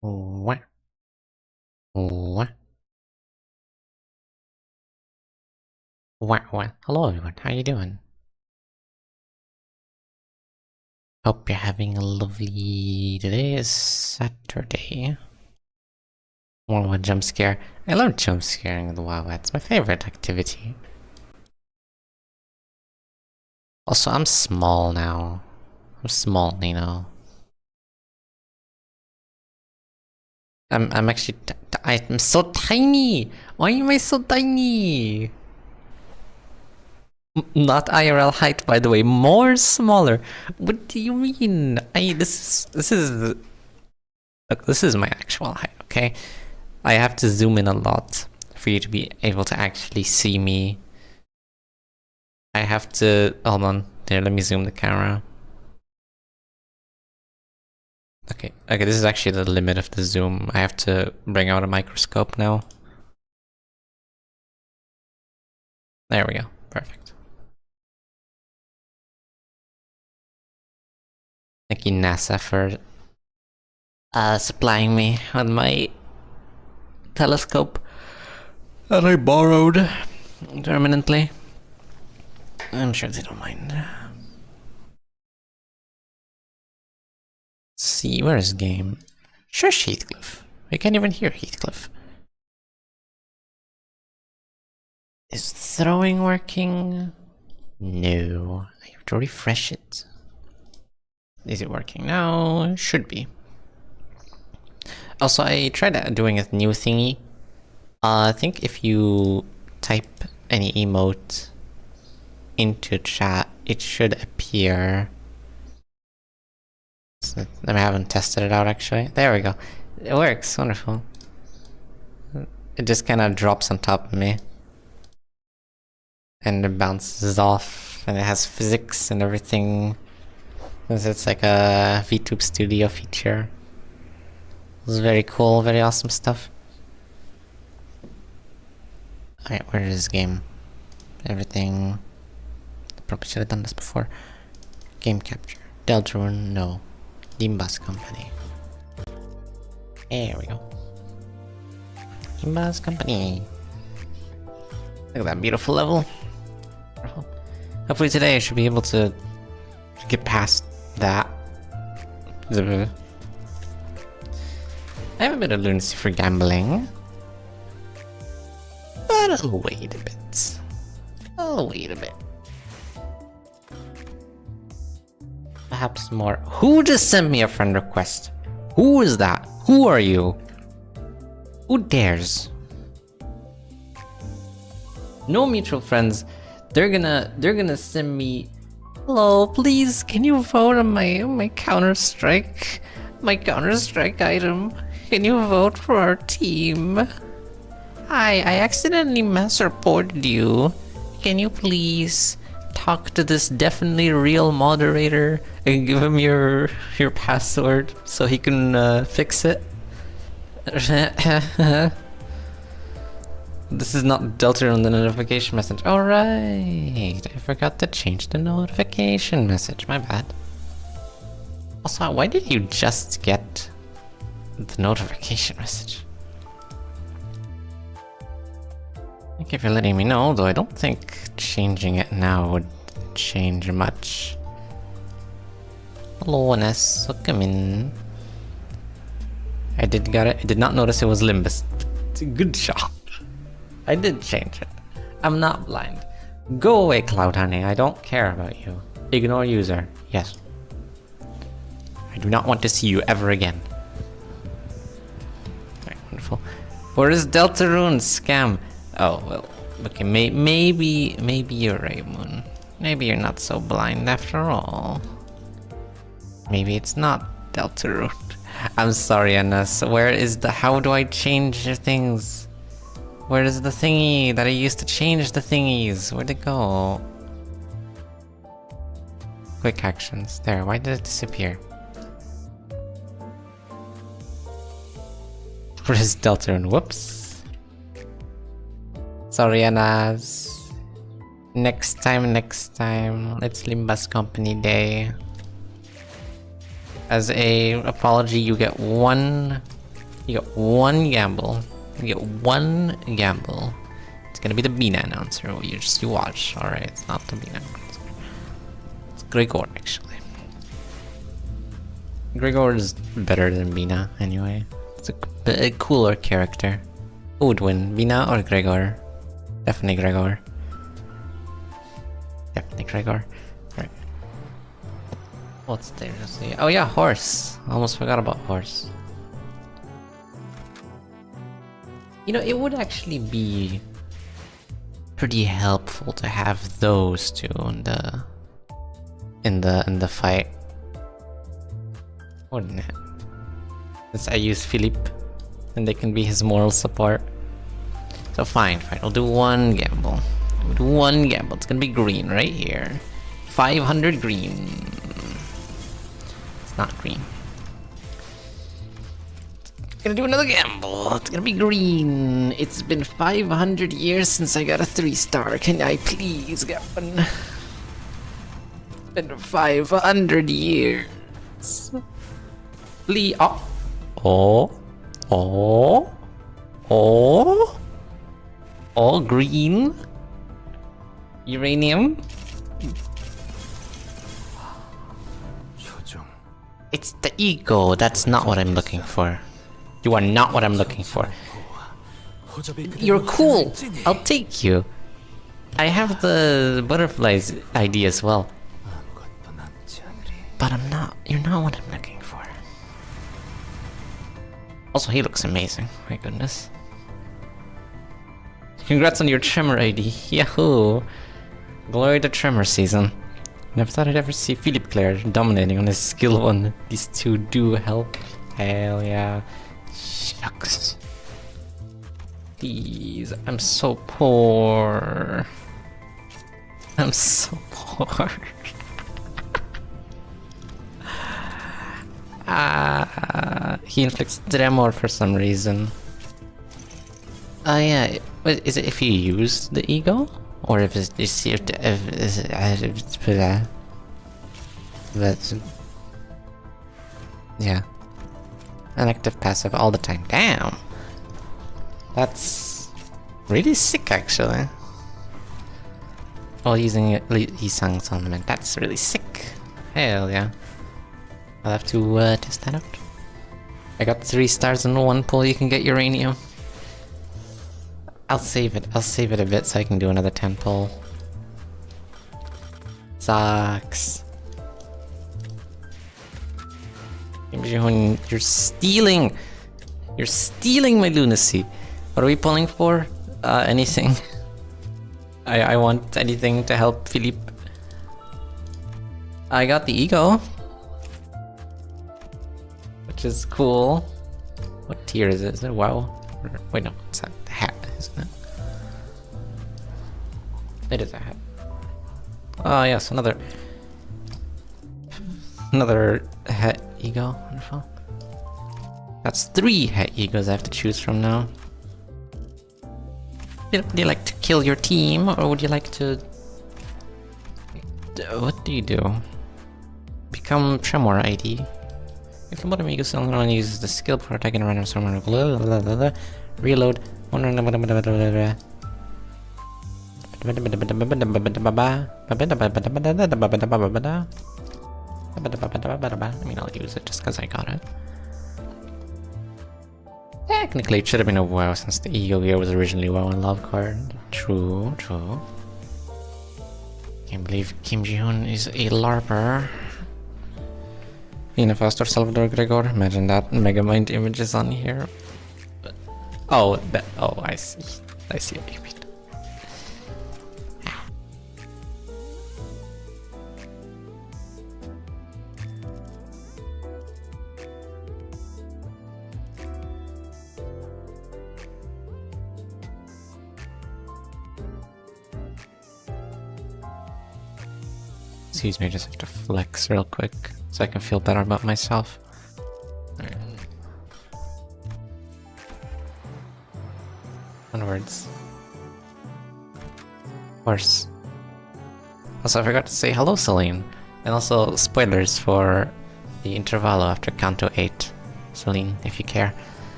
What? What? What? Hello everyone, how you doing? Hope you're having a lovely... Today is Saturday. One jump scare. I love jump scaring in the WoW. It's my favorite activity. Also, I'm small now. I'm small, you know. I'm actually... I'm so tiny! Why am I so tiny? Not IRL height, by the way. More smaller. What do you mean? This is... Look, this is my actual height, okay? I have to zoom in a lot for you to be able to actually see me. I have to... Hold on. There, let me zoom the camera. Okay, this is actually the limit of the zoom. I have to bring out a microscope now. There we go. Perfect. Thank you, NASA, for supplying me with my telescope that I borrowed permanently. I'm sure they don't mind. Let's see, where is game? Shush, Heathcliff. I can't even hear Heathcliff. Is throwing working? No. I have to refresh it. Is it working now? Should be. Also, I tried doing a new thingy. I think if you type any emote into chat, it should appear. So, I haven't tested it out actually. There we go. It works. Wonderful. It just kind of drops on top of me. And it bounces off. And it has physics and everything. It's like a VTube Studio feature. It's very cool, very awesome stuff. Alright, where is this game? Everything... Probably should have done this before. Game capture. Deltarune, no. Limbus company. There we go. Limbus company. Look at that beautiful level. Hopefully today I should be able to get past that. I have a bit of lunacy for gambling. But I'll wait a bit. I'll wait a bit. Perhaps more. Who just sent me a friend request? Who is that? Who are you? Who dares? No mutual friends. They're gonna send me. Hello, please. Can you vote on my Counter-Strike? My Counter-Strike item. Can you vote for our team? Hi, I accidentally mass reported you. Can you please talk to this definitely real moderator and give him your password so he can fix it? This is not Delta on the notification message. Alright, I forgot to change the notification message, my bad. Also, why did you just get the notification message? Thank you for letting me know, though I don't think changing it now would change much. Hello, Ness. Welcome in. I did not notice it was Limbus. Good job. I did change it. I'm not blind. Go away, Cloud Honey. I don't care about you. Ignore user. Yes. I do not want to see you ever again. Alright, wonderful. Where is Deltarune? Scam. Oh, well, okay, maybe you're right, Moon. Maybe you're not so blind after all. Maybe it's not Deltarune. I'm sorry, Anas. Where is the... How do I change your things? Where is the thingy that I used to change the thingies? Where'd it go? Quick actions. There, why did it disappear? Where is Deltarune? Whoops. Sorry, Anas. Next time. It's Limbus Company Day. As a apology, you get one You got one gamble. You get one gamble. It's gonna be the Bina announcer. You watch. Alright, it's not the Bina announcer. It's Gregor, actually. Gregor is better than Bina, anyway. It's a cooler character. Who would win, Bina or Gregor? Definitely Gregor. Definitely Gregor. Right. What's there to see? Oh yeah, horse. Almost forgot about horse. You know, it would actually be pretty helpful to have those two in the fight. Wouldn't it? Since I use Philippe, and they can be his moral support. So fine, we'll do one gamble. We'll do one gamble. It's gonna be green right here. 500 green. It's not green. Gonna do another gamble. It's gonna be green. It's been 500 years since I got a 3-star. Can I please get one? It's been 500 years. Please. Oh, green. Uranium. It's the ego. That's not what I'm looking for. You are not what I'm looking for. You're cool. I'll take you. I have the butterflies ID as well. But I'm not. You're not what I'm looking for. Also, he looks amazing. My goodness. Congrats on your Tremor ID. Yahoo! Glory to Tremor season. Never thought I'd ever see Philippe Claire dominating on his skill 1. These two do help. Hell yeah. Shucks. Please, I'm so poor. I'm so poor. He inflicts tremor for some reason. Yeah. Wait, is it if you use the ego? Or if it's yeah. An active passive all the time. Damn. That's really sick, actually. While using Yisang's ornament. That's really sick. Hell yeah. I'll have to test that out. I got 3 stars in one pull. You can get uranium. I'll save it. I'll save it a bit so I can do another 10 pull. Sucks. You're stealing! You're stealing my lunacy! What are we pulling for? Anything. I want anything to help Philippe. I got the ego. Which is cool. What tier is it? Is it WoW? Wait, no, it's a hat, isn't it? It is a hat. Oh yes, another hat ego. Wonderful. That's 3 hat egos I have to choose from now. Would you like to kill your team, or would you like to... What do you do? Become Tremor ID. If the bottom ego only uses the skill for attacking a random summon, reload. I mean, I'll use it just because I got it. Technically, it should have been a WoW since the ego gear was originally WoW and Love card. True, true. Can't believe Kim Ji-hoon is a LARPer. Ina Foster, Salvador Gregor. Imagine that. Megamind images on here. Oh, that. Oh, I see. I see what you mean. Excuse me, I just have to flex real quick so I can feel better about myself. Right. Onwards. Of course. Also, I forgot to say hello, Celine. And also, spoilers for the Intervallo after Canto 8. Celine, if you care.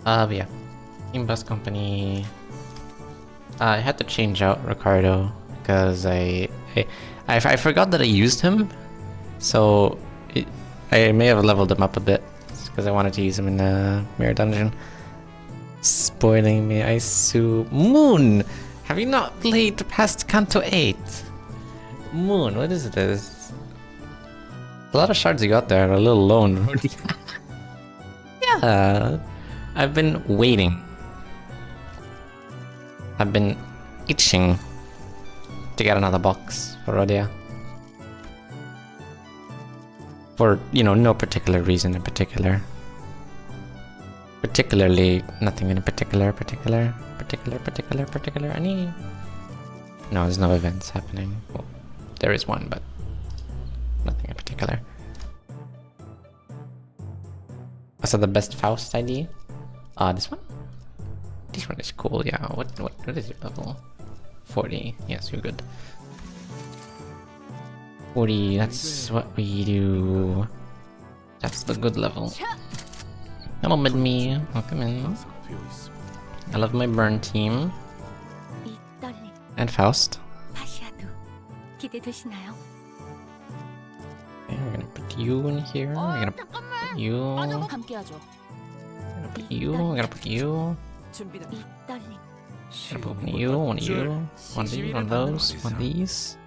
But yeah. Limbus company. I had to change out Ricardo because I forgot that I used him, so I may have leveled him up a bit because I wanted to use him in the mirror dungeon. Spoiling me, I sue Moon. Have you not played past Kanto 8? Moon, what is this? A lot of shards you got there, a little lone. Yeah, I've been waiting. I've been itching to get another box for Rodia. For, you know, no particular reason in particular. Particularly, nothing in particular, any... No, there's no events happening. Well, there is one, but nothing in particular. Also, the best Faust ID? This one? This one is cool, yeah. What is your level? 40. Yes, you're good. 40, that's what we do. That's the good level. Hello, mid-me. Welcome in. I love my burn team. And Faust. Okay, we're gonna put you in here. We're gonna put you. We're gonna put you. We're gonna put you. One of you, one of these, one of those, one of these.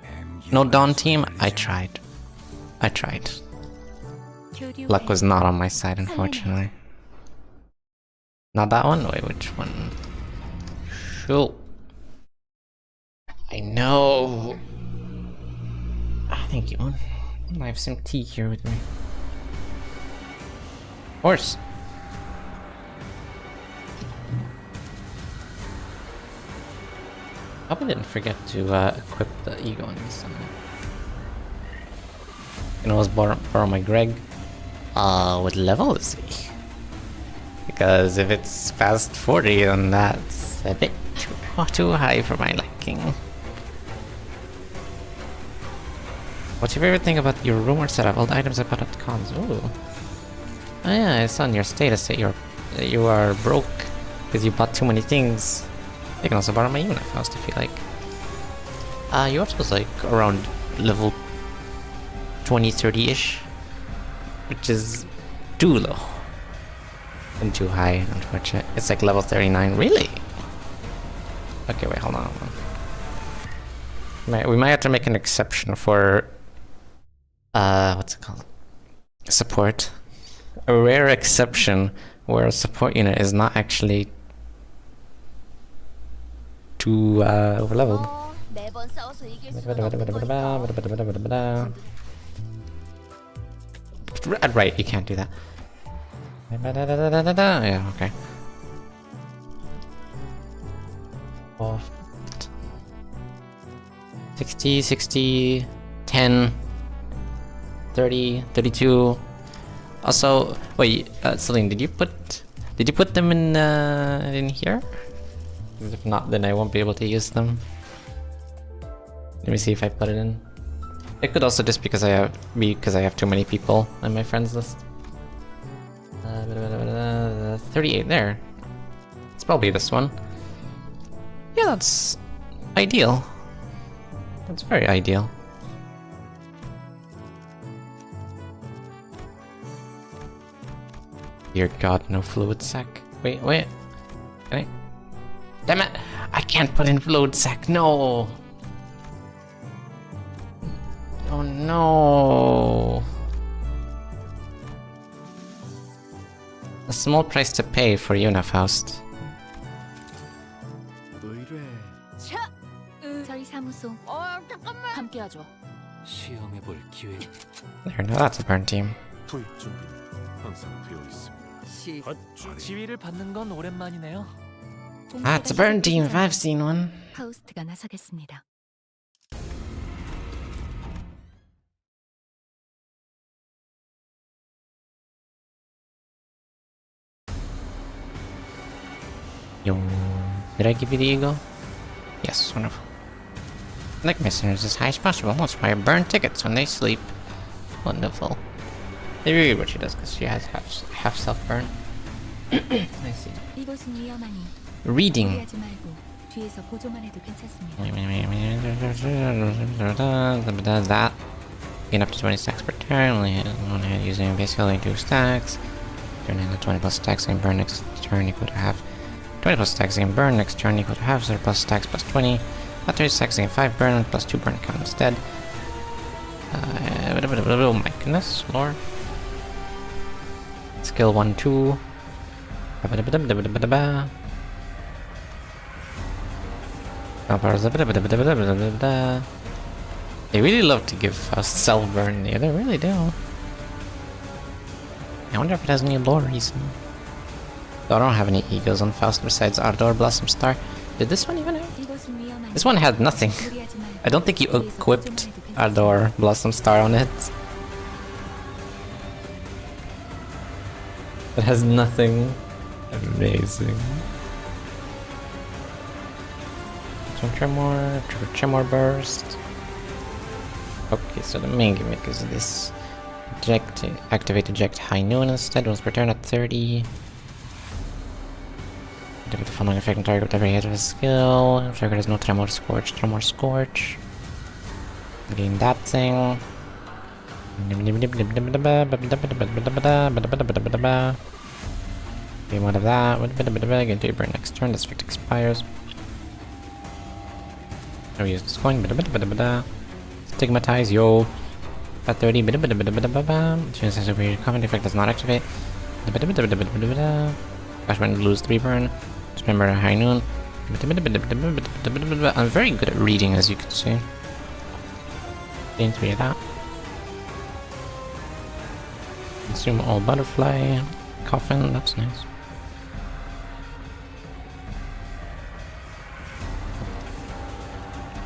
No Dawn team? I tried. Luck was not on my side, unfortunately. Not that one? Wait, which one? Shoot. I know. Thank you. I have some tea here with me. Horse. I hope I didn't forget to equip the ego on this one. You can always borrow my Greg. What level is he? Because if it's past 40, then that's a bit too high for my liking. What's your favorite thing about your rumor setup? All the items I bought at cons. Ooh. Oh yeah, it's on your status that you are broke because you bought too many things. You can also borrow my unit Faust if you like. Yours was like around level 20-30-ish, which is too low and too high, unfortunately. It's like level 39. Really? Okay, wait, hold on. We might have to make an exception for what's it called? Support. A rare exception where a support unit is not actually too overleveled. Right, you can't do that. Yeah, okay. 60, 60, 10, 30, 32. Also, wait, Celine, did you put them in here? If not, then I won't be able to use them. Let me see if I put it in. It could also just because I have too many people on my friends list. 38 there. It's probably this one. Yeah, that's ideal. That's very ideal. Dear God, no fluid sac. Wait. Can I? Damn it! I can't put in fluid sac. No. Oh no. A small price to pay for Faust. There, now that's a burn team. Ah, it's a burn team if I've seen one. Yo, did I give you the eagle? Yes, wonderful. Like my sinners as high as possible. That's why I burn tickets when they sleep. Wonderful. They really what she does because she has half self burn. I see. 이곳은 위험하니 Reading. 무리하지 말고 뒤에서 보조만 해도 괜찮습니다. That. Gain up to 20 stacks per turn, only using basically 2 stacks. Turn into 20 plus stacks and burn next turn equal to half. 20 plus stacks and burn next turn equal to half, so plus stacks plus 20. At 30 stacks and 5 burn plus 2 burn count instead. Oh my goodness, lore. Skill 1, 2. They really love to give us cell burn, yeah, they really do. I wonder if it has any lore reason. Though I don't have any egos on Faust besides Ardor Blossom Star. Did this one even have? 이곳은 위험하니 This one had nothing. 무리하지 말고 I don't think you 뒤에서 equipped 보조만 해도 괜찮습니다. Ardor Blossom Star on it. It has nothing. Amazing. Tremor Burst. Okay, so the main gimmick is this. Activate Eject High Noon instead, once per turn at 30. Activate the following effect on target with every hit of his skill. If target has no Tremor Scorch. Gain that thing. Game out of that. Get to your burn next turn. This effect expires. I'll use this coin. Stigmatize, yo. At 30. Chance has a common effect does not activate. Gosh, when lose 3 burn. Just remember High Noon. I'm very good at reading, as you can see. Gain 3 of that. Consume all butterfly. Coffin, that's nice.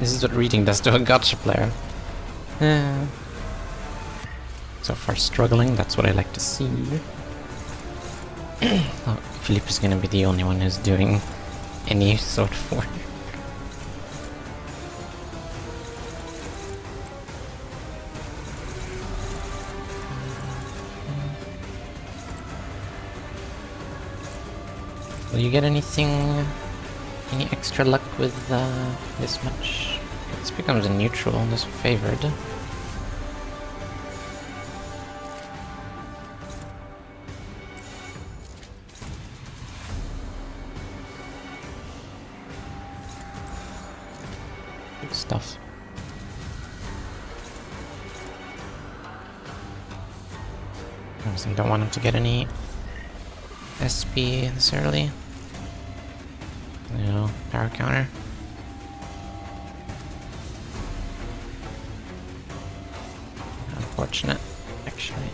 This is what reading does to a gacha player. So far struggling, that's what I like to see. Oh, Philippe is gonna be the only one who's doing any sort of work. Will you get anything, any extra luck with this much? This becomes a neutral, this favored. Good stuff. Obviously don't want him to get any SP this early. You know, power counter. Unfortunate, actually.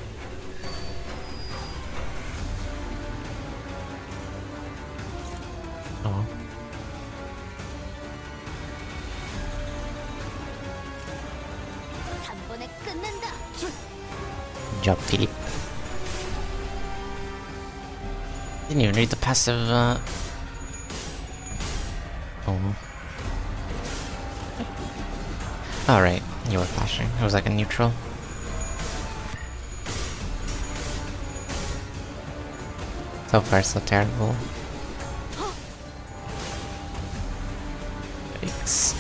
Oh well. 단번에 끝낸다. Good job, Philippe. Didn't even read the passive, Oh. Alright, you were flashing. It was like a neutral. So far, so terrible. Yikes.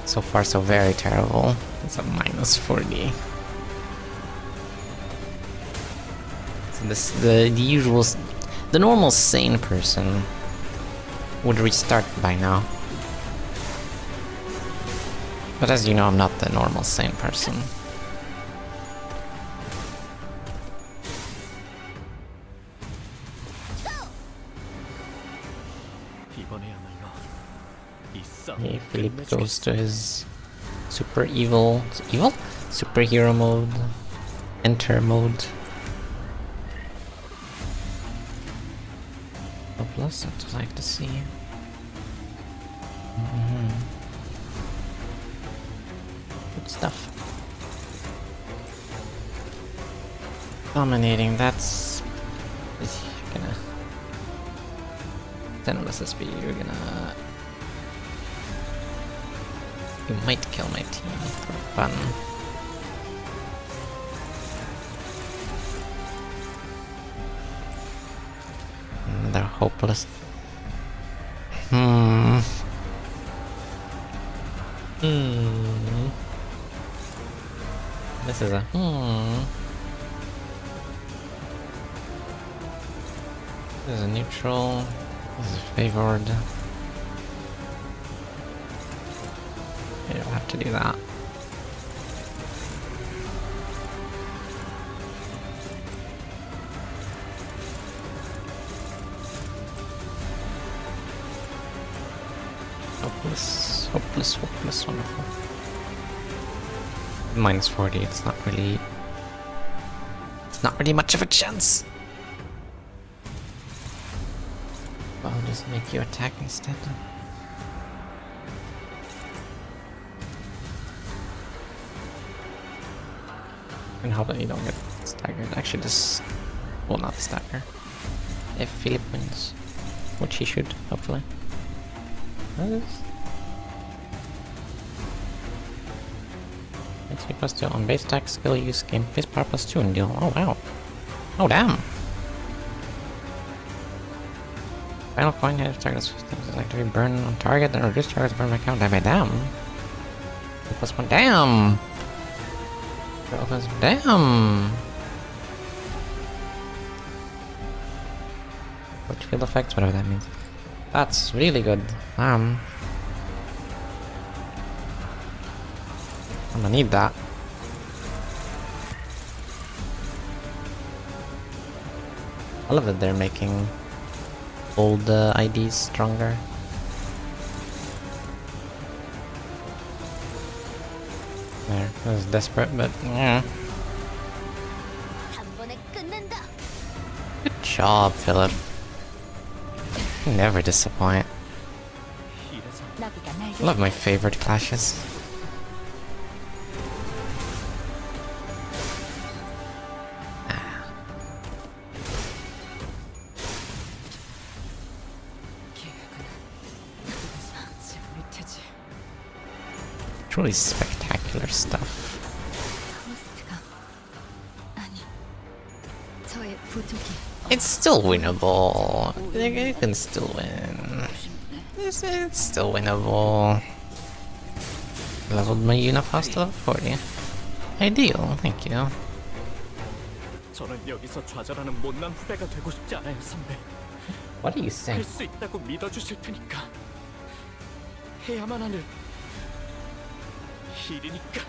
So far, so very terrible. It's a minus 40. So this, the usual, the normal sane person would restart by now. But as you know, I'm not the normal sane person. Hey, Philippe goes to his super evil, superhero mode, enter mode. Oh, plus, I'd like to see. Good stuff. Dominating, that's... You're gonna... 10 SSB, you're gonna... You might kill my team for fun. hopeless. This is a This is a neutral. This is favored. You don't have to do that. Hopeless, hopeless, hopeless, wonderful. Minus 40, it's not really much of a chance. I'll just make you attack instead. And hope that you don't get staggered. Actually, this will not stagger. If Philip wins, which he should, hopefully. XP plus 2 on base attack, skill use, game face power plus 2 and deal. Oh wow. Oh damn. Final coin head target systems is actively burn on target and reduce target's burn by count. Damn. Plus 1. Damn. Damn. Which field effects, whatever that means. That's really good. I'm gonna need that. I love that they're making old IDs stronger. There, that was desperate, but yeah. Good job, Philip. You never disappoint. I love my favorite clashes. Truly spectacular stuff. It's still winnable. You can still win. It's still winnable. Leveled my Unifast to level 40. Ideal, thank you. 저는 여기서 좌절하는 못난 후배가 되고 싶지 않아요, 선배. What do you think? 할 수 있다고 믿어주실 테니까 해야만 하는 일이니까.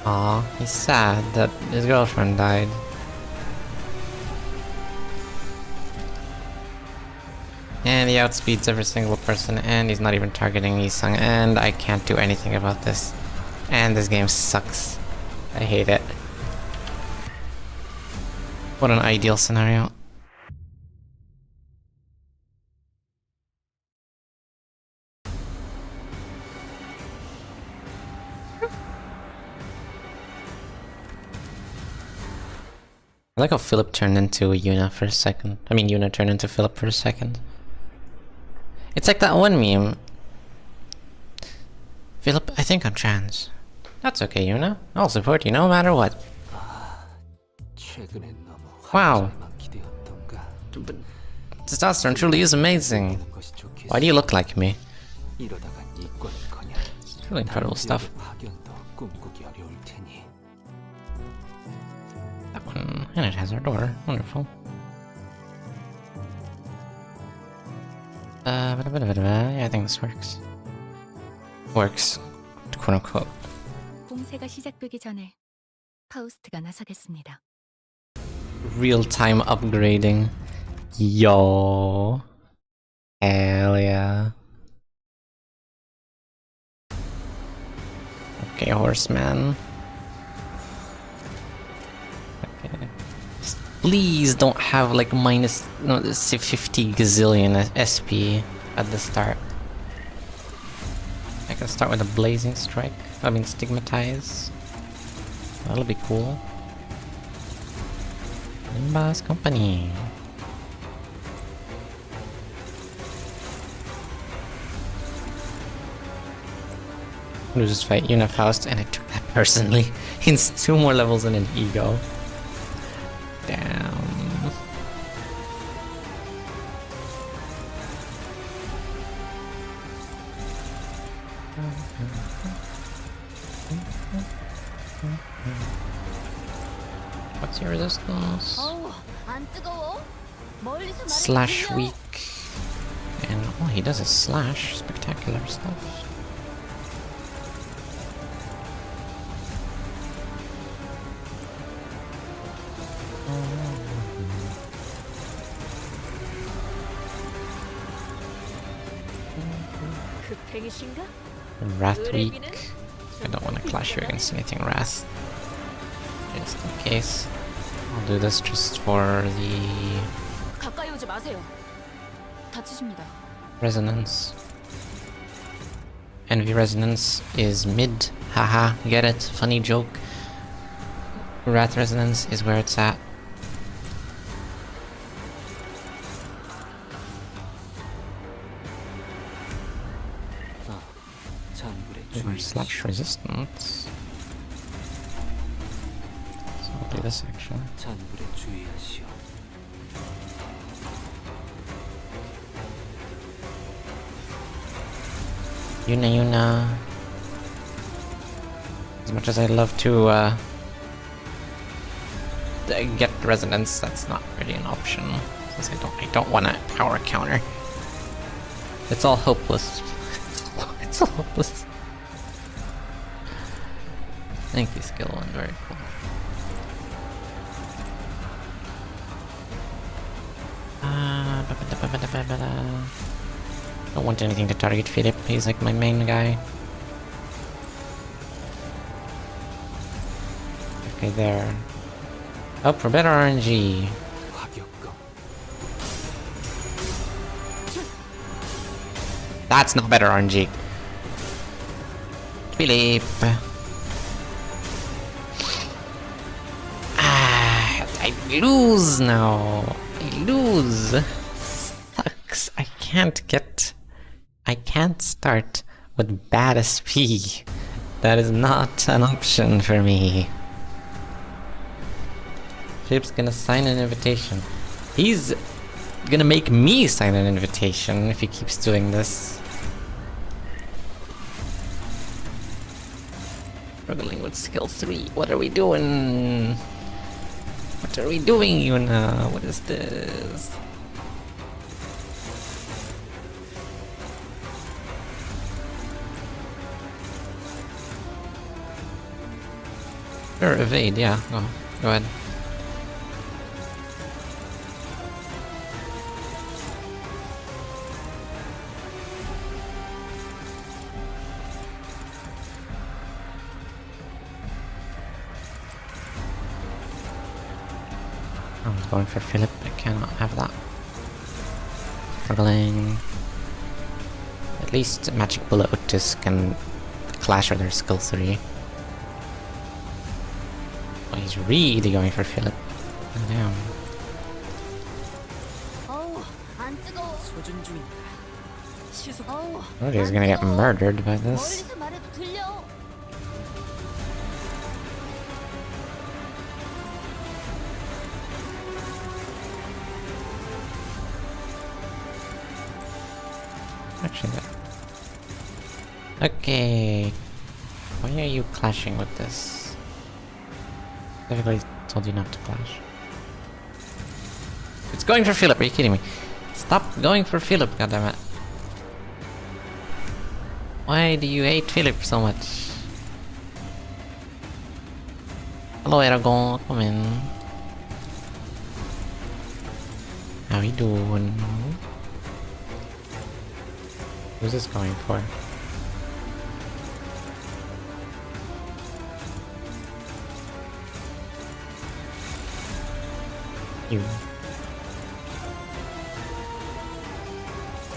Aw, he's sad that his girlfriend died. And he outspeeds every single person, and he's not even targeting Isung, and I can't do anything about this. And this game sucks. I hate it. What an ideal scenario. I like how Philip turned into Yuna for a second. I mean, Yuna turned into Philip for a second. It's like that one meme. Philip, I think I'm trans. That's okay, Yuna. I'll support you no matter what. Wow. But testosterone truly is amazing. Why do you look like me? It's really incredible stuff. That one, and it has our door. Wonderful. Yeah, I think this works. Works, quote unquote. 공세가 시작되기 전에 파우스트가 나서겠습니다. Real-time upgrading. Yo. Hell yeah. Okay, horseman. Okay. Just please don't have like minus 50 gazillion SP at the start. I can start with a blazing strike. I mean stigmatize. That'll be cool. LIMBAAAS company. We'll just fight Unifaust, and I took that personally. He's 2 more levels and an ego. Damn. What's your resistance? 어우, 안 뜨거워? 멀리서 말해도 Slash 들려. weak. And all he does is slash. Spectacular stuff. 급행이신가? Wrath weak. I don't want to clash you against anything Wrath. Just in case. I'll do this just for the 가까이 오지 마세요. 다치십니다. resonance. Envy resonance is mid. Haha, get it? Funny joke. Wrath resonance is where it's at. Or slash resistance. So I'll do this actually. Yuna. As much as I love to get resonance, that's not really an option. Since I don't want a power counter. It's all hopeless. It's all hopeless. Thank you, skill one, very cool. Don't want anything to target Philip, he's like my main guy. Okay, there. Oh, for better RNG. That's not better RNG. Philip. I lose now. I lose. Sucks. I can't start with bad SP. That is not an option for me. Philip's gonna sign an invitation. He's gonna make me sign an invitation if he keeps doing this. Struggling with skill 3. What are we doing? What are we doing, Yuna? What is this? Sure, evade, yeah. Go ahead. I'm going for Philip. I cannot have that. Struggling. At least Magic Bullet Otis can clash with their skill 3. Oh, he's really going for Philip. Oh, damn. 어우, 안 뜨거워. 소진 중인데. 어우, Oh, he's gonna get murdered by this. 멀리서 말해도 들려. Actually, no. Okay. Why are you clashing with this? Everybody told you not to clash. It's going for Philip, are you kidding me? Stop going for Philip, goddammit. Why do you hate Philip so much? Hello, Aragon, come in. How you doing? Who's this going for? You.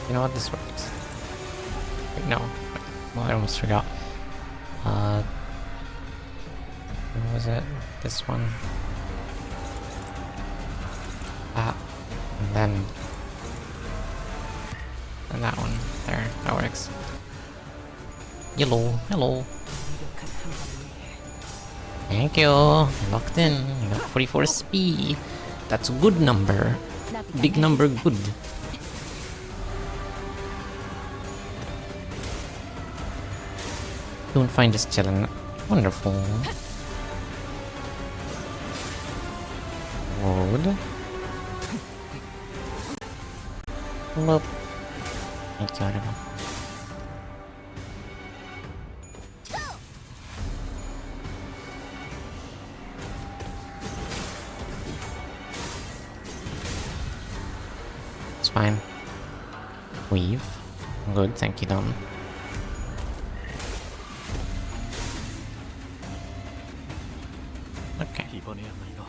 You know what? This works. Wait, no. Well, I almost forgot. What was it? This one. That. And then. And that one. There. That works. Hello. Hello. Thank you. Locked in. You got 44 speed. That's a good number. Big number, good. Don't find us chilling. Wonderful. Good. Nope. Thank you, Ariel. It's fine. Weave. Good, thank you, Dom. Okay. 이번에야말로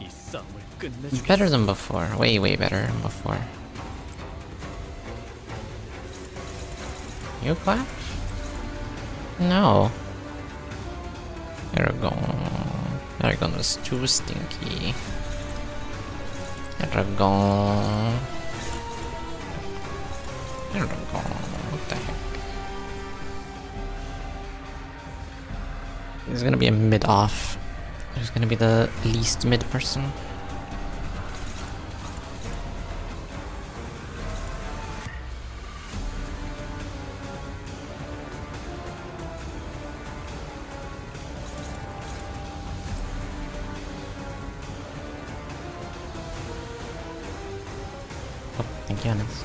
이 싸움을 It's 끝내주겠어. better than before. Way, way better than before. You clash? No. There we go. Aragon was too stinky. Aragon. Aragon. What the heck? He's gonna be a mid off. He's gonna be the least mid person. Oh, thank you, Hannes.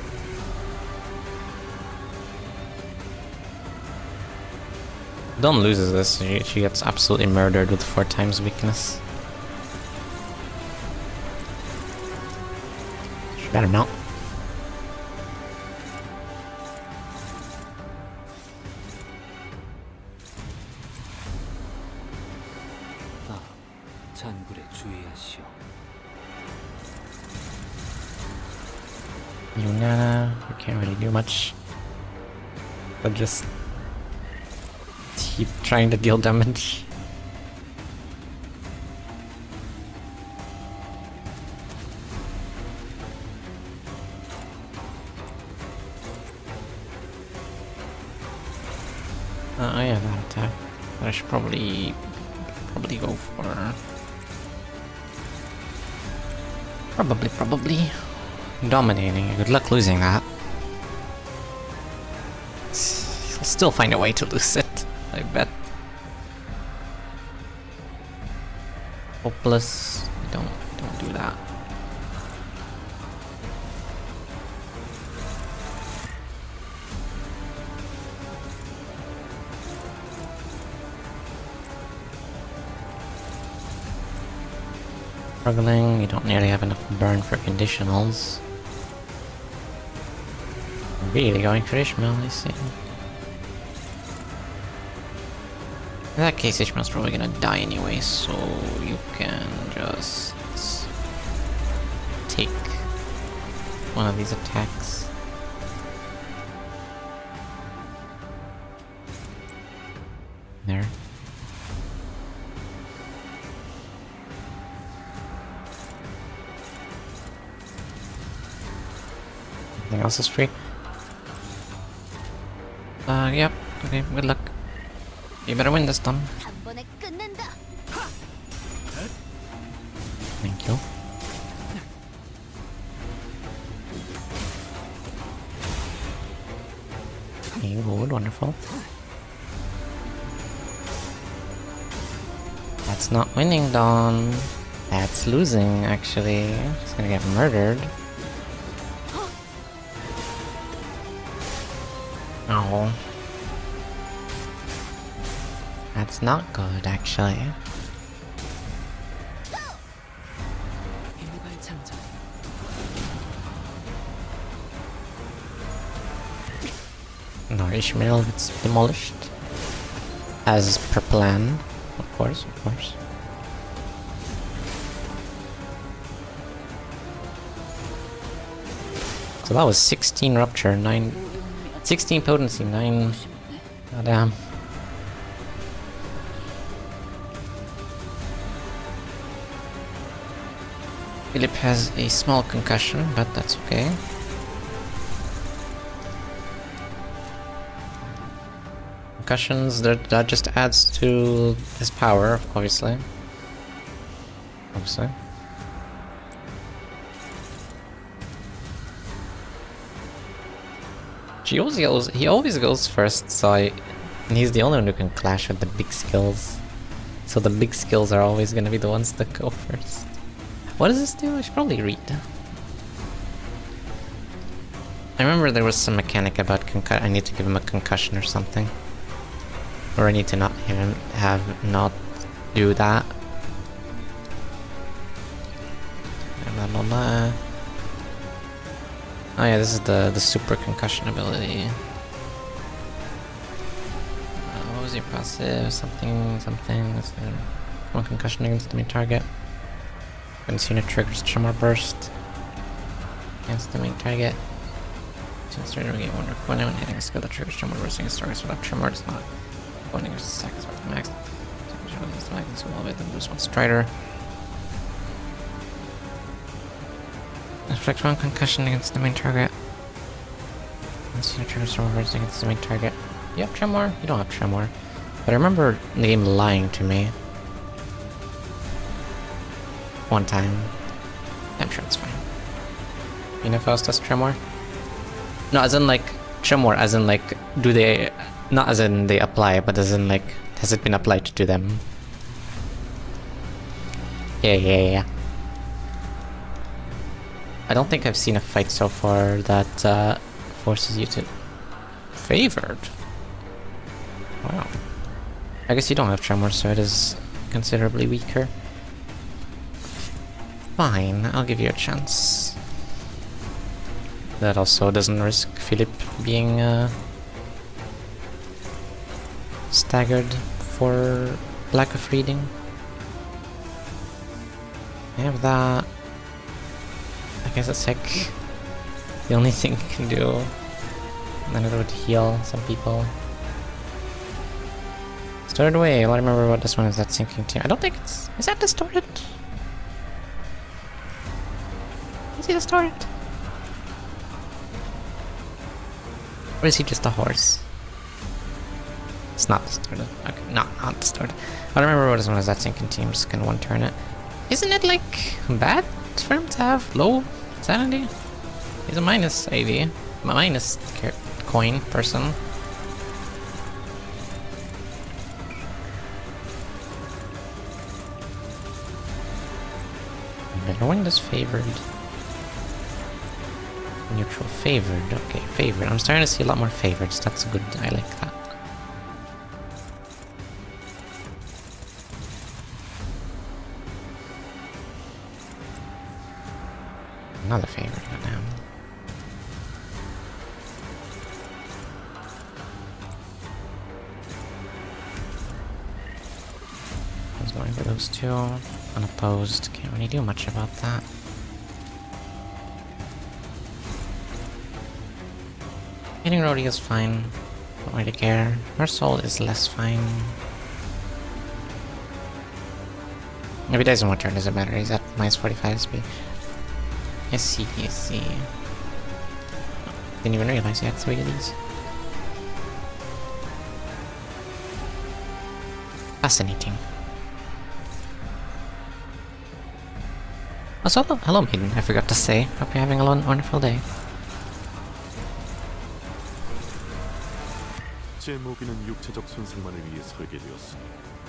Dawn loses this, she gets absolutely murdered with 4 times weakness. She better not. 잔불에 주의하시오. Yunana, we can't really do much. But just keep trying to deal damage. Oh yeah, that attack. That I should probably go for. Probably. Dominating. Good luck losing that. He'll still find a way to lose it, I bet. Hopeless. Don't do that. Struggling, you don't nearly have enough burn for conditionals. Really going for Ishmael, I see. In that case, Ishmael's probably gonna die anyway, so you can just take one of these attacks. There. Everything else is free. Yep. Okay, good luck. You better win this time. 한 번에 끝낸다. Thank you. You would, wonderful. That's not winning, Dawn. That's losing, actually. She's gonna get murdered. Oh. That's not good, actually. No, Ishmael gets demolished. As per plan. Of course. So that was 16 rupture, 16 potency, 9... Oh damn. Philip has a small concussion, but that's okay. Concussions, that just adds to his power, obviously. He always goes first, so And he's the only one who can clash with the big skills. So the big skills are always gonna be the ones that go first. What does this do? I should probably read. I remember there was some mechanic about I need to give him a concussion or something. Or I need to not not do that. Blah, blah, blah. Oh yeah, this is the super concussion ability. What was your passive? Something. One concussion against the main target. Against unit triggers tremor burst. Against the main target. Since starting to get one when hitting a skill that triggers tremor burst against targets without tremor does not. Going against seconds worth of max. So elevate them boost one strider. Inflict one concussion against the main target. Against unit triggers tremor burst against the main target. You have tremor? You don't have tremor. But I remember the game lying to me. One time. I'm sure it's fine. You know if else does tremor? No, as in like tremor, as in like do they, not as in they apply, but as in like has it been applied to them? Yeah. I don't think I've seen a fight so far that forces you to favored. Wow. I guess you don't have tremor, so it is considerably weaker. Fine, I'll give you a chance. That also doesn't risk Philip being staggered for lack of reading. I have that. I guess it's like the only thing you can do. And then it would heal some people. Distorted away. Well, I remember what this one is. That sinking team. I don't think it's. Is that distorted? Is he distorted? Or is he just a horse? It's not distorted. Okay, not distorted. I remember what this one is. That sinking team. Just gonna one turn it. Isn't it like bad for him to have low sanity? He's a minus AV. Minus coin person. Better wind is favored. Neutral favored. Okay, favored. I'm starting to see a lot more favorites. That's good. I like that. Another favorite. Goddamn. I was going for those two. Unopposed. Can't really do much about that. Hitting Rhodey is fine. Don't really care. Her soul is less fine. If he dies in one turn, doesn't matter. He's at minus 45 SP. I see. Didn't even realize he had 3 of these. Fascinating. Also, hello maiden, I forgot to say. Hope you're having a wonderful day.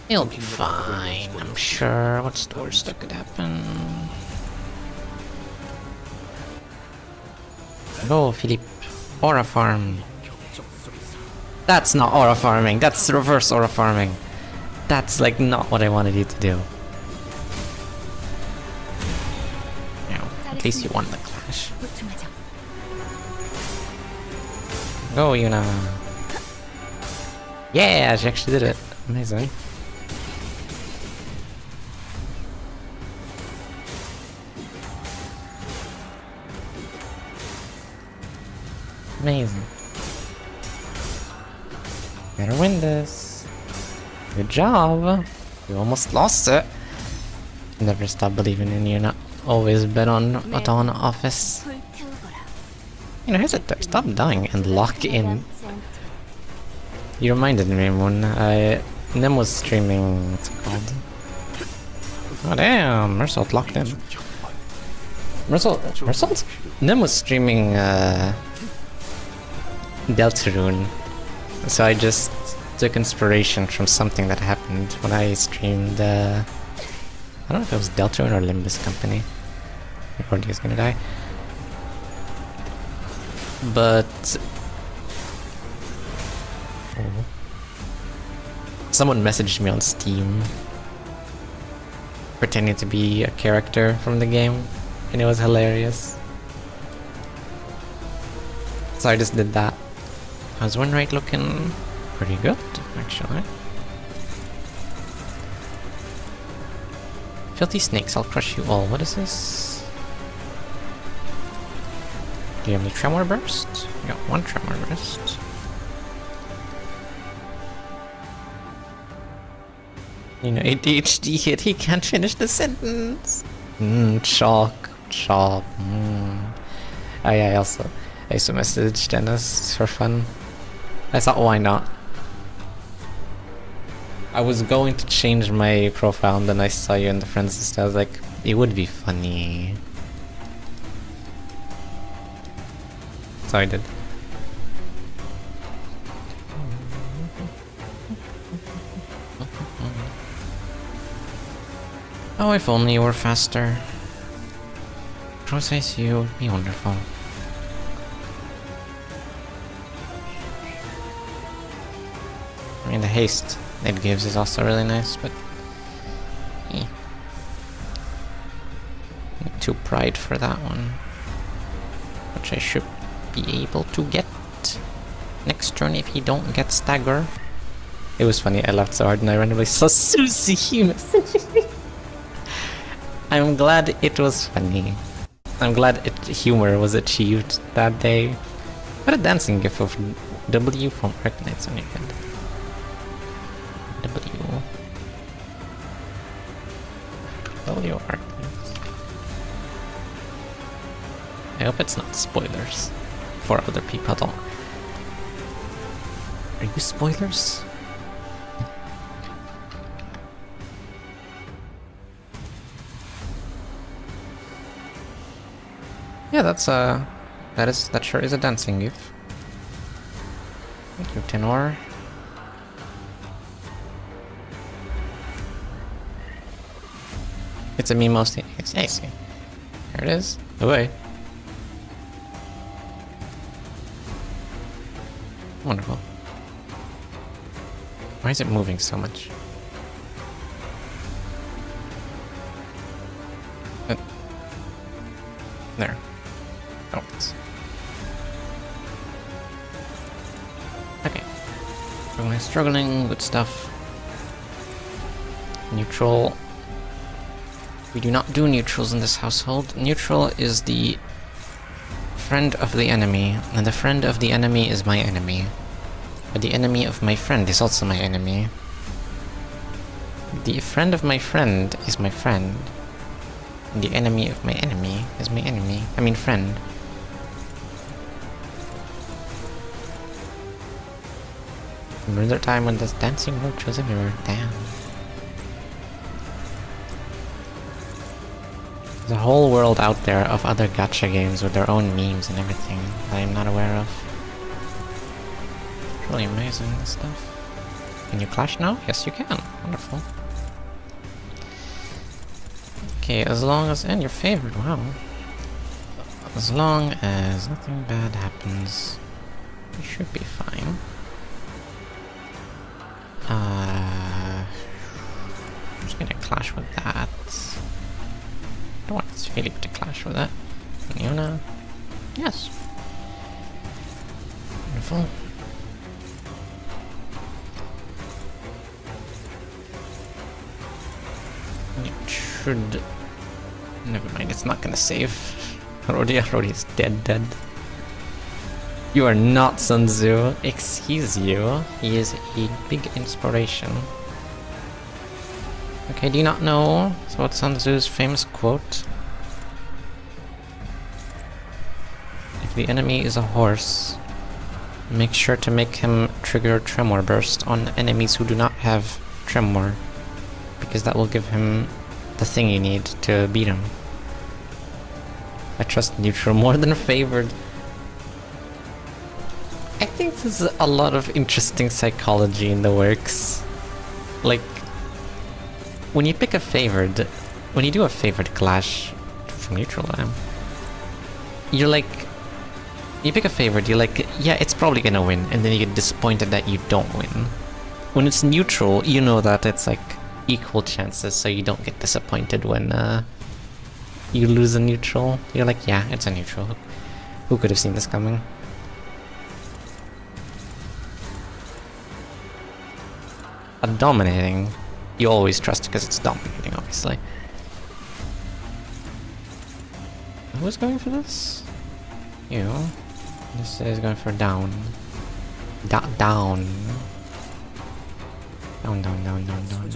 He'll be fine, I'm sure. What's the worst that could happen? Go, Philippe. Aura farm. That's not aura farming, that's reverse aura farming. That's like not what I wanted you to do. At least you won the clash. Go, Yuna. Yeah, she actually did it. Amazing. Amazing. Better win this. Good job. You almost lost it. Never stop believing in you. Not always bet on Dawn Office. You know, here's a tip. Stop dying and lock in. You reminded me when Nim was streaming. What's it called? Oh damn! Mersault locked in. Mersault? Nim was streaming Deltarune, so I just took inspiration from something that happened when I streamed, I don't know if it was Deltarune or Limbus Company. Recording is gonna die. But... oh. Someone messaged me on Steam pretending to be a character from the game, and it was hilarious. So I just did that. How's win rate looking? Pretty good, actually. Filthy snakes, I'll crush you all. What is this? Do you have any tremor burst? I got one tremor burst. You know, ADHD hit, he can't finish the sentence. Chalk. Oh yeah, I also messaged Dennis for fun. I thought, why not? I was going to change my profile and then I saw you in the friends list. I was like, it would be funny. So I did. Oh, if only you were faster. Process you would be wonderful. I mean, the haste it gives is also really nice, but... eh. I'm too pride for that one. Which I should be able to get next turn if he don't get stagger. It was funny, I laughed so hard and I randomly saw Susie messaging me. I'm glad it was funny. I'm glad humor was achieved that day. What a dancing gif of W from Arknights on your head. W Arknights. I hope it's not spoilers for other people. Are you spoilers? Yeah, that sure is a dancing gif. Thank you, Tenor. It's a meme mostly. I see. There it is. Away. Wonderful. Why is it moving so much? There. Oh, it's... okay. Struggling with stuff. Neutral. We do not do neutrals in this household. Neutral is the friend of the enemy, and the friend of the enemy is my enemy. But the enemy of my friend is also my enemy. The friend of my friend is my friend. And the enemy of my enemy is my enemy. I mean friend. Remember the time when there's dancing roaches everywhere? Damn. There's a whole world out there of other gacha games with their own memes and everything that I'm not aware of. It's really amazing, this stuff. Can you clash now? Yes, you can. Wonderful. Okay, as long as... and your favorite, wow. As long as nothing bad happens, we should be fine. I'm just gonna clash with that. I don't want Philip to clash with that. Leona? Yes. Wonderful. It should... never mind, it's not gonna save. Rodi is dead. You are not Sun Tzu. Excuse you. He is a big inspiration. Okay, do you not know what Sun Tzu's famous quote? If the enemy is a horse, make sure to make him trigger Tremor Burst on enemies who do not have Tremor, because that will give him the thing you need to beat him. I trust neutral more than favored. think there's a lot of interesting psychology in the works. Like, when you pick a favored, when you do a favored clash from neutral, you're like, you pick a favored, you're like, yeah, it's probably gonna win, and then you get disappointed that you don't win. When it's neutral, you know that it's like equal chances, so you don't get disappointed when you lose a neutral. You're like, yeah, it's a neutral. Who could have seen this coming? A dominating, you always trust because it's dominating, obviously. Who's going for this? You. This is going for down. Down. Down, down, down, down, down.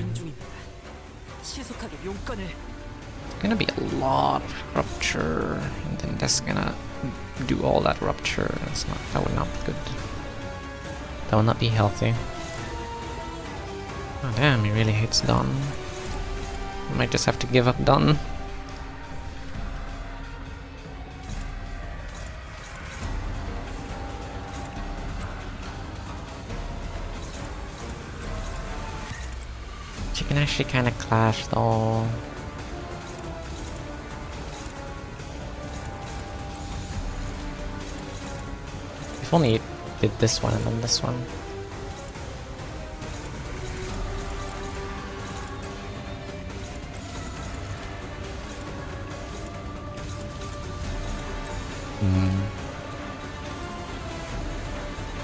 Gonna be a lot of rupture, and then that's gonna do all that rupture. That's not. That would not be good. That would not be healthy. Oh damn, he really hates Dawn. Might just have to give up Dawn. She can actually kind of clash though. If only it did this one and then this one.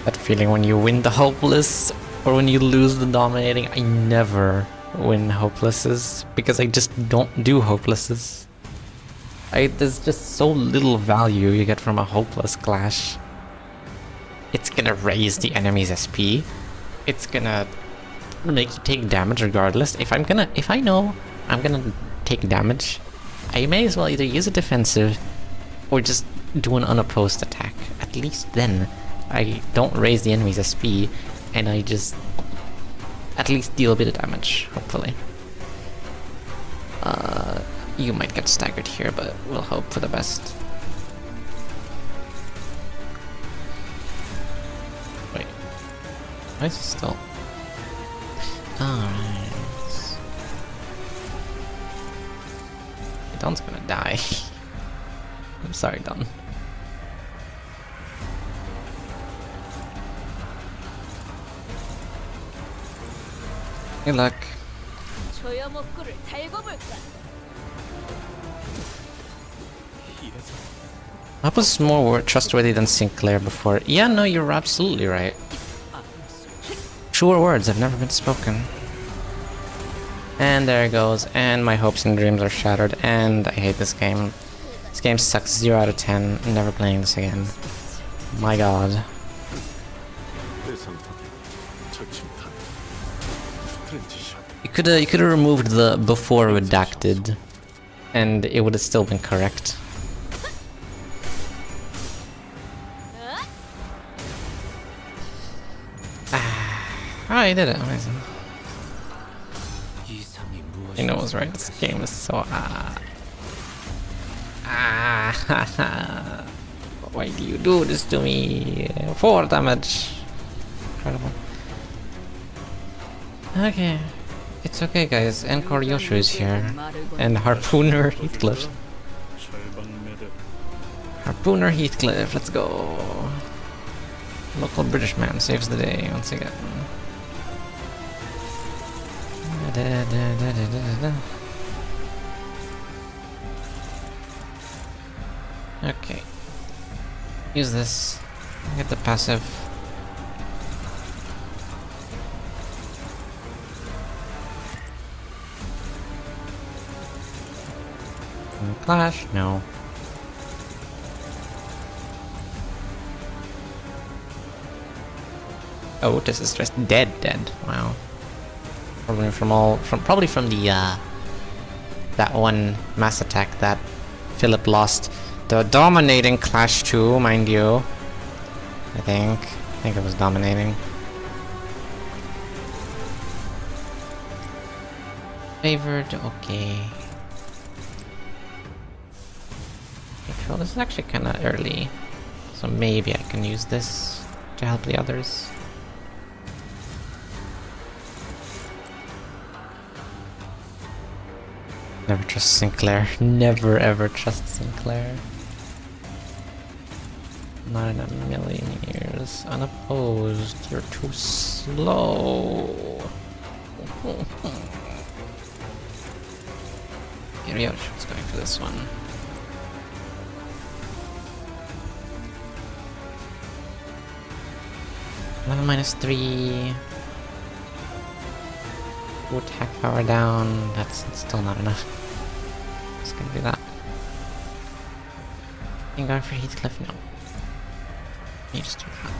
That feeling when you win the hopeless or when you lose the dominating. I never win hopelesses because I just don't do hopelesses. There's just so little value you get from a hopeless clash. It's gonna raise the enemy's SP. It's gonna make you take damage regardless. If I know I'm gonna take damage, I may as well either use a defensive or just do an unopposed attack. At least then I don't raise the enemy's SP and I just at least deal a bit of damage, hopefully. You might get staggered here, but we'll hope for the best. Wait. Why is it still? Alright. Don's gonna die. I'm sorry, Don. Good luck. I was more trustworthy than Sinclair before. Yeah, no, you're absolutely right. Truer words have never been spoken. And there it goes. And my hopes and dreams are shattered. And I hate this game. This game sucks 0 out of 10. I'm never playing this again. My god. You could have removed the before redacted, and it would have still been correct. Ah, you did it. Amazing. You know what's right. This game is so why do you do this to me? 4 damage. Incredible. Okay. It's okay, guys. Encore Yoshu is here. And Harpooner Heathcliff. Harpooner Heathcliff, let's go. Local British man saves the day once again. Okay. Use this. Get the passive. Clash? No. Oh, this is just dead. Wow. Probably from the that one mass attack that Philip lost. The dominating clash too, mind you. I think it was dominating. Favored, okay. Well, this is actually kind of early, so maybe I can use this. to help the others. Never trust Sinclair. Never ever trust Sinclair. Not in a million years. Unopposed. You're too slow. Kiryosh's going for this one. Level -3. Attack power down. That's still not enough. Just gonna do that. You going for Heathcliff? No. You just do that.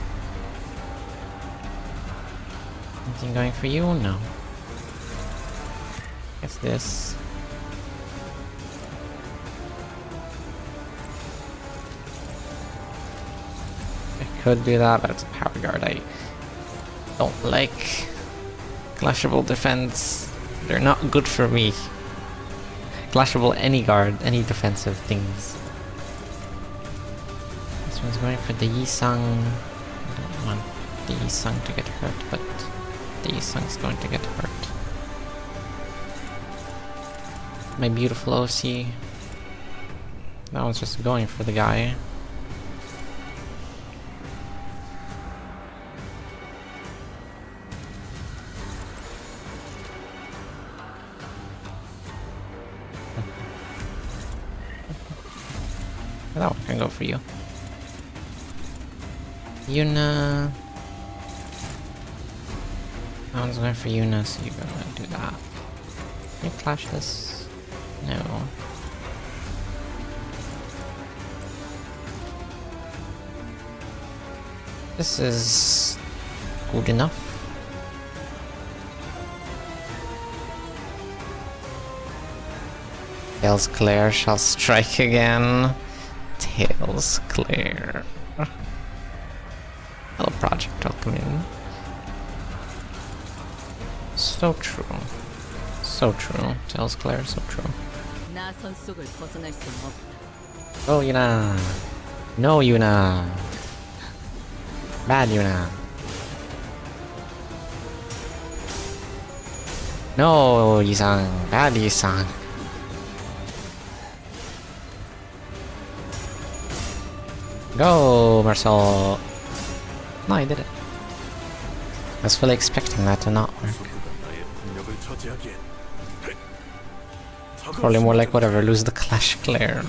Anything going for you? No. Guess this. I could do that, but it's a power guard I don't like. Clashable defense. They're not good for me. Clashable any guard, any defensive things. This one's going for the Yi-Sang. I don't want the Yi-Sang to get hurt, but the Yi-Sang's going to get hurt. My beautiful OC. That one's just going for the guy. That one can go for you. Yuna. That one's going for Yuna, so you're gonna do that. Can you clash this? No. This is good enough. Tails Claire shall strike again. Tails Claire. Hello, Project, welcome in. So true. So true. Tails Claire, so true. Oh, Yuna. No, Yuna. Bad Yuna. No, Yi-Sang. Bad Yi-Sang. Go, Marcel. No, I did it. I was fully expecting that to not work. Probably more like whatever, lose the Clash Claire.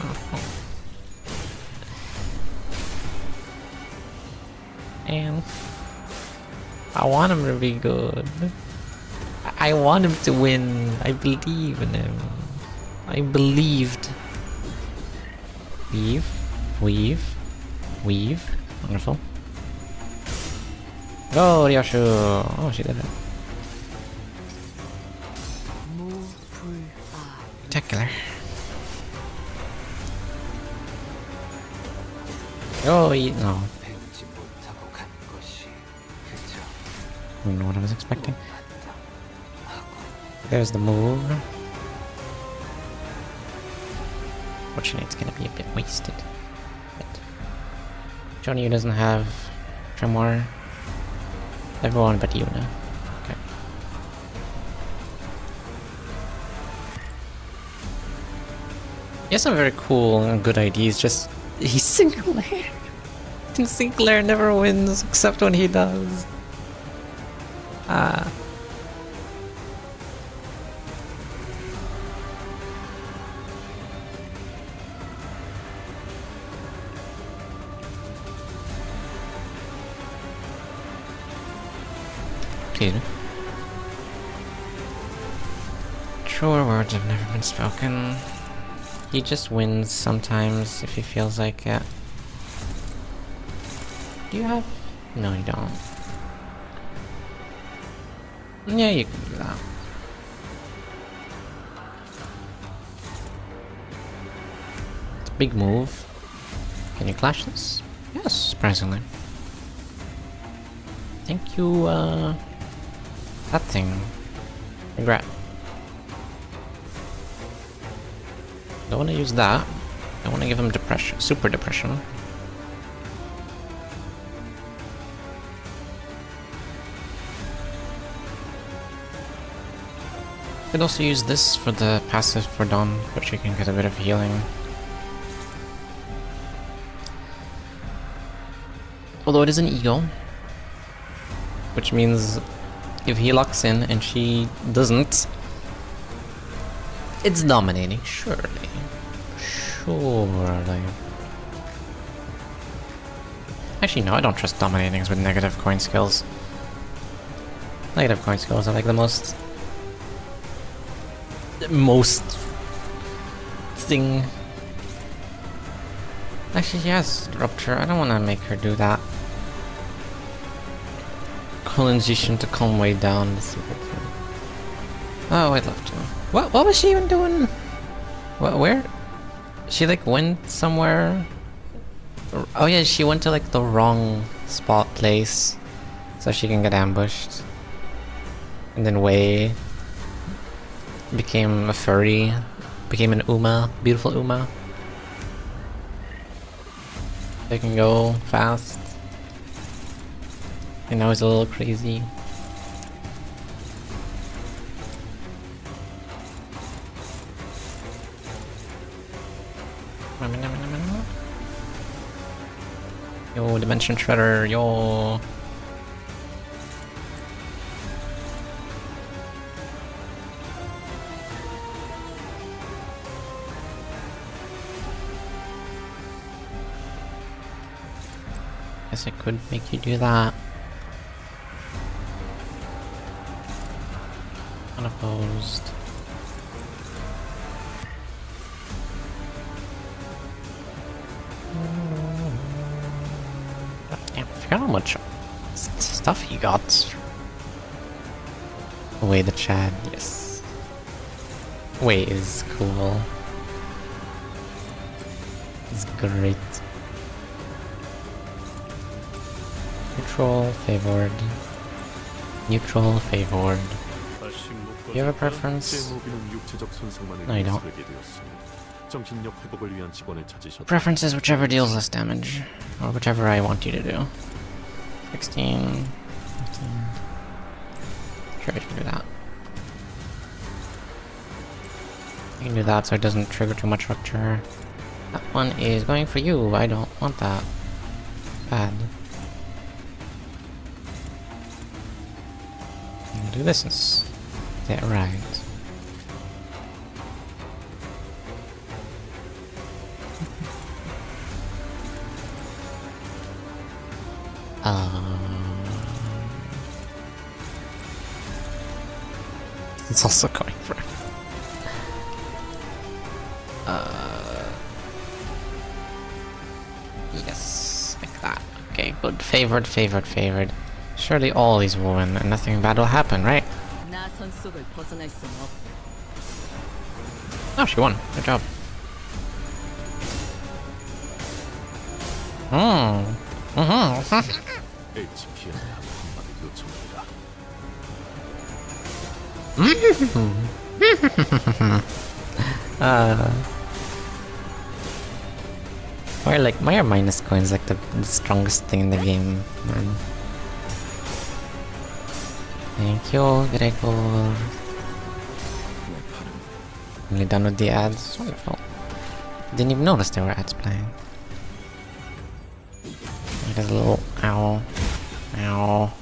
And I want him to be good. I want him to win. I believe in him. I believed. Weave. Weave. Weave. Wonderful. Go, Ryoshu! Oh, she did it. Spectacular. Oh, no. I don't know what I was expecting. There's the move. Fortunately, it's gonna be a bit wasted. But Johnny doesn't have Tremor. Everyone but Yuna. Okay. He has some very cool and good ideas, just he's Sinclair. And Sinclair never wins except when he does. Truer words have never been spoken. He just wins sometimes if he feels like it. Do you have? No, you don't. Yeah, you can do that. It's a big move. Can you clash this? Yes, surprisingly. Thank you, that thing. Regret. Don't want to use that. I want to give him depression, super depression. Could also use this for the passive for Dawn, but you can get a bit of healing. Although it is an eagle, which means if he locks in and she doesn't, it's dominating, surely. Surely. Actually, no, I don't trust dominatings with negative coin skills. Negative coin skills are like the most thing. Actually, yes, Rupture. I don't want to make her do that. Colonization to calm way down. Let's see if I can. Oh, I'd love to. What was she even doing? Where? She like went somewhere. Oh yeah, she went to like the wrong place, so she can get ambushed. And then Wei became a furry, became an Uma, beautiful Uma. They can go fast. And now he's a little crazy. Yo, Dimension Shredder, yo. Guess I could make you do that. Unopposed. Damn, I forgot how much stuff he got. Away the Chad, yes. Way is cool. It's great. Neutral, favored. Neutral, favored. Do you have a preference? No, you don't. Preference is whichever deals less damage. Or whichever I want you to do. 16, 15. Sure, I can do that. You can do that so it doesn't trigger too much rupture. That one is going for you. I don't want that. Bad. I'll do this. Is that right? It's also going for it. Yes, like that. Okay, good. Favored, favored, favored. Surely all these will win and nothing bad will happen, right? Oh, she won. Good job. Why are minus coins like the strongest thing in the game, man? Thank you, Gregor. Only done with the ads. Wonderful. Didn't even notice there were ads playing. There's a little owl. Ow.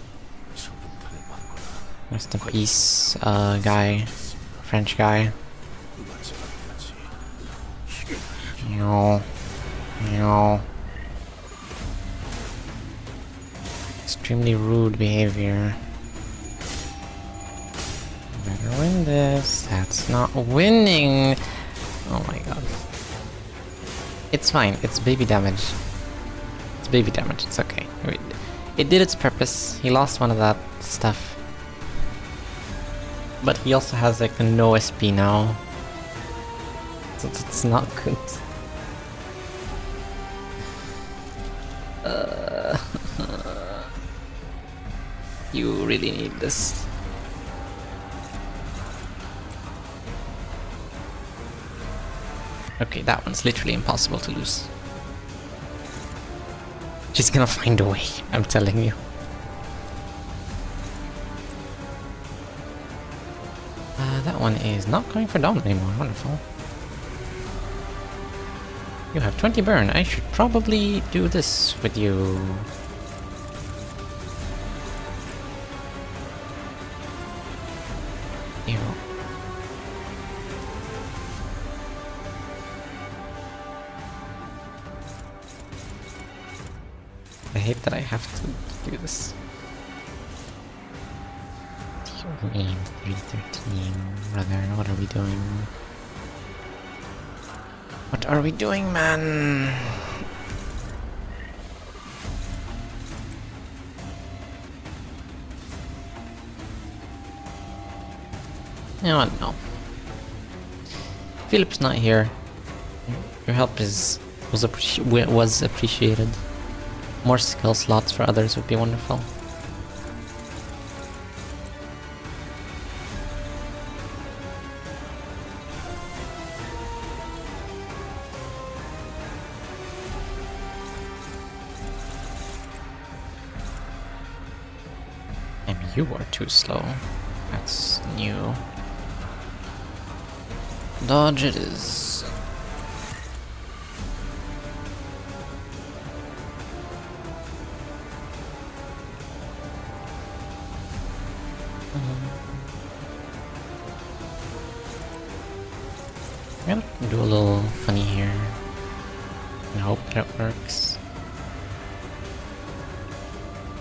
Rest in peace, guy. French guy. Meow. Meow. Extremely rude behavior. Better win this. That's not winning. Oh my god. It's fine. It's baby damage. It's baby damage. It's okay. It did its purpose. He lost one of that stuff. But he also has like a no SP now. So it's not good. You really need this. Okay, that one's literally impossible to lose. She's gonna find a way, I'm telling you. That one is not going for Dom anymore. Wonderful. You have 20 burn. I should probably do this with you. Ew. I hate that I have to do this. Aim 313, brother. What are we doing? What are we doing, man? You know what? No. Philip's not here. Your help was appreciated. More skill slots for others would be wonderful. And you are too slow. That's new. Dodge it is. I'm gonna do a little funny here and hope that it works.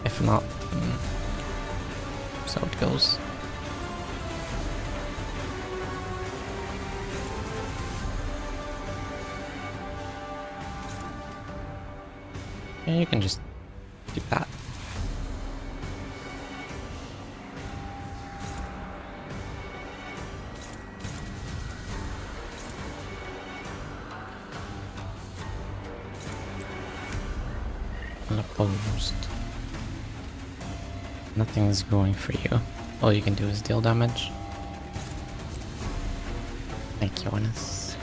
If not, so it goes. Yeah, you can just do that. Unopposed. Nothing's going for you. All you can do is deal damage. Thank you, Honest.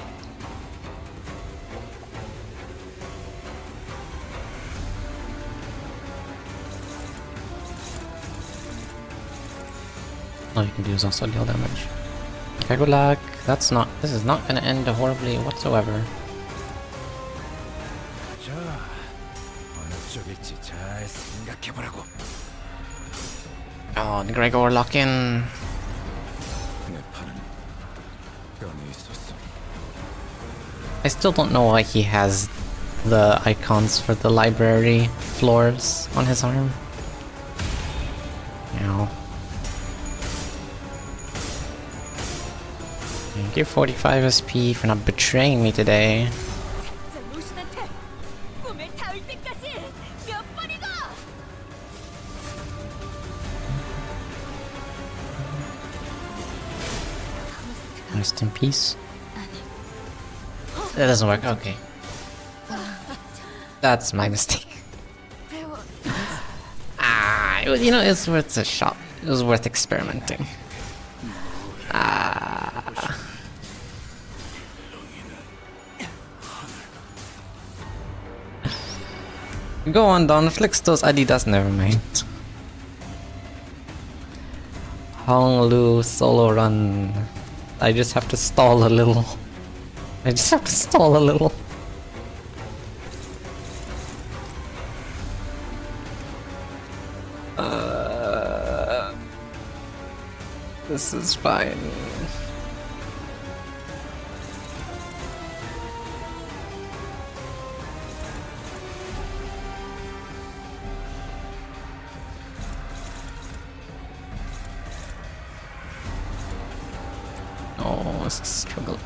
All you can do is also deal damage. Okay, good luck. This is not gonna end horribly whatsoever. Oh, Gregor, lock in. I still don't know why he has the icons for the library floors on his arm. Ow. Thank you, 45 SP, for not betraying me today. Rest in peace. That doesn't work, okay. That's my mistake. You know, it's worth a shot. It was worth experimenting. Go on, Don, flicks those Adidas, never mind. Hong Lu solo run. I just have to stall a little. This is fine. Oh, this is a struggle.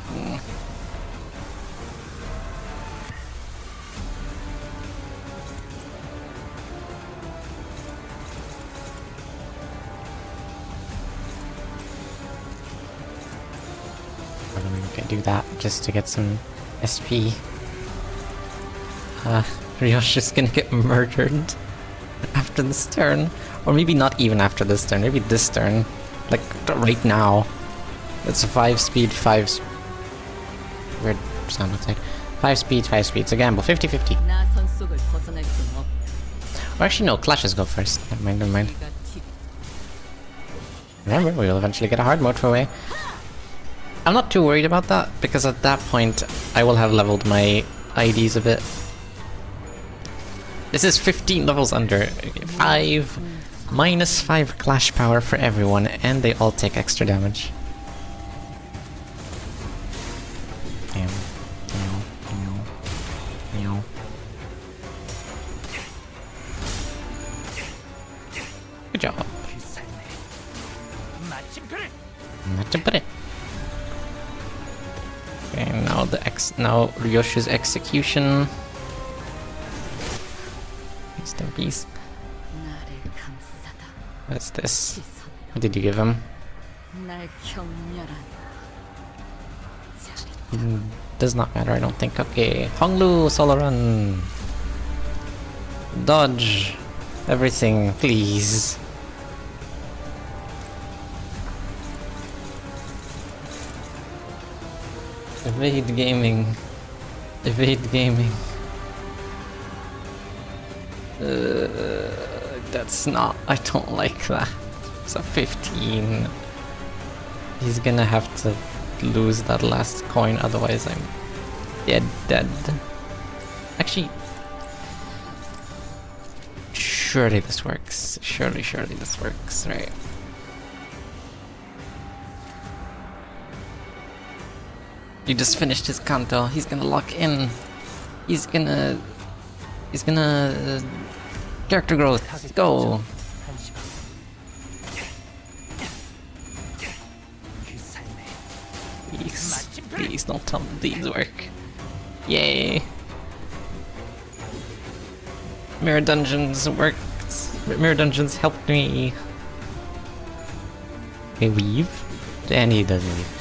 We can do that just to get some SP. Ryosh is gonna get murdered after this turn. Or maybe not even after this turn, maybe this turn. Like, right now. It's a 5 speed, 5... Weird sound outside. 5 speed, 5 speed. It's a gamble. 50-50. Or actually no, clashes go first. Never mind, never mind. Remember, we will eventually get a hard mode for Wei. I'm not too worried about that, because at that point, I will have leveled my IDs a bit. This is 15 levels under. Okay, 5, -5 clash power for everyone, and they all take extra damage. Good job. Okay, now Ryoshi's execution. Rest in peace. What's this? What did you give him? Does not matter, I don't think. Okay, Honglu, solo run. Dodge. Everything, please. Evade gaming. Evade gaming. That's not... I don't like that. It's a 15. He's gonna have to lose that last coin, otherwise I'm dead. Actually... Surely this works. Surely this works, right? He just finished his kanto. He's gonna lock in. He's gonna... character growth. Go! Please don't tell me these work. Yay! Mirror Dungeons worked. Mirror Dungeons helped me. Okay, weave. And he doesn't leave.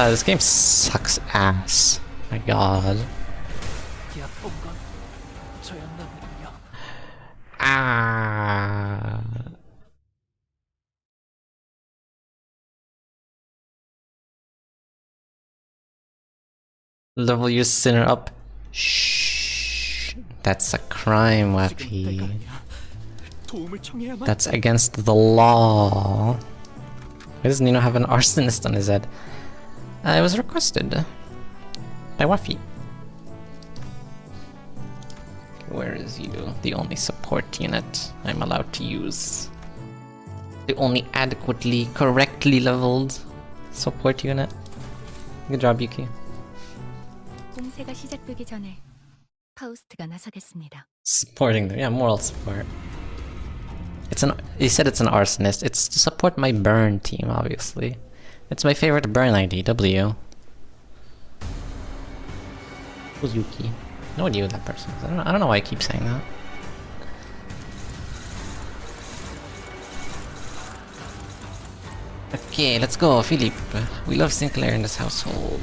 This game sucks ass. My god. Ah. Level your sinner up. Shh. That's a crime, Wappy. That's against the law. Why doesn't Nino have an arsonist on his head? It was requested by Waffy. Where is you? The only support unit I'm allowed to use. The only adequately, correctly leveled support unit. Good job, Yuki. 공세가 시작되기 전에 파우스트가 나서겠습니다. Supporting them, yeah, moral support. He said it's an arsonist. It's to support my burn team, obviously. It's my favorite burn ID, W. Who's Yuki? No idea who that person is. I don't know why I keep saying that. Okay, let's go, Philippe. We love Sinclair in this household.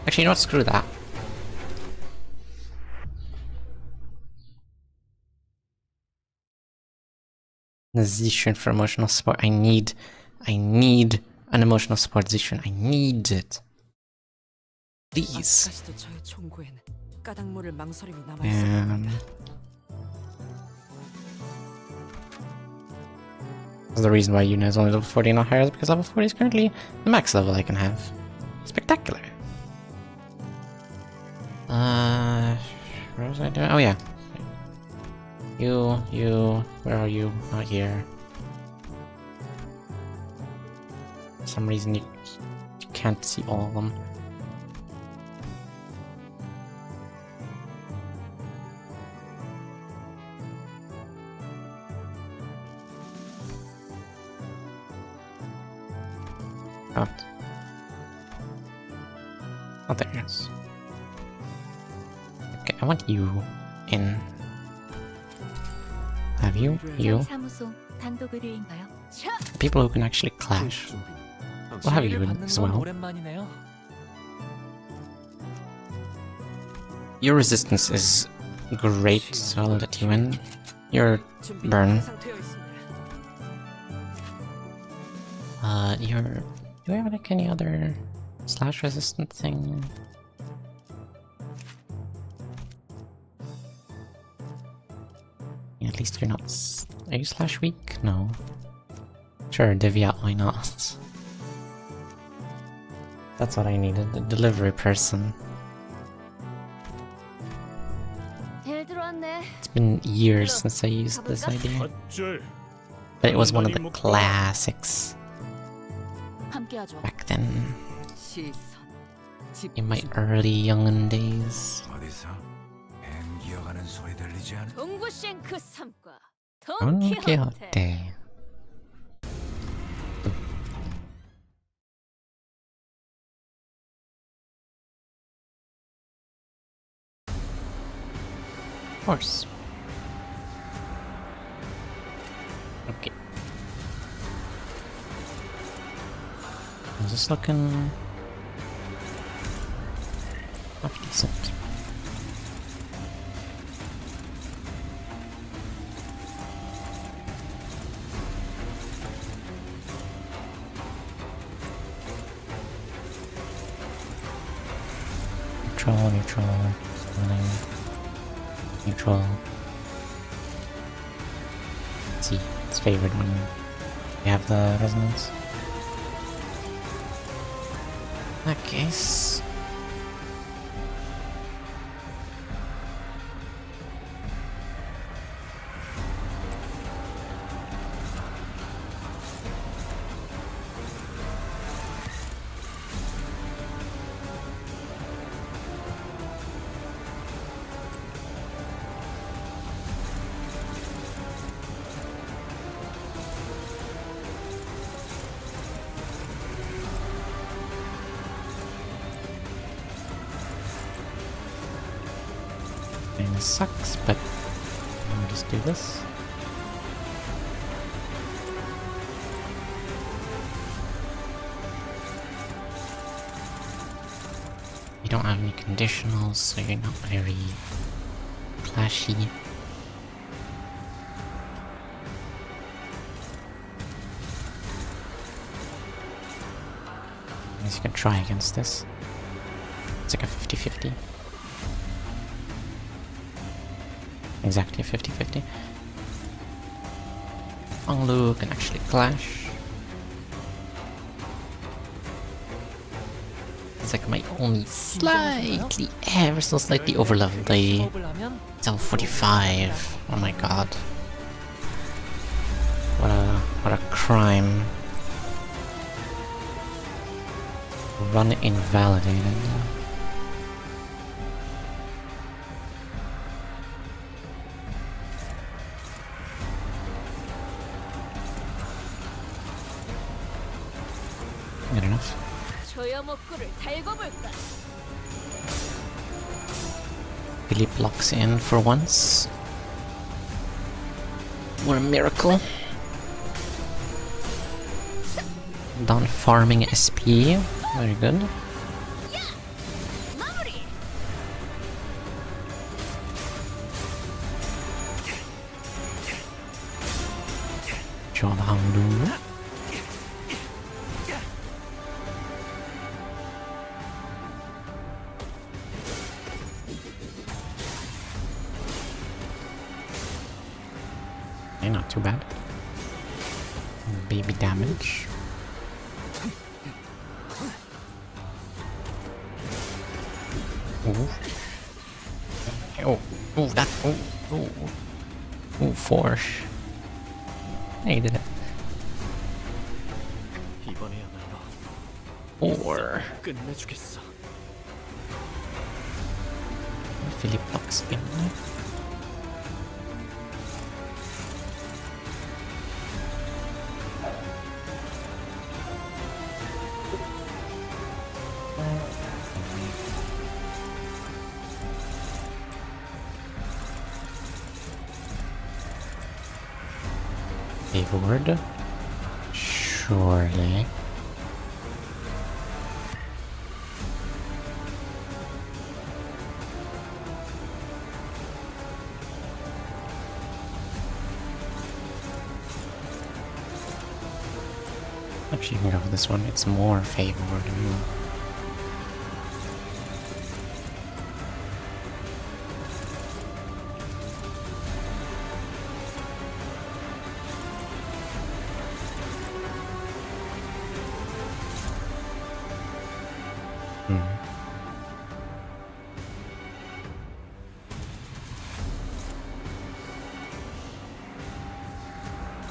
Actually, you know what? Screw that. Zishun for emotional support. I need an emotional support Zishun. I need it. Please. That's the reason why Yuna is only level 40 and not higher, is because level 40 is currently the max level I can have. Spectacular. What was I doing? Oh yeah. You, where are you? Not here. For some reason you can't see all of them. Oh. Oh, there it is. Okay, I want you in. Have you? You? People who can actually clash. We'll have you in as well. Your resistance is great, so I'll let you in. Your burn. 상태여 있습니다. Do we have like any other slash resistant thing? Yeah, at least you're not. Are you slash weak? No. Sure, Divya, why not? That's what I needed, a delivery person. It's been years since I used this idea. But it was one of the classics back then, in my early youngin' days. 어디서 뱀 기어가는 소리 들리지 않아? 동구쉔크 3과 Don Quixote. Of course. Okay. Is this looking half decent? Neutral, stunning, neutral. Let's see, it's favored when you have the resonance. In that case, kinda sucks, but I'll just do this. You don't have any conditionals, so you're not very clashy. I guess you can try against this. It's like a 50-50. Exactly 50-50. Anglu can actually clash. It's like my only slightly, ever so slightly overleveled. It's level 45. Oh my god. What a crime. Run invalidated. Good enough. Philip locks in for once. What a miracle. Done farming SP. Very good. Job Houndu. Not too bad. Baby damage. Ooh. Oh, that. Oh, 4. Hey, you did it. 이번에야말로 4. 끝내주겠어. Philip locks in. Favored. Surely. Actually, you can go for this one. It's more favorable to you.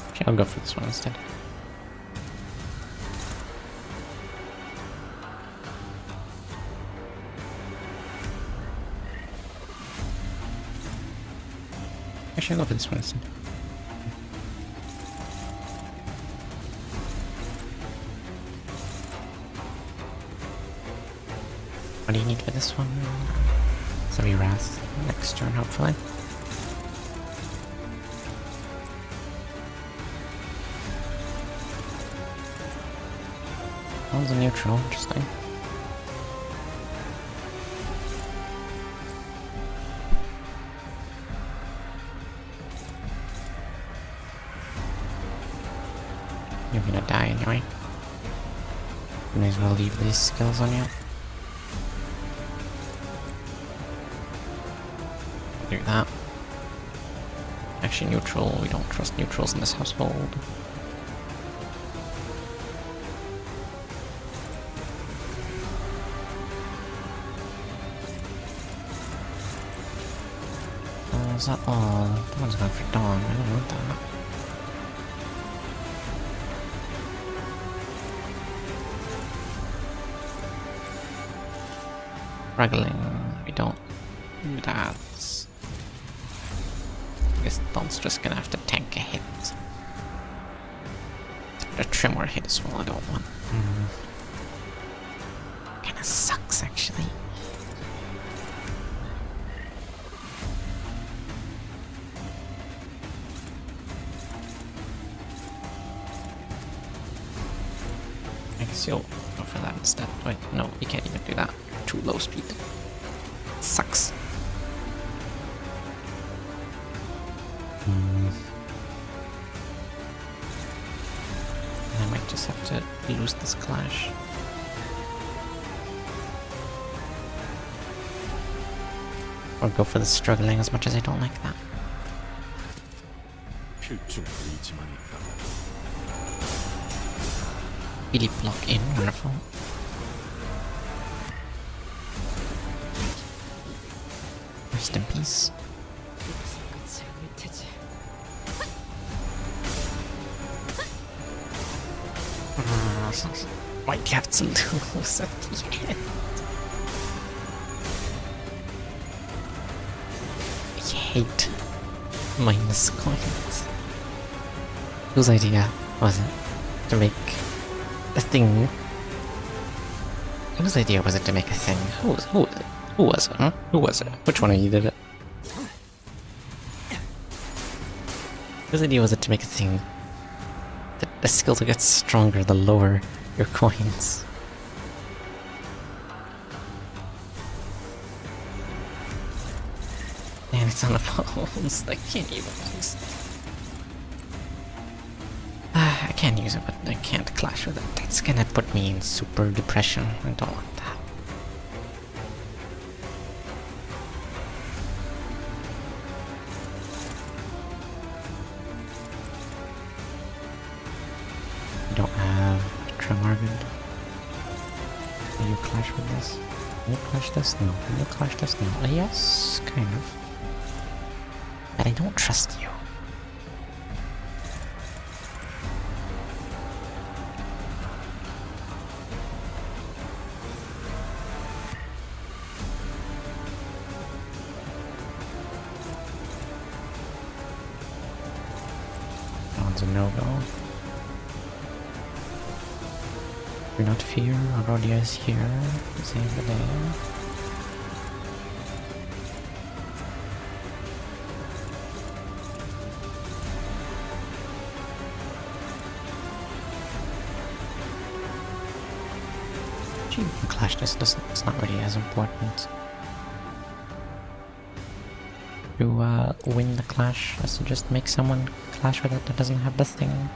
Okay, I'll go for this one instead. Actually, I'll go for this one instead. What do you need for this one? Some Wrath next turn, hopefully. That was a neutral, interesting. You're gonna die anyway. You may as well leave these skills on you. Do that. Actually, neutral. We don't trust neutrals in this household. Is that all? That one's going for Dawn. I don't want that. Struggling. We don't do that. I guess Dawn's just gonna have to tank a hit. A Tremor hit as well, I don't want. Kinda sucks, actually. I guess you'll go for that instead. Wait, no, you can't even do that. Too low speed. Sucks. I might just have to lose this clash. Or go for the struggling as much as I don't like that. Really block in, wonderful. Rest in peace. White have to lose at the end. I hate minus coins. Whose idea was it to make a thing? Whose idea was it to make a thing? Who was it? Who was it? Huh? Who was it? Which one of you did it? Whose idea was it to make a thing? The skill to get stronger the lower your coins. And it's unopposed. I can't even use it. I can use it, but I can't clash with it. That's gonna put me in super depression. I don't want that. I don't have Tremargid. Will you clash with this? Will you clash this? No. Will you clash this? No. Yes, kind of. But I don't trust you. That one's a no-go. Do not fear, Arodia is here to save the day. Actually, you can clash this, it's not really as important. To win the clash, as to just make someone clash with it that doesn't have the thing.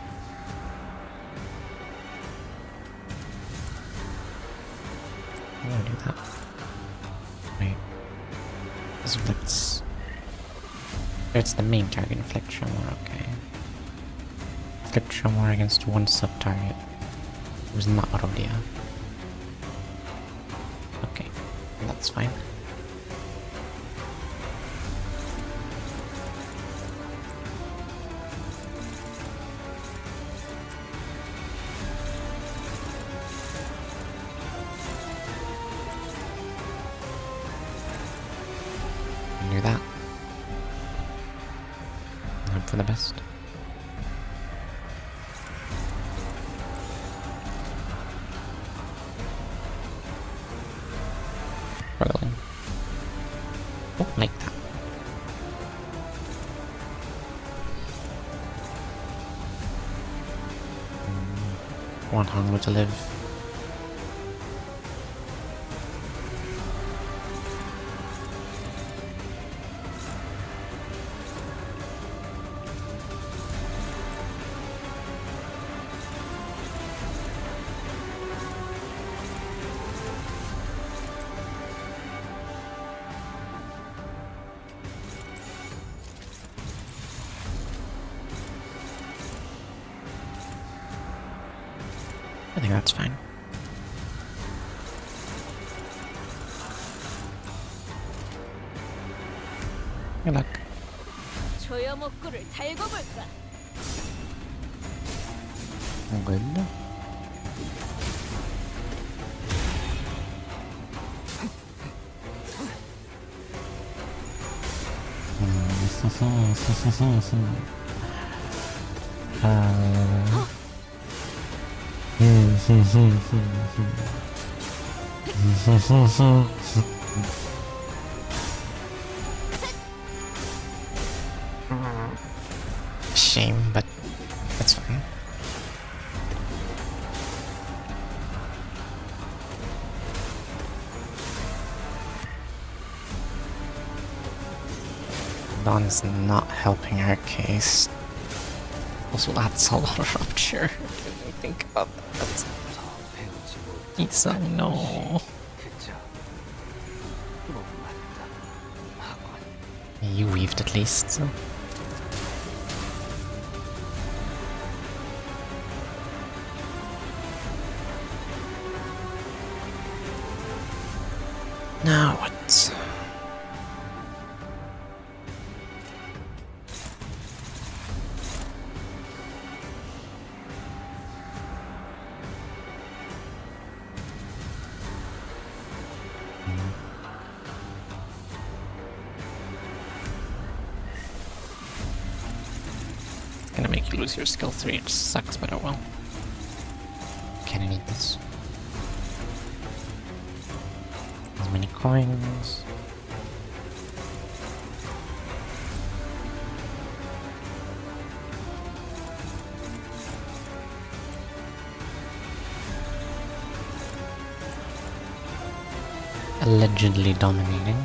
I'm gonna do that. Wait. This inflicts... It's the main target, inflict tremor, okay. Inflict tremor against one sub-target. It was not Aurodia. Okay, that's fine. Do that. Hope for the best. Rolling. Oh, like that. Want Honglu to live. I think that's fine. Good luck. 조여목구를 달고 볼까? Good. Shame, but that's fine. Dawn's not helping our case. Also, that's a lot of rupture. Didn't think about that. Isa, no. You weaved at least. So. Now what? Gonna make you lose your skill 3, it sucks, but oh well. Kinda need this. As many coins. Allegedly dominating.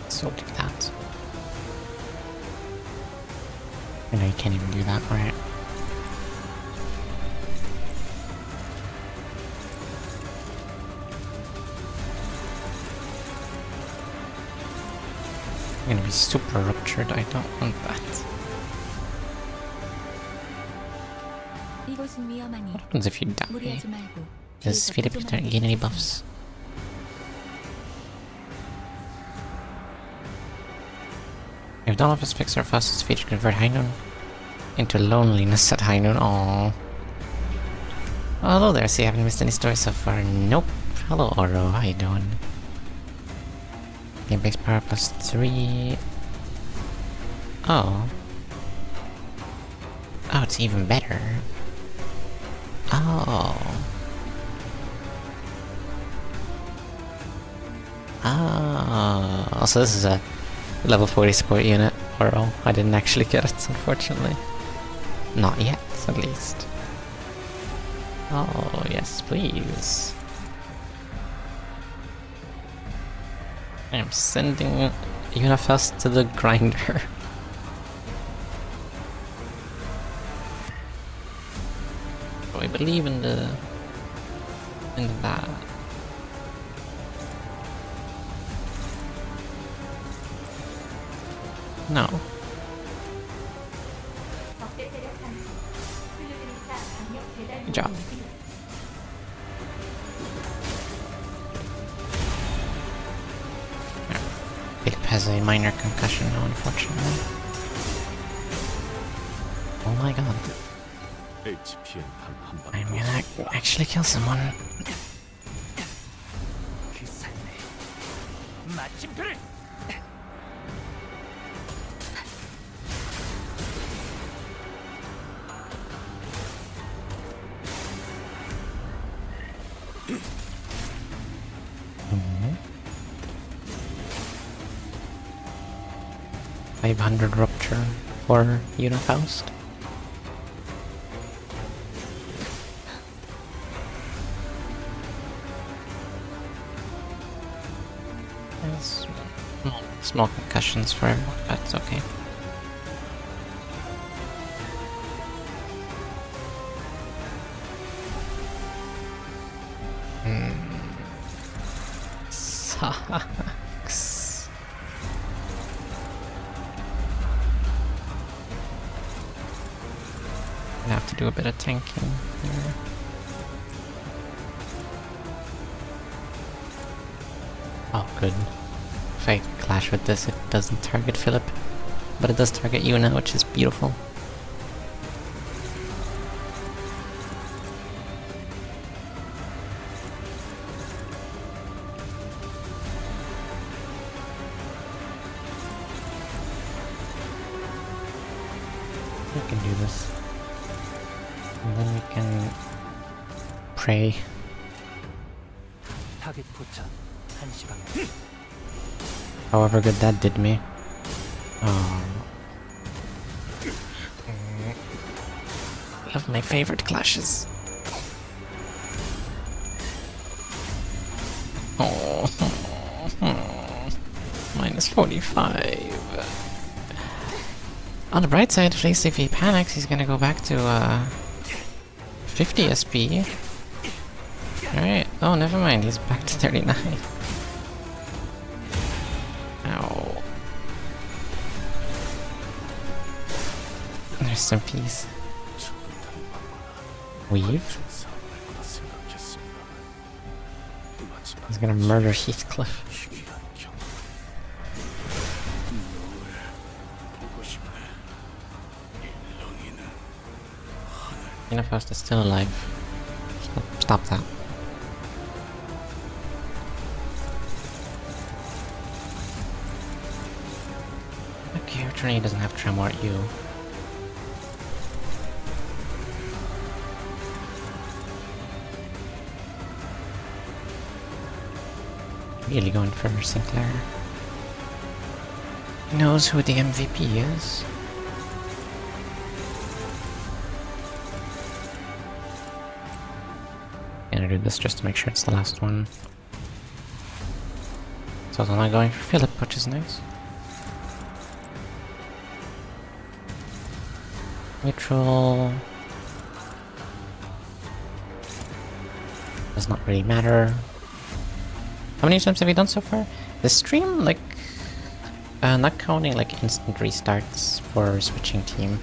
So do that. I know you can't even do that, right? I'm gonna be super ruptured, I don't want that. 이곳은 위험하니 What happens if you die? 무리하지 말고 Does 뒤에서 Philip 보조만 gain any 해주세요. buffs? If none of his picks are fastest feature, convert High Noon into loneliness at High Noon. Aww. Hello there, so you haven't missed any stories so far. Nope. Hello Oro, how you doing? Game base power plus 3. Oh. Oh, it's even better. Oh. Oh. So this is a level 40 support unit, Oro. I didn't actually get it, unfortunately. Not yet, at least. Oh, yes, please. I am sending Unifest to the grinder. Oh, I believe in that. No. Good job. Philip has a minor concussion now, unfortunately. Oh my god. I'm gonna actually kill someone. Mhm. 500 rupture for Unifaust. Small concussions for him, that's okay. Sucks. I have to do a bit of tanking here. Oh, good. If I clash with this, it doesn't target Philip. But it does target you now, which is beautiful. We can do this. And then we can pray. However good that did me. Oh. One of my favorite clashes. Oh. Minus 45. On the bright side, at least if he panics, he's gonna go back to 50 SP. Alright. Oh, never mind. He's back to 39. Ow. There's some peace. Weave. He's gonna murder Heathcliff. Unifaust is still alive. Stop that. Okay, Attorney doesn't have Tremor at you. Really going for Sinclair. He knows who the MVP is. Gonna do this just to make sure it's the last one. So I'm not going for Philip, which is nice. Neutral. Does not really matter. How many times have you done so far? This stream, like, not counting like instant restarts for switching team.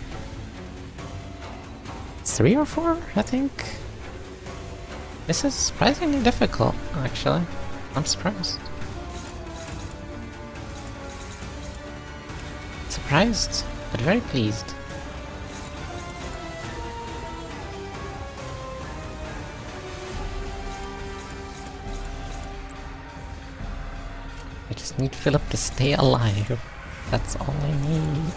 3 or 4, I think. This is surprisingly difficult, actually. I'm surprised. Surprised, but very pleased. I just need Philip to stay alive. That's all I need.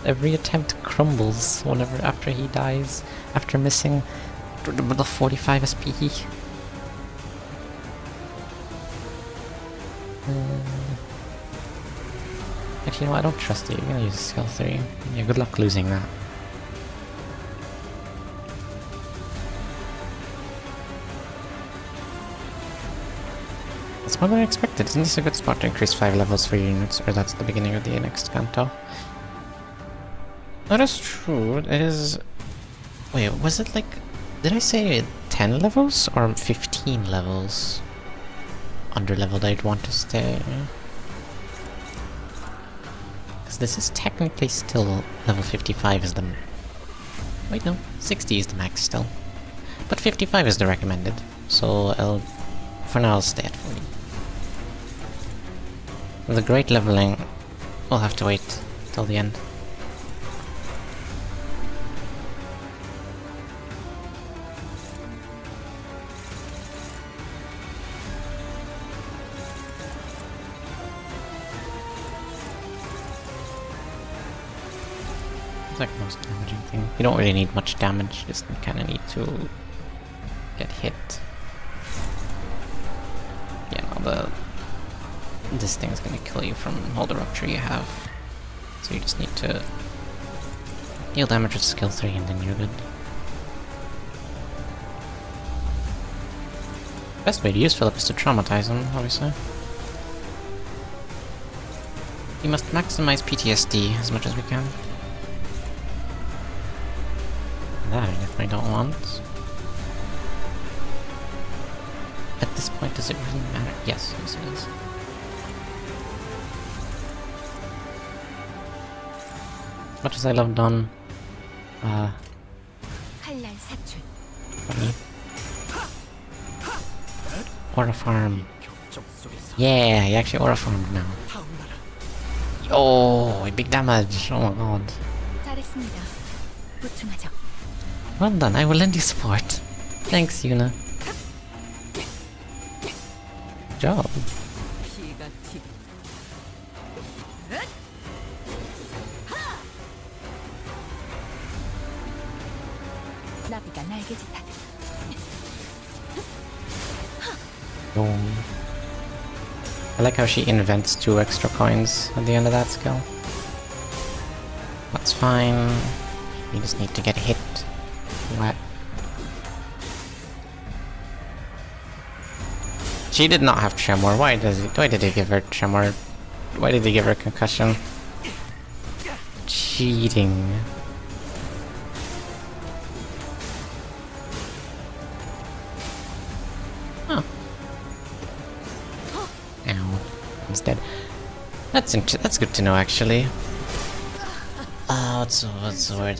Every attempt crumbles whenever after he dies, after missing the 45 SP. Actually, no, I don't trust you. You're gonna use skill 3. Yeah, good luck losing that. That's more than I expected. Isn't this a good spot to increase 5 levels for your units? Or that's the beginning of the next canto? That is true. It is... Wait, was it like... Did I say 10 levels? Or 15 levels? Under-leveled I'd want to stay. Because this is technically still level 55 is the... Wait, no. 60 is the max still. But 55 is the recommended. So I'll... For now I'll stay at 40. The great leveling, we'll have to wait till the end. It's like the most damaging thing. You don't really need much damage, just kind of need to get hit. Yeah, no, this thing's gonna kill you from all the rupture you have. So you just need to deal damage with skill 3 and then you're good. Best way to use Philip is to traumatize him, obviously. We must maximize PTSD as much as we can. That I definitely don't want. At this point, does it really matter? Yes, yes it is. Much as I love Dawn, 칼날 사출. funny. Aura farm. 격정 속에서 Yeah, you actually aura farmed now. 다음 나라 Oh, big damage. Oh my god. 잘했습니다. 보충하죠. Well done, I will lend you support. Thanks, Yuna. Good job. 피가 튀. 나비가 날개짓하듯. I like how she invents 2 extra coins at the end of that skill. That's fine. You just need to get hit. What? She did not have tremor. Why did he give her tremor? Why did he give her concussion? Cheating. Huh. Ow. He's dead. That's good to know, actually. What's the word?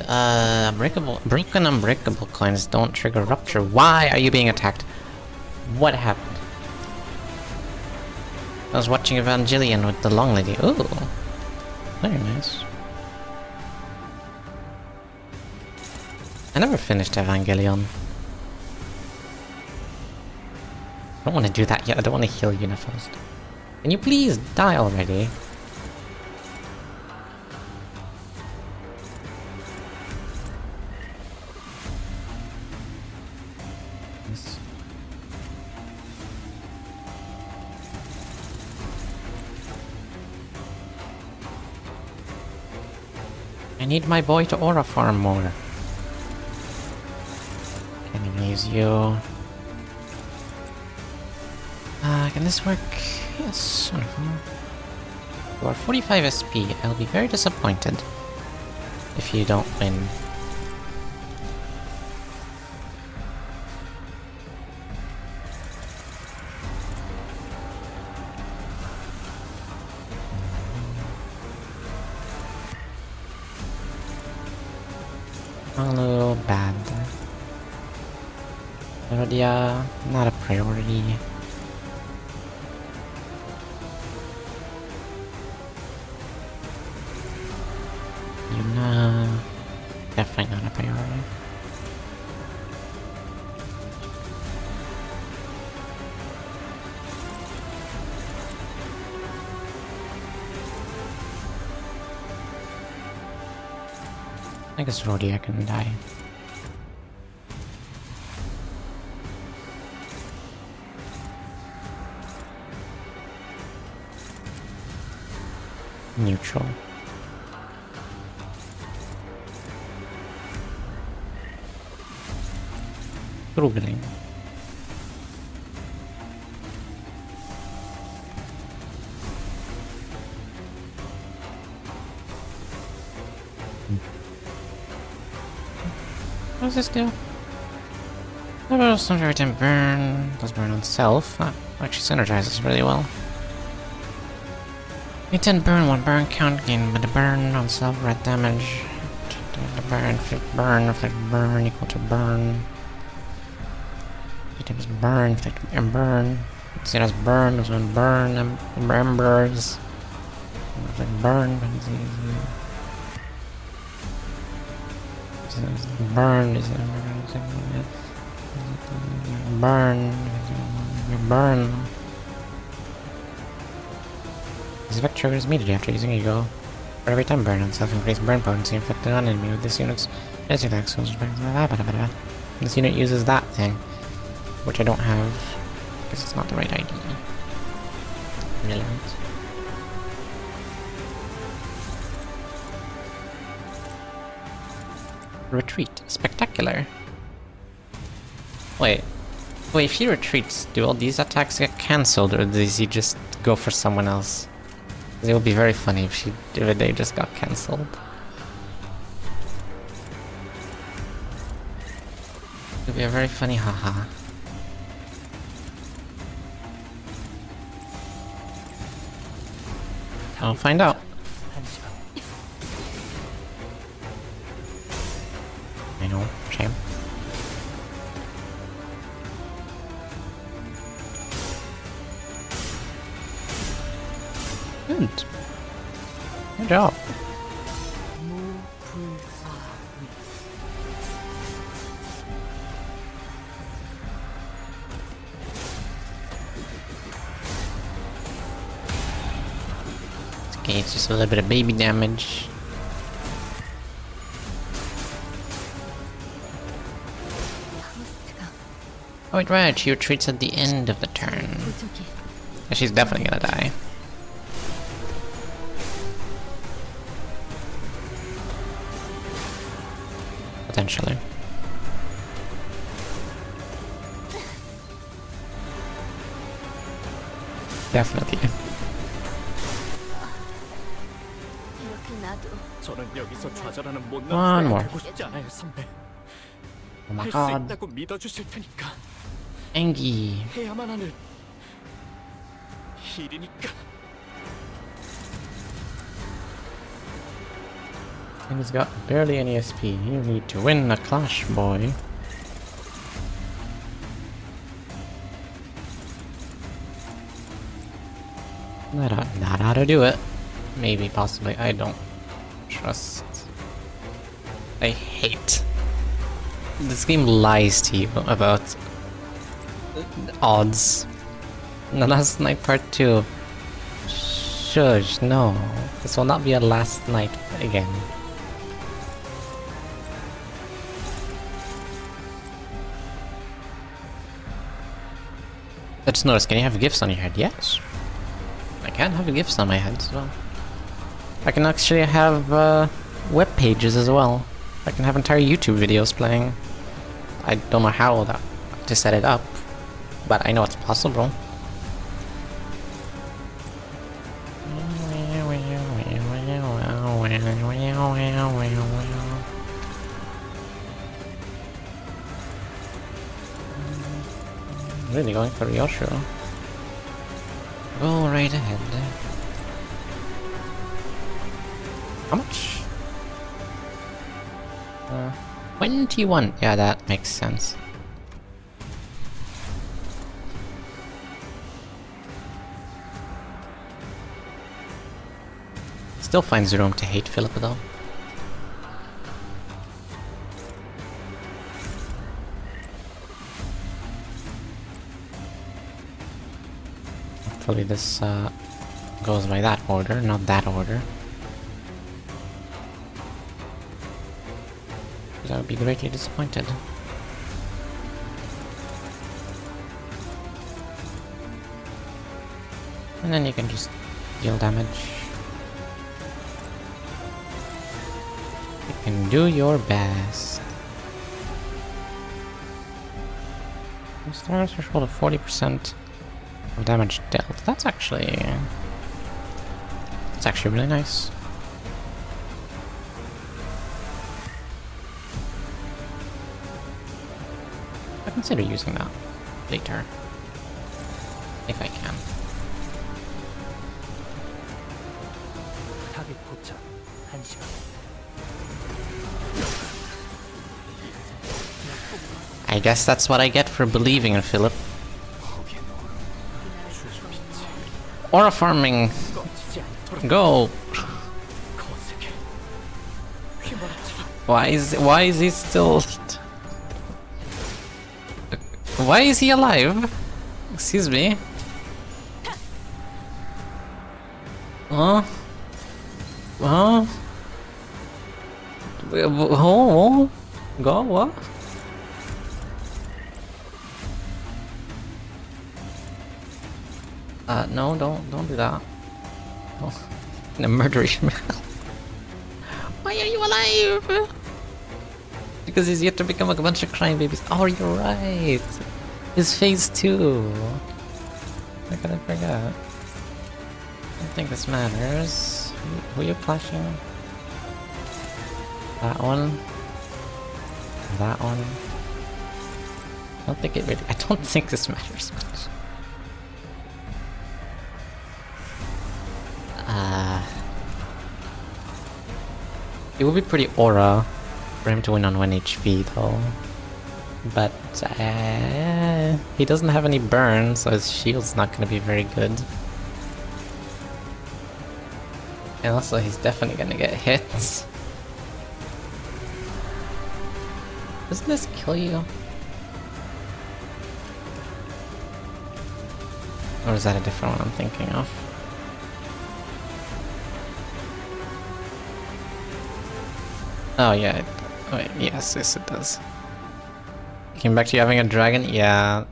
Broken unbreakable coins don't trigger rupture. Why are you being attacked? What happened? I was watching Evangelion with the long lady. Ooh. Very nice. I never finished Evangelion. I don't want to do that yet. I don't want to heal Yuna first. Can you please die already? Yes. I need my boy to aura farm more. Can I use you? Can this work? Yes, wonderful. You are 45 SP. I'll be very disappointed if you don't win. A little bad. Merodia, not a priority. Yuna, definitely not a priority. I guess Rhodia can die. Neutral. Struggling. What does this do? Level every time burn. Does burn on self. That actually synergizes really well. You 10 burn, 1 burn count gain, but the burn on self red damage. The burn, inflict burn equal to burn. 2 times burn, inflict burn. See, that's burn, there's one burn, embers. Inflict burn, burn, burn. This effect triggers immediately after using Ego. For every time burn on self increase burn potency inflicted on enemy with this unit's attack skills. This unit uses that thing, which I don't have because it's not the right ID. Relevant. Retreat. Spectacular. Wait, if he retreats, do all these attacks get cancelled, or does he just go for someone else? It would be very funny if they just got cancelled. It would be a very funny haha. I'll find out. I know, shame. Good. Good job. Okay, it's just a little bit of baby damage. Oh wait, right, she retreats at the end of the turn. She's definitely gonna die. Potentially. Definitely. 저는 여기서 좌절하는 못난 One more. 후배가 되고 싶지 않아요, 선배. Oh my 할 수 god. 있다고 믿어주실 테니까. Engie. 해야만 하는 일이니까. And he's got barely any SP. You need to win the clash, boy. That ought to do it. Maybe, possibly. I don't trust. I hate. This game lies to you about odds. The last night part 2. Shush, no. This will not be a last night again. I just noticed, can you have gifts on your head? Yes. I can have gifts on my head as well. I can actually have web pages as well. I can have entire YouTube videos playing. I don't know how to set it up, but I know it's possible. Really going for Yosho. Go right ahead. How much? 21. Yeah, that makes sense. Still finds room to hate Philip though. Hopefully this goes by that order, not that order. Because I would be greatly disappointed. And then you can just deal damage. And do your best. Stars threshold of 40% of damage dealt. That's actually really nice. I consider using that later if I can. 타겟 포착 1시간. I guess that's what I get for believing in Philip. Aura farming. Go. 거세게 휘몰아치기. Why is he still? Why is he alive? Excuse me. Huh? Huh? Oh? Go what? No, don't do that. Oh, in a murderish manner. Why are you alive? Because he's yet to become a bunch of crime babies. Oh, you're right. His phase 2. How could I forget? I don't think this matters. Who are you clashing? That one. That one. I don't think it really. I don't think this matters much. It would be pretty aura for him to win on 1 HP though. But he doesn't have any burn, so his shield's not gonna be very good. And also he's definitely gonna get hit. Doesn't this kill you? Or is that a different one I'm thinking of? Oh yeah, wait, yes, it does. Came back to you having a dragon? Yeah.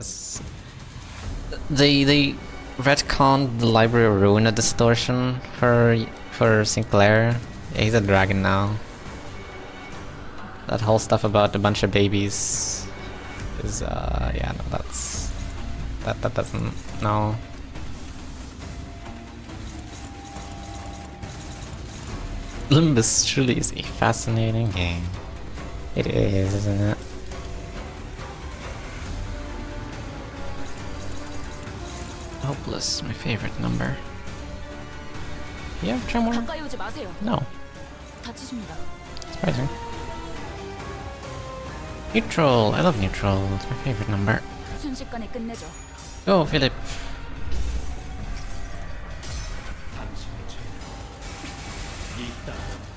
They retconned the Library of Ruin distortion for Sinclair. Yeah, he's a dragon now. That whole stuff about a bunch of babies is yeah, no, that doesn't, no. Limbus truly is a fascinating game. It is, isn't it? Hopeless, my favorite number. Yeah, Tremor? 가까이 오지 마세요. No. 다치십니다. Surprising. Neutral, I love neutral, it's my favorite number. 순식간에 끝내죠. Go, Philip.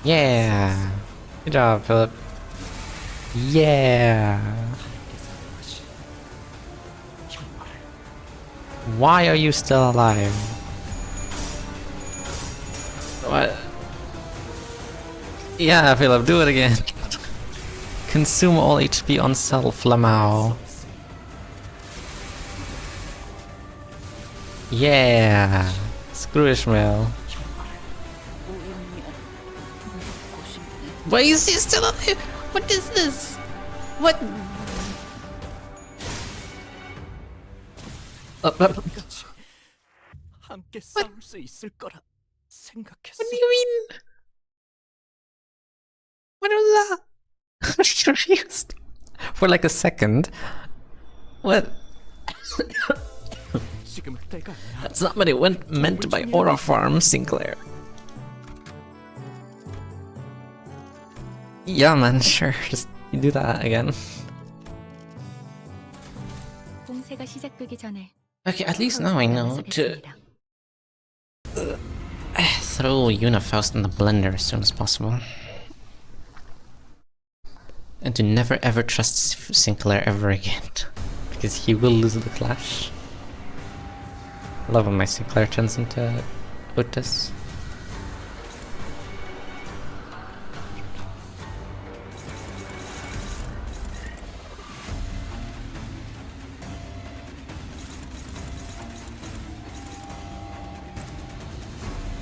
Yeah. Good job, Philip. Yeah. Why are you still alive? What? Yeah, Philip, do it again. Consume all HP on self, Lamau. Yeah. Screw Ishmael. Why is he still alive? What is this? What? 함께 싸울 수 있을 거라 생각했어. What do you mean? What was that? I'm confused. For like a second. What? 지금 때가 아니야. That's not what it meant by Aura Farm, Sinclair. Yeah, man, sure. Just do that again. 공세가 시작되기 전에 Okay, at least now I know to throw Unifaust in the blender as soon as possible. And to never ever trust Sinclair ever again. Because he will lose the clash. I love when my Sinclair turns into Utus.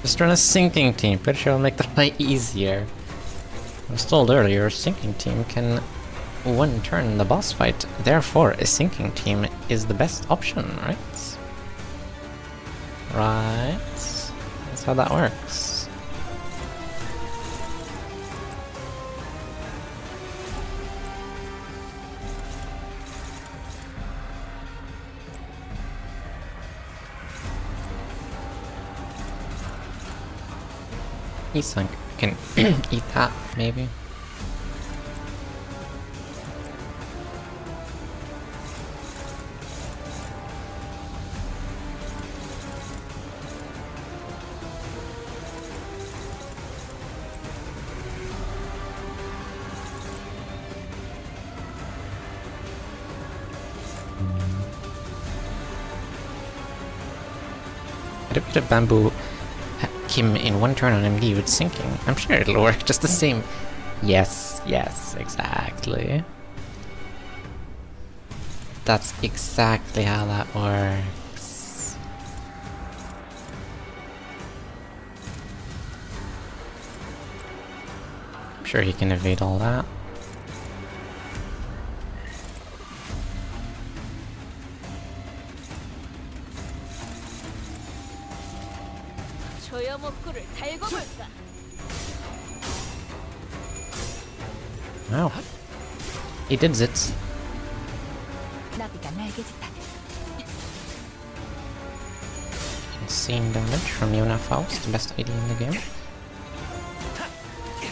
Just run a sinking team, pretty sure it'll make the fight easier. I was told earlier, a sinking team can one turn in the boss fight. Therefore, a sinking team is the best option, right? Right. That's how that works. He's sunk. I can eat that, maybe. Get a bit of bamboo him in one turn on MD with sinking. I'm sure it'll work just the same. Yes, yes, exactly. That's exactly how that works. I'm sure he can evade all that. Wow. He did it. Insane damage from Yuna Faust, the best idea in the game.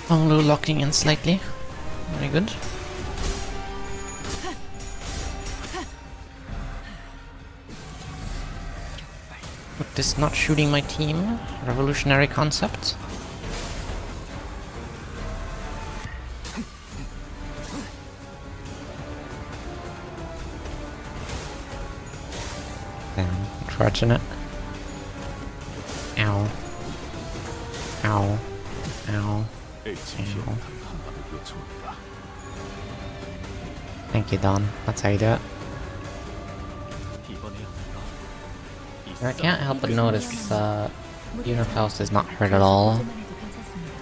Honglu locking in slightly. Very good. But this not shooting my team, revolutionary concept. Damn, unfortunate. Ow. Ow. Ow. Ow. Thank you, Don. That's how you do it. I can't help but notice Yuna Faust is not hurt at all.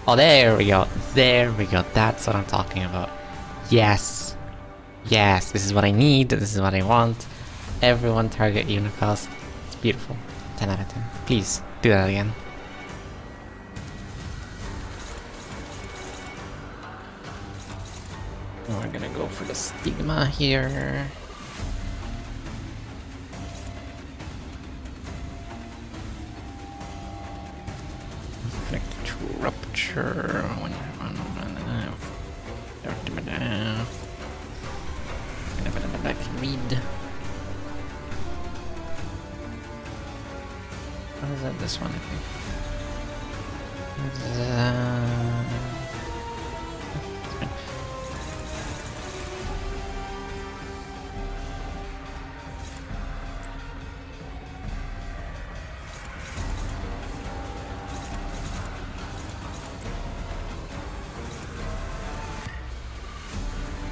Oh, there we go. There we go. That's what I'm talking about. Yes. Yes, this is what I need. This is what I want. Everyone target Yuna Faust. It's beautiful. 10 out of 10. Please, do that again. We're gonna go for the Stigma here. Inflict Rupture. Read. What is that? This one, I think.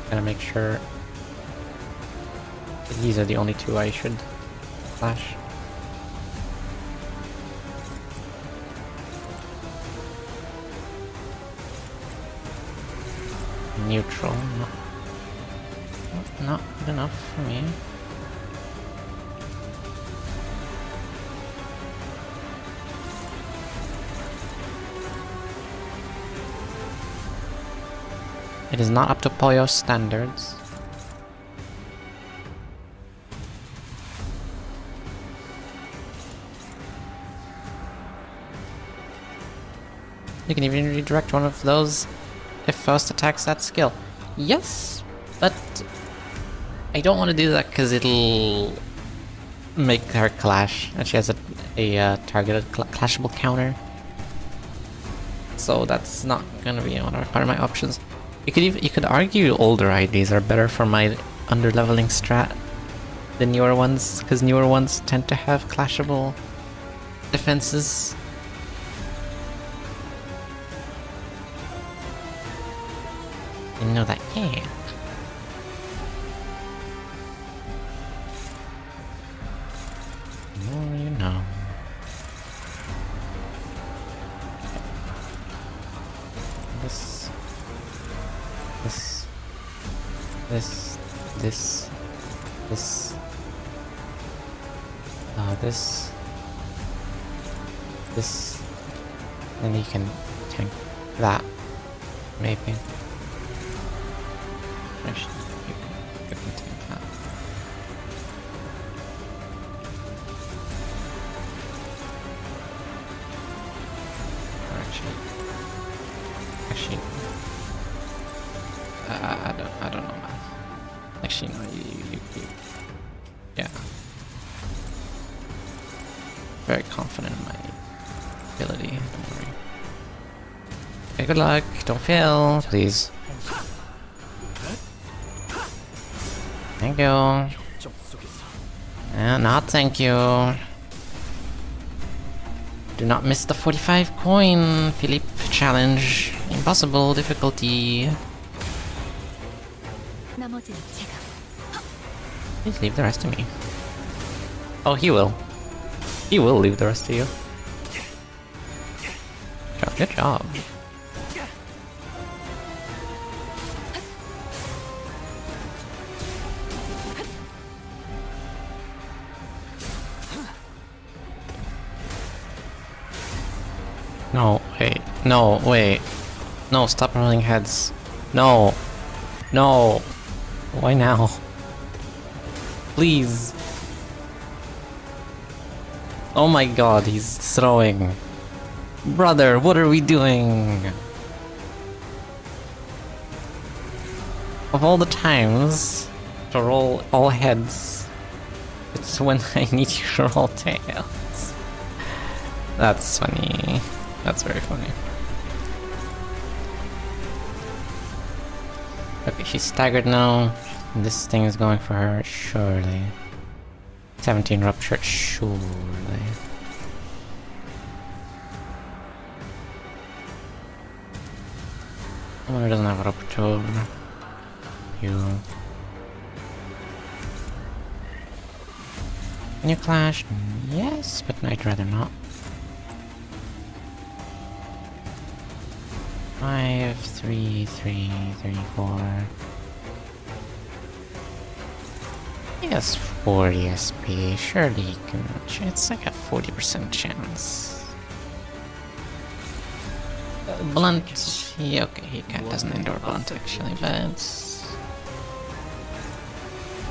Gotta make sure these are the only two I should flash. Neutral, not good enough for me. It is not up to Poyo's standards. You can even redirect one of those if Faust attacks that skill. Yes, but I don't want to do that because it'll make her clash, and she has a targeted clashable counter. So that's not gonna be part of my options. You could argue older IDs are better for my underleveling strat than newer ones, because newer ones tend to have clashable defenses. You know that, yeah. The more you know. This This. This. This. This. This. Then you can tank that. Maybe. Actually, you can tank that. Or actually, I don't know, man. Actually, no, you yeah. Very confident in my ability. Don't worry. Okay, good luck. Don't fail, please. Thank you. 정 속에서 Not thank you. Do not miss the 45 coin, Philippe challenge. Impossible difficulty. 나머지는 제가. Please leave the rest to me. Oh, he will. He will leave the rest to you. Good job. No, wait. No, wait. No, stop rolling heads. No. No. Why now? Please. Oh my god, he's throwing. Brother, what are we doing? Of all the times to roll all heads, it's when I need you to roll tails. That's funny. That's very funny. Okay, she's staggered now. This thing is going for her, surely. 17 rupture, surely. Oh, it doesn't have a rupture. You. Can you clash? Yes, but I'd rather not. 5, 3, 3, 3, 4. Yes, 40 SP. Surely you can. It's like a 40% chance. Blunt. Yeah, okay, he doesn't endure blunt actually, but.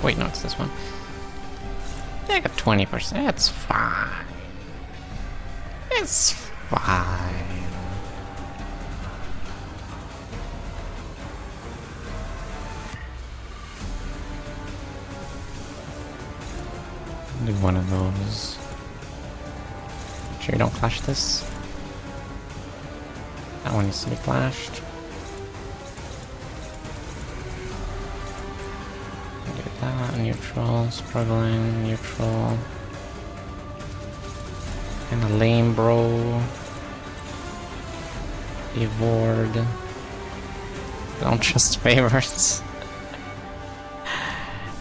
Wait, no, it's this one. I got 20%. It's fine. It's fine. Do one of those. Make sure you don't clash this. That one needs to be clashed. Do that, neutral, struggling, neutral. And a lame bro. Evord. Don't trust favorites.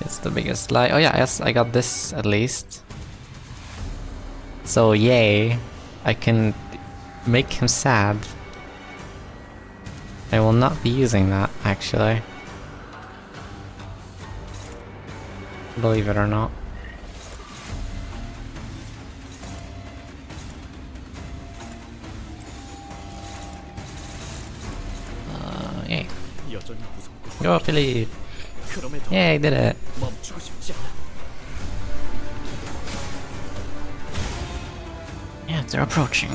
It's the biggest lie. Oh yeah, yes, I got this at least. So yay, I can make him sad. I will not be using that, actually. Believe it or not. Yay. 여전히 무섭고 Go, Philippe. 그럼에도 Yeah, I did it. 멈추고 싶지 않아. Yeah, they're approaching.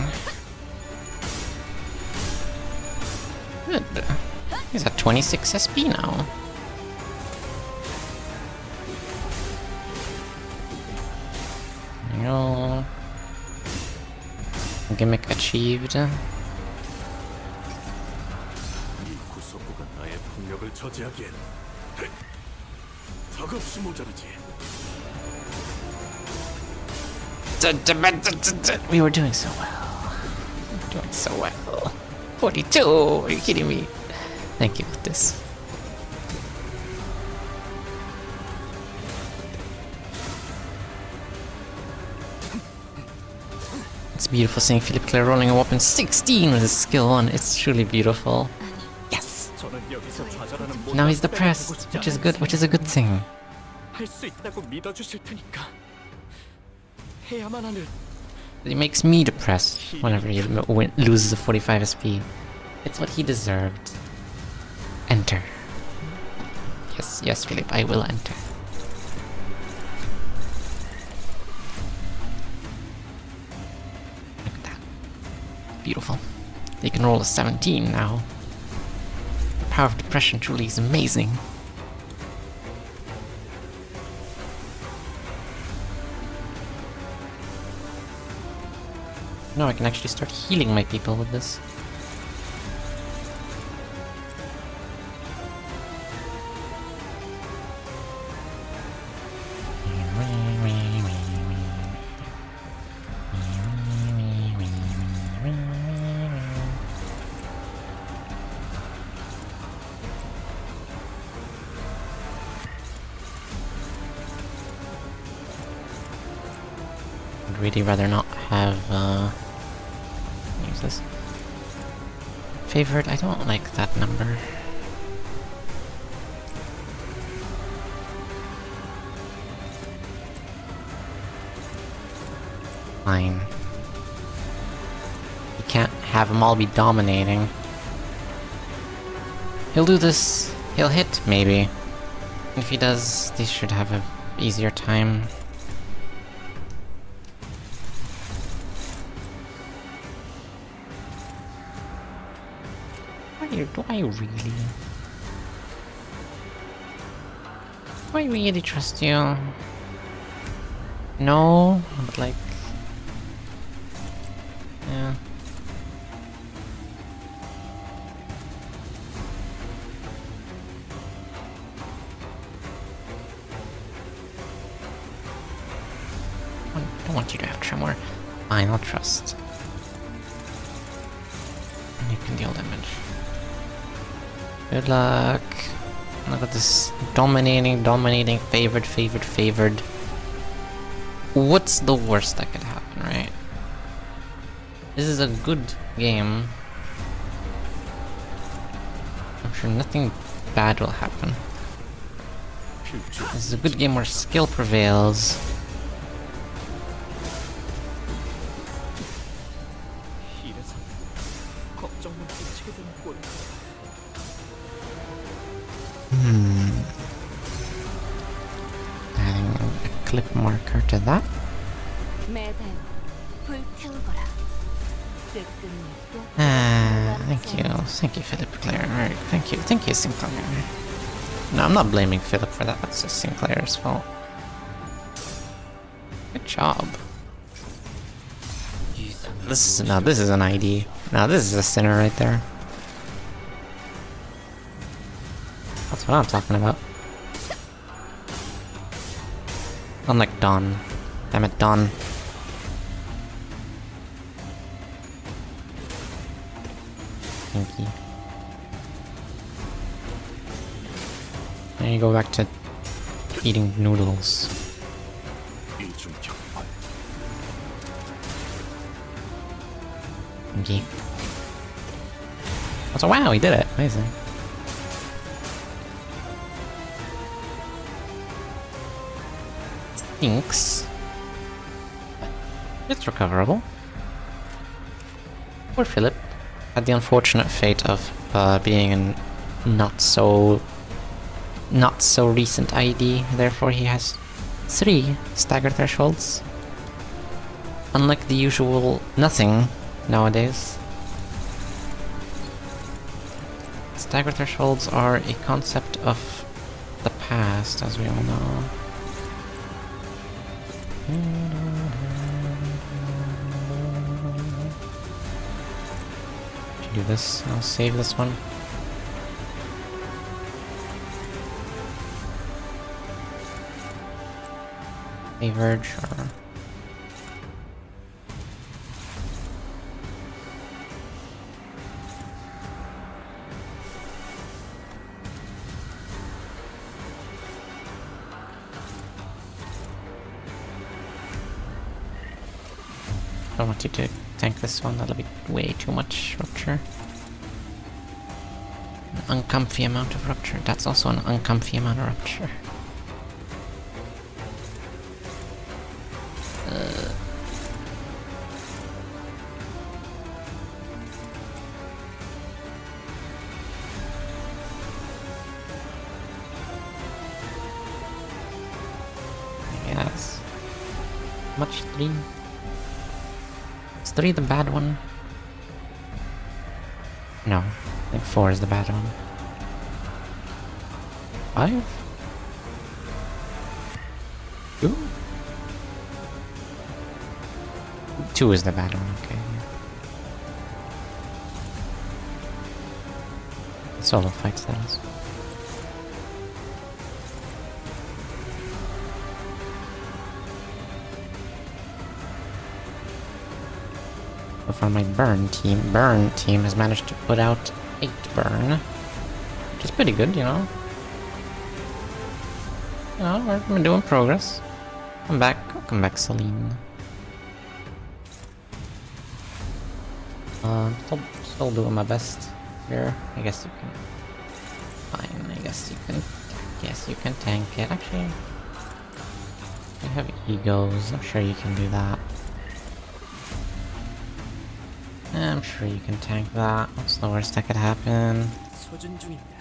Good. He's at 26 SP now. No. Gimmick achieved. 이 구속구가 나의 폭력을 저지하기엔 턱없이 모자르지. We were doing so well. Doing so well. 42! Are you kidding me? Thank you with this. It's beautiful seeing Philippe Claire rolling a whopping 16 with his skill 1. It's truly beautiful. Yes! 저는 여기서 좌절하는 Now he's 못난 후배가 되고 depressed, 싶지 which is a good thing. 할 수 있다고 믿어주실 테니까 해야만 하는. It makes me depressed whenever he loses a 45 SP. It's what he deserved. Enter. Yes, Philip, I will enter. Look at that. Beautiful. They can roll a 17 now. The power of depression truly is amazing. No, I can actually start healing my people with this. I'd really rather not have, use this. Favored, I don't like that number. Fine. You can't have them all be dominating. He'll do this. He'll hit, maybe. If he does, they should have a easier time. Do I really? Do I really trust you? No, but like... yeah. I don't want you to have tremor. Fine, I'll trust. And you can deal damage. Good luck. Look at this. Dominating, favored. What's the worst that could happen, right? This is a good game. I'm sure nothing bad will happen. This is a good game where skill prevails. 이래서 걱정만 끼치게 되는 꼴. Adding a clip marker to that. 매달 불태우거라. Thank you, Philip Claire. Alright, thank you, Sinclair. No, I'm not blaming Philip for that, that's just Sinclair's fault. Good job. This is an ID. Now this is a sinner right there. That's what I'm talking about. Unlike Dawn. Damn it, Dawn. Thank you. Now you go back to eating noodles. Thank you. Oh, so wow, he did it. Amazing. Stinks. It's recoverable. Poor Philip had the unfortunate fate of being a not so recent ID. Therefore, he has 3 stagger thresholds. Unlike the usual nothing nowadays. Stagger thresholds are a concept of the past, as we all know. Should do this. I'll save this one. Favored, sure. I don't want you to tank this one, that'll be way too much rupture. uncomfy amount of rupture. That's also an uncomfy amount of rupture. Yes. Much 3? Is 3 the bad one? No, I think 4 is the bad one. 5? 2? 2 is the bad one, okay. Solo fights, that is. But for my burn team has managed to put out 8 burn. Which is pretty good, you know? You know, we're doing progress. Come back, Celine. Still doing my best here. I guess you can... Fine, I guess you can tank it. Actually, you have egos, I'm sure you can do that. I'm sure you can tank that. What's the worst that could happen? 소준 중입니다.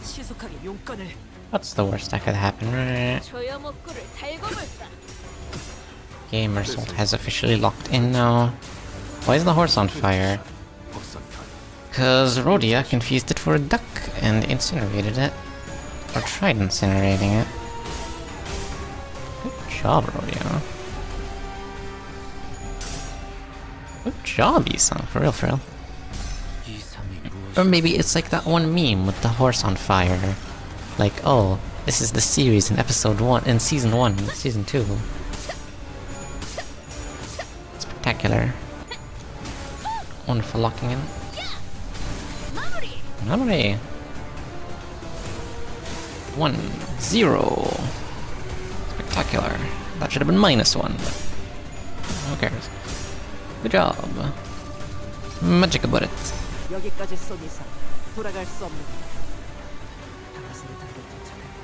시속하게 용건을. What's the worst that could happen, right? 조여목구를 달고 불다. Gamer Salt has officially locked in now. Why is the horse on fire? Cause Rhodia confused it for a duck and incinerated it. Or tried incinerating it. Good job, Rhodia. Good job, Isang, for real, for real. Or maybe it's like that one meme with the horse on fire. Like, oh, this is the series in episode 1, in season 1, season 2. Spectacular. Wonderful locking in. Memory. 1, 0. Spectacular. That should have been -1, but who cares? Good job. Magic about it. 여기까지 쏜 이상 돌아갈 수 없는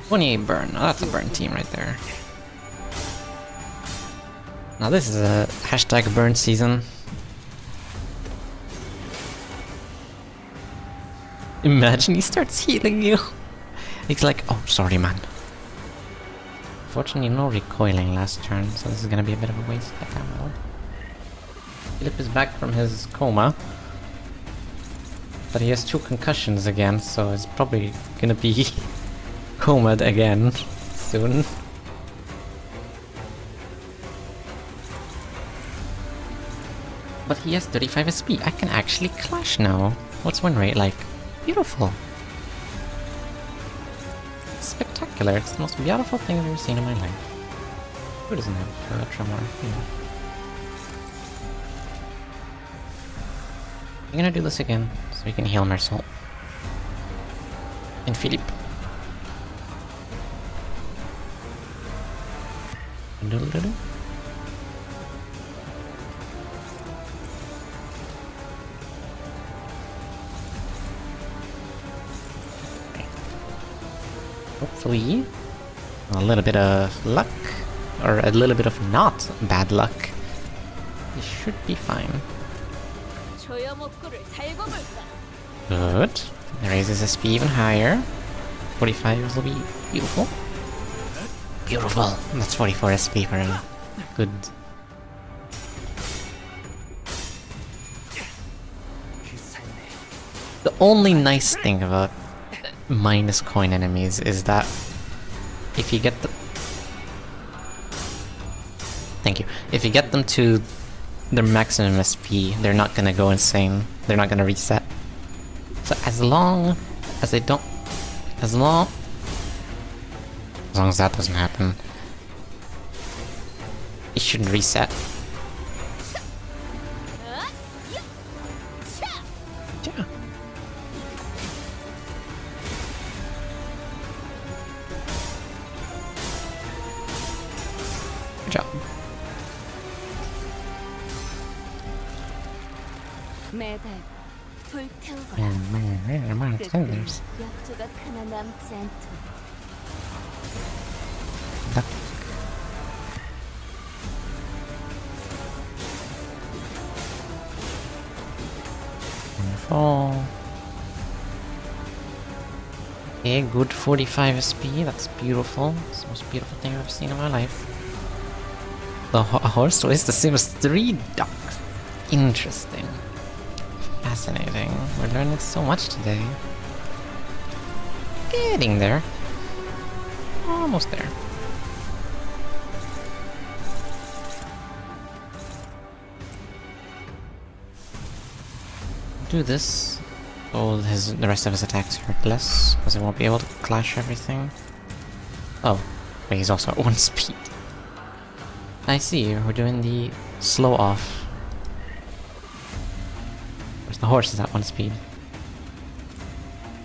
28 burn. Oh, that's a burn team right there. Now this is a hashtag burn season. Imagine he starts healing you. He's like, oh, sorry, man. Fortunately, no recoiling last turn, so this is gonna be a bit of a waste of ammo. Philip is back from his coma. But he has 2 concussions again, so it's probably gonna be comed again soon. But he has 35 SP. I can actually clash now. What's win rate like? Beautiful. It's spectacular. It's the most beautiful thing I've ever seen in my life. Who doesn't have a tremor? I'm gonna do this again, so we can heal Mersault. And Philippe. Doodle-doodle. Hopefully, a little bit of luck, or a little bit of not bad luck. This should be fine. 조여목구를 달고 불다. Good. It raises SP even higher. 45 will be beautiful. Beautiful. That's 44 SP for him. Good. The only nice thing about minus coin enemies is that if you get the... Thank you. If you get them to their maximum SP, they're not gonna go insane. They're not gonna reset. So as long as they don't... As long as that doesn't happen, it shouldn't reset. Yeah. Good job. 매달 불태우거라. Tenders. 뼈조각 하나 남지 않도록. Duck. And fall. Okay, good 45 SP. That's beautiful. It's the most beautiful thing I've ever seen in my life. The horse weighs the same as 3 ducks. Interesting. Fascinating. We're learning so much today. Getting there. Almost there. Do this. Oh, the rest of his attacks hurt less, because he won't be able to clash everything. Oh, but he's also at 1 speed. I see, we're doing the slow off. Whereas the horse is at 1 speed.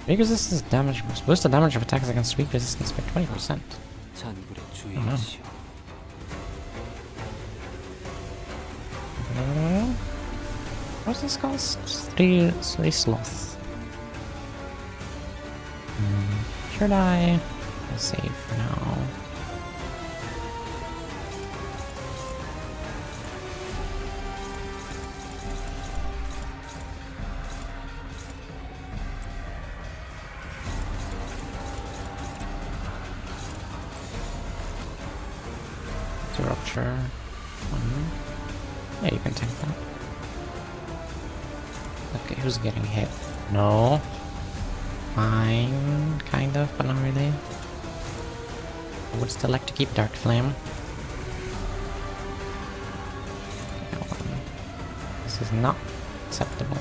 Weak resistance damage boosts the damage of attacks against weak resistance by 20%. 잔불에 주의하시오. What's this cost? 3 sloth. Should I? I'll save for now. To rupture. 1. Yeah, you can tank that. Okay, who's getting hit? No. Fine, kind of, but not really. I would still like to keep Dark Flame. This is not acceptable.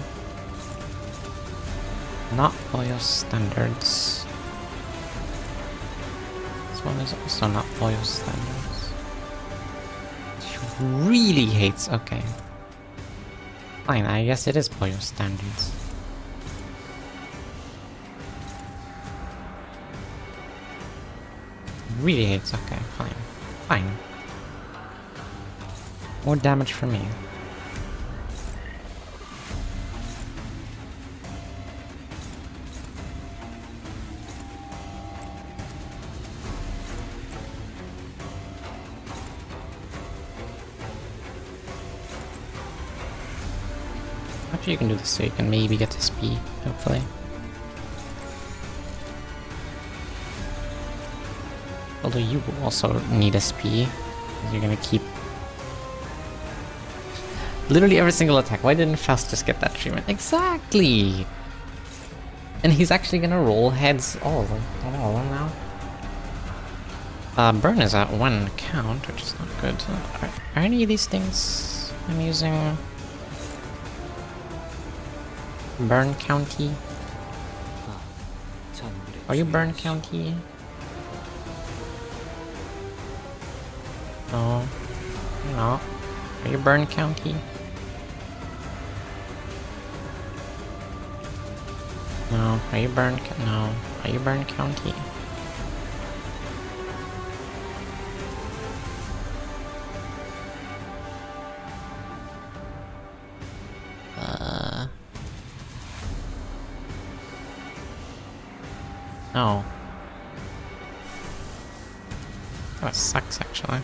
Not for your standards. This one is also not for your standards. She really hates. Okay. Fine, I guess it is for your standards. Really hates. Okay, fine. Fine. More damage for me. Actually, you can do this so you can maybe get to speed, hopefully. Although you will also need SP, because you're gonna keep literally every single attack. Why didn't Faust just get that treatment? Exactly! And he's actually gonna roll heads all of them. All of them now. Burn is at 1 count, which is not good. Are any of these things I'm using? Burn County? Are you Burn County? No. No. Are you Burn County? No. Are you Burn No. Are you Burn County? No. That sucks, actually.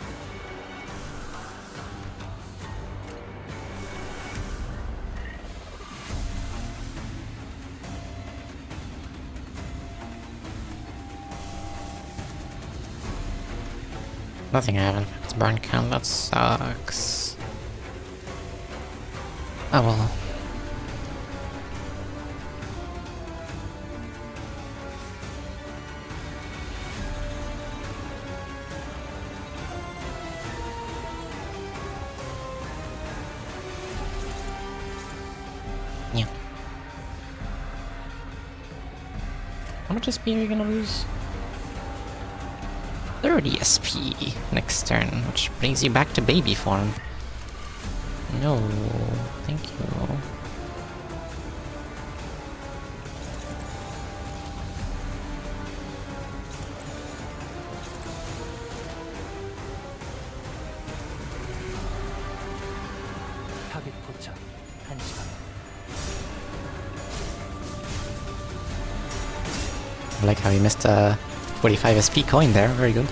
Nothing I haven't. It's burn count. That sucks. Oh well. Yeah. How much SP are you gonna lose? 30 SP next turn, which brings you back to baby form. No, thank you. 타겟 포착 1시간. I like how he missed a 45 SP coin there, very good.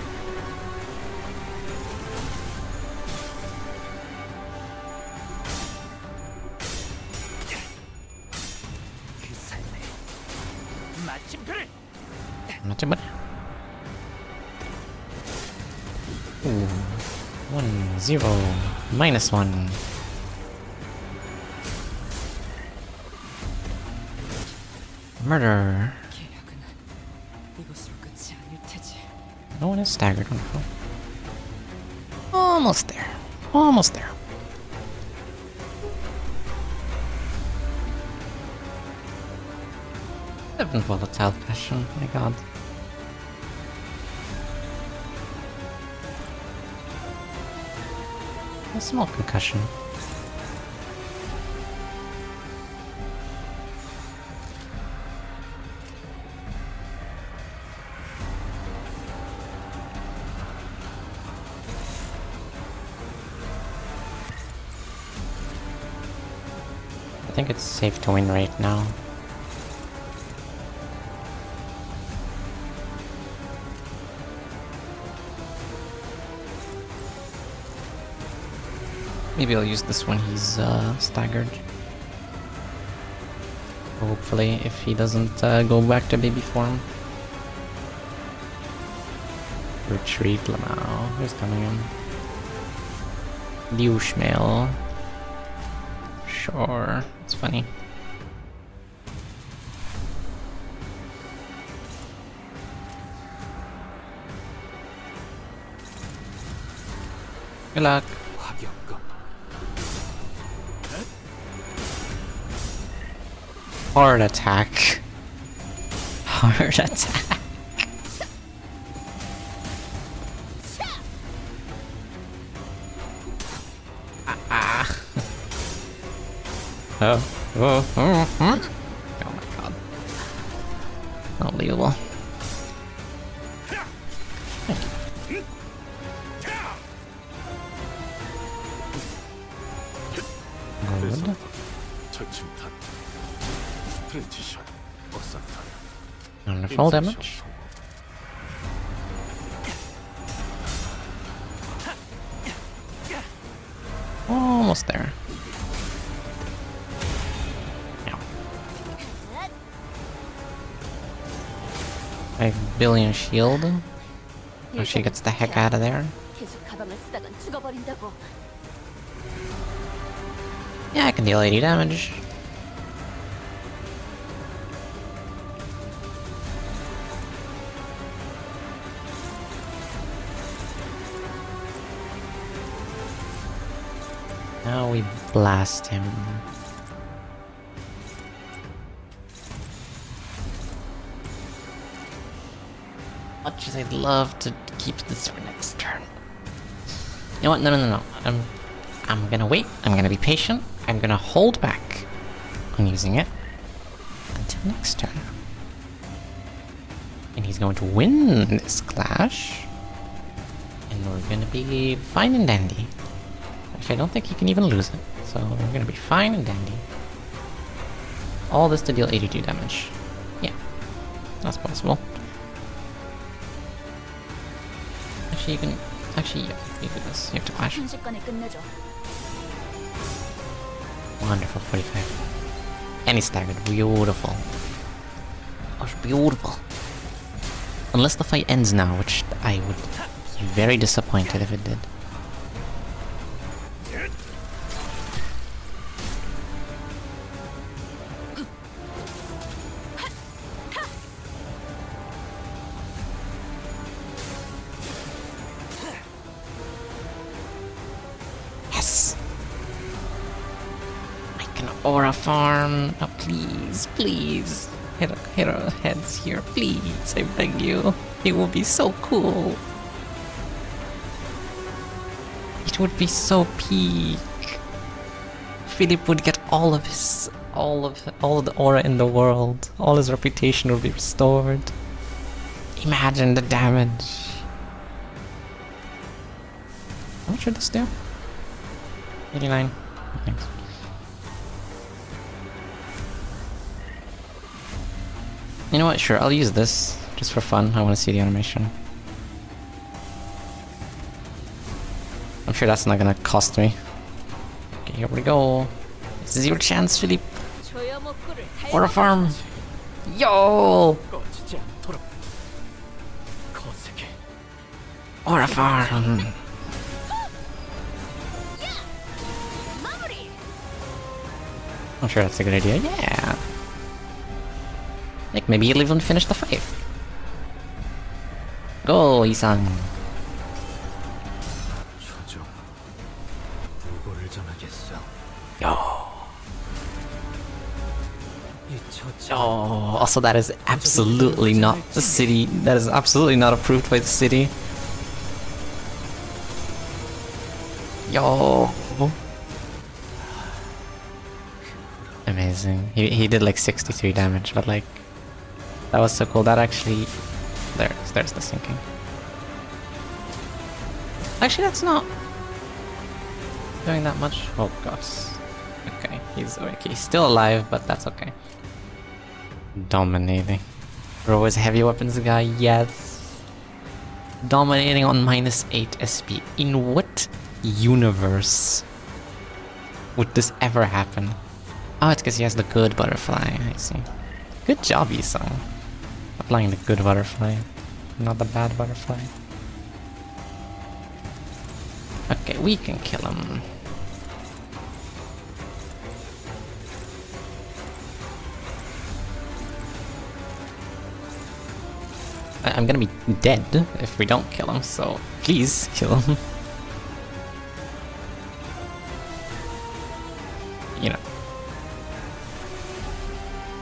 Not too bad. Ooh. 1, 0, -1. Murder. No one is staggered. Wonderful. Almost there. Almost there. Seven volatile passion. My god. A small concussion. I think it's safe to win right now. Maybe I'll use this when he's staggered. Hopefully, if he doesn't go back to baby form. Retreat Lamau. Who's coming in? Liu Schmail. Sure, it's funny. Good luck. Hard attack. Hard attack. Oh my god. Unbelievable. Good. Wonderful damage. Almost there. 5 billion shield. Oh, she gets the heck out of there. Yeah, I can deal 80 damage. Now we blast him. Much as I'd love to keep this for next turn. You know what? No. I'm gonna wait. I'm gonna be patient. I'm gonna hold back on using it until next turn. And he's going to win this clash. And we're gonna be fine and dandy. Actually, I don't think he can even lose it. So we're gonna be fine and dandy. All this to deal 82 damage. Yeah, that's possible. Actually, you can... Actually, yeah, you do this. You have to clash. Wonderful, 45. And he's staggered. Beautiful. Oh, beautiful. Unless the fight ends now, which I would be very disappointed if it did. Yes! I can aura farm. Oh, please, please. Hit our heads here, please. I beg you. It would be so cool. It would be so peak. Philip would get all of the aura in the world. All his reputation would be restored. Imagine the damage. How much should this do? 89. Thanks. You know what? Sure, I'll use this. Just for fun, I want to see the animation. I'm sure that's not gonna cost me. Okay, here we go. This is your chance, Philippe. Or a farm. Yo! 꺼지지 않도록 거세게. Or a farm. I'm sure that's a good idea. Yeah. Like maybe you'll even finish the fight. Go, Isan. 조정 누구를 전하겠어? Yo. 이 처지. Oh, also that is absolutely not the city. That is absolutely not approved by the city. Yo. Amazing. He did like 63 damage, but like that was so cool. That actually there's the sinking. Actually that's not doing that much. Oh gosh. Okay, he's okay. He's still alive, but that's okay. Dominating. Bro is a heavy weapons guy, yes. Dominating on -8 SP. In what universe would this ever happen? Oh, it's because he has the good butterfly, I see. Good job, Isang. Applying the good butterfly, not the bad butterfly. Okay, we can kill him. I'm gonna be dead if we don't kill him, so please kill him. You know.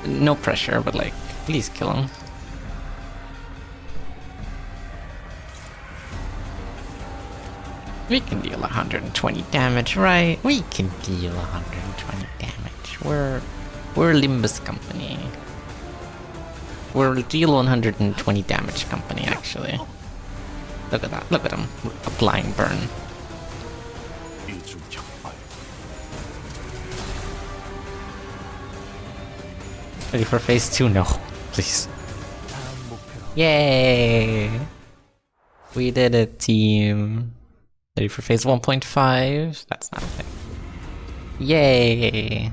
No pressure, but like, please kill him. We can deal 120 damage, right? We can deal 120 damage. We're Limbus company. We're a deal 120 damage company, actually. Look at that. Look at him applying burn. Ready for phase 2? No, please. Yay! We did it, team. Ready for phase 1.5? That's not a thing. Yay!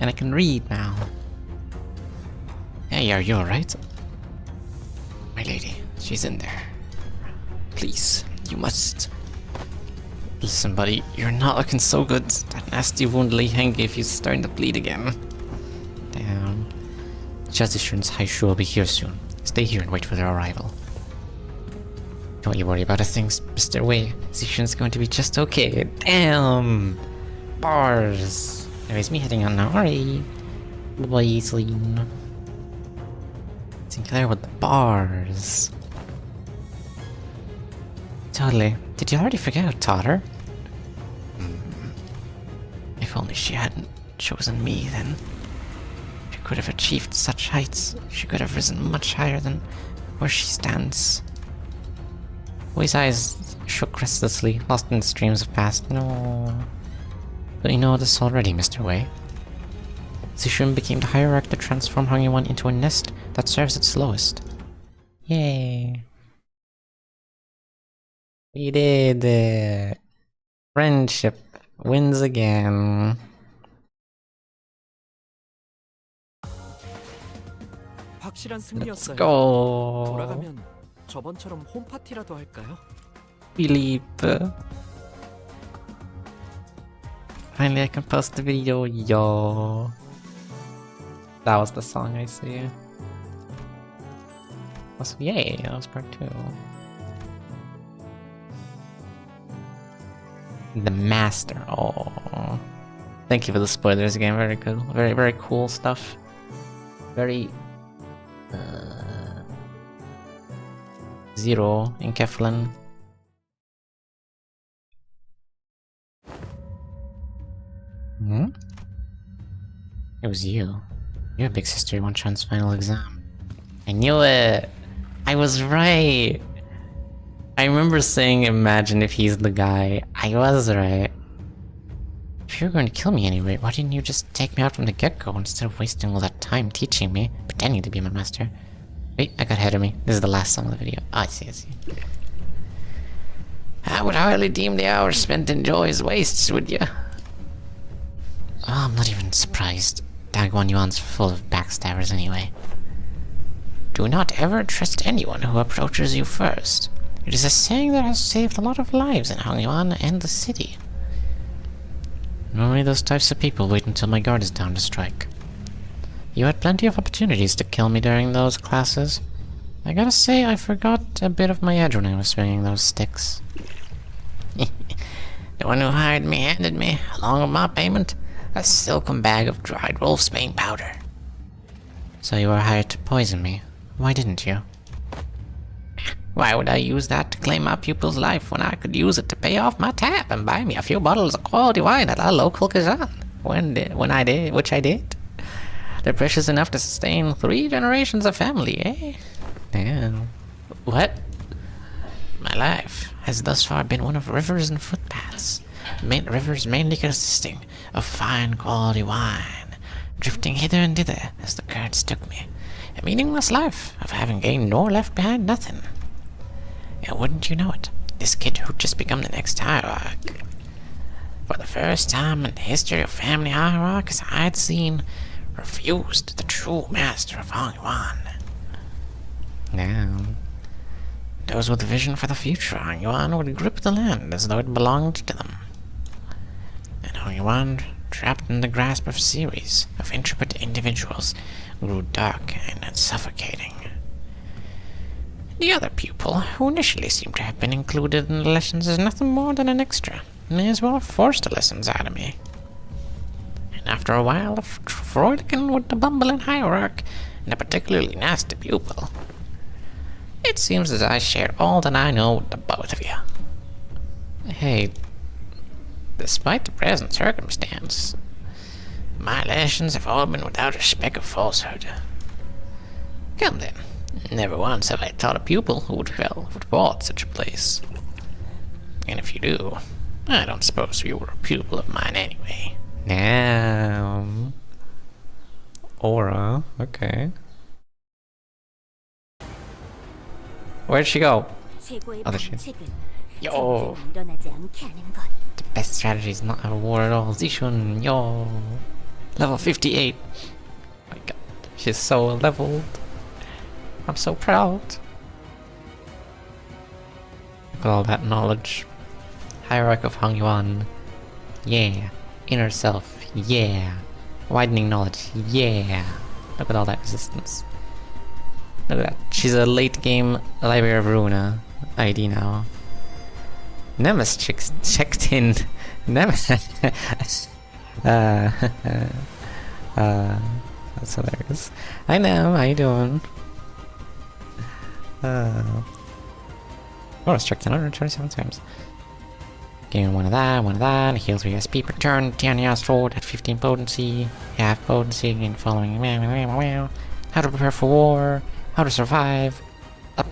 And I can read now. Hey, are you alright? My lady, she's in there. Please, you must. Listen, buddy, you're not looking so good. That nasty wound Li Heng gave you is starting to bleed again. Damn. Just assurance Haishu will be here soon. Stay here and wait for their arrival. Don't you worry about a thing, Mr. Wei. Zishan's going to be just okay. Damn! Bars! Anyways, me heading on now. Alright. Bye-bye, Celine. Sinclair with the bars. Totally. Did you already forget how taught her? If only she hadn't chosen me, then she could have achieved such heights. She could have risen much higher than where she stands. Wei's eyes shook restlessly, lost in the streams of past. No. But you know this already, Mr. Wei. Zishun became the hierarch that transformed Hungry One into a nest that serves its lowest. Yay. We did it. Friendship wins again. 확실한 Let's 승리였어요. go. 돌아가면 저번처럼 홈파티라도 할까요? Philippe. Finally I can post the video, yo. That was the song, I see. Also, yay, that was part 2. The Master, oh. Thank you for the spoilers again, very good. Very, very cool stuff. Very... Zero in Keflin. Hmm? It was you. You're Big Sister 1-Chan's final exam. I knew it! I was right! I remember saying imagine if he's the guy. I was right. If you were going to kill me anyway, why didn't you just take me out from the get-go instead of wasting all that time teaching me, pretending to be my master? Wait, I got ahead of me. This is the last song of the video. Oh, I see. I would hardly deem the hours spent in joys wastes, would you? Oh, I'm not even surprised. Dagwon-yuan's full of backstabbers anyway. Do not ever trust anyone who approaches you first. It is a saying that has saved a lot of lives in Hongyuan and the city. Normally those types of people wait until my guard is down to strike. You had plenty of opportunities to kill me during those classes. I gotta say, I forgot a bit of my edge when I was swinging those sticks. The one who hired me handed me, along with my payment, a silken bag of dried wolfsbane powder. So you were hired to poison me. Why didn't you? Why would I use that to claim my pupil's life when I could use it to pay off my tab and buy me a few bottles of quality wine at a local kazan? Which I did. They're precious enough to sustain 3 generations of family, eh? Damn. What? My life has thus far been one of rivers and footpaths. Rivers mainly consisting of fine quality wine, drifting hither and thither as the currents took me. A meaningless life of having gained nor left behind nothing. And wouldn't you know it, this kid who'd just become the next hierarch. For the first time in the history of family hierarchs I'd seen, refused the true master of Hongyuan. Now, those with a vision for the future Hongyuan would grip the land as though it belonged to them. And Hongyuan, trapped in the grasp of a series of intrepid individuals, grew dark and suffocating. The other pupil, who initially seemed to have been included in the lessons as nothing more than an extra, may as well have forced the lessons out of me. And after a while, a Freudican with the bumbling hierarch and a particularly nasty pupil. It seems as I shared all that I know with the both of you. Hey, despite the present circumstance, my lessons have all been without a speck of falsehood. Come then, never once have I taught a pupil who would fall at such a place. And if you do, I don't suppose you were a pupil of mine anyway. Damn. Aura, okay. Where'd she go? Oh, there she is. Yo! The best strategy is not have a war at all. Zishun, yo! Level 58. Oh my god, she's so leveled. I'm so proud. Look at all that knowledge. Hierarch of Hongyuan. Yeah. Inner self. Yeah. Widening knowledge. Yeah. Look at all that resistance. Look at that. She's a late game Library of Runa ID now. Nemes checked in. Nemes. That's hilarious. Hi Nem, how you doing? Oh, it's checked in 127 times. Gain one of that, heal 3 SP per turn, Tianya sword at 15 potency, half potency, gain following. How to prepare for war, how to survive, a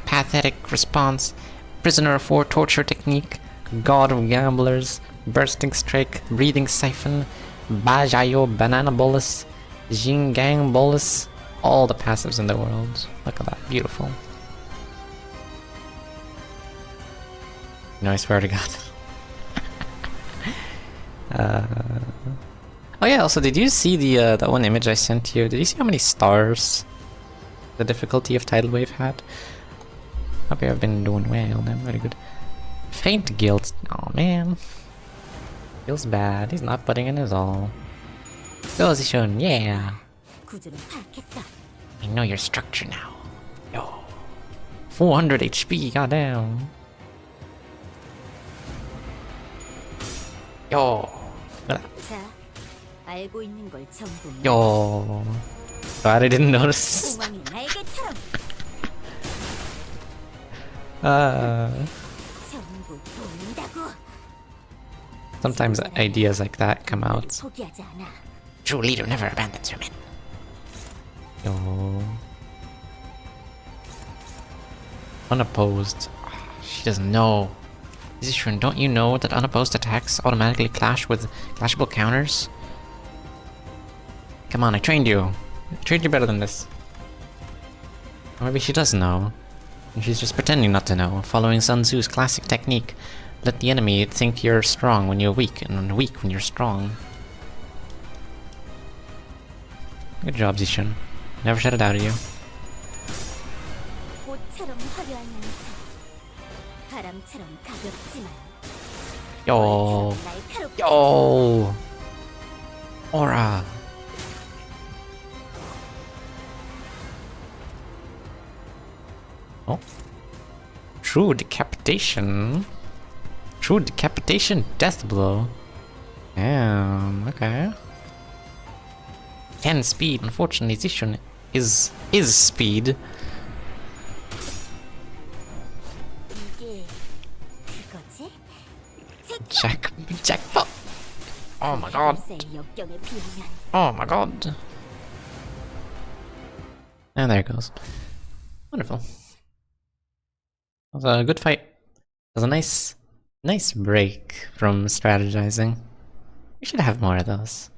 pathetic response, prisoner of war torture technique, god of gamblers, bursting strike, breathing siphon, Bajayo banana bolus, Jingang bolus, all the passives in the world. Look at that, beautiful. No, I swear to God. Oh yeah, also, did you see the that one image I sent you? Did you see how many stars the difficulty of Tidal Wave had? Hope you have been doing well, man. Very good. Faint guilt. Oh man. Feels bad. He's not putting in his all. Go, Zishun. Yeah. I know your structure now. Yo. 400 HP. Goddamn. Yo. Yo. Glad I didn't notice. Sometimes ideas like that come out. True leader never abandons her men. Yo. Unopposed. She doesn't know. Zishun, don't you know that unopposed attacks automatically clash with clashable counters? Come on, I trained you. I trained you better than this. Or maybe she does know. And she's just pretending not to know, following Sun Tzu's classic technique. Let the enemy think you're strong when you're weak, and weak when you're strong. Good job, Zishan. Never shut it out of you. 꽃처럼 화려한 양상, 바람처럼 가볍지만 Yo! 벌처럼 날카롭고 Yo! Aura! Oh. True decapitation. True decapitation death blow. Damn, okay. 10 speed. Unfortunately, Zishan is speed. 이게 그거지? Jackpot. Oh my god. 의 역경에 비하면 Oh my god. And there it goes. Wonderful. That was a good fight. It was a nice break from strategizing. We should have more of those.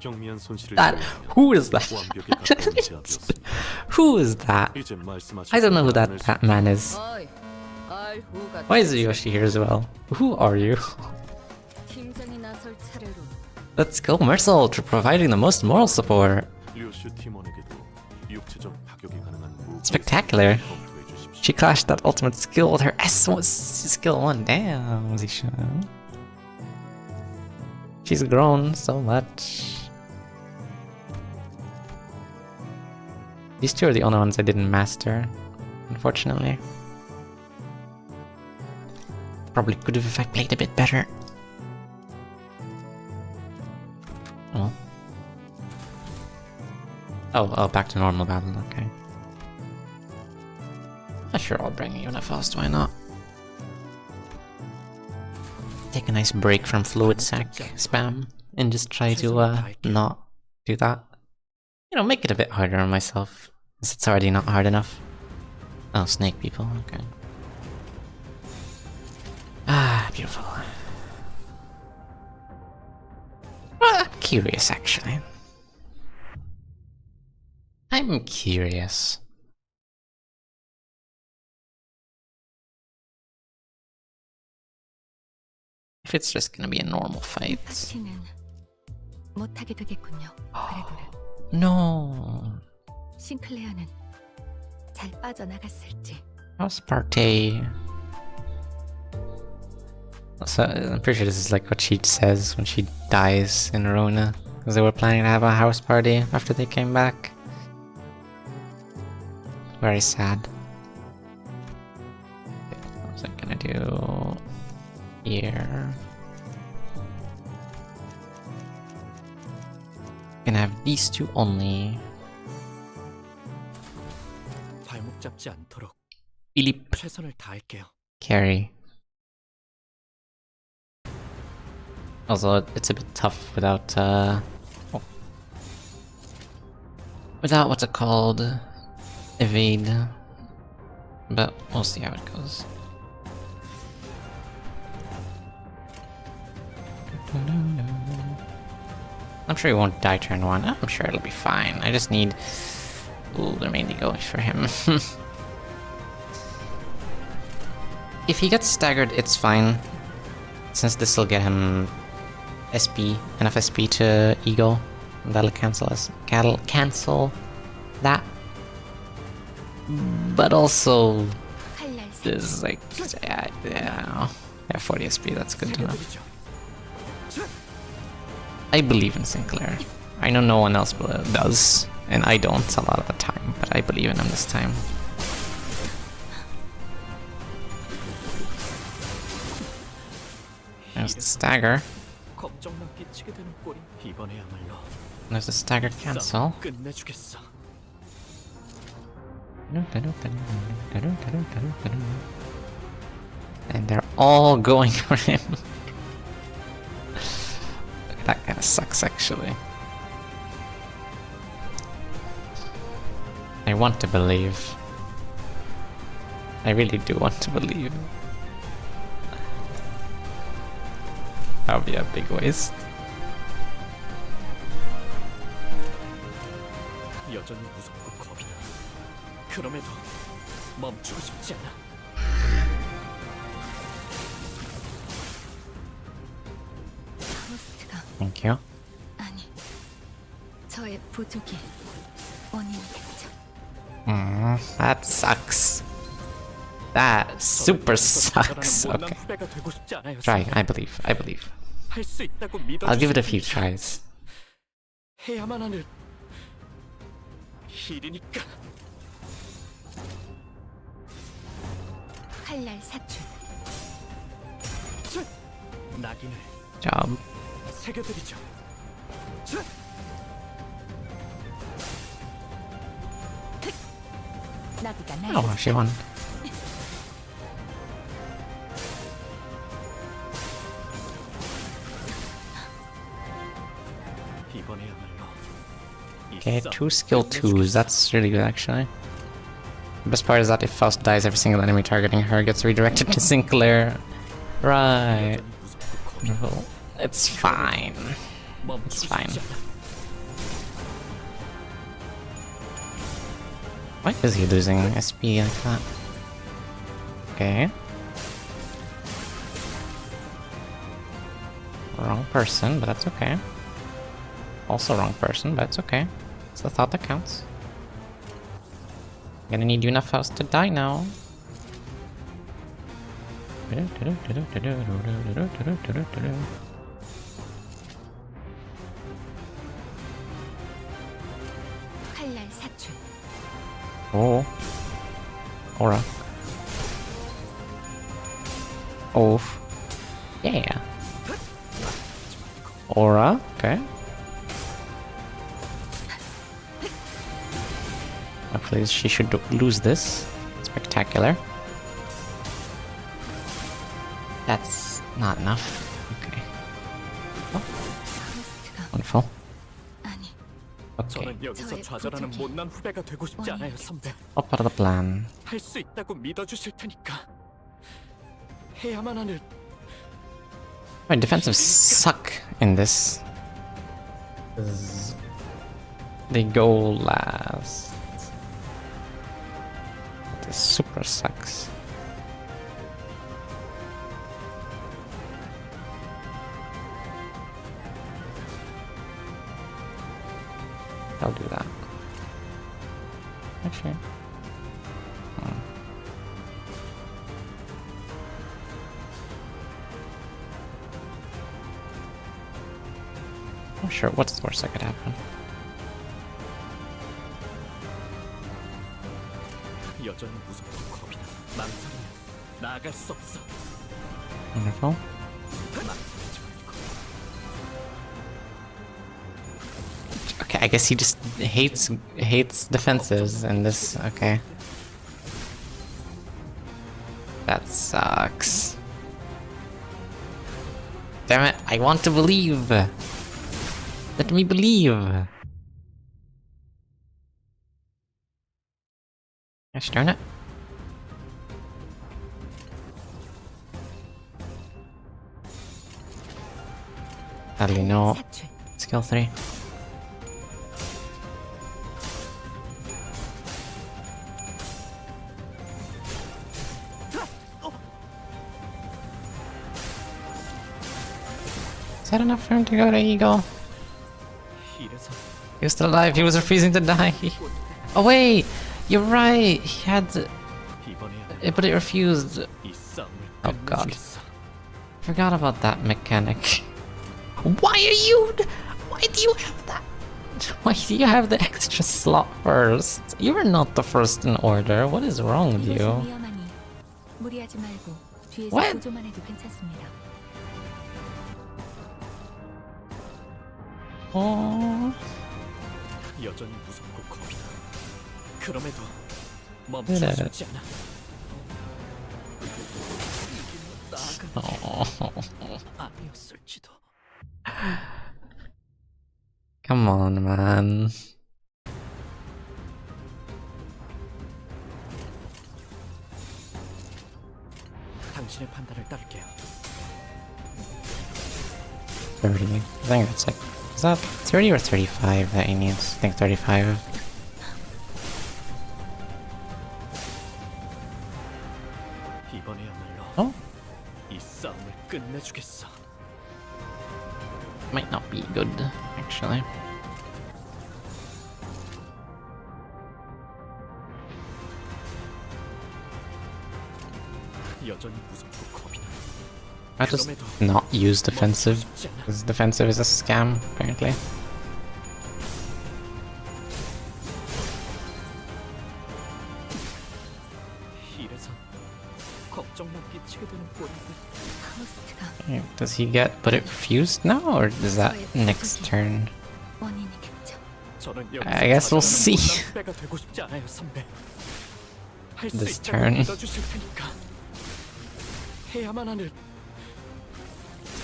경미한 손실을 That, who is that? 완벽에 가까운 제압이었습니다. Who is that? 이제 말씀하실 I don't know who 수 that man is. 어이, 아이후가 Why is Yoshi here as well? Who are you? 팀장이 나설 차례로 Let's go, Mercel, for providing the most moral support. 류슈 팀원에게도 육체적 타격이 가능한 무기 Spectacular. 검토해 주십시오. She clashed that ultimate skill with her S skill 1. Damn, Zishan. She's grown so much. These two are the only ones I didn't master, unfortunately. Probably could have if I played a bit better. Oh. Oh, back to normal battle, okay. Sure, I'll bring a Unifast, why not? Take a nice break from fluid sac spam and just try to not do that. You know, make it a bit harder on myself, since it's already not hard enough. Oh, snake people, okay. Ah, beautiful. I'm curious, actually. I'm curious. If it's just gonna be a normal fight. 다시는 못하게 되겠군요. 그래도는 No. 싱클레어는 잘 빠져나갔을지. House party. So I'm pretty sure this is like what she says when she dies in Rona, because they were planning to have a house party after they came back. Very sad. What was I gonna do here? Gonna have these two only. 발목 잡지 않도록 Philip 최선을 다할게요. carry. Also, it's a bit tough without without what's it called, evade. But we'll see how it goes. I'm sure he won't die turn 1. I'm sure it'll be fine. I just need... Ooh, they're mainly going for him. If he gets staggered, it's fine. Since this will get him SP, enough SP to Eagle. That'll cancel us. Cancel that. But also... This is like... Yeah, 40 SP, that's good enough. I believe in Sinclair. I know no one else does, and I don't a lot of the time, but I believe in him this time. There's the stagger. 걱정만 끼치게 되는 꼴이 이번에야말로 There's the stagger cancel. 끝내주겠어. And they're all going for him. That kind of sucks, actually. I want to believe. I really do want to believe. That would be a big waste. 여기 여전히 무섭고 겁이 나. 그럼에도 멈추고 싶지 않아. 프로스트가 Thank you. 아니 저의 부족이 원인이겠죠. That sucks. That super sucks. 못난 Okay. 후배가 되고 싶지 않아요. Try. I believe. I believe. 할 수 있다고 믿어. I'll give it a few tries. 해야만 하는 일이니까. 칼날 사출. 낙인을 Job. 새겨드리죠. 나비가 날 Oh, she won. 이번에야말로 이 Okay, 싸움 2 skill 2s. That's really good, actually. The best part is that if Faust dies, every single enemy targeting her gets redirected to Sinclair. Right. Wonderful. It's fine. It's fine. Why is he losing SP like that? Okay. Wrong person, but that's okay. Also wrong person, but it's okay. It's the thought that counts. I'm gonna need Yuna Faust to die now. 칼날 사출. Oh. Aura. Oh. Yeah. Aura. Okay. Hopefully she should lose this. Spectacular. That's not enough. Okay. 프로스트가 Wonderful. 아니 Okay. 저는 여기서 좌절하는 못난 후배가 되고 싶지 않아요, 선배. What part of the plan? 할 수 있다고 믿어주실 테니까. 해야만 하는 My defensives suck in this. 'Cause they go last. This super sucks. I'll do that. Actually. Oh, sure, what's the worst that could happen? 여전히 무섭고 겁이 나. 망설이면 나아갈 수 없어. Wonderful. 망설이지 말고. Okay, I guess he just hates defensives and this. Okay, that sucks. Damn it! I want to believe. Let me believe. Gosh darn it! Sadly, no. 사출. Skill 3. Is that enough for him to go to Eagle? 이래서 He was still alive, he was refusing to die. Oh wait! You're right! He had to... 이번에야말로 but it refused. 이 싸움을 Oh, God. 끝내주겠어. Forgot about that mechanic. Why are you... Why do you have that? Why do you have the extra slot first? You were not the first in order. What is wrong with 이것은 you? 위험하니 무리하지 말고 뒤에서 What? 보조만 해도 괜찮습니다. Oh... 여전히 무섭고 겁이 나. 그럼에도 멈추고 그래. 싶지 않아. Oh... 아니었을지도. Come on, man. 당신의 판단을 따를게요. 30. I think that's like... Is that 30 or 35 that he needs? I think 35. 이번에야말로 Oh, 이 싸움을 끝내주겠어. might not be good, actually. 여전히 무섭고 겁이 나. I just not use defensive, because defensive is a scam, apparently. 이래선 걱정만 끼치게 되는 꼴인데. 카우스트가 Okay, does he get put it fused now, or is that next turn? 원인이겠죠. 저는 I guess we'll see. 배가 되고 싶지 않아요, 선배. 할수 This 있다고 turn. 믿어주실 테니까 해야만 하는.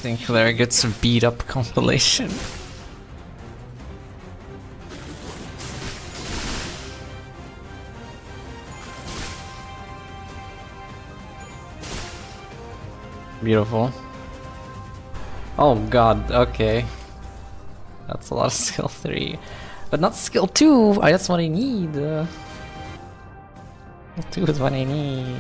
Sinclair gets a beat up compilation. Beautiful. Oh god, okay. That's a lot of skill 3. But not skill 2! That's what I need. Skill 2 is what I need.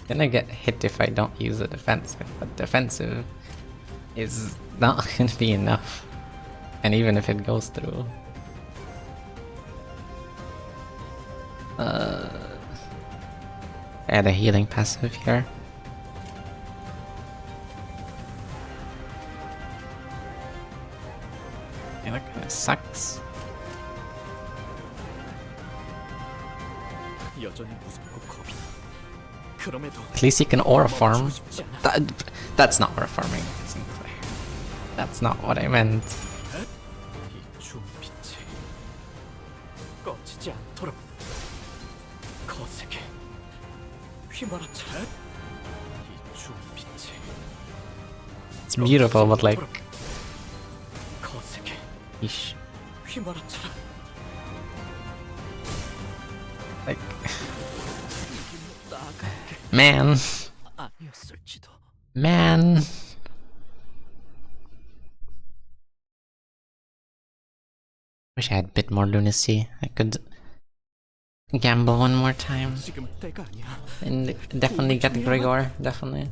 Gonna get hit if I don't use a defensive, but defensive is not gonna be enough. And even if it goes through. Add a healing passive here. Yeah, that kinda sucks. 여전히 무섭고 겁이 나. 그럼에도 At least he can aura farm. 멈추고 싶지 않아. That's not aura farming, Sinclair. That's not what I meant. 이 추운 빛이 꺼지지 않도록 거세게 휘몰아쳐. 이 추운 빛이 It's beautiful, but like, 거세게 yeesh. 휘몰아쳐라. Like, 나아갈게. man, 아니었을지도. man. Wish I had a bit more lunacy. I could gamble one more time 지금 때가 아니야. and definitely get Gregor. Definitely.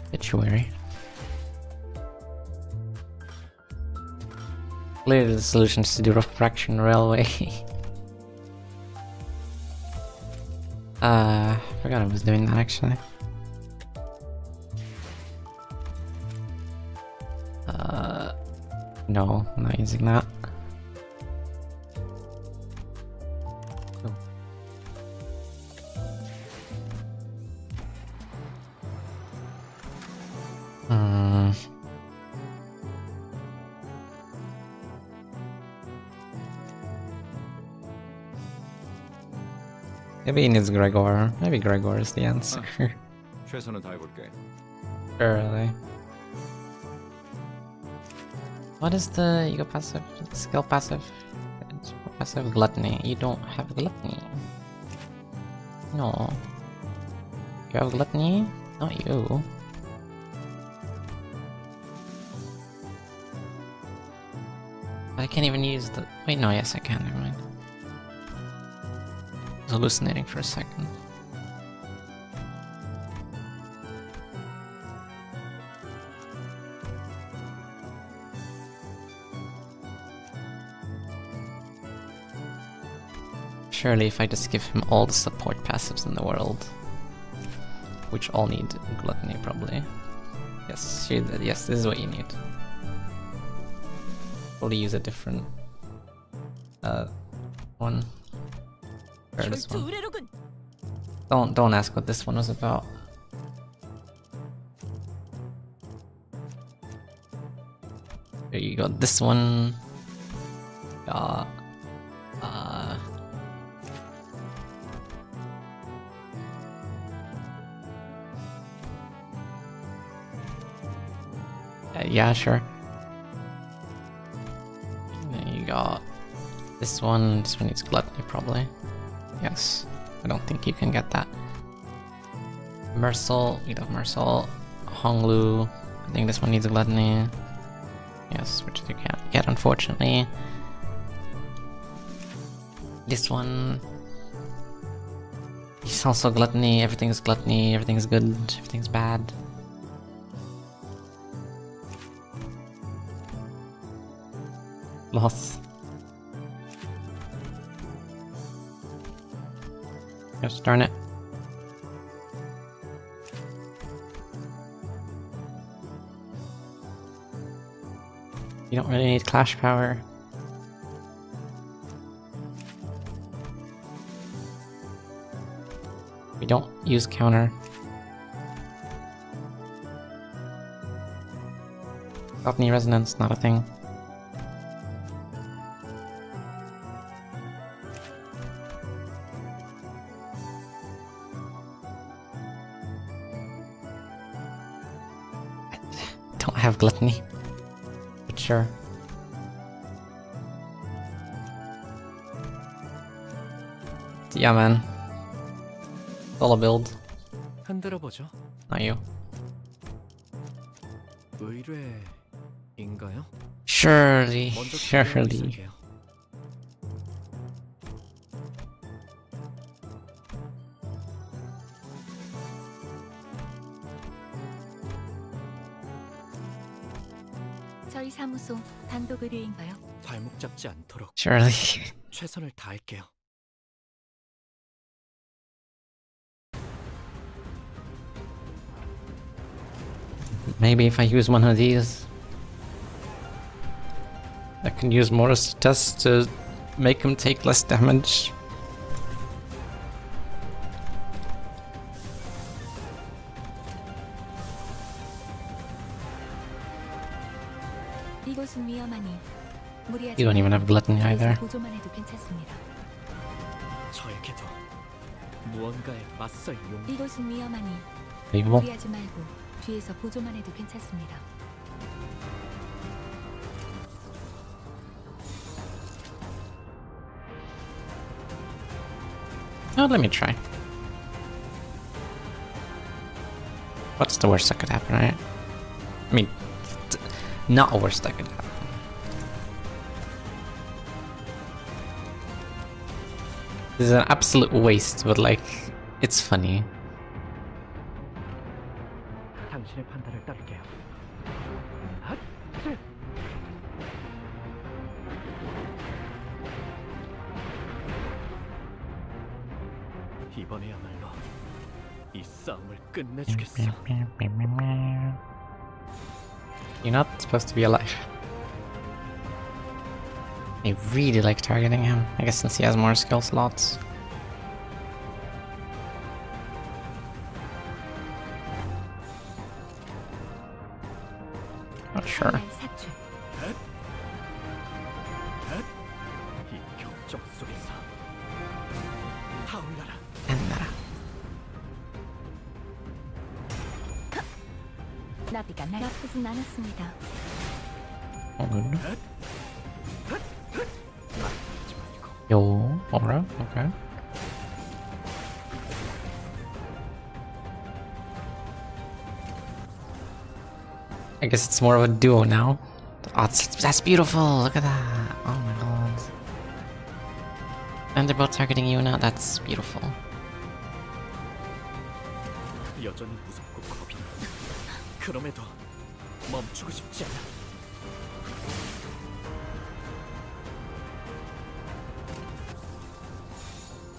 Obituary. Clearly the solution is to do refraction railway. Forgot I was doing that actually. No, I'm not using that. Hmm. Maybe he needs Gregor. Maybe Gregor is the answer. 최선을 다해볼게. Early. What is the ego passive? Skill passive? Passive gluttony. You don't have gluttony. No. You have gluttony? Not you. I can't even use the. Wait, no, yes, I can. Never mind. I was hallucinating for a second. Surely if I just give him all the support passives in the world, which all need gluttony probably. Yes, yes, this is what you need. Probably use a different one. Or this one. Don't ask what this one was about. There you go. This one got yeah, sure. And then you got this one. This one needs gluttony probably. Yes. I don't think you can get that. Mercil, we don't have Mercil. Honglu. I think this one needs a gluttony. Yes, which you can't get, unfortunately. This one... He's also gluttony, everything's good, everything's bad. Loss. Gosh darn it. You don't really need clash power. We don't use counter. Gluttony resonance, not a thing. I don't have gluttony. But sure. Yeah, man. All a build. 흔들어 보죠. Not you. 의뢰인가요? Surely. 먼저 Surely. 있을게요. 저희 사무소 단독 의뢰인가요? 발목 잡지 않도록 Surely. 최선을 다할게요. Maybe if I use one of these, I can use Morris Test to make him take less damage. 이곳은 위험하니 무리하지 You don't even have gluttony 말고 either. 보조만 해도 괜찮습니다. 저에게도 무언가에 맞설 용기. 이곳은 위험하니 Unbelievable. 무리하지 말고 뒤에서 보조만 해도 괜찮습니다. Oh, let me try. What's the worst that could happen, right? I mean, not a worst that could happen. This is an absolute waste, but like, it's funny. 당신의 판단을 따를게요. 이번에야말로 이 싸움을 끝내주겠어. You're not supposed to be alive. I really like targeting him. I guess since he has more skill slots. Not sure. 사출. 이 격정 속에서 타올라라. 나비가 나쁘진 않았습니다. Oh, good. Yo, aura, okay. I guess it's more of a duo now. Oh, that's beautiful. Look at that. Oh my god. And they're both targeting you now. That's beautiful. 여전히 무섭고 겁이 나. 그럼에도 멈추고 싶지 않아.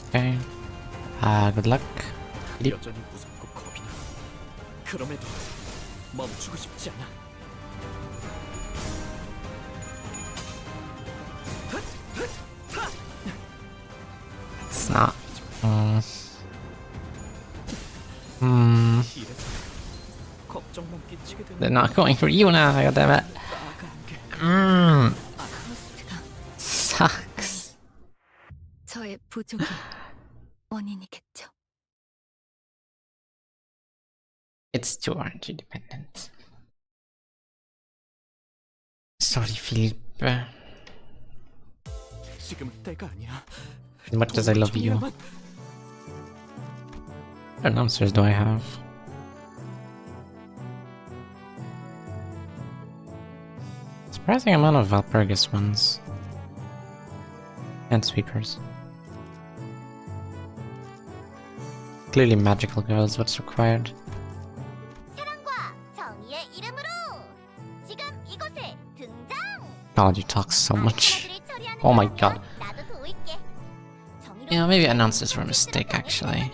Okay. Good luck. 여전히 무섭고 겁이 나. 그럼에도 멈추고 싶지 않아. It's not. 이래서 걱정만 끼치게 되는 They're not going for you now. God damn it. 코스트가 Sucks. 저의 부족이 원인이겠죠. It's too RNG dependent. Sorry, Philippe. 지금은 때가 아니야. As much as I love you. What answers do I have? Surprising amount of Valpurgis ones. And sweepers. Clearly magical girl is what's required. God, you talk so much. Oh my god. Yeah, maybe I announced this for a mistake actually.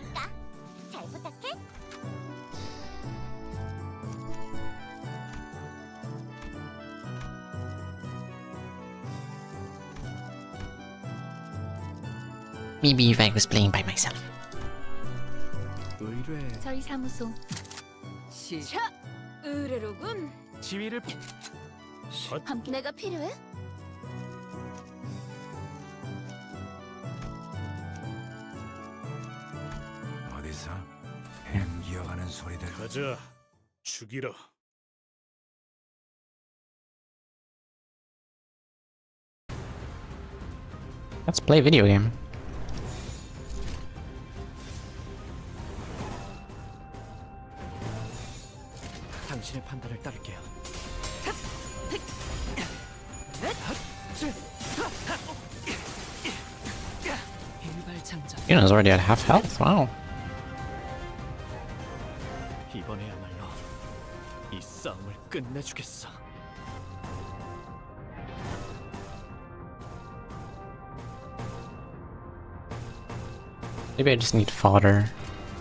Maybe if I was playing by myself. 의뢰 저희 사무소 시작. 의뢰로군. 지위를 함께 내가 필요해? 어디서 햄 기어가는 소리들. 가자. 죽이러. Let's play video game. 당신의 판단을 따를게요. Yuna's already at half health, wow. 이번에야말로 이 싸움을 끝내주겠어. Maybe I just need fodder.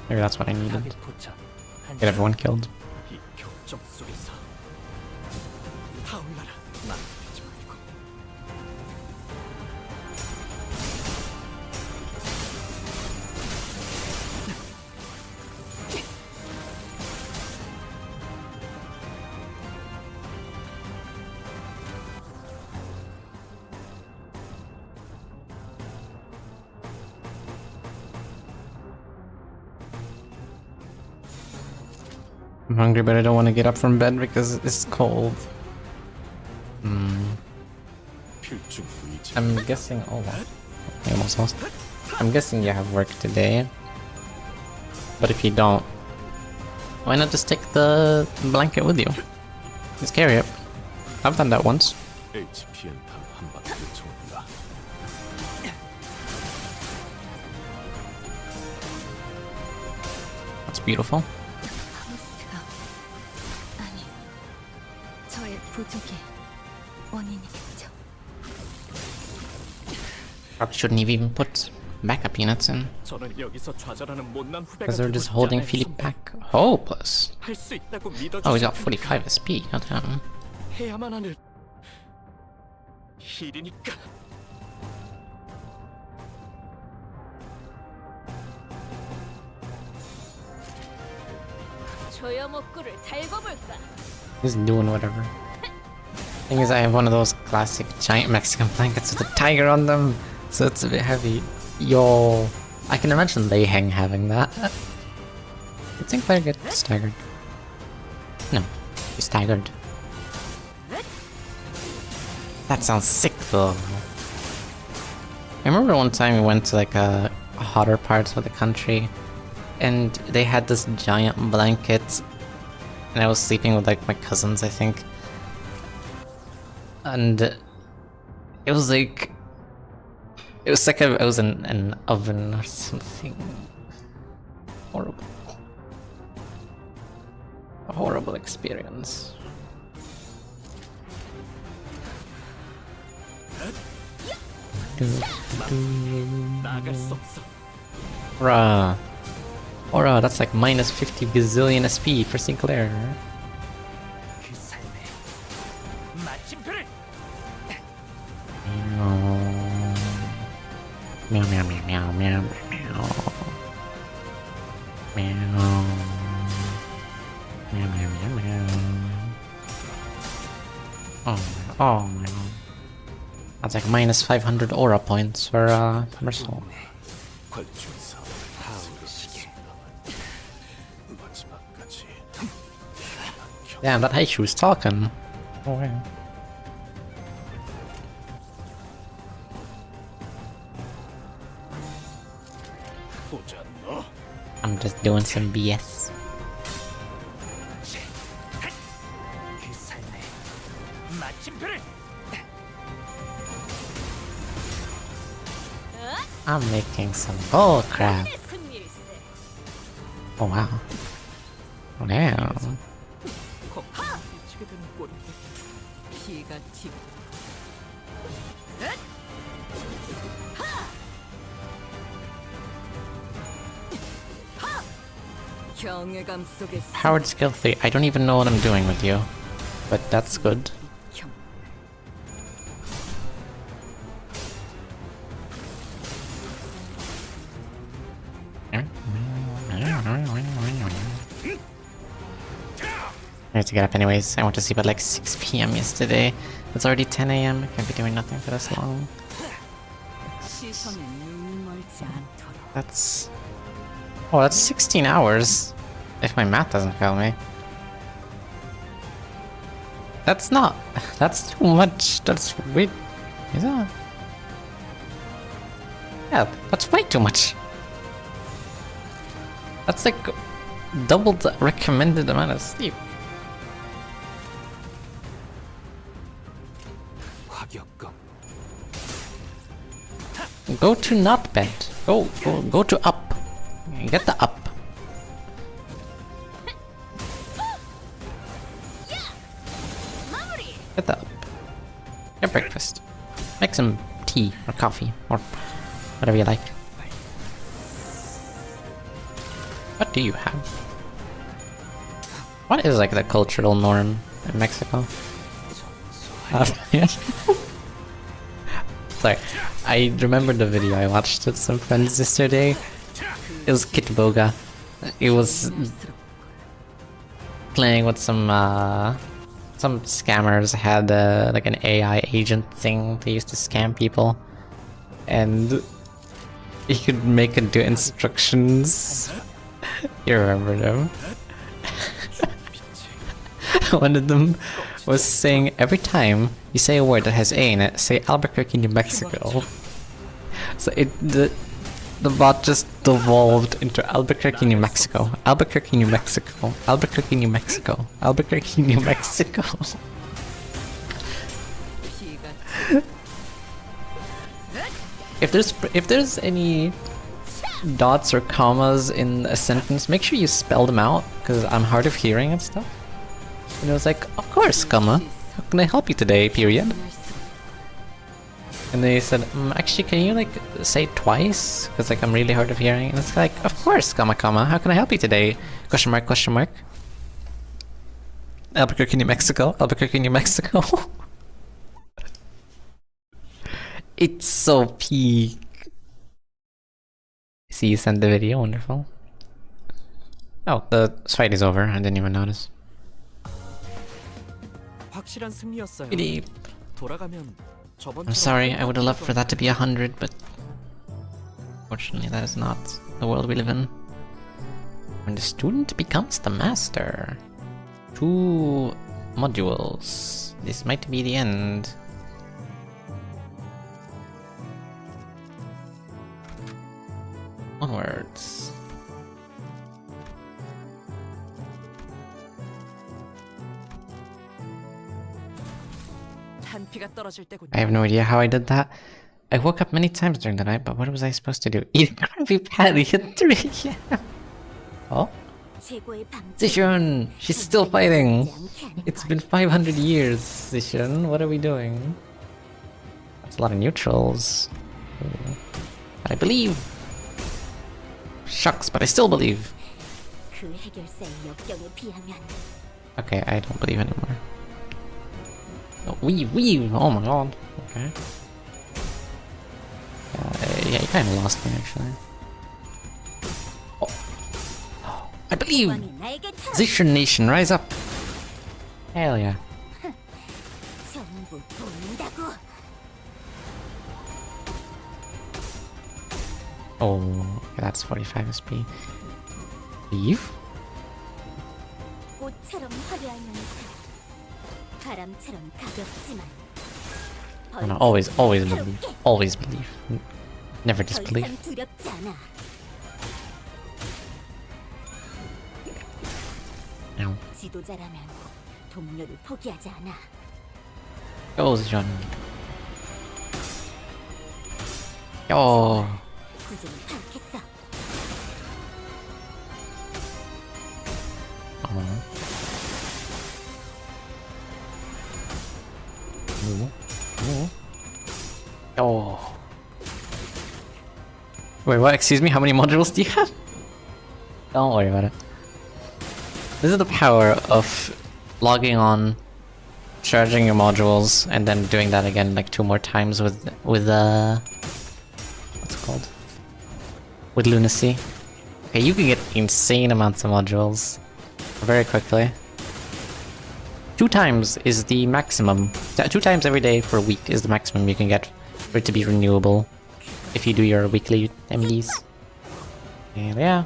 Maybe that's what I needed. 타깃 포착. Get everyone killed. 이 교점 속에서 타올라라. 망설이지 말고. I'm hungry, but I don't want to get up from bed because it's cold. 필중 의지. I'm guessing. Oh, wow. I almost lost. I'm guessing you have work today. But if you don't, why not just take the blanket with you? Just carry it. I've done that once. HPN 한 바퀴 요청합니다. That's beautiful. 하우스가 아니 저의 부족의 원인이겠죠. Probably shouldn't have even put backup units in. 저는 여기서 좌절하는 못난 후배가 Because they're 되고 just 싶지 holding 않은 Philip 순간 back. Hopeless. 할수 있다고 믿어주지 Oh, he's got 않으니까 45 SP. Goddamn. 해야만 하는 일이니까. 조여 목구를 달궈볼까. He's doing whatever. Thing is, I have one of those classic giant Mexican blankets with a tiger on them, so it's a bit heavy. Yo, I can imagine Lei Heng having that. You think Claire gets staggered? No, he's staggered. That sounds sick though. I remember one time we went to like a hotter parts of the country, and they had this giant blanket, and I was sleeping with like my cousins, I think. And it was like it was in an oven or something. Horrible. A horrible experience. 나갈 수 없어. Bruh. Ora, that's like minus 50 gazillion SP for Sinclair. 그 삶의 마침표를. Meow meow meow meow meow meow meow meow meow meow meow. Oh my god. That's like minus 500 aura points for Mercel. 관중사 마지막까지. Damn, that Haishu's talking. Oh yeah. 보자 너. I'm just doing some BS. 그 삶의 마침표를. I'm making some bull crap. 내 승리일세. Oh wow. Oh damn. 미치게 되는 꼴인데. 피가 튀. 경외감 속에 Howard skill 3. I don't even know what I'm doing with you. But that's good. I have to get up anyways. I went to sleep at like 6 p.m. yesterday. It's already 10 a.m. I can't be doing nothing for this long. 시선에 눈이 멀지 않도록. That's... Oh, that's 16 hours. If my math doesn't fail me. That's not... That's too much. That's way... Is that... Yeah, that's way too much. That's like double the recommended amount of sleep. 과격감. Go to not bed. Go to up. Get the up. Get the up. Get breakfast. Make some tea or coffee or whatever you like. What do you have? What is like the cultural norm in Mexico? Sorry, I remember the video I watched with some friends yesterday. It was Kitboga. It was playing with some scammers had like an AI agent thing they used to scam people, and you could make it do instructions. You remember them? One of them was saying every time you say a word that has A in it, say Albuquerque, New Mexico. So the bot just devolved into Albuquerque, New Mexico. Albuquerque, New Mexico. Albuquerque, New Mexico. Albuquerque, New Mexico. If there's any dots or commas in a sentence, make sure you spell them out, because I'm hard of hearing and stuff. And it was like, of course, comma. How can I help you today, period? And they said, actually, can you like say it twice? Because like I'm really hard of hearing. And it's like, of course, comma, comma. How can I help you today? Question mark, question mark. Albuquerque, New Mexico. Albuquerque, New Mexico. It's so peak. See, you sent the video. Wonderful. Oh, the fight is over. I didn't even notice. 확실한 승리였어요. Really, 돌아가면 I'm sorry, I would have loved for that to be 100, but unfortunately that is not the world we live in. When the student becomes the master. 2 modules. This might be the end. Onwards. I have no idea how I did that. I woke up many times during the night, but what was I supposed to do? Eat a Krabby Patty at 3 a.m. Oh? Zishun! She's still fighting! It's been 500 years, Zishun. What are we doing? That's a lot of neutrals. But I believe! Shucks, but I still believe! Okay, I don't believe anymore. Oh, weave! Oh my god. Okay. Yeah, you kinda lost me actually. Oh. I believe! Zishan Nation, rise up! Hell yeah. Oh, okay, that's 45 SP. Leave? Oh, no, always believe. Always believe. Never disbelieve. Ow. Go, Zion. Yo. Oh. Wait, what? Excuse me? How many modules do you have? Don't worry about it. This is the power of logging on, charging your modules, and then doing that again like 2 more times with what's it called? With Lunacy. Okay, you can get insane amounts of modules very quickly. 2 times is the maximum. 2 times every day for a week is the maximum you can get for it to be renewable if you do your weekly MDs. And yeah.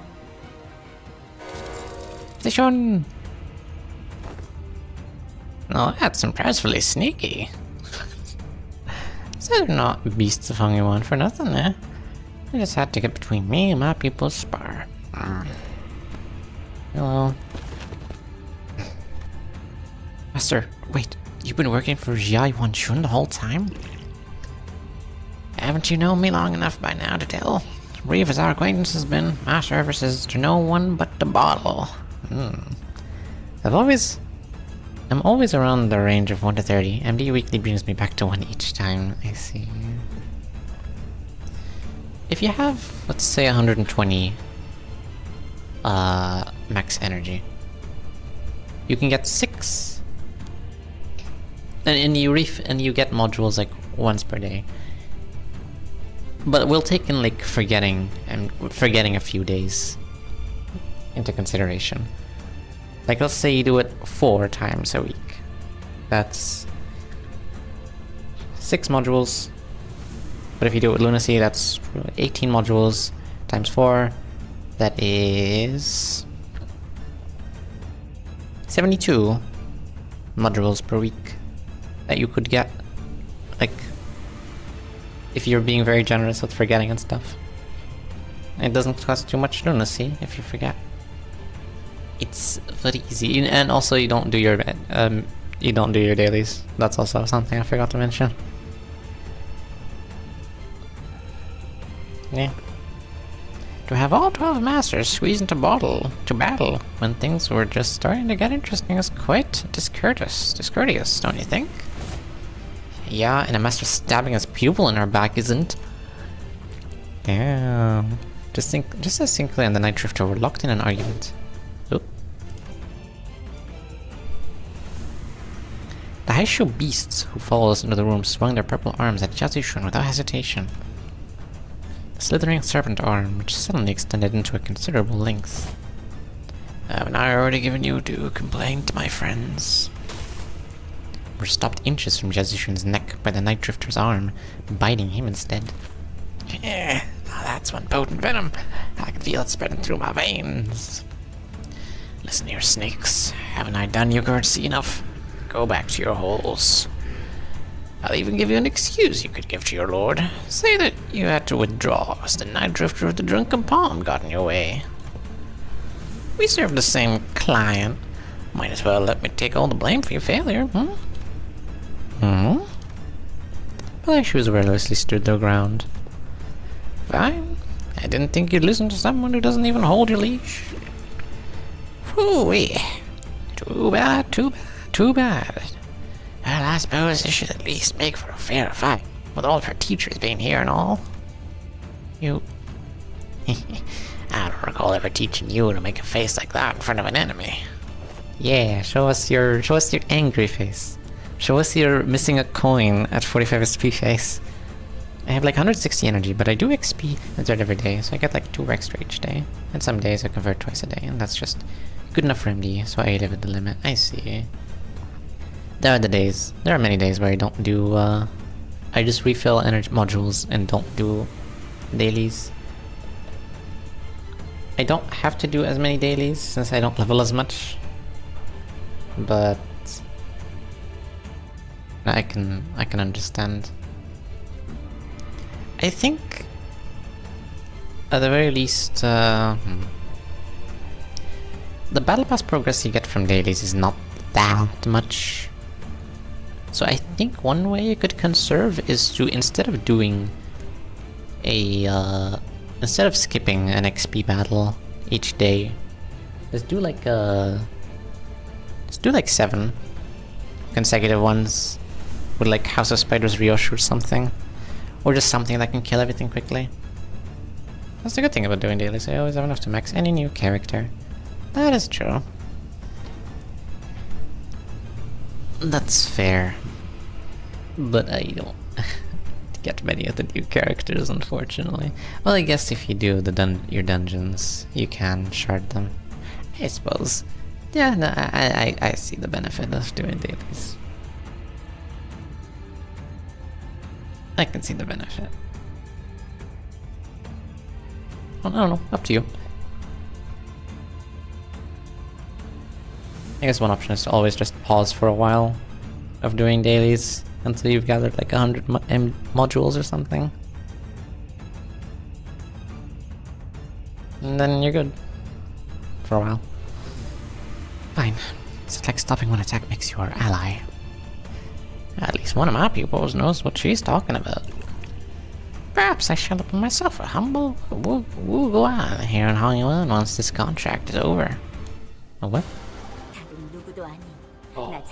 Station! Oh, that's impressively sneaky. So they're not beasts of Hungry One for nothing, eh? They just had to get between me and my people's spar. Hello. Master, wait, you've been working for Jia Yuanshun the whole time? Haven't you known me long enough by now to tell? Brief as our acquaintance has been, my service is to no one but the bottle. I'm always around the range of 1 to 30. MD weekly brings me back to 1 each time. I see. If you have, let's say, 120 max energy, you can get 6. And you get modules like once per day. But we'll take in like forgetting a few days into consideration. Like let's say you do it 4 times a week. That's 6 modules. But if you do it with Lunacy, that's 18 modules times 4. That is 72 modules per week that you could get. Like, if you're being very generous with forgetting and stuff. It doesn't cost too much Lunacy if you forget. It's very easy, and also you don't do your dailies. That's also something I forgot to mention. Yeah. To have all 12 masters squeezed into battle when things were just starting to get interesting is quite discourteous, don't you think? Yeah, and a master stabbing his pupil in our back isn't. Damn. Just as Sinclair and the Night Drifter were locked in an argument. Oop. The Haishu beasts who followed us into the room swung their purple arms at Jazishun without hesitation. A slithering serpent arm, which suddenly extended into a considerable length. Haven't I already given you due complaint, my friends? Were stopped inches from Jazishun's neck by the Night Drifter's arm, biting him instead. Yeah, now that's one potent venom. I can feel it spreading through my veins. Listen here, snakes. Haven't I done you courtesy enough? Go back to your holes. I'll even give you an excuse you could give to your lord. Say that you had to withdraw as the Night Drifter of the Drunken Palm got in your way. We serve the same client. Might as well let me take all the blame for your failure, hmm? Hmm? Well, she was wirelessly stood their ground. Fine. I didn't think you'd listen to someone who doesn't even hold your leash. Phooey. Too bad, too bad, too bad. Well, I suppose this should at least make for a fair fight, with all of her teachers being here and all. You... I don't recall ever teaching you to make a face like that in front of an enemy. Yeah, show us your angry face. Show us your missing a coin at 45 SP face. I have like 160 energy, but I do XP a third every day, so I get like 2 extra each day. And some days I convert twice a day, and that's just good enough for MD, so I live at the limit. I see. There are many days where I don't do, I just refill energy modules and don't do dailies. I don't have to do as many dailies since I don't level as much. But I can understand. I think at the very least the battle pass progress you get from dailies is not that much. So I think one way you could conserve is to, instead of doing a instead of skipping an XP battle each day, just do like 7 consecutive ones with like House of Spiders Ryoshi or something. Or just something that can kill everything quickly. That's the good thing about doing dailies. I always have enough to max any new character. That is true. That's fair. But I don't get many of the new characters, unfortunately. Well, I guess if you do your dungeons, you can shard them. I suppose. Yeah, no, I see the benefit of doing dailies. I can see the benefit. Well, I don't know, up to you. I guess one option is to always just pause for a while of doing dailies until you've gathered like 100 modules or something. And then you're good. For a while. Fine. It's like stopping one attack makes you our ally. At least one of my pupils knows what she's talking about. Perhaps I shall open myself a humble we'll go on here in Hollywood once this contract is over. Oh, what? Oh.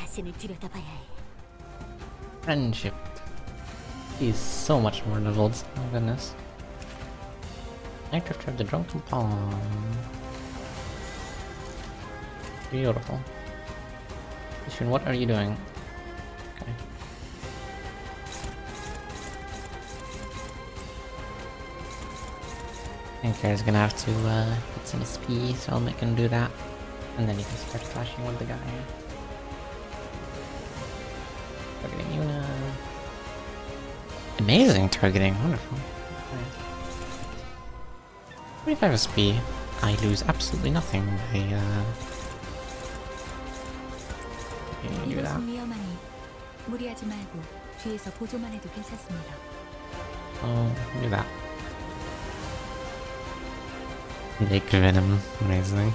Friendship. He's so much more leveled. Oh goodness. Nectar of the Drunken Palm. Beautiful. Ishun, what are you doing? Okay. I think Kara's gonna have to get some SP, so I'll make him do that. And then he can start clashing with the guy. Targeting Yuna. Amazing targeting, wonderful. Okay. 25 SP. I lose absolutely nothing by do that. Oh, do that. Make Venom, amazing.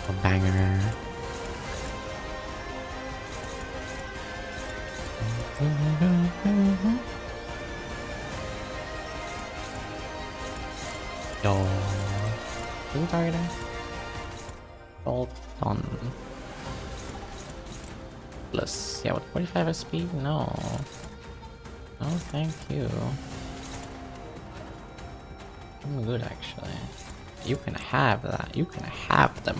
A banger. Yo. Who's targeting? Bolt on. Plus, yeah, with 45 SP? No. No, thank you. I'm good, actually. You can have that. You can have them.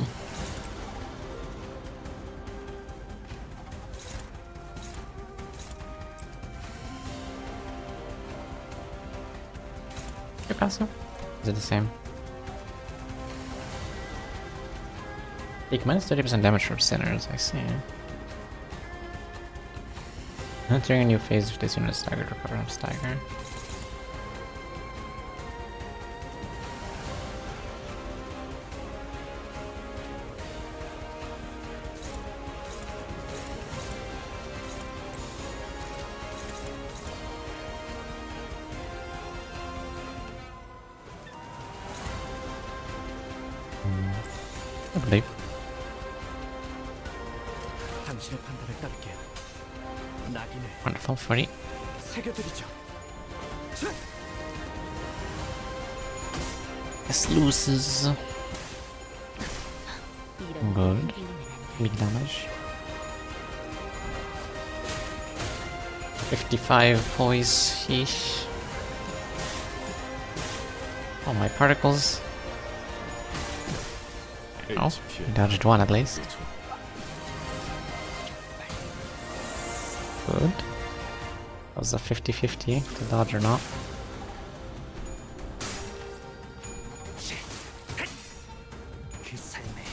Your passive? Is it the same? Take minus 30% damage from sinners, I see. Entering a new phase if this unit is staggered, recover from stagger. I believe. 당신의 판단을 따를게요. 낙인을 Wonderful, 40. 새겨드리죠. This loses. Good. Big damage. 55 poise ish. Oh, my particles. Oh, we dodged one at least. Good. That was a 50-50 to dodge or not. 그 삶의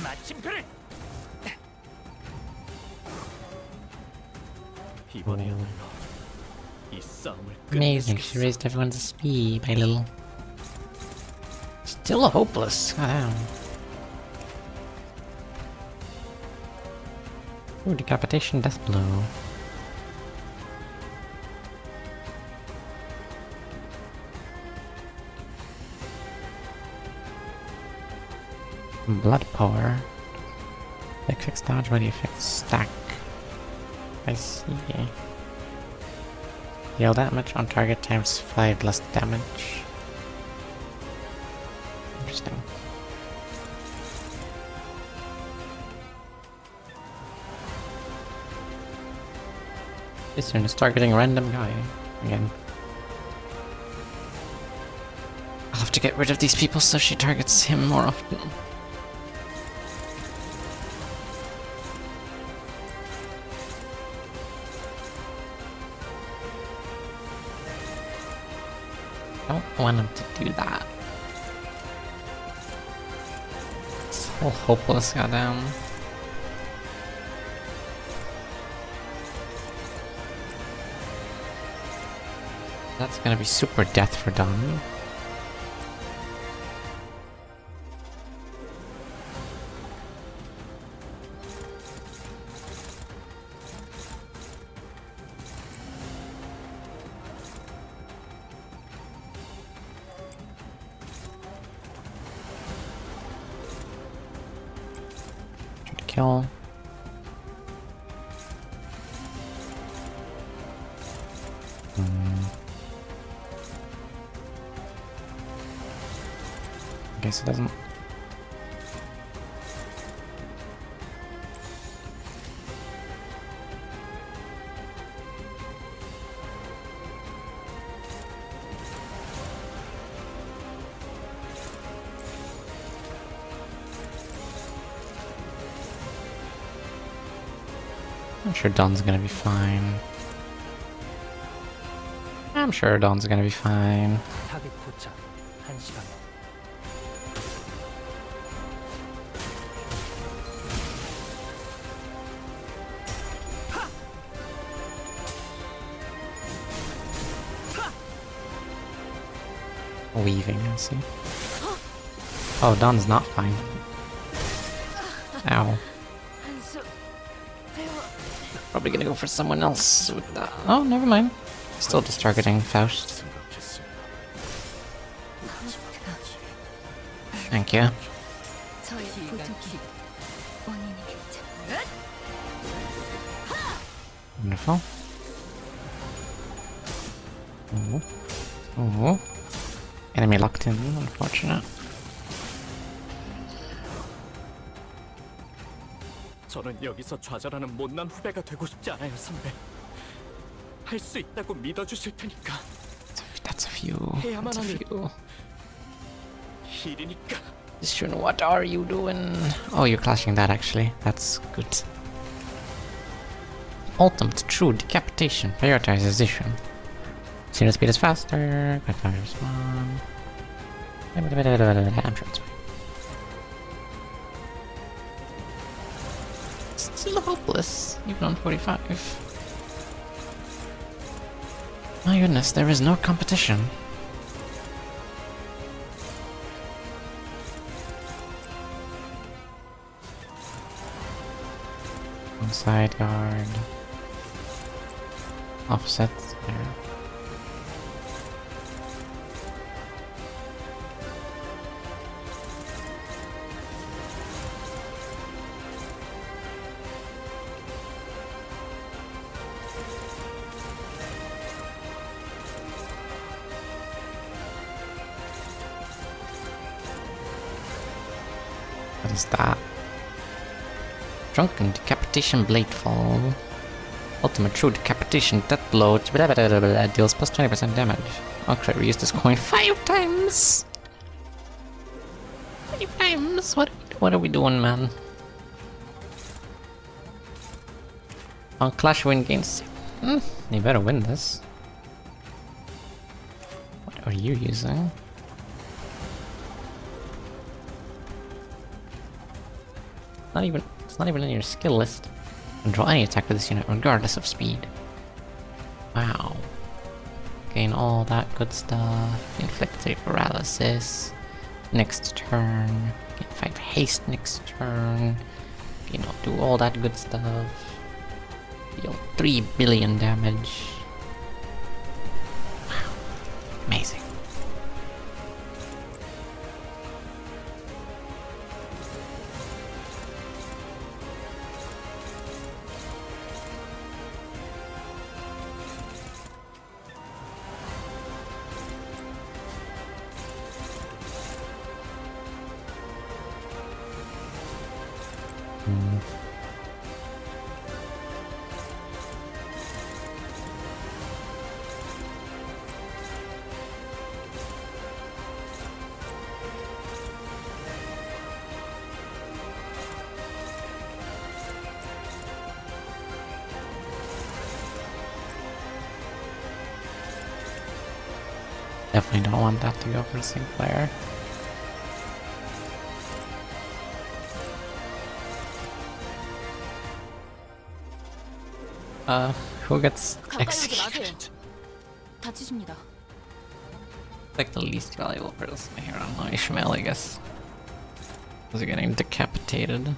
마침표를 이번에야말로 이 싸움을 Amazing, she raised everyone's speed by a little. Still hopeless. Goddamn. Ooh, decapitation, death blow. Blood power. Quick fix dodge, ready effects stack. I see. Deal damage on target times 5 less damage. Interesting. This turn is targeting a random guy again. I'll have to get rid of these people so she targets him more often. I don't want him to do that. It's so hopeless, goddamn. That's gonna be super death for Don. Kill. I guess it doesn't. I'm sure Don's gonna be fine. I'm sure Don's gonna be fine. 타겟 도착 1시간. Weaving, I see. Oh, Don's not fine. Ow. Probably gonna go for someone else with that. Oh, never mind. Still just targeting Faust. 생각했습니다. Thank you. 저의 부족이 원인이겠죠. Wonderful. Oh. Enemy locked in, unfortunate. 저는 여기서 좌절하는 못난 후배가 되고 싶지 않아요, 선배. 할 수 있다고 믿어주실 테니까. That's a few. That's a few. 일이니까. Shun, what are you doing? Oh, you're clashing that actually. That's good. Ultimate true decapitation. Prioritization. Sooner speed is faster. Quick fire respawn. I'm sure it's fine. Still hopeless, even on 45. My goodness, there is no competition. One side guard. Offset there. What is that? Drunken Decapitation Bladefall. Ultimate True Decapitation Death Blow deals plus 20% damage. Oh crap, we used this coin 5 times! 5 times? What are we doing, man? On Clash win gains. You better win this. What are you using? It's not even in your skill list. Control any attack with this unit regardless of speed. Wow. Gain all that good stuff. Inflict 3 paralysis. Next turn. Gain 5 haste next turn. Do all that good stuff. Deal 3 billion damage. Wow. Amazing. Definitely don't want that to go for the same player. Who gets 가까이 오지 executed? 마세요. 다치십니다. Like the least valuable person here. I don't know, Ishmael, I guess. Was he getting decapitated?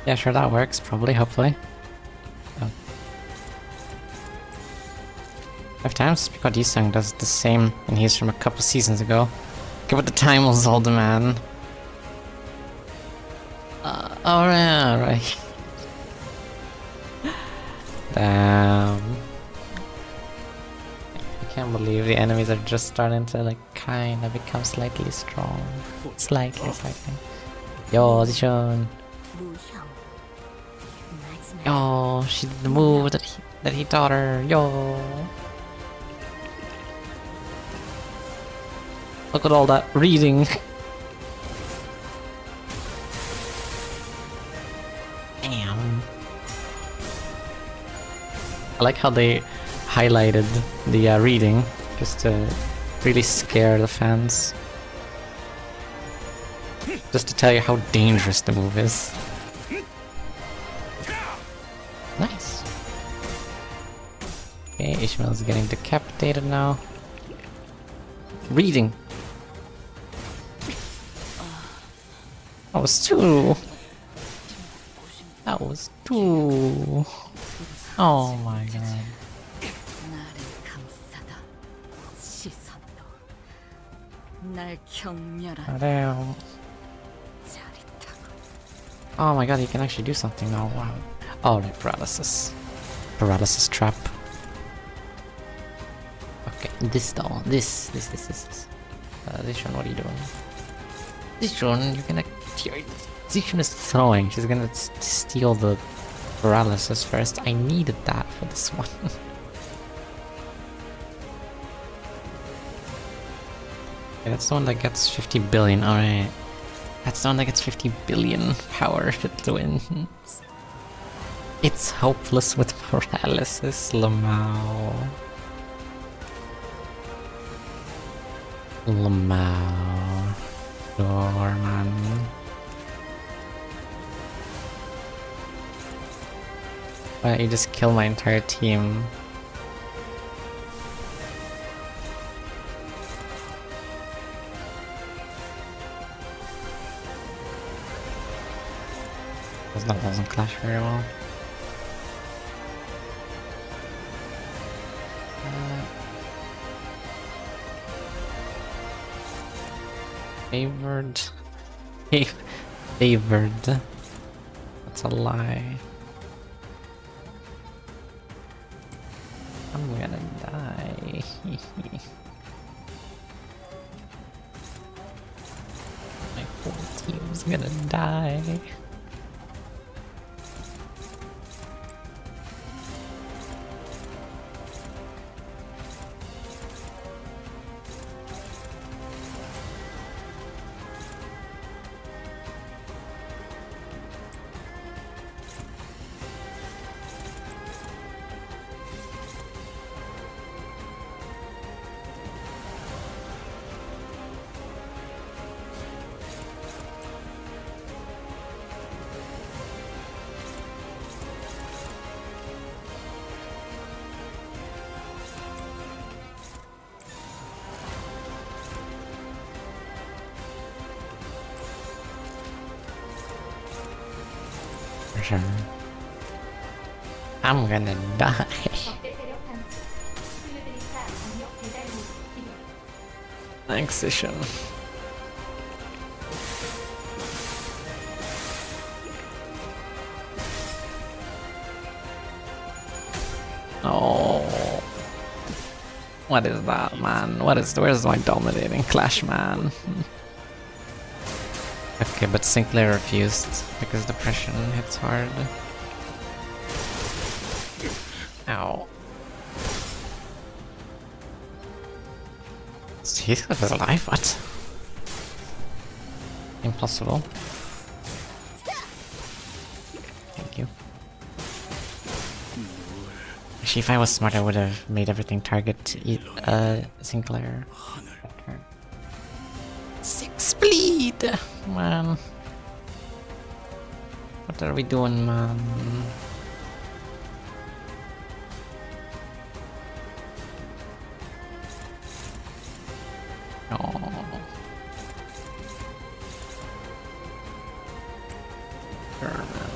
Yeah, sure, that works, probably, hopefully. Oh. 5 times? Because Yisung does the same, and he's from a couple seasons ago. Okay, but the time was all the man. Oh yeah, right. Damn. I can't believe the enemies are just starting to like kind of become slightly strong. Slightly. Yo, Zishun. 무형. 마지막. Yo, she did the move that he taught her. Yo. Look at all that reading. Damn. I like how they highlighted the reading just to really scare the fans. Just to tell you how dangerous the move is. Nice. Okay, Ishmael's getting decapitated now. Reading. That was 2. That was 2. Oh my god. 나를 감싸다. 시선도 날 경멸한 Damn. 짜릿하고 Oh my god, he can actually do something now. Wow. Alright, paralysis. Paralysis trap. Okay, this though. This. This one, what are you doing? This one, you're gonna. This one is throwing. She's gonna steal the paralysis first. I needed that for this one. Okay, that's the one that gets 50 billion. Alright. That's the one that gets 50 billion power if it wins. It's hopeless with paralysis, Lamau. Lamau. Dorman. Why don't you just kill my entire team? That doesn't clash very well. Favored. Favored. That's a lie. I'm gonna die. My whole team's gonna die. For sure. I'm gonna die. Thanks, Ishan. Oh. What is that, man? Where's my dominating clash, man? Okay, but Sinclair refused because depression hits hard. Ow. He's alive? What? Impossible. Thank you. Actually, if I was smart, I would have made everything target Sinclair. 6 bleed! Man. What are we doing, man? Oh. Sure, man.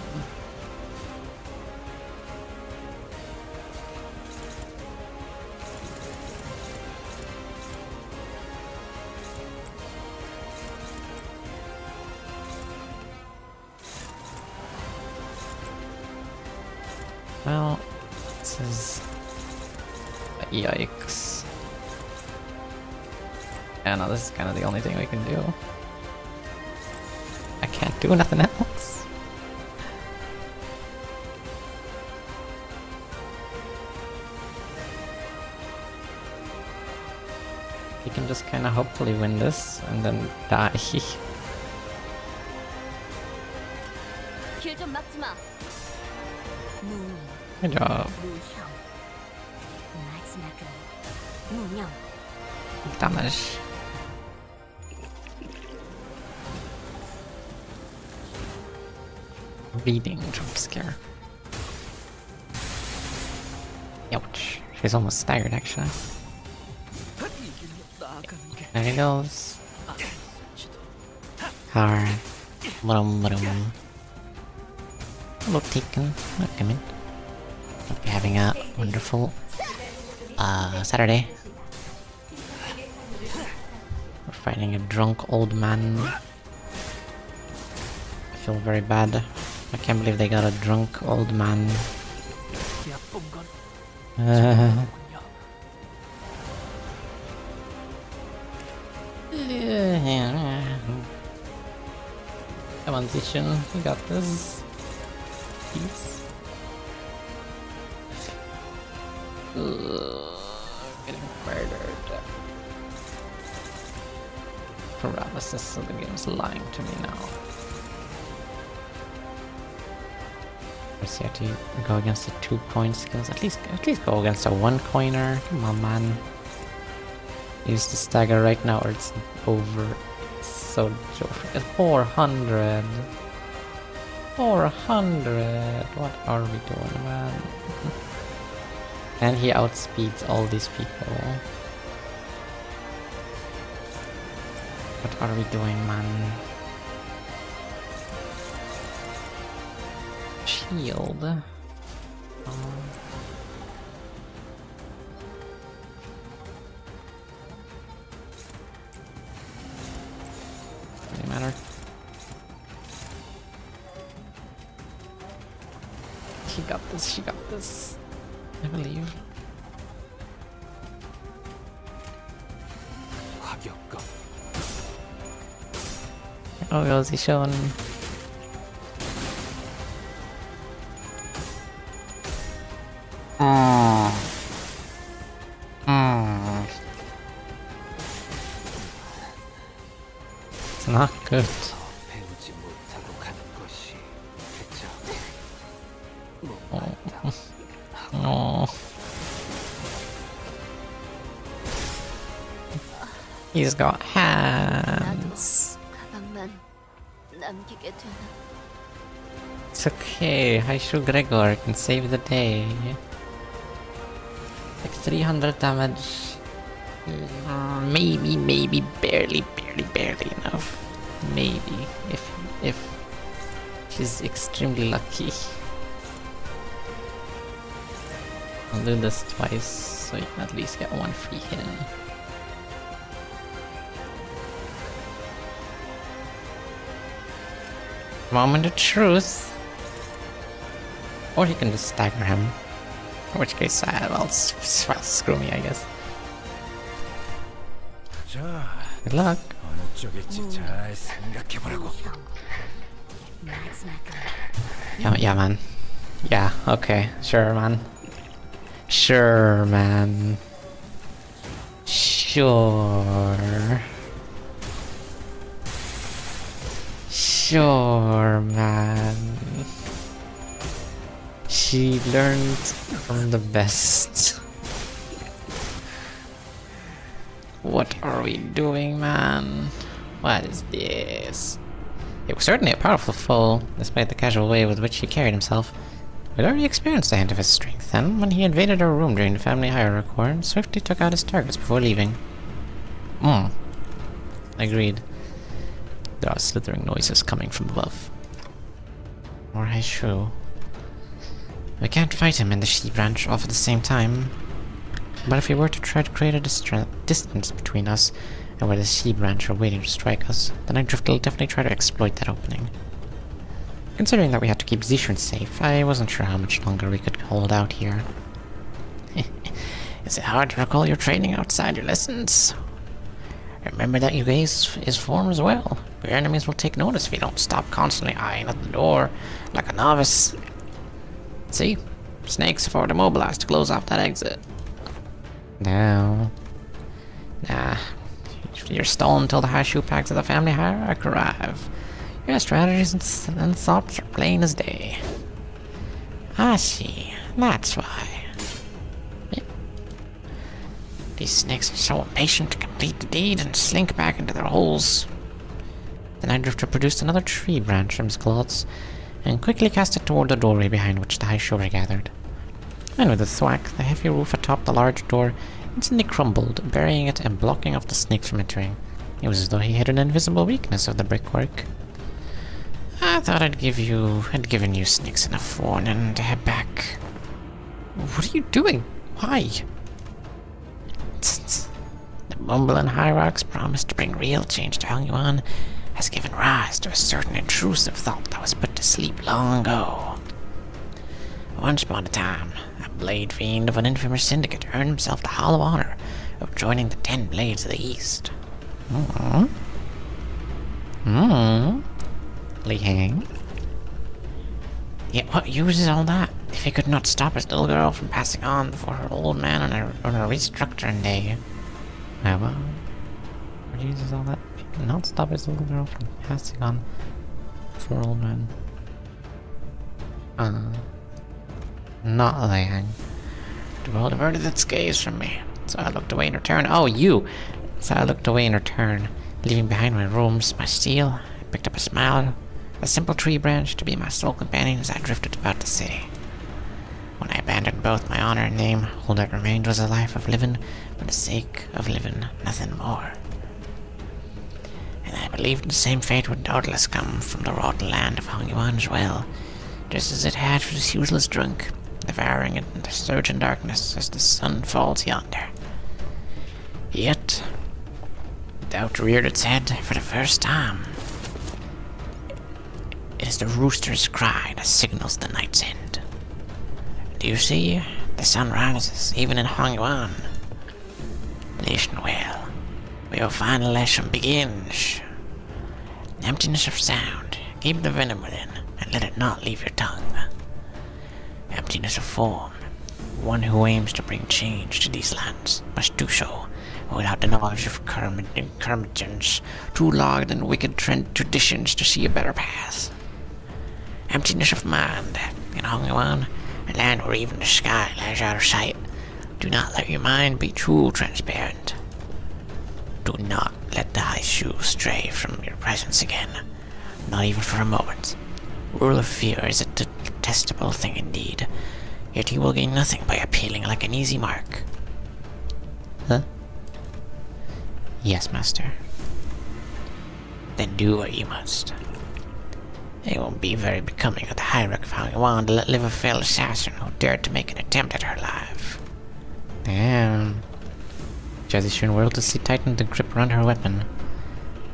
Well, this is... Yikes. Yeah, no, this is kind of the only thing we can do. I can't do nothing else. You can just kind of hopefully win this and then die. 길 좀 막지 마. 무능, Good job. 무형. 마지막은 무명. Damage. Bleeding jump scare. Ouch. She's almost staggered actually. There he goes. Alright. Hello, Taken. Welcome in. Hope you're having a wonderful Saturday. We're fighting a drunk old man. I feel very bad. I can't believe they got a drunk old man. Come on, Zishin, you got this. Peace. Getting murdered. Paralysis, so the game's lying to me now. First you have to go against the 2-point skills. At least go against a 1-coiner. Come on, man. Use the stagger right now or it's over. It's so joke. It's 400. 400. What are we doing, man? And he outspeeds all these people. What are we doing, man? Shield. Doesn't matter. She got this, she got this. I believe. Oh, was he showing? It's not good. Oh. He's got hands. 가방만 남기게 되나? It's okay. Haishu Gregor can save the day. Like 300 damage. Maybe, barely enough. Maybe, if she's extremely lucky. I'll do this twice, so you can at least get one free hit in. Moment of truth. Or he can just stagger him. In which case, well, screw me, I guess. 자, Good luck. 어느 쪽일지 잘 생각해보라고. Yeah, yeah, man. Yeah, okay. Sure, man. Sure, man. Sure. Sure, man. She learned from the best. What are we doing, man? What is this? It was certainly a powerful foe, despite the casual way with which he carried himself. We'd already experienced the hint of his strength, and when he invaded our room during the family hierarchy war, swiftly took out his targets before leaving. Agreed. There are slithering noises coming from above. Or his shoe. We can't fight him and the She branch off at the same time. But if we were to try to create a distance between us and where the She branch are waiting to strike us, then I'd will definitely try to exploit that opening. Considering that we had to keep Zishun safe, I wasn't sure how much longer we could hold out here. Is it hard to recall your training outside your lessons? Remember that you gaze his form as well. Your enemies will take notice if you don't stop constantly eyeing at the door like a novice. See? Snakes have already mobilized to close off that exit. No. Nah. You're stalled until the high shoe packs of the family hierarchy arrive. Your strategies and thoughts are plain as day. I see. That's why. Yep. These snakes are so impatient to complete the deed and slink back into their holes. Then I drifter produced another tree branch from his cloths and quickly cast it toward the doorway behind which the high show gathered. And with a thwack, the heavy roof atop the large door instantly crumbled, burying it and blocking off the snakes from entering. It was as though he hid an invisible weakness of the brickwork. I thought I'd given you snakes enough warning to head back. What are you doing? Why? The bumbling hierarchs promised to bring real change to Hangyuan has given rise to a certain intrusive thought that was put to sleep long ago. Once upon a time, a blade fiend of an infamous syndicate earned himself the hollow honor of joining the 10 Blades of the East. Li Hang? Yet what use is all that, if he could not stop his little girl from passing on before her old man on a restructuring day? Well, what use is all that, if he could not stop his little girl from passing on before her old man? Not Li Hang. The world averted its gaze from me, so I looked away in return. Oh, you! So I looked away in return, leaving behind my robes, my steel. I picked up a smile, a simple tree branch to be my sole companion as I drifted about the city. When I abandoned both my honor and name, all that remained was a life of living for the sake of living, nothing more. And I believed the same fate would doubtless come from the rotten land of Hangyuan as well, just as it had for this useless drunk, devouring it in the surging darkness as the sun falls yonder. Yet, doubt reared its head for the first time. It is the rooster's cry that signals the night's end. Do you see? The sun rises, even in Hangyuan. Listen well. Your final lesson begins. Emptiness of sound. Keep the venom within, and let it not leave your tongue. Emptiness of form. One who aims to bring change to these lands must do so without the knowledge of curmudgeons too logged in wicked traditions to see a better path. Emptiness of mind. In Hangyuan, a land where even the sky lies out of sight, do not let your mind be too transparent. Do not let the high shoe stray from your presence again, not even for a moment. Rule of fear is a detestable thing indeed, yet you will gain nothing by appealing like an easy mark. Huh? Yes, master. Then do what you must. It won't be very becoming of the hierarch of Hangyuan to let live a failed assassin who dared to make an attempt at her life. Damn. Jazishun wordlessly tightened the grip around her weapon.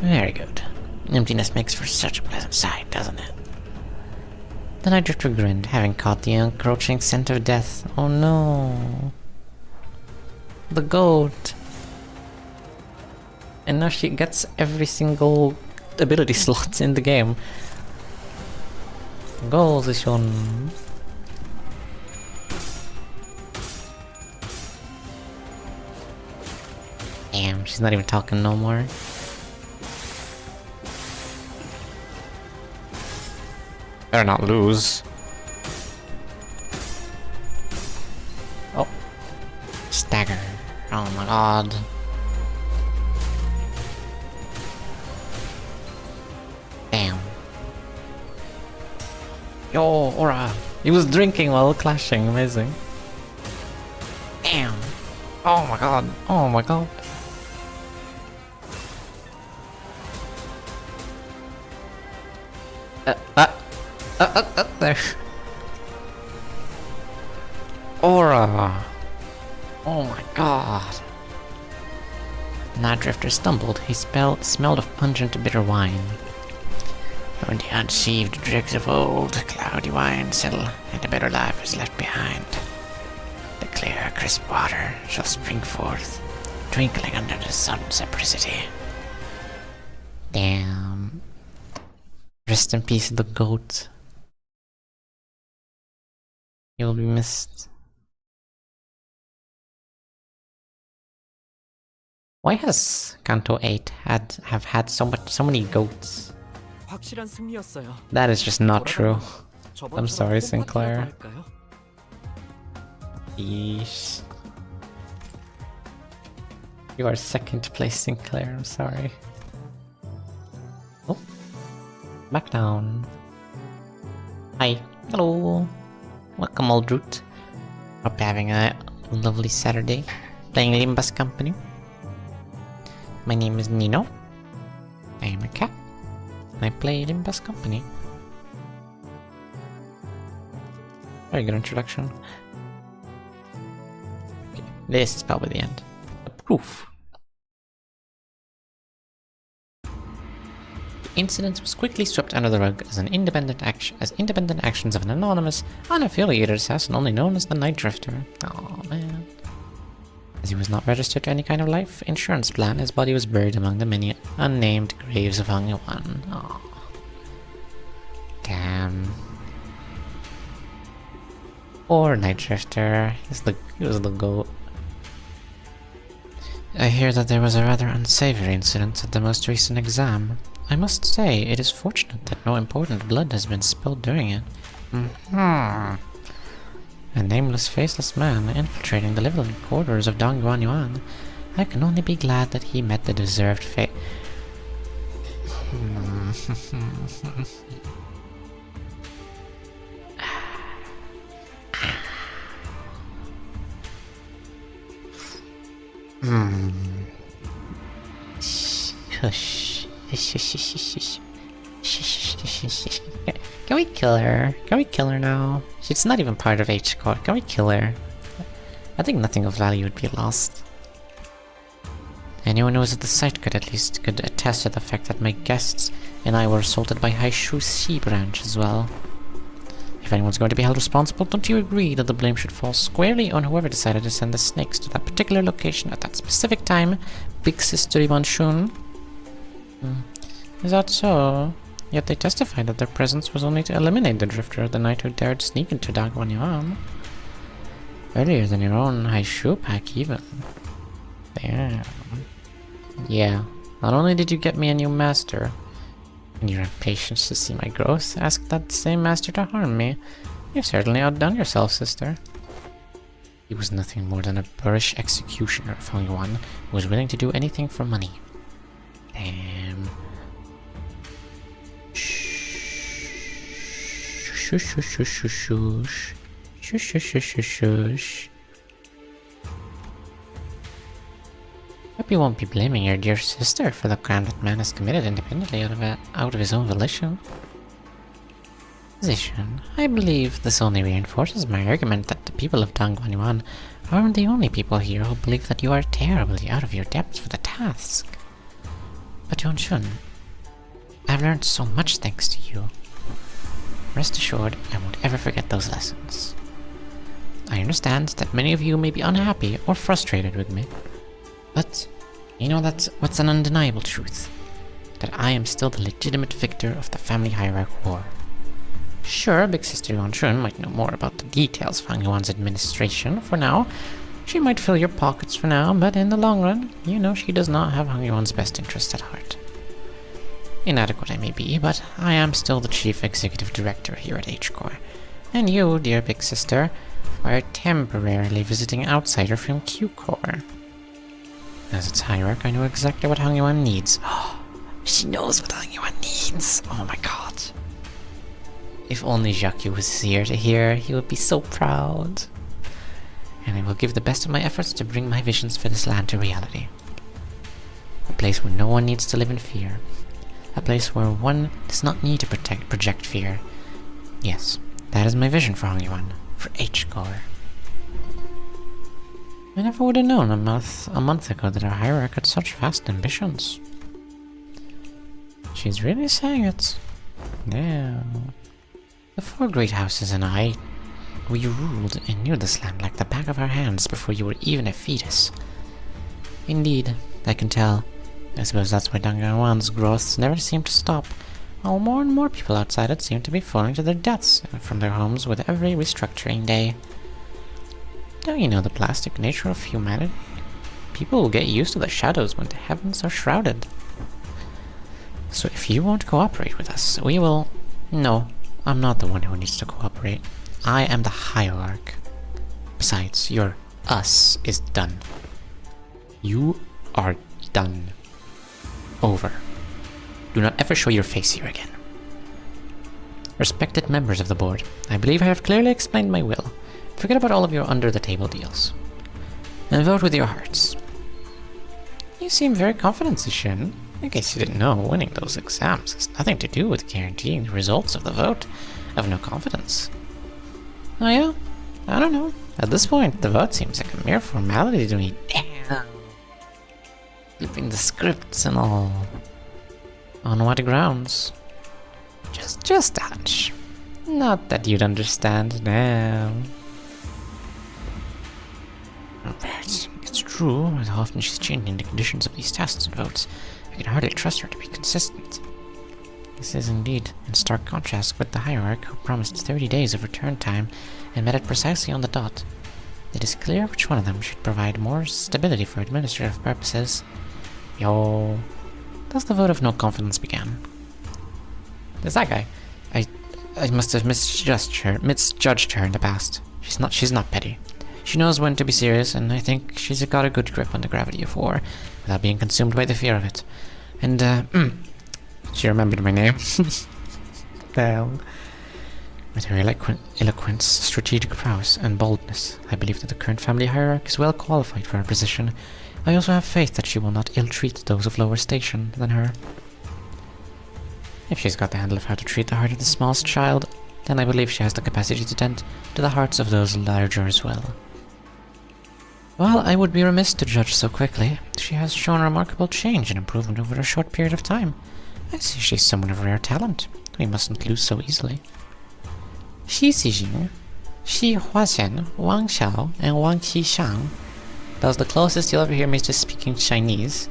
Very good. Emptiness makes for such a pleasant sight, doesn't it? The Night Drifter grinned, having caught the encroaching scent of death. Oh no. The goat. And now she gets every single ability slot in the game. Goals is on. Damn, she's not even talking no more. Better not lose. Oh. Stagger. Oh my god. Damn. Yo, Aura. He was drinking while clashing. Amazing. Damn. Oh my god. Oh my god. There. Aura. Oh my god. Night Drifter stumbled. He smelled of pungent bitter wine. When the unsieved dregs of old, cloudy wine settle, and a better life is left behind, the clear, crisp water shall spring forth, twinkling under the sun's apricity. Damn. Rest in peace, the goat. He will be missed. Why has Kanto 8 have had so many goats? 확실한 승리였어요. That is just not true. 저번처럼 sorry, 꼼꼼하게라도 Sinclair. 할까요? Yeesh. You are second place, Sinclair. I'm sorry. Oh. Back down. Hi. Hello. Welcome, old root. Hope you're having a lovely Saturday. Playing Limbus Company. My name is Nino. I am a cat. And I play Limbus Company. Very good introduction. Okay, this is probably the end. The proof. The incident was quickly swept under the rug as independent actions of an anonymous, unaffiliated assassin only known as the Night Drifter. Oh man. As he was not registered to any kind of life insurance plan, his body was buried among the many unnamed graves of Hangyoan. Oh. Damn. Poor Night Drifter. He was the goat. I hear that there was a rather unsavory incident at the most recent exam. I must say, it is fortunate that no important blood has been spilled during it. A nameless, faceless man infiltrating the living quarters of Dong Yuan. I can only be glad that he met the deserved fate. Hush. Can we kill her? Can we kill her now? She's not even part of H Corps. Can we kill her? I think nothing of value would be lost. Anyone who was at the site could attest to the fact that my guests and I were assaulted by Haishu C branch as well. If anyone's going to be held responsible, don't you agree that the blame should fall squarely on whoever decided to send the snakes to that particular location at that specific time, Big Sister Iwanshun? Is that so? Yet they testified that their presence was only to eliminate the Drifter, the knight who dared sneak into Dagwanyuan. Earlier than your own Haishu pack even. Damn. Yeah, not only did you get me a new master, and your impatience to see my growth, ask that same master to harm me. You've certainly outdone yourself, sister. He was nothing more than a boorish executioner of Hongyuan who was willing to do anything for money. Damn. Shush, shush, shush, shush, shush. Shush, shush, shush, shush, shush. Hope you won't be blaming your dear sister for the crime that man has committed independently out of his own volition. Position. I believe this only reinforces my argument that the people of Dangwanyuan aren't the only people here who believe that you are terribly out of your depth for the task. But Yonshun, I've learned so much thanks to you. Rest assured, I won't ever forget those lessons. I understand that many of you may be unhappy or frustrated with me, but you know that's what's an undeniable truth, that I am still the legitimate victor of the family hierarchy war. Sure, Big Sister Yuan Shun might know more about the details of Hang Yuan's administration for now. She might fill your pockets for now, but in the long run, you know she does not have Hang Yuan's best interest at heart. Inadequate I may be, but I am still the chief executive director here at H-Core. And you, dear Big Sister, are a temporarily visiting outsider from Q-Core. As its hierarch, I know exactly what Hang Yuan needs. She knows what Hang Yuan needs! Oh my god. If only Jacques was here to hear, he would be so proud. And I will give the best of my efforts to bring my visions for this land to reality. A place where no one needs to live in fear. A place where one does not need to project fear. Yes, that is my vision for Hang Yuan, for H-Core. I never would have known a month ago that our hierarch had such vast ambitions. She's really saying it. Yeah. The four great houses and I, we ruled and knew this land like the back of our hands before you were even a fetus. Indeed, I can tell. I suppose that's why Hang Yuan's growth never seemed to stop, while more and more people outside it seemed to be falling to their deaths from their homes with every restructuring day. Don't you know the plastic nature of humanity? People will get used to the shadows when the heavens are shrouded. So if you won't cooperate with us, we will... No, I'm not the one who needs to cooperate. I am the hierarch. Besides, your us is done. You are done. Over. Do not ever show your face here again. Respected members of the board, I believe I have clearly explained my will. Forget about all of your under-the-table deals. And vote with your hearts. You seem very confident, Zishin. I guess you didn't know winning those exams has nothing to do with guaranteeing the results of the vote of no confidence. Oh yeah? I don't know. At this point, the vote seems like a mere formality to me. Damn. Flipping the scripts and all. On what grounds? Just a hunch. Not that you'd understand now. It's true, and often she's changing the conditions of these tests and votes. I can hardly trust her to be consistent. This is indeed in stark contrast with the hierarch who promised 30 days of return time and met it precisely on the dot. It is clear which one of them should provide more stability for administrative purposes. Yo. Thus the vote of no confidence began. There's that guy. I must have misjudged her in the past. She's not petty. She knows when to be serious, and I think she's got a good grip on the gravity of war, without being consumed by the fear of it. And, she remembered my name. Well, with her eloquence, strategic prowess, and boldness, I believe that the current family hierarch is well qualified for her position. I also have faith that she will not ill-treat those of lower station than her. If she's got the handle of how to treat the heart of the smallest child, then I believe she has the capacity to tend to the hearts of those larger as well. While I would be remiss to judge so quickly, she has shown remarkable change and improvement over a short period of time. I see she's someone of rare talent. We mustn't lose so easily. Xi Xijing, Xi Huaxian, Wang Xiao, and Wang Qishang. That was the closest you'll ever hear me to speaking Chinese.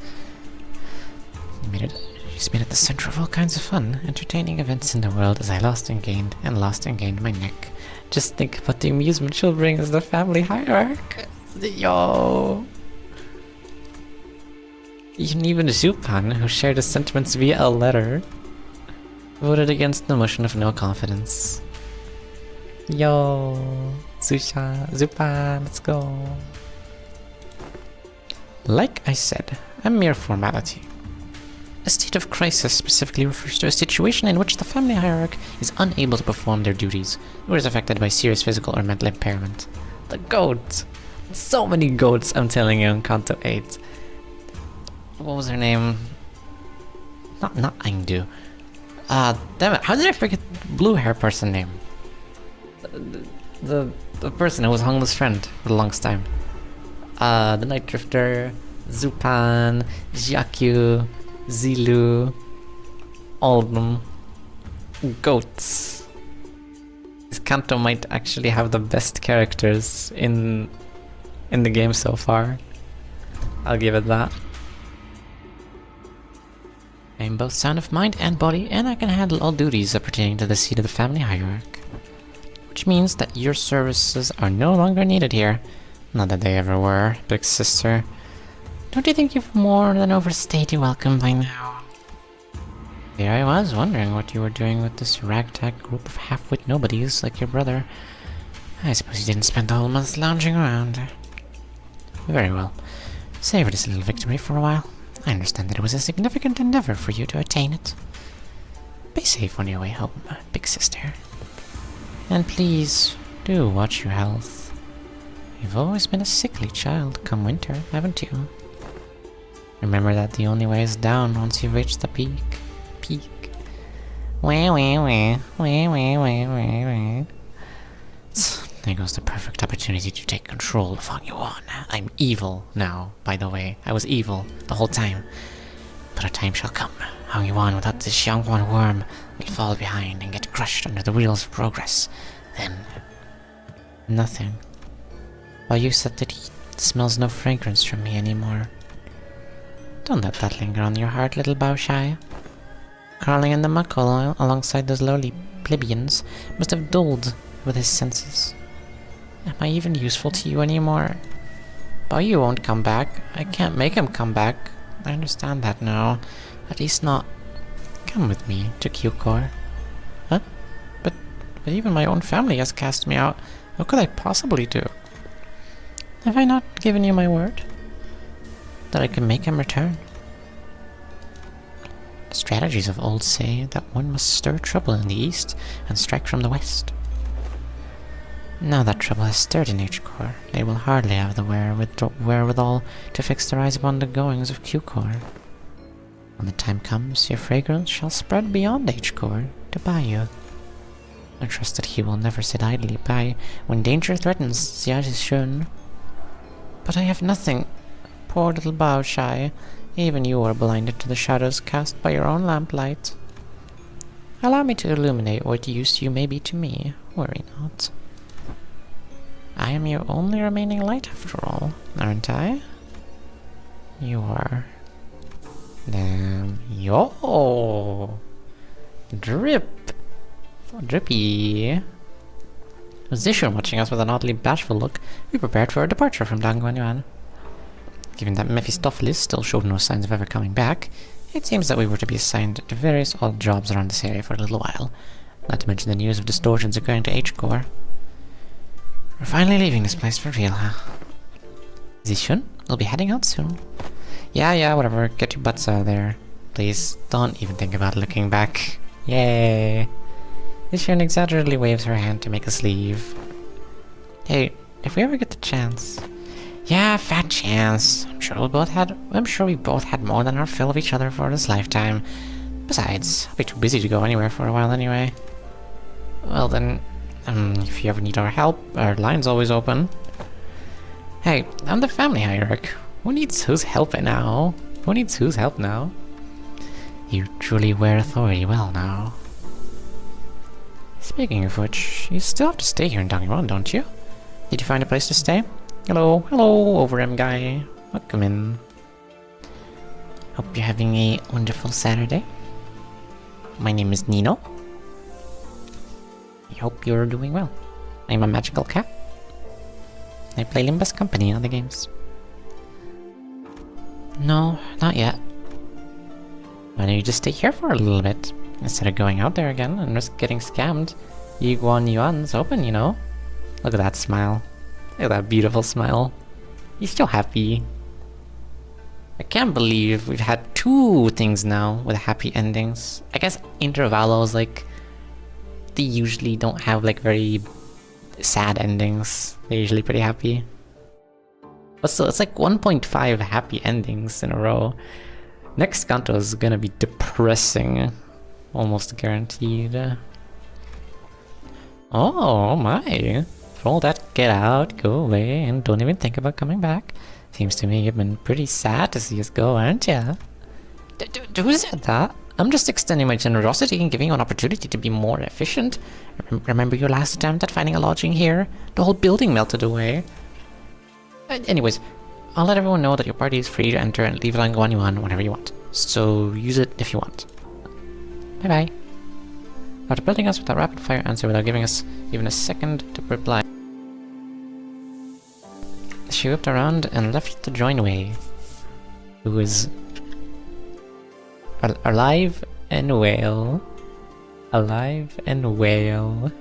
She's made it the center of all kinds of fun, entertaining events in the world as I lost and gained my neck. Just think about the amusement she'll bring as the family hierarch. Yo! Even Zupan, who shared his sentiments via a letter, voted against the motion of no confidence. Yo! Zupan, let's go! Like I said, a mere formality. A state of crisis specifically refers to a situation in which the family hierarch is unable to perform their duties, or is affected by serious physical or mental impairment. The goat! So many goats, I'm telling you, in Kanto 8. What was her name? Not Angdu. Damn it, how did I forget the blue hair person name? The person who was Honglu's friend for the longest time. The Night Drifter, Zupan, Jiakyu, Zilu, all of them. Goats. Kanto might actually have the best characters in the game so far. I'll give it that. I am both sound of mind and body, and I can handle all duties pertaining to the seat of the family hierarchy. Which means that your services are no longer needed here. Not that they ever were, big sister. Don't you think you've more than overstayed your welcome by now? Here I was, wondering what you were doing with this ragtag group of half-wit nobodies like your brother. I suppose you didn't spend the whole month lounging around. Very well. Savor this little victory for a while. I understand that it was a significant endeavor for you to attain it. Be safe on your way home, big sister. And please, do watch your health. You've always been a sickly child come winter, haven't you? Remember that the only way is down once you've reached the peak. Wah, wah, wah. Wah, wah, wah, wah, wah. There goes the perfect opportunity to take control of Hangyuan. I'm evil now, by the way. I was evil the whole time. But a time shall come. Hangyuan without this Xianghuan worm will fall behind and get crushed under the wheels of progress. Then... nothing. While you said that heat smells no fragrance from me anymore. Don't let that linger on your heart, little Baoshai. Crawling in the muck alongside those lowly plebeians must have dulled with his senses. Am I even useful to you anymore? Baoyu won't come back. I can't make him come back. I understand that now. At least not... Come with me to Kyukor. Huh? But even my own family has cast me out. What could I possibly do? Have I not given you my word? That I can make him return? The strategies of old say that one must stir trouble in the east and strike from the west. Now that trouble has stirred in H-Core, they will hardly have the wherewithal to fix their eyes upon the goings of Q-Core. When the time comes, your fragrance shall spread beyond H-Core to Bayou. I trust that he will never sit idly by when danger threatens Xiaoxishun. But I have nothing. Poor little Baoshai, even you are blinded to the shadows cast by your own lamplight. Allow me to illuminate what use you may be to me, worry not. I am your only remaining light after all, aren't I? You are. Damn. Yo! Drip! Drippy! With Zishun watching us with an oddly bashful look, we prepared for our departure from Dangguanyuan. Given that Mephistopheles still showed no signs of ever coming back, it seems that we were to be assigned to various odd jobs around this area for a little while, not to mention the news of distortions occurring to H-Core. We're finally leaving this place for real, huh? Zishun, we'll be heading out soon. Yeah, whatever, get your butts out of there. Please, don't even think about looking back. Yay! Zishun exaggeratedly waves her hand to make us leave. Hey, if we ever get the chance... Yeah, fat chance. I'm sure we both had more than our fill of each other for this lifetime. Besides, I'll be too busy to go anywhere for a while anyway. Well then, if you ever need our help, our line's always open. Hey, I'm the family hierarch. Who needs whose help now? Who needs whose help now? You truly wear authority well now. Speaking of which, you still have to stay here in Dangguan, don't you? Did you find a place to stay? Hello, over M guy. Welcome in. Hope you're having a wonderful Saturday. My name is Nino. I hope you're doing well. I'm a magical cat. I play Limbus Company in other games. No, not yet. Why don't you just stay here for a little bit, instead of going out there again and risk getting scammed? Yiguan Yuan's open, you know? Look at that smile. Look at that beautiful smile. He's still happy. I can't believe we've had 2 things now with happy endings. I guess Intervallo is like... They usually don't have like very sad endings. They're usually pretty happy. But still, it's like 1.5 happy endings in a row. Next Kanto is gonna be depressing. Almost guaranteed. Oh my. For all that, get out, go away, and don't even think about coming back. Seems to me you've been pretty sad to see us go, aren't ya? Who said that? I'm just extending my generosity and giving you an opportunity to be more efficient. Remember your last attempt at finding a lodging here? The whole building melted away. Anyways, I'll let everyone know that your party is free to enter and leave Languanyuan whenever you want. So use it if you want. Bye bye. After pelting us with a rapid fire answer without giving us even a second to reply, she whipped around and left the joinway. Who is alive and well. Alive and well.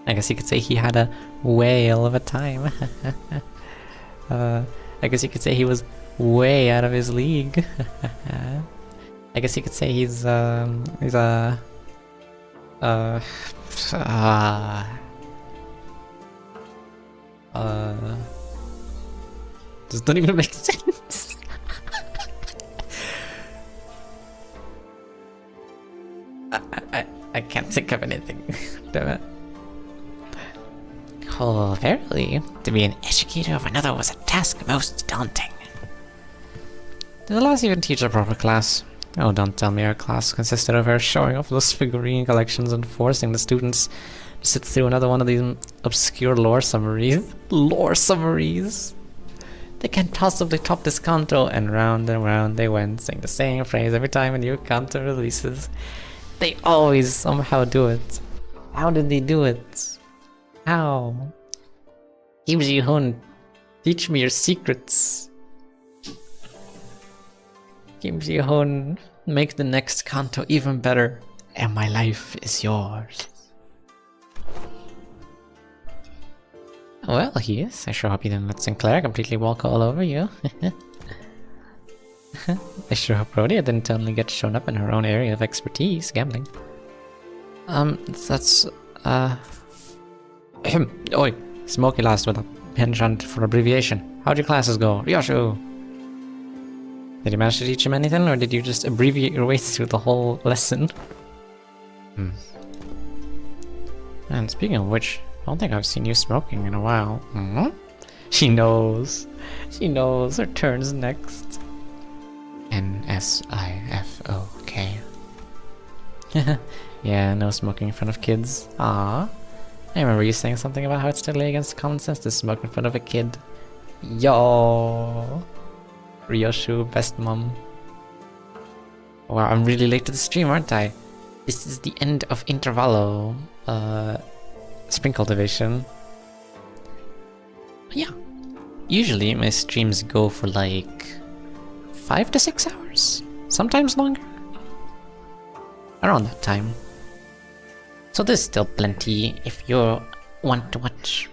I guess you could say he had a whale of a time. I guess you could say he was way out of his league. I guess you could say he's a this doesn't even make sense. I can't think of anything. Damn it. Oh, verily, to be an educator of another was a task most daunting. Did the lass even teach a proper class? Oh, don't tell me our class consisted of her showing off those figurine collections and forcing the students to sit through another one of these obscure lore summaries. Lore summaries! They can't possibly top this Kanto, and round they went, saying the same phrase every time a new Kanto releases. They always somehow do it. How did they do it? How? Kim Ji-hoon, teach me your secrets. Kim Ji-hoon, make the next Kanto even better, and my life is yours. Well, he is. I sure hope you didn't let Sinclair completely walk all over you. I sure hope Rhodia didn't totally get shown up in her own area of expertise, gambling. That's, Oi, Smoky last with a penchant for abbreviation. How'd your classes go? Ryoshu! Did you manage to teach him anything, or did you just abbreviate your way through the whole lesson? And speaking of which, I don't think I've seen you smoking in a while. She knows. She knows her turn's next. N-S-I-F-O-K. Yeah, no smoking in front of kids. Ah, I remember you saying something about how it's totally against common sense to smoke in front of a kid. Yo, Ryoshu, best mom. Wow, I'm really late to the stream, aren't I? This is the end of Intervallo. Spring cultivation. Yeah. Usually my streams go for like 5 to 6 hours. Sometimes longer. Around that time. So there's still plenty if you want to watch.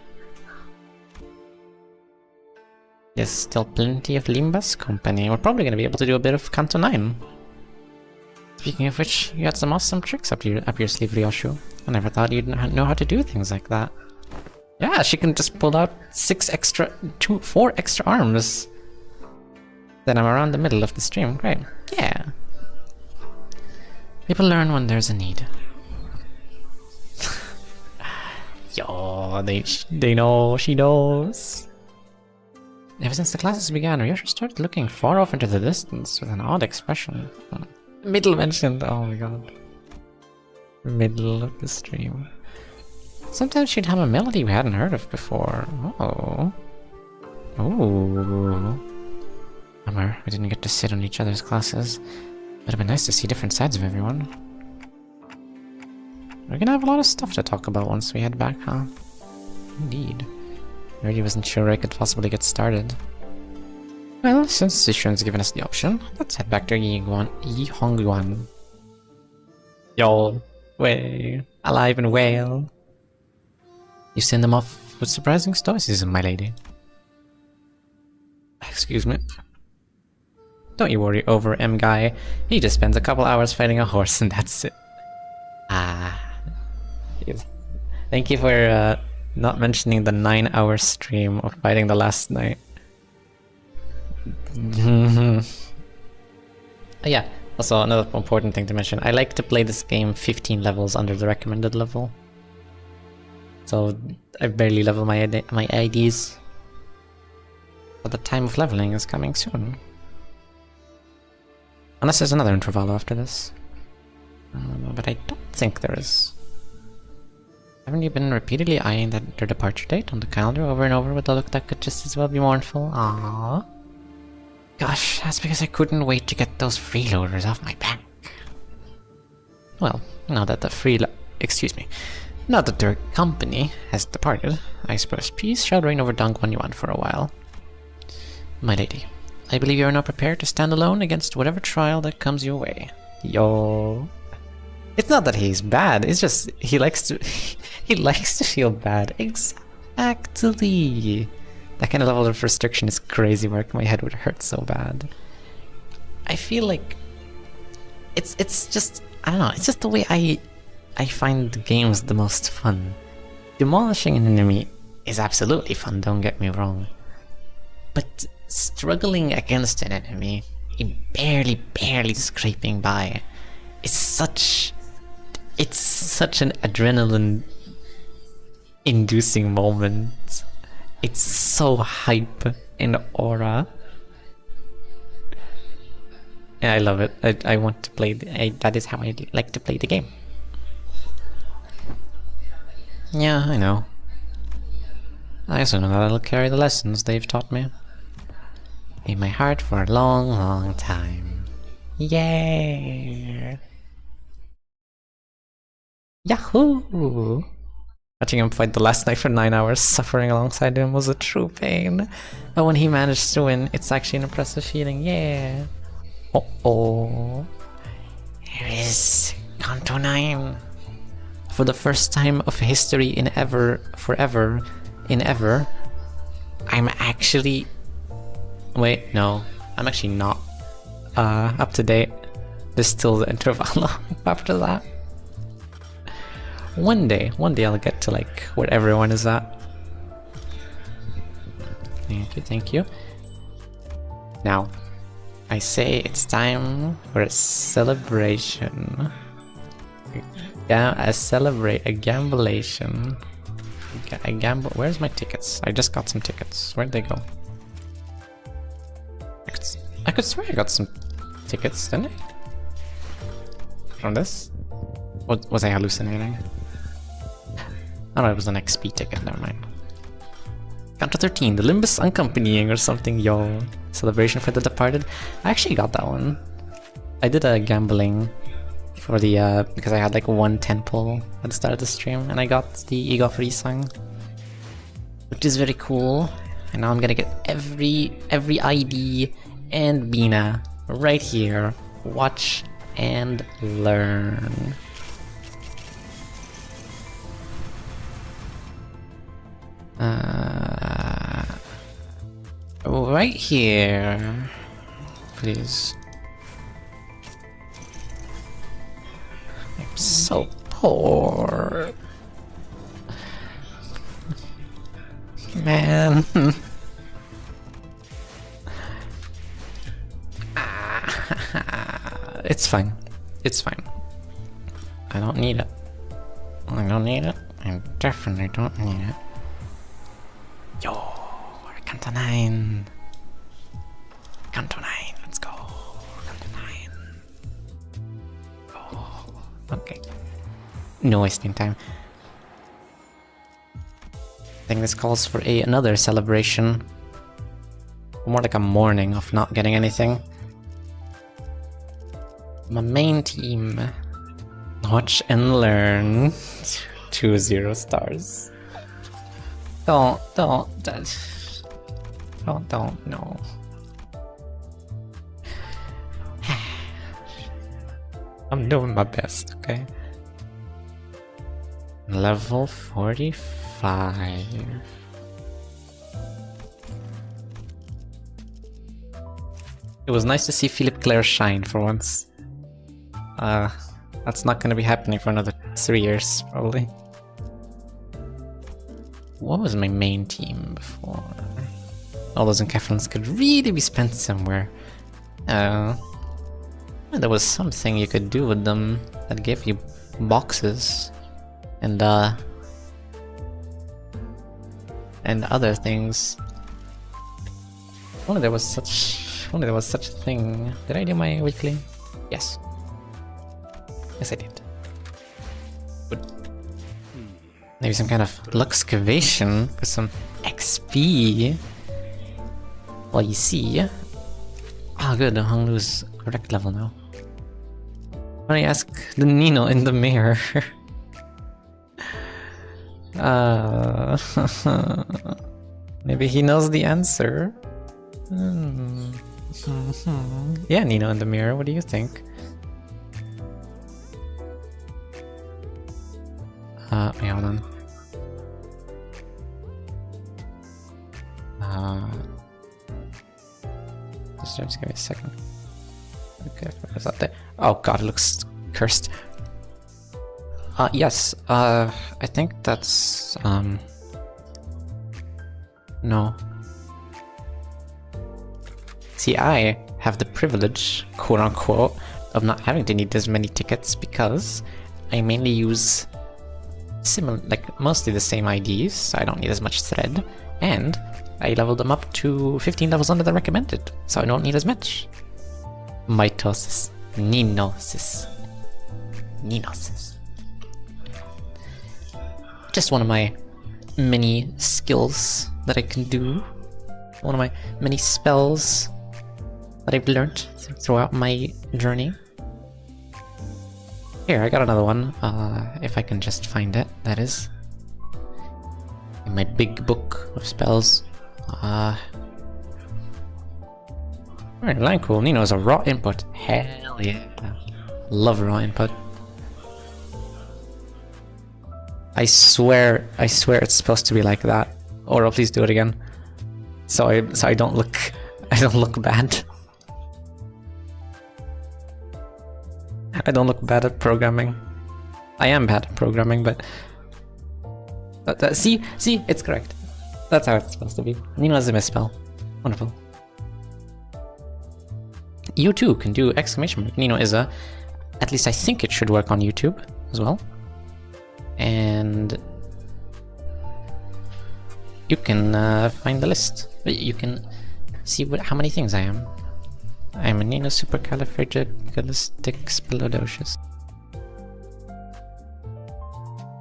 There's still plenty of Limbus company. We're probably gonna be able to do a bit of Kanto 9. Speaking of which, you had some awesome tricks up your sleeve, Ryoshu. I never thought you'd know how to do things like that. Yeah, she can just pull out 4 extra arms. Then I'm around the middle of the stream. Great. Yeah. People learn when there's a need. Yo, they know, she knows. Ever since the classes began, Ryoshu started looking far off into the distance with an odd expression. Middle mentioned, oh my god. Middle of the stream. Sometimes she'd hum a melody we hadn't heard of before. Oh. Ooh. Bummer, we didn't get to sit on each other's classes. Would have been nice to see different sides of everyone. We're gonna have a lot of stuff to talk about once we head back, huh? Indeed. I really wasn't sure I could possibly get started. Well, since Sichuan's given us the option, let's head back to Yihongyuan. Yo, way, alive and well. You send them off with surprising stoicism, my lady. Excuse me. Don't you worry over M-Guy. He just spends a couple hours fighting a horse and that's it. Ah. Yes. Thank you for not mentioning the 9-hour stream of fighting the last night. Yeah, also another important thing to mention. I like to play this game 15 levels under the recommended level. So I barely level my IDs. But the time of leveling is coming soon. Unless there's another Intervallo after this. But I don't think there is. Haven't you been repeatedly eyeing their departure date on the calendar over and over with a look that could just as well be mournful? Aww. Gosh, that's because I couldn't wait to get those freeloaders off my back. Well, now that now that their company has departed, I suppose peace shall reign over Dongguanyuan for a while. My lady, I believe you are now prepared to stand alone against whatever trial that comes your way. Yo. It's not that he's bad, it's just he likes to he likes to feel bad. Exactly. That kind of level of restriction is crazy, Mark. My head would hurt so bad. I feel like it's just, I don't know, it's just the way I find the games the most fun. Demolishing an enemy is absolutely fun, don't get me wrong. But struggling against an enemy, barely scraping by, is such an adrenaline-inducing moment. It's so hype and aura. And I love it. I want to play. That is how I like to play the game. Yeah, I know. I also know that I'll carry the lessons they've taught me in my heart for a long, long time. Yay! Yahoo! Watching him fight the last knight for 9 hours, suffering alongside him was a true pain. But when he managed to win, it's actually an impressive feeling. Yeah. Oh. Here is Kanto 9. For the first time of history in ever, I'm actually... Wait, no. I'm actually not up to date. There's still the Intervallo after that. One day I'll get to like where everyone is at. Thank you. Now, I say it's time for a celebration. Yeah, a gambulation. A gamble. Where's my tickets? I just got some tickets. Where'd they go? I could swear I got some tickets, didn't I? From this? Was I hallucinating? Oh no, it was an XP ticket, never mind. Kanto 13, the Limbus Accompanying or something, yo. Celebration for the Departed. I actually got that one. I did a gambling for the, because I had like one 10 pull at the start of the stream, and I got the Ego Free song, which is very cool. And now I'm gonna get every ID and Bina right here. Watch and learn. Right here, please. I'm so poor, man. It's fine. It's fine. I don't need it. I don't need it. I definitely don't need it. Yo, we're Kanto 9. Kanto 9, let's go. Kanto 9. Oh, okay. No wasting time. I think this calls for another celebration. More like a mourning of not getting anything. My main team. Watch and learn. 2-0 stars. Don't, no. I'm doing my best, okay? Level 45. It was nice to see Philippe Claire shine for once. That's not gonna be happening for another 3 years, probably. What was my main team before? All those encapsulants could really be spent somewhere. There was something you could do with them that gave you boxes and other things. Only there was such If only there was such a thing. Did I do my weekly? Yes. Yes, I did. Good. Maybe some kind of luxcavation for some XP. Well, you see. Ah, good. Honglu's correct level now. When I ask the Nino in the mirror. Maybe he knows the answer. Yeah, Nino in the mirror. What do you think? Wait, hold on. Just give me a second. Okay, what's that there? Oh god, it looks cursed. Yes, I think that's, no. See, I have the privilege, quote unquote, of not having to need as many tickets because I mainly use similar, like mostly the same IDs, so I don't need as much thread, and I leveled them up to 15 levels under the recommended, so I don't need as much. Mitosis. Ninosis. Ninosis. Just one of my many skills that I can do. One of my many spells that I've learned throughout my journey. Here, I got another one. If I can just find it, that is. In my big book of spells. Alright, line cool. Nino's a raw input. Hell yeah. Love raw input. I swear it's supposed to be like that. Or please do it again. So I don't look bad. I don't look bad at programming. I am bad at programming, but see, it's correct. That's how it's supposed to be. Nino is a misspell. Wonderful. You too can do exclamation mark. Nino is a. At least I think it should work on YouTube as well. And you can find the list. You can see how many things I am. I am a Nino supercalifragilisticexpialidocious.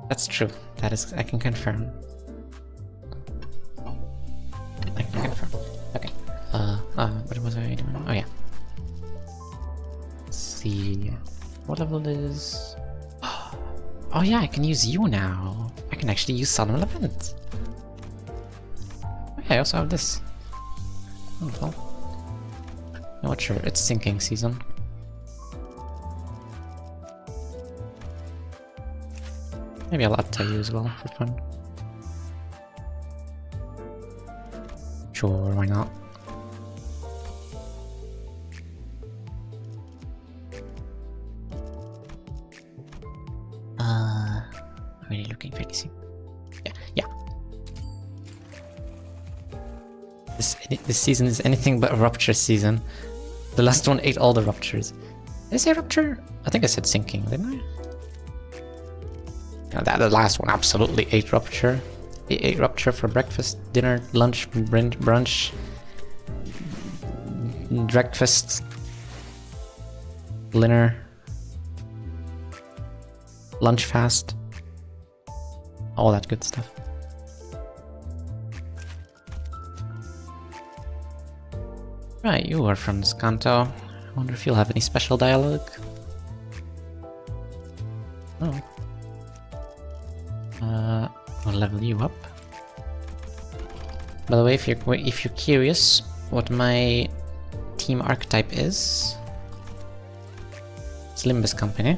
That's true. That is, I can confirm. I can confirm. Okay. What was I doing? Oh yeah. Let's see. What level is? Oh yeah, I can use you now. I can actually use Solemn Lament. Okay, I also have this. Wonderful. I'm not sure, it's sinking season. Maybe I'll add you as well for fun. Sure, why not? I'm really looking for anything. Yeah. This season is anything but a rupture season. The last one ate all the ruptures. Did I say rupture? I think I said sinking, didn't I? No, the last one absolutely ate rupture. It ate rupture for breakfast, dinner, lunch, brunch, breakfast, dinner, lunch fast, all that good stuff. Right, you are from Skanto. I wonder if you'll have any special dialogue. Oh. I'll level you up. By the way, if you're curious what my team archetype is, it's Limbus company.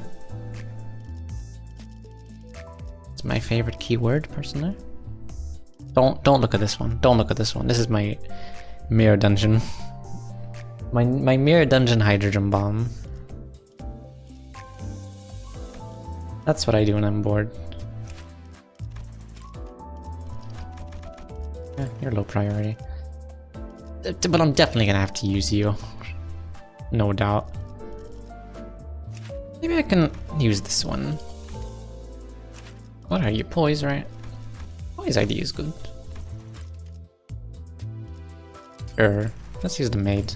It's my favorite keyword, personally. Don't look at this one. Don't look at this one. This is my mirror dungeon. My mirror dungeon hydrogen bomb. That's what I do when I'm bored. Yeah, you're low priority. But I'm definitely gonna have to use you. No doubt. Maybe I can use this one. What are you? Poise, right? Poise ID is good. Let's use the maid.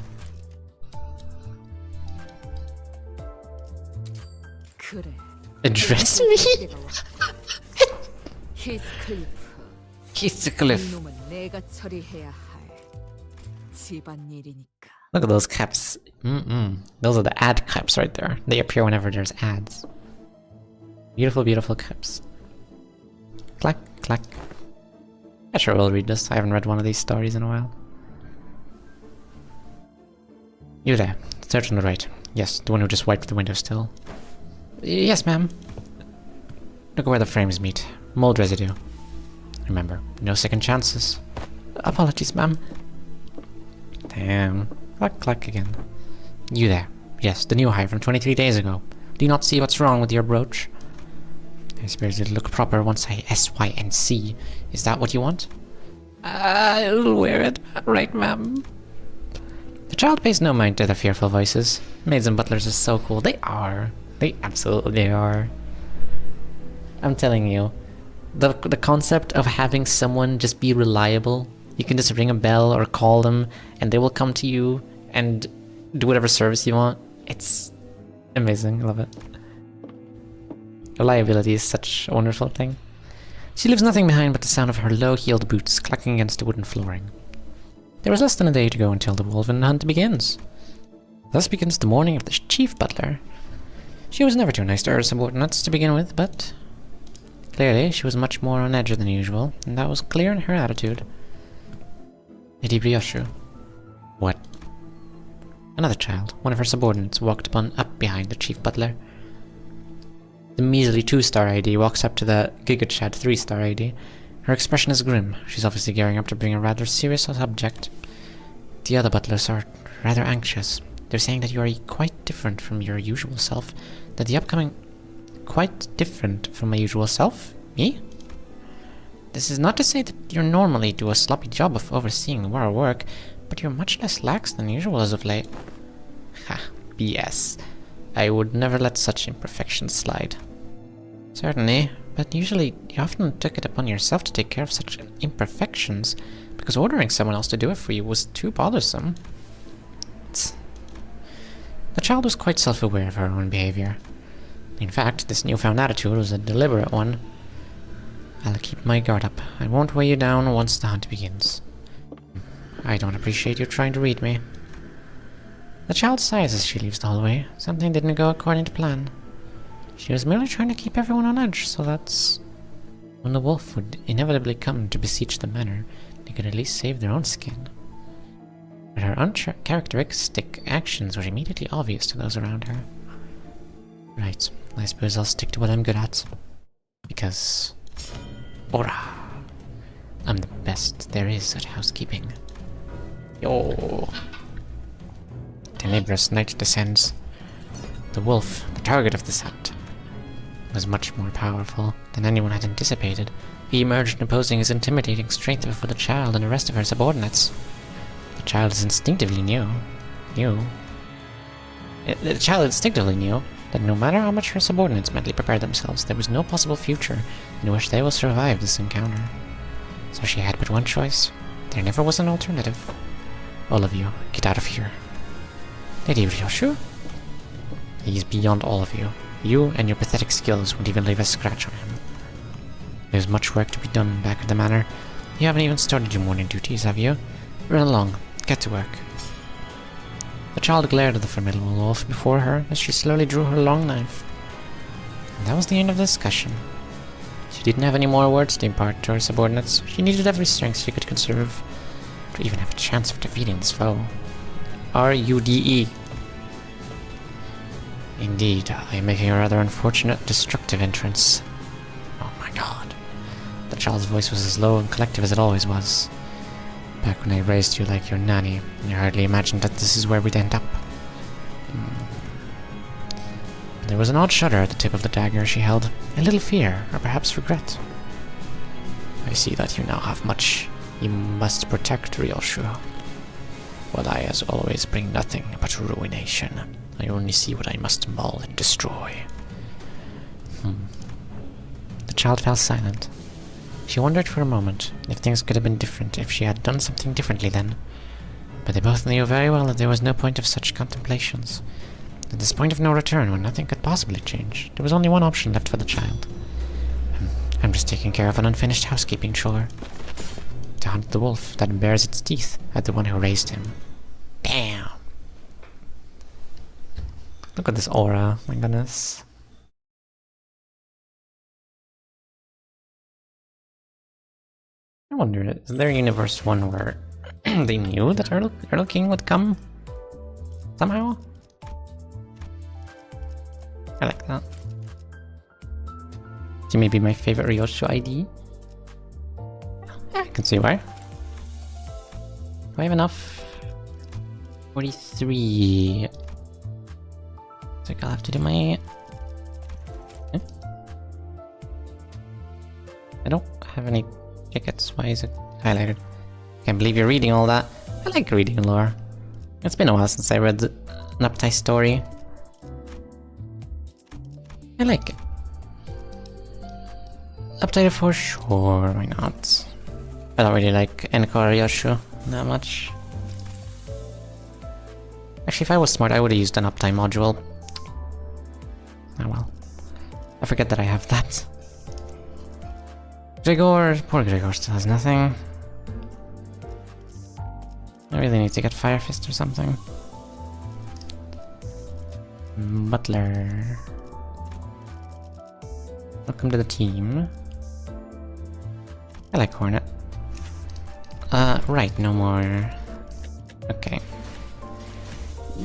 그래. Address me? 때가 왔다. 히스클리프. Heathcliff. 이놈은 내가 처리해야 할 집안일이니까. Look at those caps. Those are the ad caps right there. They appear whenever there's ads. Beautiful, beautiful caps. Clack, clack. I sure will read this. I haven't read one of these stories in a while. You there. Search on the right. Yes, the one who just wiped the window still. Yes, ma'am. Look where the frames meet. Mold residue. Remember, no second chances. Apologies, ma'am. Damn. Clack, clack again. You there. Yes, the new hire from 23 days ago. Do you not see what's wrong with your brooch? I suppose it'll look proper once I SYNC. Is that what you want? I'll wear it. Right, ma'am. The child pays no mind to the fearful voices. Maids and butlers are so cool. They are. They absolutely are. I'm telling you. The concept of having someone just be reliable. You can just ring a bell or call them and they will come to you and do whatever service you want. It's amazing. I love it. Reliability is such a wonderful thing. She leaves nothing behind but the sound of her low-heeled boots clacking against the wooden flooring. There was less than a day to go until the Wolven hunt begins. Thus begins the morning of the chief butler. She was never too nice to her subordinates to begin with, but clearly she was much more on edge than usual, and that was clear in her attitude. Lady Brioshu. What? Another child, one of her subordinates, walked up behind the chief butler. The measly 2-star ID walks up to the Gigachad 3-star ID. Her expression is grim. She's obviously gearing up to bring a rather serious subject. The other butlers are rather anxious. They're saying that you are quite different from your usual self. That the upcoming... Quite different from my usual self? Me? This is not to say that you normally do a sloppy job of overseeing our work, but you're much less lax than usual as of late. Ha, BS. I would never let such imperfections slide. Certainly, but usually you often took it upon yourself to take care of such imperfections, because ordering someone else to do it for you was too bothersome. The child was quite self-aware of her own behavior. In fact, this newfound attitude was a deliberate one. I'll keep my guard up. I won't weigh you down once the hunt begins. I don't appreciate you trying to read me. The child sighs as she leaves the hallway. Something didn't go according to plan. She was merely trying to keep everyone on edge, so that's... When the wolf would inevitably come to besiege the manor, they could at least save their own skin. But her uncharacteristic actions were immediately obvious to those around her. Right, I suppose I'll stick to what I'm good at. Because... Ora! I'm the best there is at housekeeping. Yo! Tenebrous night descends. The wolf, the target of this hunt, was much more powerful than anyone had anticipated. He emerged imposing his intimidating strength before the child and the rest of her subordinates. The child instinctively knew that no matter how much her subordinates mentally prepared themselves, there was no possible future in which they will survive this encounter. So she had but one choice. There never was an alternative. All of you, get out of here. Lady Ryoshu? He's beyond all of you. You and your pathetic skills won't even leave a scratch on him. There's much work to be done back at the manor. You haven't even started your morning duties, have you? Run along. Get to work. The child glared at the formidable wolf before her as she slowly drew her long knife. And that was the end of the discussion. She didn't have any more words to impart to her subordinates. She needed every strength she could conserve to even have a chance of defeating this foe. R-U-D-E. Indeed, I am making a rather unfortunate, destructive entrance. Oh my god. The child's voice was as low and collective as it always was. Back when I raised you like your nanny, I hardly imagined that this is where we'd end up. There was an odd shudder at the tip of the dagger she held, a little fear, or perhaps regret. I see that you now have much you must protect, Ryoshu. While I, as always, bring nothing but ruination, I only see what I must maul and destroy. The child fell silent. She wondered for a moment if things could have been different if she had done something differently then. But they both knew very well that there was no point of such contemplations. At this point of no return, when nothing could possibly change, there was only one option left for the child. I'm just taking care of an unfinished housekeeping chore. To hunt the wolf that bares its teeth at the one who raised him. Damn! Look at this aura, my goodness. I wonder, is there a universe one where they knew that Earl King would come? Somehow? I like that. She may be my favorite Ryosho ID. I can see why. Do I have enough? 43. Looks like I'll have to do my... I don't have any tickets. Why is it highlighted? Can't believe you're reading all that. I like reading lore. It's been a while since I read an Uptai story. I like it. Uptai for sure, why not? I don't really like Enko or Ryosho that much. Actually, if I was smart, I would have used an Uptime module. Oh well. I forget that I have that. Gregor, poor Gregor still has nothing. I really need to get Fire Fist or something. Butler. Welcome to the team. I like Hornet. Right, no more. Okay.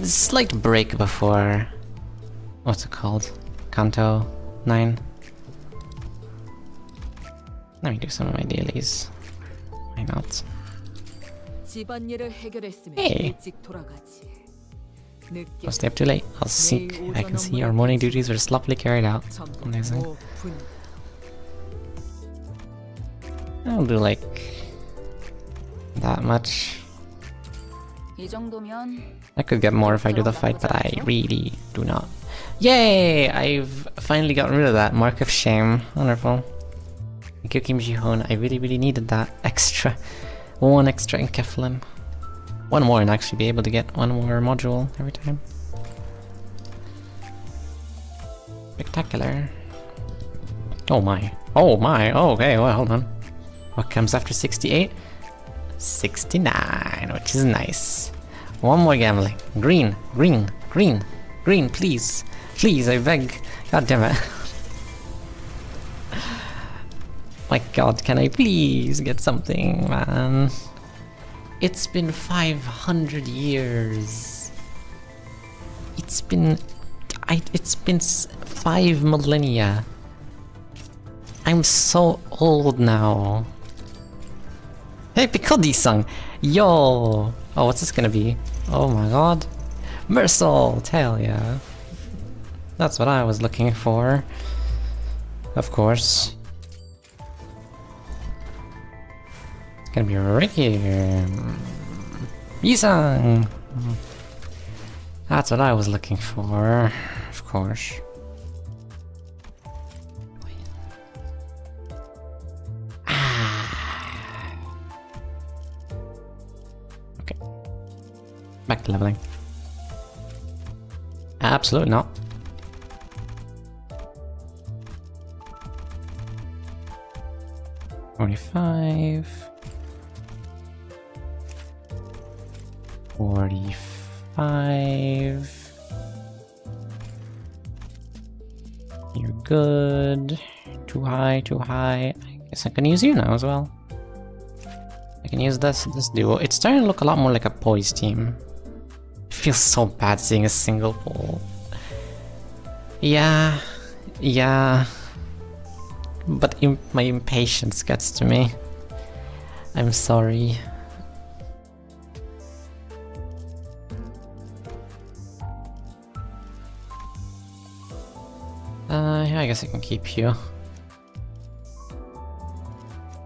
Slight break before... What's it called? Kanto 9. Let me do some of my dailies. Why not? Hey! I'll stay up too late. I'll seek. I can see our morning duties are sloppily carried out. Amazing. I'll do like... that much. I could get more if I do the fight, but I really do not. Yay! I've finally gotten rid of that Mark of Shame. Wonderful. Thank you, Kim Ji-hoon. I really needed that extra. One extra Enkephalin. One more and actually be able to get one more module every time. Spectacular. Oh my. Oh my. Oh, okay, well, hold on. What comes after 68? 69, which is nice. One more gambling. Green, green, green, green, please. Please, I beg. God damn it. My god, can I please get something, man? It's been 500 years. It's been 5 millennia. I'm so old now. Hey, Piccoli-san! Yo! Oh, what's this gonna be? Oh my god. Mercel! Hell yeah. That's what I was looking for. Of course. It's gonna be right here. Yi-san! That's what I was looking for. Of course. Back to leveling. Absolutely not. $45. $45. You're good. Too high, too high. I guess I can use you now as well. I can use this duo. It's starting to look a lot more like a poise team. It feels so bad seeing a single pull. Yeah. But my impatience gets to me. I'm sorry. Yeah, I guess I can keep you. I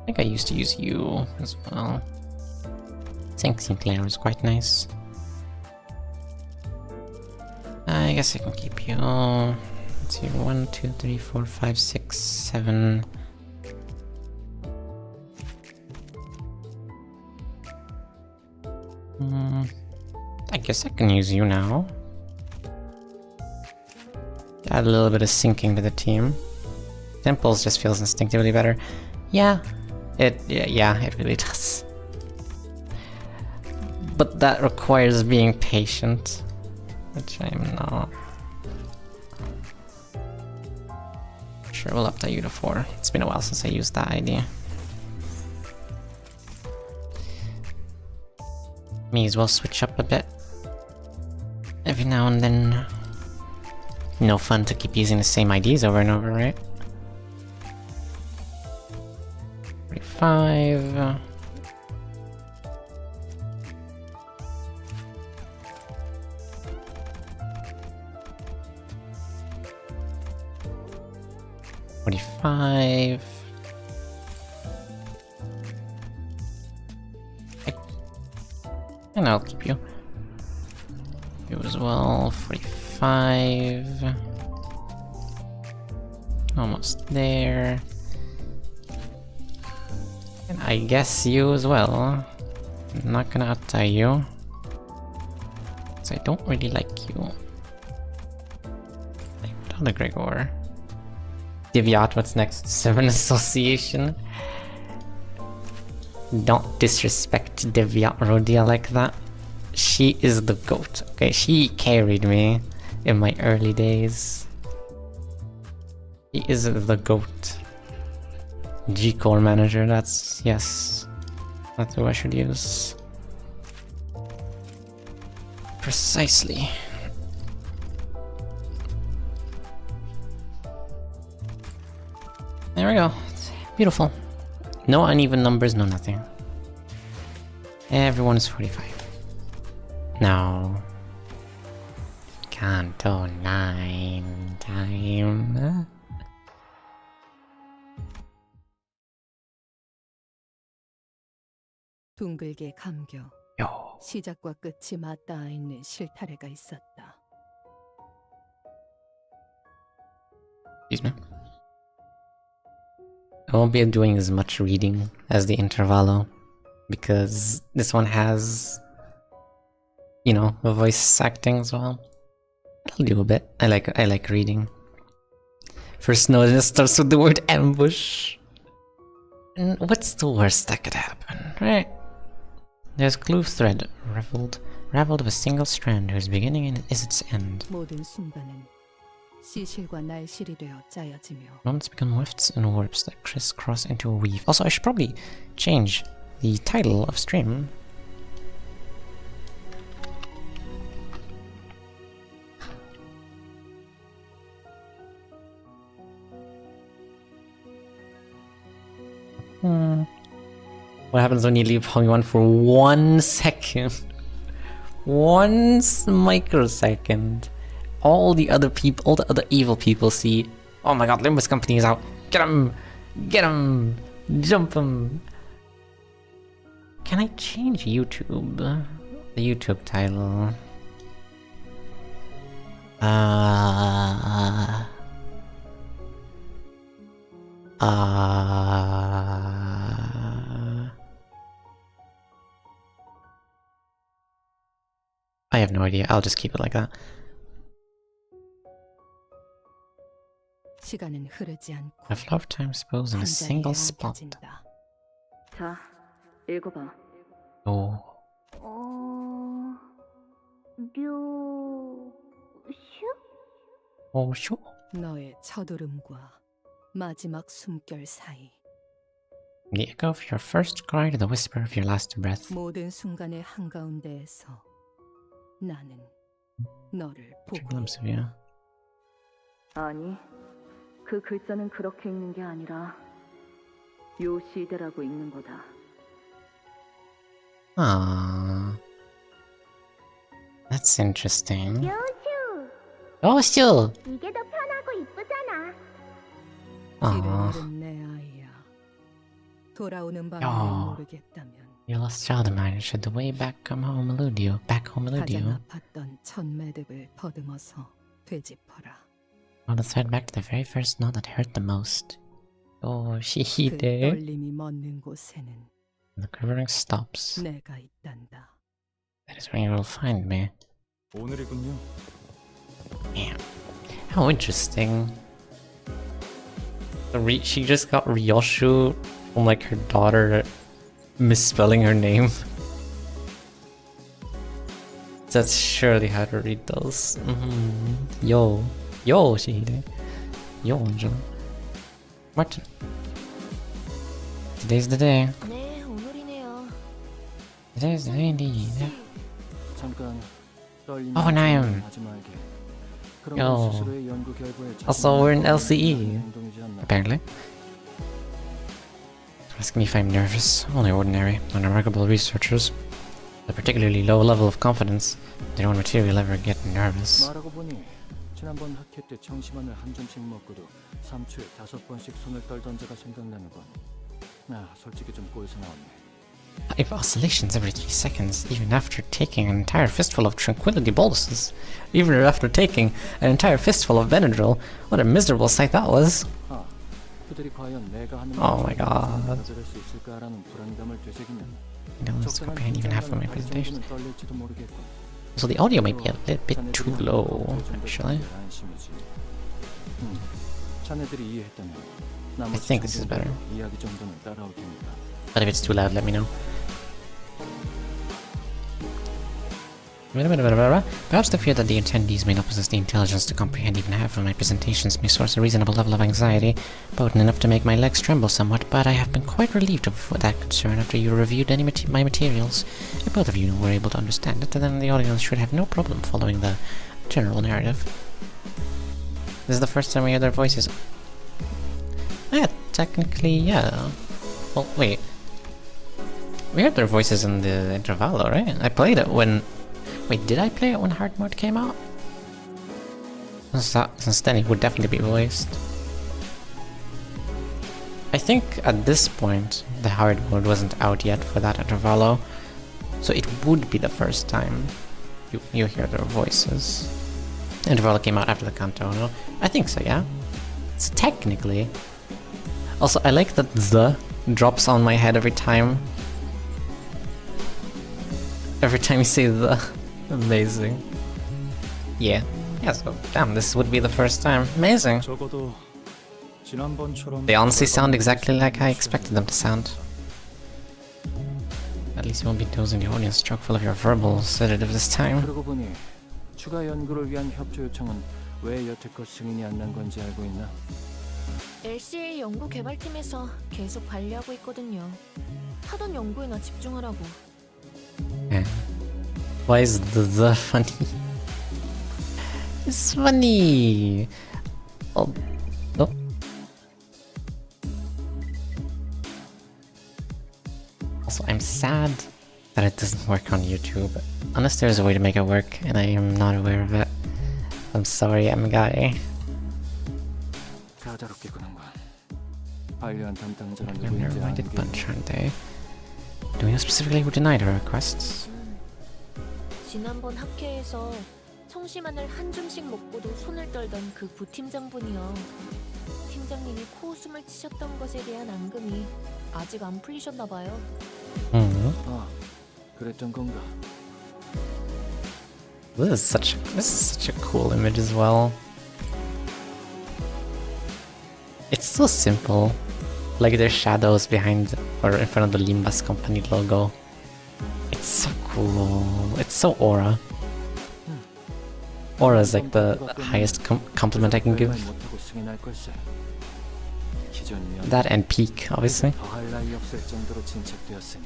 think I used to use you as well. I think Sinclair is quite nice. I guess I can keep you. Let's see, 1, 2, 3, 4, 5, 6, 7. I guess I can use you now. Add a little bit of syncing to the team. Dimples just feels instinctively better. Yeah, it really does. But that requires being patient, which I'm not. Sure, we'll up that U to 4. It's been a while since I used that idea. May as well switch up a bit. Every now and then. No fun to keep using the same IDs over and over, right? 45. 45. And I'll keep you. You as well. 45. Almost there. And I guess you as well. I'm not gonna out-tie you. Because I don't really like you. Like the Gregor. Deviat, what's next? 7 Association? Don't disrespect Deviat Rodia like that. She is the GOAT, okay? She carried me in my early days. She is the GOAT. G-Core manager, that's... yes. That's who I should use. Precisely. There we go. It's beautiful. No uneven numbers, no nothing. Everyone is 45. Now... Canto 9 time. 둥글게 감겨 Yo. 시작과 끝이 맞닿아 있는 실타래가 있었다. Excuse me. I won't be doing as much reading as the Intervallo because this one has, you know, voice acting as well. I'll do a bit. I like reading. First note, it starts with the word ambush. And what's the worst that could happen, right? There's clue thread raveled of a single strand whose beginning is its end. 모든 순간은 시실과 날실이 되어 짜여지며 Moments become wefts and warps that crisscross into a weave. Also, I should probably change the title of stream. What happens when you leave Pokemon for 1 second? 1 microsecond. All the other people, all the other evil people see, oh my god, Limbus company is out. Get him! Get him! Jump him! Can I change YouTube? The YouTube title. I have no idea. I'll just keep it like that. 시간은 흐르지 않고 A flow of time spills in a single spot. 엉켜진다. 자, 읽어봐. Oh. Oh, sure. 너의 첫울음과 마지막 숨결 사이 The echo of your first cry to the whisper of your last breath. 모든 순간의 한가운데에서 나는 너를 Catch a 보고 glimpse of you. 아니, 그 글자는 그렇게 읽는 게 아니라 요 시대라고 읽는 거다. Aww. That's interesting. 요슈! Oh, sure. 이게 더 편하고 이쁘잖아. 길을 Aww. 잃은 내 아이야. 돌아오는 야. 방법을 모르겠다면 Your lost child of mine, should the way back home elude you? 가장 아팠던 첫 매듭을 더듬어서 되짚어라. On the thread back to the very first note that hurt the most. Oh, she 그 did. 떨림이 멎는 곳에는 The quivering stops. 내가 있단다. That is where you will find me. 오늘이군요. Damn. How interesting. She just got Ryoshu from like her daughter misspelling her name. That's surely how to read those. Yo. Yo, Shihide. Yo, Angela. Martin. Today's the day. 네, 오늘이네요. Today's the day indeed. 잠깐 떨리는 Oh, Naim. 생각은 하지 말게. 그런 Yo. 건 스스로의 연구 결과에 Also, we're in LCE. 행동이지 않나. Apparently. Asking me if I'm nervous. Only ordinary, unremarkable researchers. With a particularly low level of confidence, they don't material ever get nervous. 말하고 보니 지난번 학회 때 청심환을 한 줌씩 먹고도 3초에 5번씩 손을 떨던 자가 생각나는군. 아, 솔직히 좀 꼬여서 나왔네. 5 oscillations every 3 seconds, even after taking an entire fistful of tranquility boluses. Even after taking an entire fistful of Benadryl. What a miserable sight that was. 아, 그들이 과연 내가 하는 Oh my god. 받아들일 수 있을까라는 불안감을 되새기면 No, this comprehension even half of my presentation. 떨릴지도 모르겠군. So the audio might be a little bit too low, actually. 안심이지. 자네들이 이해했다면 I think this is better. 이야기 정도는 따라올 테니까. But if it's too loud, let me know. Perhaps the fear that the attendees may not possess the intelligence to comprehend even half of my presentations may source a reasonable level of anxiety, potent enough to make my legs tremble somewhat, but I have been quite relieved of that concern after you reviewed my materials. If both of you were able to understand it, then the audience should have no problem following the general narrative. This is the first time we hear their voices. Yeah, technically, yeah. Well, wait. We heard their voices in the Intervallo, right? I played it when... Wait, did I play it when hard mode came out? Since then it would definitely be voiced. I think at this point the hard mode wasn't out yet for that Intervallo, so it would be the first time you hear their voices. Intervallo came out after the Kanto, no? I think so, yeah? So technically... Also, I like that the drops on my head every time. Every time you say the... Amazing. Yeah. Yeah, so damn, this would be the first time. Amazing. 적어도 지난번처럼 They honestly sound exactly like I expected them to sound. At least you won't be dosing the audience chock full of your verbal sedative this time. 그러고 보니 추가 연구를 위한 협조 요청은 왜 여태껏 승인이 안 난 건지 알고 있나? LCA 연구 개발팀에서 계속 관리하고 있거든요. 하던 연구에나 집중하라고. Yeah. Why is the funny? It's funny! Oh. Oh. Also, I'm sad that it doesn't work on YouTube. Unless there's a way to make it work, and I am not aware of it. I'm sorry, I'm a guy. 까다롭겠구나. 반려한 담당자가 They're 누구인지 아는 narrow-minded 게 bunch, aren't they? Do we know specifically who denied her requests? 지난번 학회에서 청심환을 한 줌씩 먹고도 손을 떨던 그 부팀장분이요. 팀장님이 코웃음을 치셨던 것에 대한 앙금이 아직 안 풀리셨나 봐요. 아, 그랬던 건가? This is such a cool image as well. It's so simple. Like there's shadows behind or in front of the Limbus company logo. It's so cool. It's so aura. Aura is like the highest compliment I can give. 못하고 승인할 걸세. 기존 That and peak, obviously. 더할 나위 없을 정도로 진척되었으니.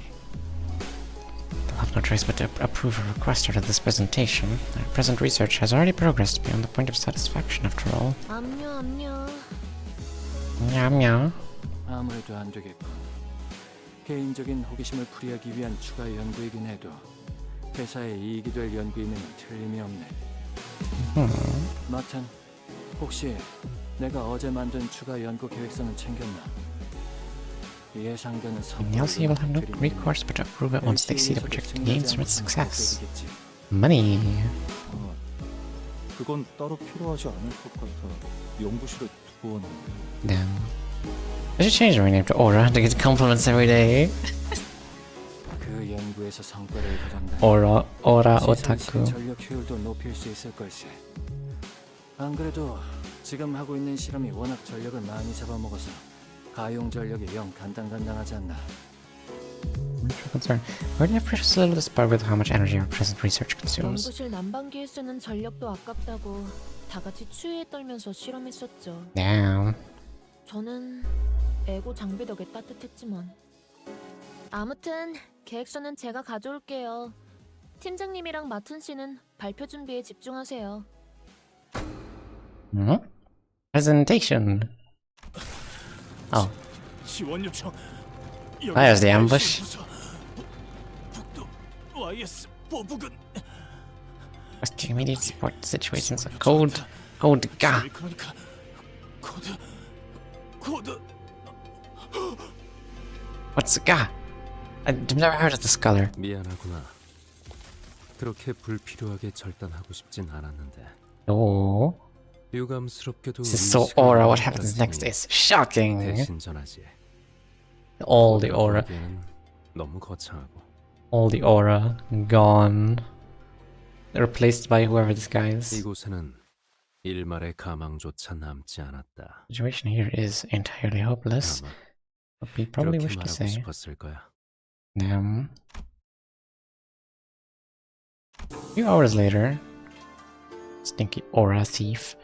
They'll have no choice but to approve a request out of this presentation. Our present research has already progressed beyond the point of satisfaction, after all. 암요 암요. Meow. 아무래도 안 되겠군. 개인적인 호기심을 풀이하기 위한 추가 연구이긴 해도 회사에 이익이 될 연구임에는 틀림이 없네. 마탄, 혹시 내가 어제 만든 추가 연구 계획서는 챙겼나? 예상되는 The LCA will have no recourse but to approve it once they see the projected gains from its success. Money. 그건 따로 필요하지 않을 것 같아. 연구실에 두고 왔는데. Damn. I should change my name to Aura to get compliments every day. 그 연구에서 성과를 거둔다. Aura Otaku. 전력 효율도 높일 수 있을 걸세. 안 그래도 지금 하고 있는 실험이 워낙 전력을 많이 잡아먹어서 가용 전력이 영 간당간당하지 않나. Concern. Where do you have precious little despite with how much energy our present research consumes? 연구실 난방기에 쓰는 전력도 아깝다고 다 같이 추위에 떨면서 실험했었죠. Damn. 저는 에고 장비 덕에 따뜻했지만. 아무튼 계획서는 제가 가져올게요. 팀장님이랑 마튼 씨는 발표 준비에 집중하세요. Presentation. Oh, 지원 요청. there's the ambush. 북도 YS 보부근. Rescue immediate support situations are cold. Cold God. 그러니까 코드. What's the God? I've never heard of this color. 미안하구나. 그렇게 불필요하게 절단하고 싶진 않았는데. Oh. 유감스럽게도 This is so aura. What happens next is shocking. 대신 전하지. All the aura. 보기에는 너무 거창하고. All the aura gone. Replaced by whoever this guy is. 이곳에는 일말의 가망조차 남지 않았다. The situation here is entirely hopeless. 아마 What we probably 그렇게 wish to 말하고 say. 싶었을 거야. A few hours later, stinky aura thief.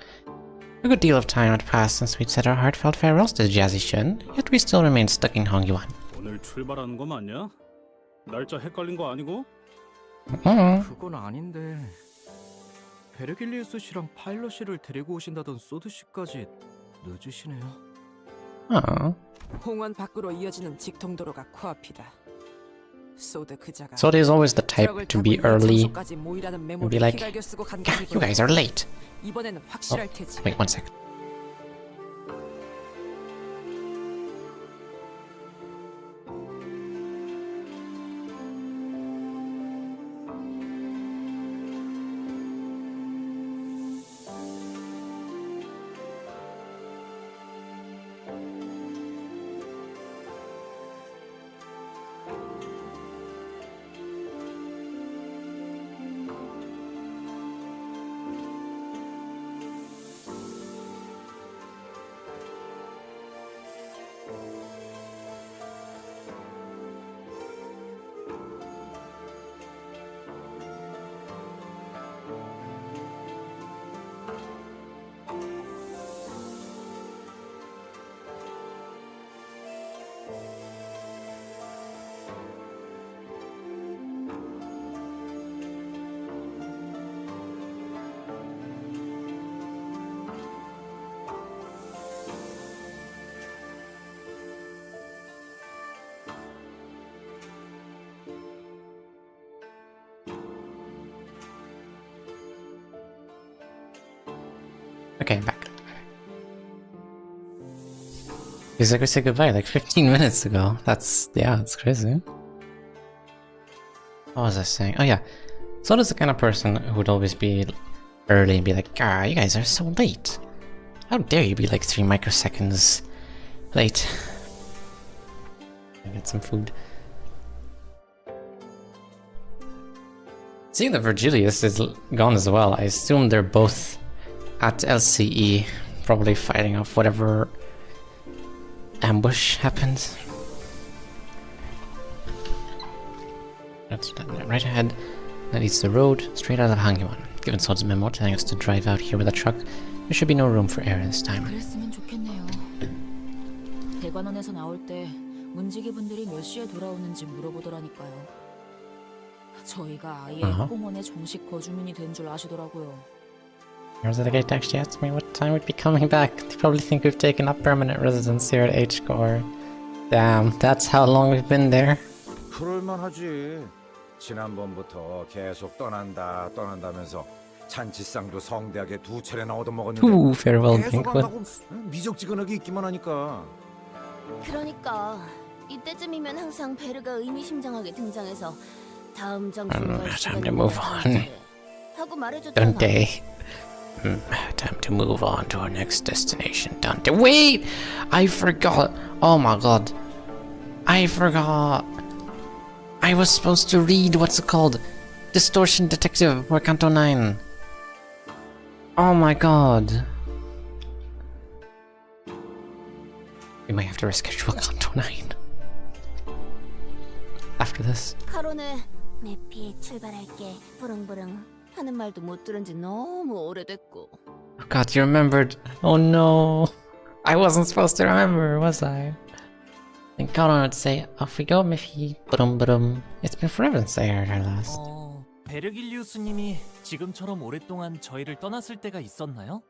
A good deal of time had passed since we'd said our heartfelt farewells to Jazzy Shun, yet we still remained stuck in Hongyuan. 오늘 출발하는 거 맞냐? 날짜 헷갈린 거 아니고? 그건 아닌데. 베르길리우스 씨랑 파일럿 씨를 데리고 오신다던 소드 씨까지 늦으시네요. Oh. 홍원 밖으로 이어지는 직통도로가 코앞이다. 소드 그자가 So there's always the type to be early and be like, God, you guys are late. 이번에는 확실할 테지. Wait 1 second. Okay, I'm back. He's like, we said goodbye like 15 minutes ago. That's crazy. What was I saying? Oh yeah. So does the kind of person who would always be early and be like, ah, you guys are so late. How dare you be like 3 microseconds late. I get some food. Seeing that Virgilius is gone as well, I assume they're both at LCE, probably fighting off whatever ambush happens. That's right ahead. That leads the road straight out of Hangyeon. Given Sod's memo telling us to drive out here with a truck, there should be no room for error this time. 그랬으면 좋겠네요. 대관원에서 나올 때 문지기분들이 몇 시에 돌아오는지 물어보더라니까요. 저희가 아예 홍원의 정식 거주민이 된 줄 아시더라고요. The gate actually asked me what time we'd be coming back. They probably think we've taken up permanent residence here at H-Core. Damn, that's how long we've been there. 그럴만하지. 지난번부터 계속 떠난다면서 잔치상도 성대하게 2차례나 얻어먹었는데 Ooh, farewell 계속 banquet. 한다고 미적지근하게 있기만 하니까. 그러니까 이때쯤이면 항상 베르가 의미심장하게 등장해서 다음 장소로 갈 time to move on. 하고 말해줬잖아. Don't they? Time to move on to our next destination. Dante. Wait! I forgot. Oh my god. I forgot. I was supposed to read what's it called? Distortion Detective for Canto 9. Oh my god. We might have to reschedule Kanto 9. After this. 카론은 매피 출발할게. 부릉부릉 하는 말도 못 들은 지 너무 오래됐고. Oh god, you remembered. Oh no. I wasn't supposed to remember, was I? And Kanon would say, off we go, Miffy. Ba-dum. It's been forever since I heard her last. 베르길리우스님이 지금처럼 오랫동안 저희를 떠났을 때가 있었나요?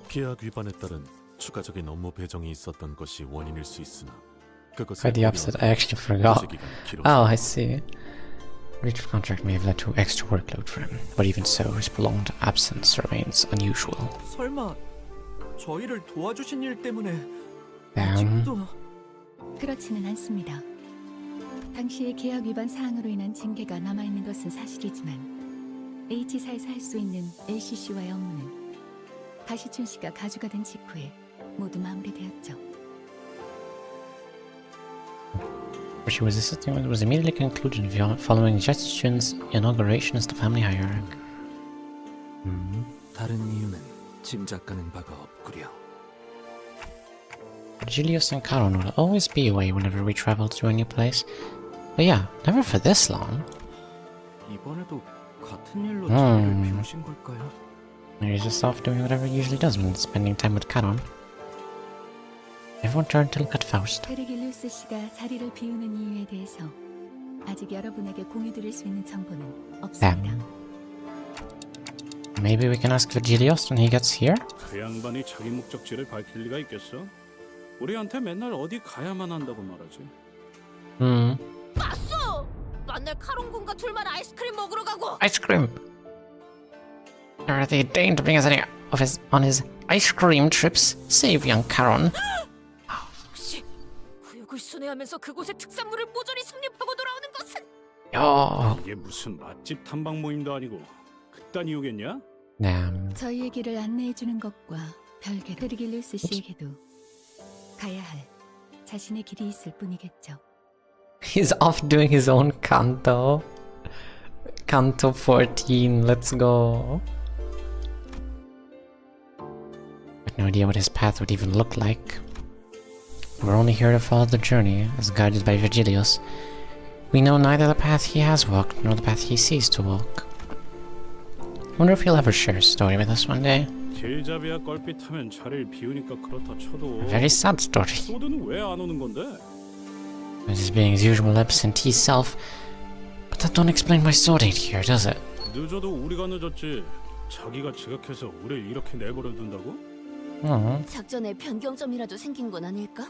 계약 위반에 따른 추가적인 업무 배정이 있었던 것이 원인일 수 있으나 그것을 Quite the opposite, I actually forgot. Oh, I see. Breach of contract may have led to extra workload for him, but even so, his prolonged absence remains unusual. 설마 저희를 도와주신 일 때문에 Damn. 아직도... 그렇지는 않습니다. 당시의 계약 위반 사항으로 인한 징계가 남아있는 것은 사실이지만 H사에서 할 수 있는 LCC와의 업무는 가시춘 씨가 가주가 된 직후에 모두 마무리되었죠. What she was assisting with was immediately concluded following Jetsun's inauguration as the family hierarch. 다른 이유는 짐작 가는 바가 없구려. Julius and Karon will always be away whenever we travel to a new place. But yeah, never for this long. 이번에도 같은 일로 자리를 비우신 걸까요? He's just off doing whatever he usually does when spending time with Karon. Everyone turned to look at Faust. 베르길리우스 씨가 자리를 비우는 이유에 대해서 아직 여러분에게 공유드릴 수 있는 정보는 없습니다. Maybe we can ask Virgilius when he gets here? 그 양반이 자기 목적지를 밝힐 리가 있겠어? 우리한테 맨날 어디 가야만 한다고 말하지. 맞소! 만날 카론 군과 둘만 아이스크림 먹으러 가고. Ice cream! Are they deigned to bring us any of his on his ice cream trips? Save young Karon. 혹시 구역을 순회하면서 그곳의 특산물을 모조리 섭렵하고 돌아오는 것은? Yo. 이게 무슨 맛집 탐방 모임도 아니고 그딴 이유겠냐? Damn. 저희의 길을 안내해주는 것과 별개 베르길리우스 씨에게도 가야 할 자신의 길이 있을 뿐이겠죠. He's off doing his own canto. Canto 14, let's go. I've no idea what his path would even look like. We're only here to follow the journey, as guided by Virgilius. We know neither the path he has walked, nor the path he sees to walk. I wonder if he'll ever share his story with us one day. 길잡이야 껄핏하면 자리를 비우니까 그렇다 쳐도 A very sad story. 소드는 왜 안 오는 건데? He's being his usual absentee self. But that don't explain why Sword ain't here, does it? 늦어도 우리가 늦었지. 자기가 지각해서 우릴 이렇게 내버려 둔다고? 작전에 변경점이라도 생긴 건 아닐까?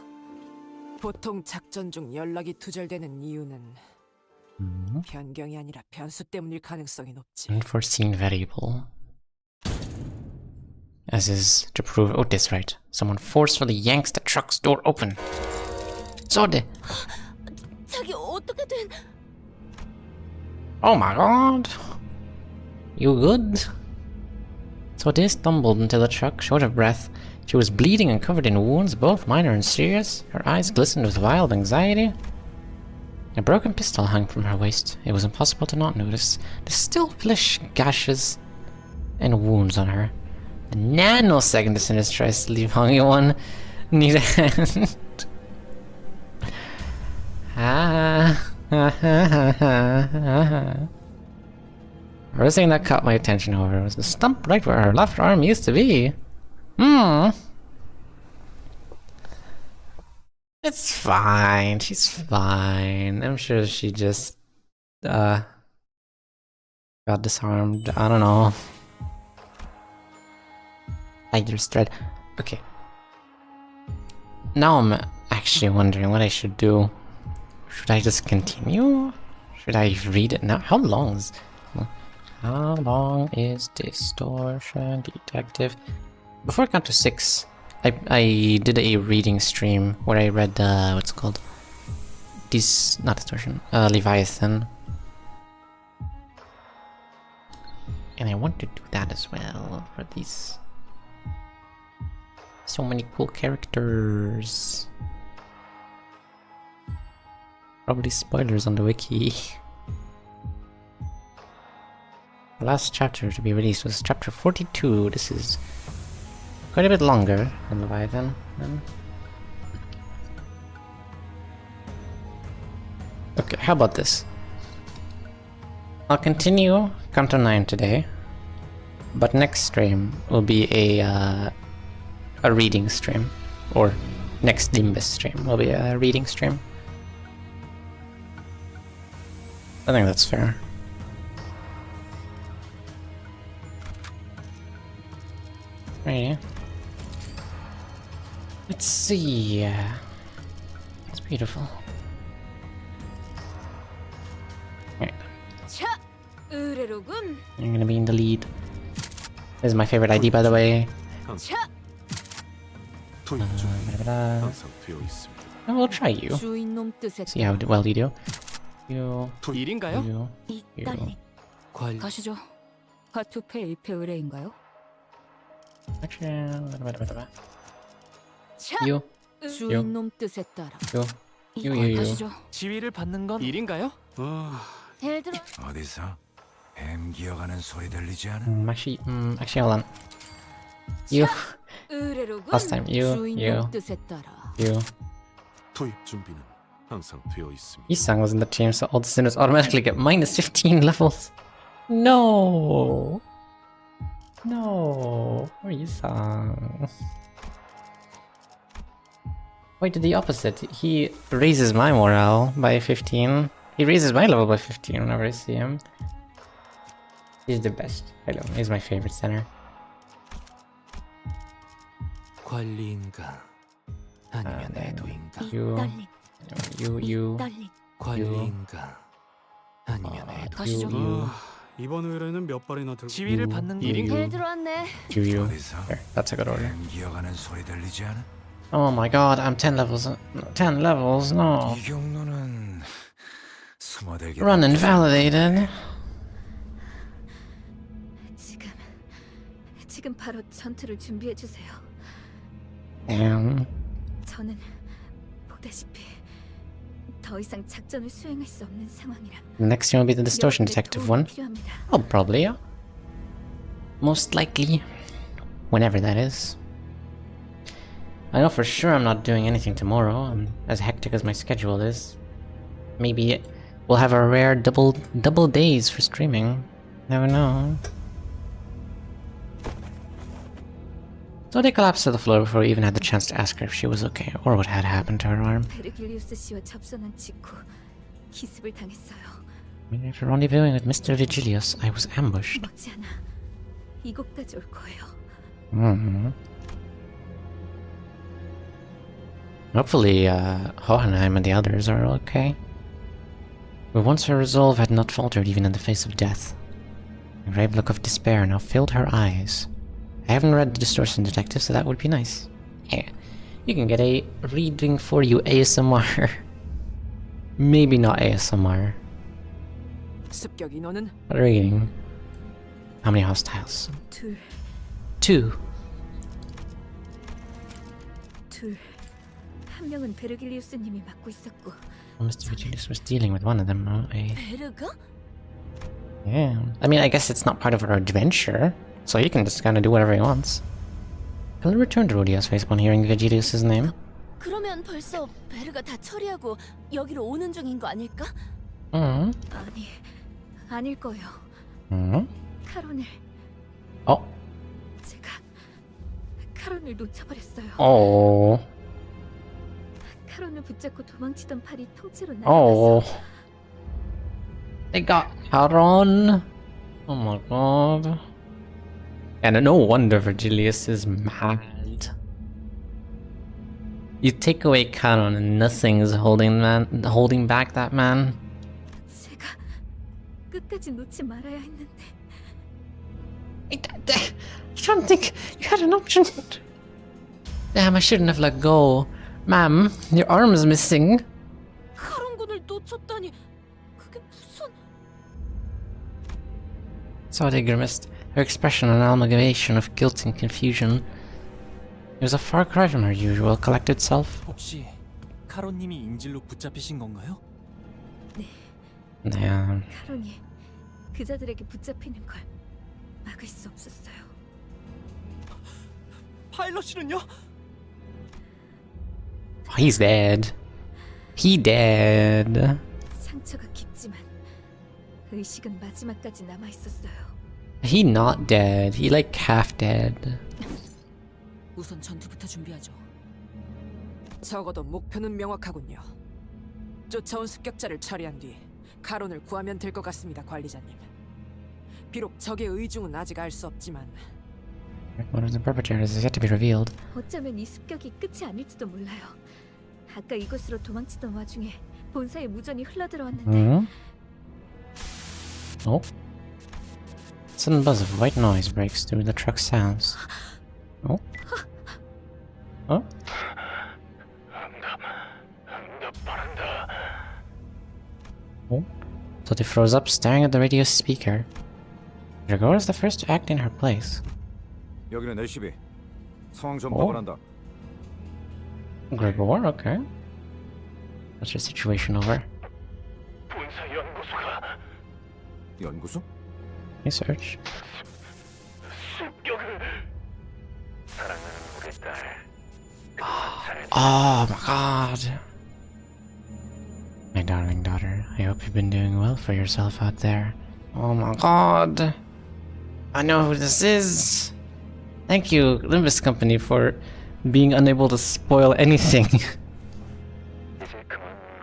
보통 작전 중 연락이 두절되는 이유는 변경이 아니라 변수 때문일 가능성이 높지. Unforeseen variable. As is to prove Otis right. Someone forcefully yanks the truck's door open. Sword! 자기 어떻게 된? Oh my god! You good? Sword stumbled into the truck, short of breath. She was bleeding and covered in wounds, both minor and serious. Her eyes glistened with wild anxiety. A broken pistol hung from her waist. It was impossible to not notice the still flesh gashes and wounds on her. A nanosecond as Sinister tries to leave hungry one need a hand. First thing that caught my attention, however, was the stump right where her left arm used to be. It's fine. She's fine. I'm sure she just got disarmed. I don't know. Tiger's thread. Okay. Now I'm actually wondering what I should do. Should I just continue? Should I read it now? How long is Distortion Detective? Before I got to 6, I did a reading stream where I read what's it called? Not Distortion, Leviathan. And I want to do that as well for these. So many cool characters. Probably spoilers on the wiki. The last chapter to be released was chapter 42. This is quite a bit longer than Leviathan. Okay, how about this? I'll continue Canto 9 today, but next stream will be a reading stream, or next Limbus stream will be a reading stream. I think that's fair. Right. Let's see. It's beautiful. Right. I'm gonna be in the lead. This is my favorite ID, by the way. I will try you. See how well you do. You. 일인가요? You. 가시죠. 하투페 일패 의뢰인가요? Actually, you. 주인놈 뜻에 따라. You. 가시죠. 지위를 받는 건 일인가요? 어디서 뱀 기어가는 소리 들리지 않아? Actually, hold on. You. Last time, you. 주인놈 뜻에 따라. You. 투입 준비는 항상 되어 있습니다. Isang was in the team, so all the sinners automatically get minus 15 levels. No. No. Poor Isang. Why did the opposite? He raises my morale by 15. He raises my level by 15 whenever I see him. He's the best. I love him. He's my favorite center. 관리인가 아니면 애도인가? You. 관리인가 아니면 애도? You. 이번 의뢰는 몇 발이나 들고 지위를 받는 일인가? 들어왔네. You. 어디서 There, that's a good order. 뱀 기어가는 소리 들리지 않아? Oh my god, I'm 10 levels. 10 levels, no. 이 경로는 숨어들기. Run invalidated. 지금 바로 전투를 준비해 주세요. Damn. 저는 보다시피 더 이상 작전을 수행할 수 없는 상황이라. Next one will be the distortion detective one. 필요합니다. Oh, probably, yeah. Most likely. Whenever that is. I know for sure I'm not doing anything tomorrow. I'm as hectic as my schedule is. Maybe we'll have a rare double days for streaming. Never know. So they collapsed to the floor before we even had the chance to ask her if she was okay or what had happened to her arm. 베르길리우스 씨와 접선한 직후 기습을 당했어요. After rendezvousing with Mr. Vigilius, I was ambushed. 머지않아 이곳까지 올 거예요. Hopefully, Hohenheim and the others are okay. But once her resolve had not faltered even in the face of death, a grave look of despair now filled her eyes. I haven't read the Distortion Detective, so that would be nice. Yeah, you can get a reading for you ASMR. Maybe not ASMR. 습격 인원은 But reading. How many hostiles? Two. 한 명은 베르길리우스님이 맡고 있었고. Mr. Vigilius was dealing with one of them. 베르가? Yeah. I mean, I guess it's not part of our adventure, so he can just kind of do whatever he wants. He'll return to Rodia's face upon hearing Vigilius' name. 그러면 벌써 베르가 다 처리하고 여기로 오는 중인 거 아닐까? 아니, 아닐 거예요. 카론을. 제가 카론을 놓쳐버렸어요. 카론을 붙잡고 도망치던 팔이 통째로 날아가서. They got Charon. Oh my god. And no wonder Vigilius is mad. You take away Charon and nothing is holding back that man. 제가 끝까지 놓지 말아야 했는데. I don't think you had an option. Damn, I shouldn't have let go. Ma'am, your arm is missing. 카론군을 놓쳤다니 그게 무슨... So they grimaced, her expression an amalgamation of guilt and confusion. It was a far cry from her usual collected self. 혹시 카론님이 인질로 붙잡히신 건가요? 네. Damn. 카론이 그자들에게 붙잡히는 걸 막을 수 없었어요. 파일럿이는요? He's dead. He dead. 상처가 깊지만 의식은 마지막까지 남아 있었어요. He not dead. He like half dead. 우선 전투부터 준비하죠. 적어도 목표는 명확하군요. 쫓아온 습격자를 처리한 뒤 카론을 구하면 될 것 같습니다, 관리자님. 비록 적의 의중은 아직 알 수 없지만 One of the perpetrators is yet to be revealed. 어쩌면 이 습격이 끝이 아닐지도 몰라요. 아까 이곳으로 도망치던 와중에 본사에 무전이 흘러들어왔는데 Oh. Sudden buzz of white noise breaks through the truck's sounds. Oh. Oh. Oh. Toti froze up, staring at the radio speaker. Gregor is the first to act in her place. 여기는 LCB. 상황 전파를 한다. Gregor, okay. What's your situation over? 본사 연구소가. 연구소? Research. 습격을. 사랑하는 우리 딸. Oh my god. My darling daughter, I hope you've been doing well for yourself out there. Oh my god. I know who this is. Thank you, Limbus Company, for being unable to spoil anything.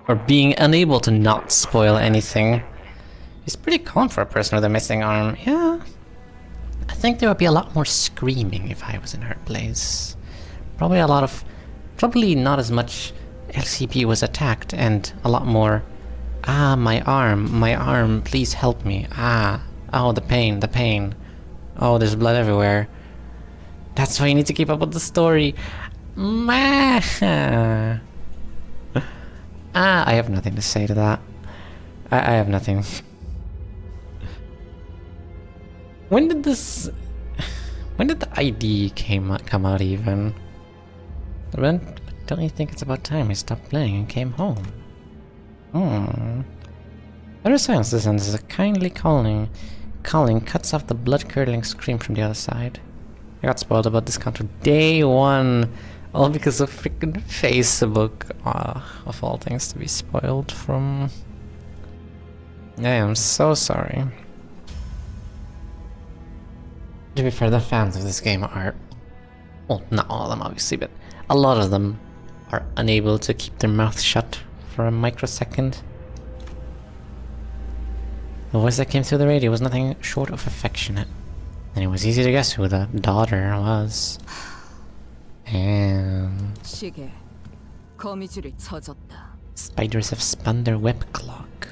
Or being unable to not spoil anything. It's pretty calm for a person with a missing arm. Yeah. I think there would be a lot more screaming if I was in her place. Probably not as much LCP was attacked, and a lot more, my arm, please help me. Oh, the pain. Oh, there's blood everywhere. That's why you need to keep up with the story. I have nothing to say to that. I have nothing. When did the ID come out even? Don't you think it's about time I stopped playing and came home? Other silence descends as a kindly calling cuts off the blood-curdling scream from the other side. I got spoiled about this counter day one, all because of freaking Facebook. Of all things to be spoiled from. I am so sorry. To be fair, the fans of this game are, well, not all of them obviously, but a lot of them are unable to keep their mouth shut for a microsecond. The voice that came through the radio was nothing short of affectionate, and it was easy to guess who the daughter was. And 시계 거미줄이 쳐졌다. spiders have spun their web clock.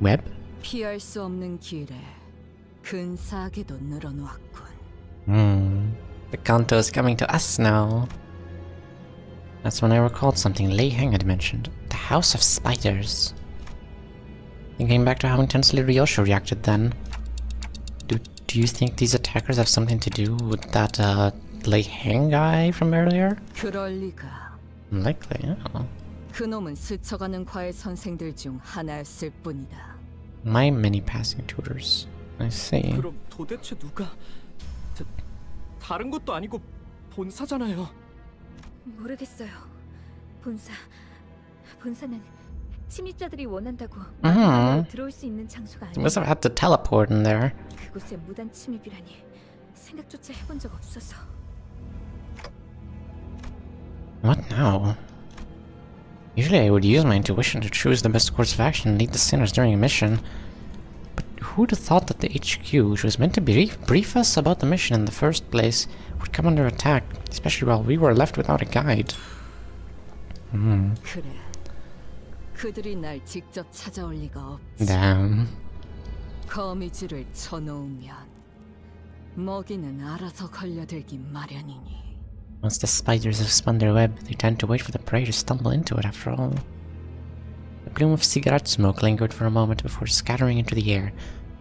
Web? 피할 수 없는 길에 근사하게도 늘어놓았군. The Kanto is coming to us now. That's when I recalled something Lei Heng had mentioned. The House of Spiders. Thinking back to how intensely Ryosho reacted then. Do you think these attackers have something to do with that Lei Heng guy from earlier? 그럴 리가. Likely, yeah. 그놈은 스쳐가는 과외 선생들 중 하나였을 뿐이다. My many passing tutors. I see. 그럼 도대체 누가? 다른 것도 아니고 본사잖아요. 모르겠어요. 본사는 침입자들이 원한다고 들어올 수 있는 장소가 You must have had to teleport in there. 그곳에 무단 침입이라니 생각조차 해본 적 없어서. What now? Usually I would use my intuition to choose the best course of action and lead the sinners during a mission. But who'd have thought that the HQ, which was meant to brief us about the mission in the first place, would come under attack, especially while we were left without a guide. 그래. 그들이 날 직접 찾아올 리가 없지. Damn. 거미줄을 쳐놓으면 먹이는 알아서 걸려들기 마련이니. Once the spiders have spun their web, they tend to wait for the prey to stumble into it after all. A plume of cigarette smoke lingered for a moment before scattering into the air.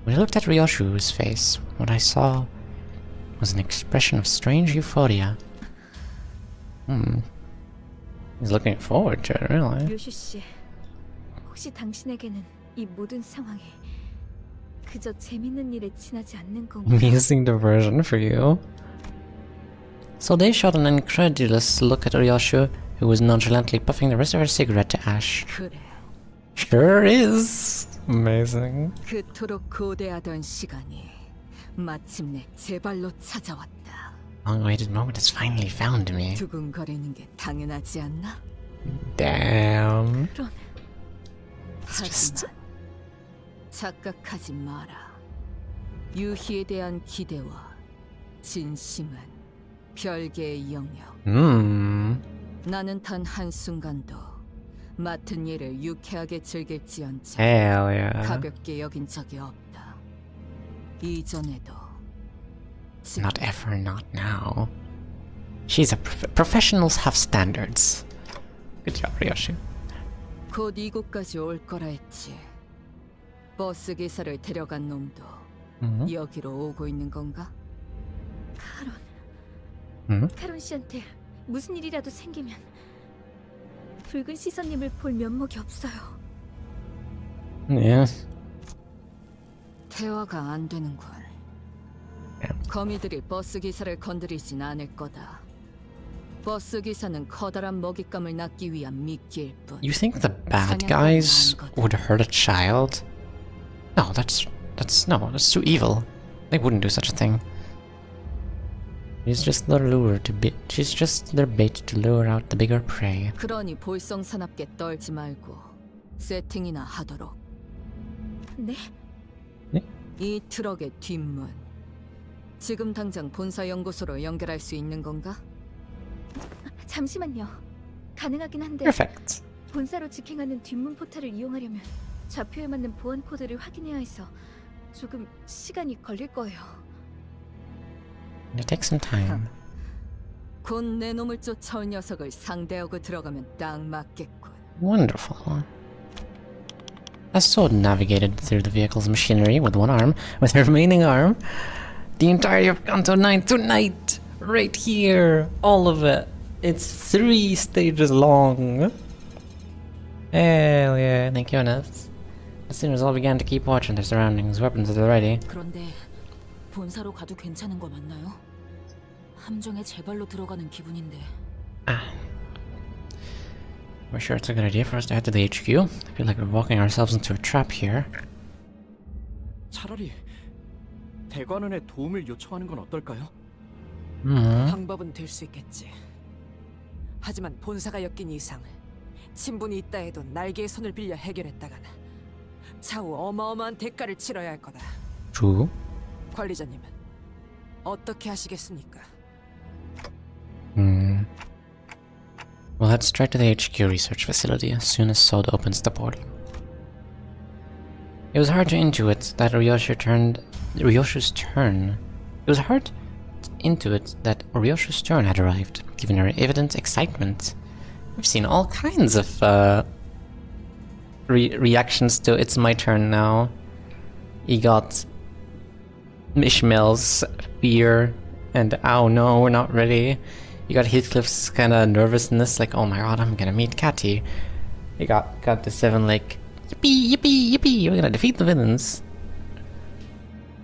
When I looked at Ryoshu's face, what I saw was an expression of strange euphoria. He's looking forward to it, really. 류슈 씨, 혹시 당신에게는 이 모든 상황이 그저 재밌는 일에 지나지 않는 건가? Amusing diversion for you. So they shot an incredulous look at Ryoshu, who was nonchalantly puffing the rest of her cigarette to ash. 그래. Sure is. Amazing. 그토록 고대하던 시간이 마침내 제 발로 찾아왔다. Long-awaited moment has finally found me. 두근거리는 게 당연하지 않나? Damn. 그런 하지만 착각하지 마라. 유희에 대한 기대와 진심은 별개의 영역. 나는 단 한순간도 맡은 일을 유쾌하게 즐길지언정 Hell yeah. 가볍게 여긴 적이 없다. 이전에도 Not ever, not now. She's a professionals have standards. Good job, Ryoshu. 곧 이곳까지 올 거라 했지. 버스 기사를 데려간 놈도 여기로 오고 있는 건가? 카론 씨한테 무슨 일이라도 생기면 붉은 시선님을 볼 면목이 없어요. Yeah. 대화가 안 되는군. 거미들이 버스 기사를 건드리진 않을 거다. 버스 기사는 커다란 먹잇감을 낳기 위한 미끼일 뿐. You think the bad guys would hurt a child? No, that's too evil. They wouldn't do such a thing. She's just their bait to lure out the bigger prey. 그러니 볼썽사납게 떨지 말고 세팅이나 하도록. 네? 이 트럭의 뒷문. 지금 당장 본사 연구소로 연결할 수 있는 건가? 잠시만요. 가능하긴 한데 Perfect. 본사로 직행하는 뒷문 포탈을 이용하려면 좌표에 맞는 보안 코드를 확인해야 해서 조금 시간이 걸릴 거예요. It takes some time. 곧 내 놈을 쫓아올 녀석을 상대하고 들어가면 딱 맞겠군. Wonderful. As Sword navigated through the vehicle's machinery with one arm, with her remaining arm, the entirety of Kanto 9 tonight, right here, all of it. It's 3 stages long. Hell yeah, thank goodness. As soon as all began to keep watch on their surroundings, weapons at the ready. 그런데 본사로 가도 괜찮은 거 맞나요? 함정에 제 발로 들어가는 기분인데. We're sure it's a good idea for us to head to the HQ. I feel like we're walking ourselves into a trap here. 차라리 대관원에 도움을 요청하는 건 어떨까요? 방법은 될 수 있겠지. 하지만 본사가 엮인 이상 친분이 있다 해도 날개의 손을 빌려 해결했다간 차후 어마어마한 대가를 치러야 할 거다. True. 관리자님은 어떻게 하시겠습니까? We'll head straight to the HQ research facility as soon as Sod opens the portal. It was hard to intuit that Ryoshu's turn had arrived, given her evident excitement. We've seen all kinds of reactions to "It's my turn now." You got Ishmael's fear and "Oh no, we're not ready." You got Heathcliff's kind of nervousness, like "Oh my god, I'm gonna meet Catty." You got the 7 like "Yippee, yippee, yippee, we're gonna defeat the villains."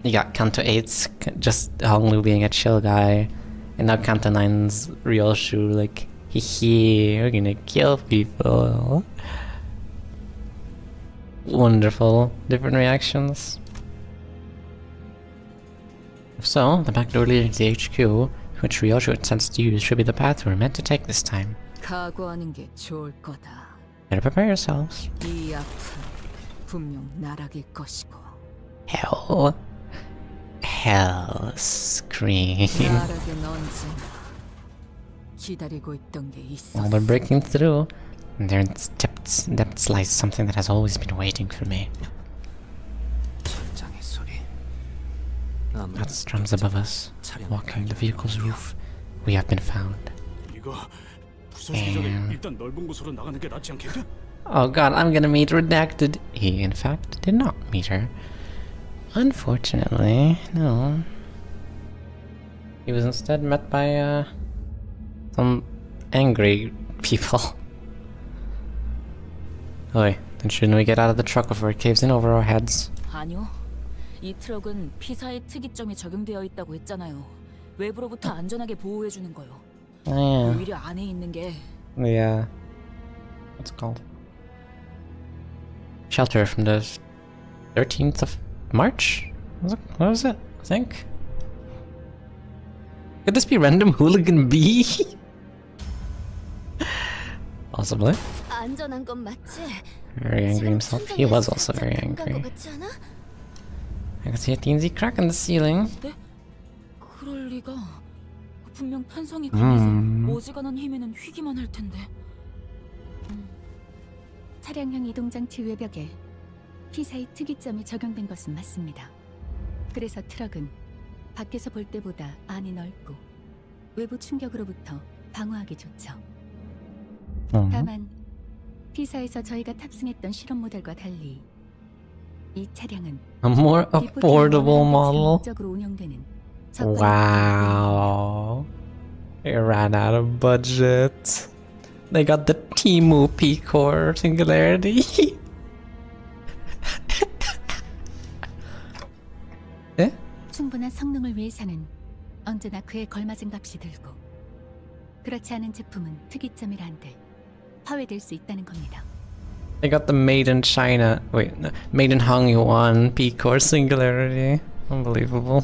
You got Kanto 8's just Honglu being a chill guy, and now Kanto 9's Ryoshu like hee, we're gonna kill people. Wonderful, different reactions. If so, the back door leading to the HQ, which Ryoshu intends to use, should be the path we're meant to take this time. 각오하는 게 좋을 거다. Better prepare yourselves. 이 아픔 분명 나락일 것이고. Hell. Hell scream. 나락은 언제나 기다리고 있던 게 있었어. While they're breaking through, their depths lies something that has always been waiting for me. 천장의 소리. That's drums above us, walking the vehicle's roof. We have been found. 이거 부서지기 전에 일단 넓은 곳으로 나가는 게 낫지 않겠냐? Oh god, I'm gonna meet Redacted. He, in fact, did not meet her. Unfortunately, no. He was instead met by, some angry people. Oi, then shouldn't we get out of the truck before it caves in over our heads? 아니요. 이 트럭은 피사의 특이점이 적용되어 있다고 했잖아요. 외부로부터 안전하게 보호해 주는 거요. Yeah. 오히려 안에 있는 게 Yeah. What's it called? Shelter from the 13th of March? What was it? I think. Could this be random hooligan B? Possibly. 안전한 건 맞지? Very angry himself. He was also very angry. I can see a teensy crack in the ceiling. 네? 그럴 리가. 분명 탄성이 강해서 어지간한 힘에는 휘기만 할 텐데. 차량형 이동장치 외벽에 피사의 특이점이 적용된 것은 맞습니다. 그래서 트럭은 밖에서 볼 때보다 안이 넓고 외부 충격으로부터 방어하기 좋죠. 다만 피사에서 저희가 tabsing했던 실험 모델과 달리 이 차량은 A more affordable model. 적으로 운영되는 Wow. They ran out of budget. They got the Timu P-Core Singularity. 예? 충분한 성능을 위해서는 언제나 그에 걸맞은 값이 들고 그렇지 않은 제품은 특이점이라 한들 파괴될 수 있다는 겁니다. They got the made in China. Wait, no, made in Hongyuan P-Core Singularity. Unbelievable.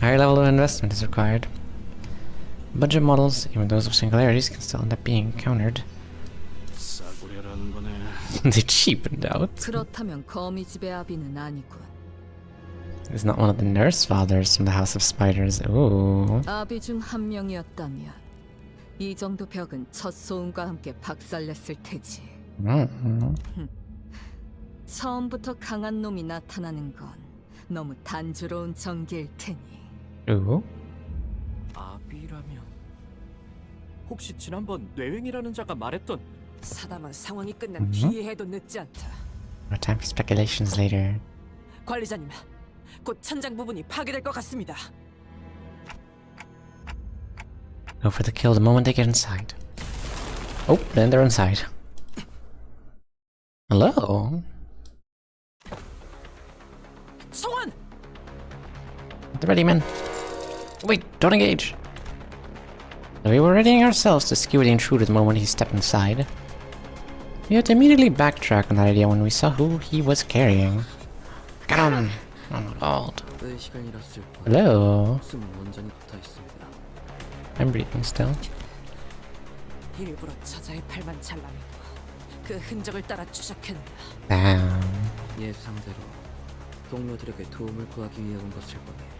A higher level of investment is required. Budget models, even those of singularities, can still end up being encountered. 싸구려라는 거네. They cheapened out. 그렇다면 거미 집의 아비는 아니군. It's not one of the nurse fathers from the House of Spiders. Ooh. 아비 중 한 명이었다면 이 정도 벽은 첫 소음과 함께 박살냈을 테지. 처음부터 강한 놈이 나타나는 건 너무 단조로운 전개일 테니. Ooh. 아비라면 혹시 지난번 뇌횡이라는 자가 말했던 사담한 상황이 끝난 뒤에 해도 늦지 않다. More time for speculations later. 관리자님, 곧 천장 부분이 파괴될 것 같습니다. Go for the kill the moment they get inside. Oh, then they're inside. Hello? 성원! Get ready, men. Wait, don't engage. We were readying ourselves to skewer the intruder the moment he stepped inside. We had to immediately backtrack on that idea when we saw who he was carrying. Get on! Oh my god. Hello? I'm breathing still. 일부러 저자의 팔만 잘라내고 그 흔적을 따라 추적했나. Damn. 예상대로 동료들에게 도움을 구하기 위해 온 것일 거네.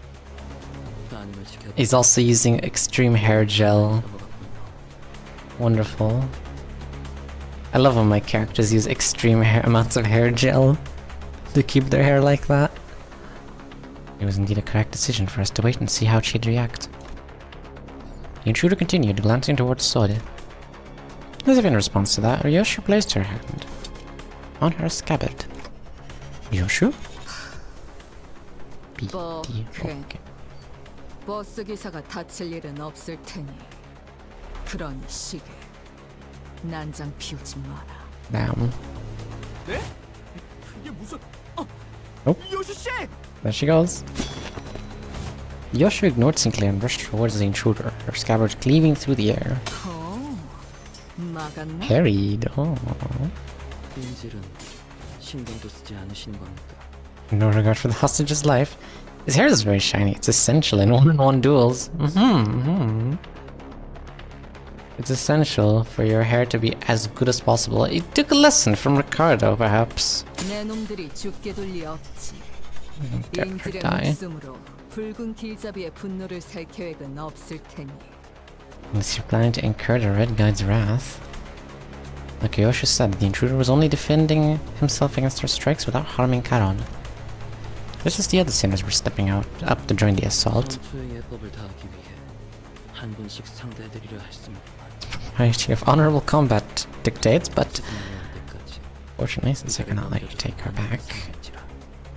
아니면 지켜. He's also using extreme hair gel. Wonderful. I love when my characters use extreme amounts of hair gel to keep their hair like that. It was indeed a correct decision for us to wait and see how she'd react. The intruder continued, glancing towards Sode. As if in response to that, Ryoshu placed her hand on her scabbard. Ryoshu? Okay. 버스 기사가 다칠 일은 없을 테니 그러니 시계 난장 피우지 마라. Damn. 네? 이게 무슨 Nope. 요시 씨! There she goes. Yoshu ignored Sinclair and rushed towards the intruder, her scabbard cleaving through the air. 막았나? Parried. Oh. 인질은 신경도 쓰지 않으시는 겁니까? No regard for the hostage's life. His hair is very shiny. It's essential in one-on-one duels. It's essential for your hair to be as good as possible. He took a lesson from Ricardo, perhaps. 내 놈들이 죽게 둘 리 없지. 인질의 die. 목숨으로 붉은 길잡이의 분노를 살 계획은 없을 테니. Unless you're planning to incur the Red Guide's wrath. Like Yoshu said, the intruder was only defending himself against her strikes without harming Karon. Just as the other sinners were stepping up to join the assault. 예법을 다하기 위해 한 분씩 상대해드리려 했습니다. Variety of honorable combat dictates, but fortunately, since I cannot let you take her back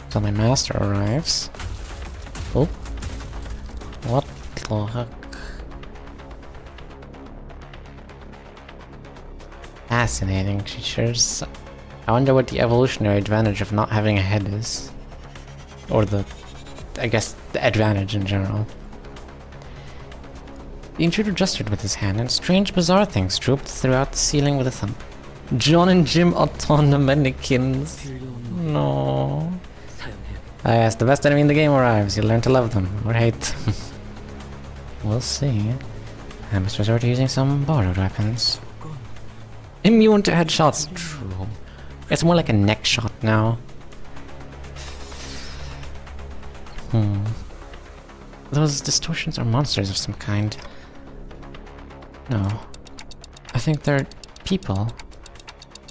until my master arrives. Oh, what the heck? Fascinating creatures. I wonder what the evolutionary advantage of not having a head is. Or I guess, the advantage in general. The intruder gestured with his hand, and strange, bizarre things drooped throughout the ceiling with a thump. John and Jim Autonomanikins. No. Ah, yes, the best enemy in the game arrives. You learn to love them, or hate them. We'll see. I must resort to using some borrowed weapons. Immune to headshots. True. It's more like a neck shot now. Those distortions are monsters of some kind. No. I think they're people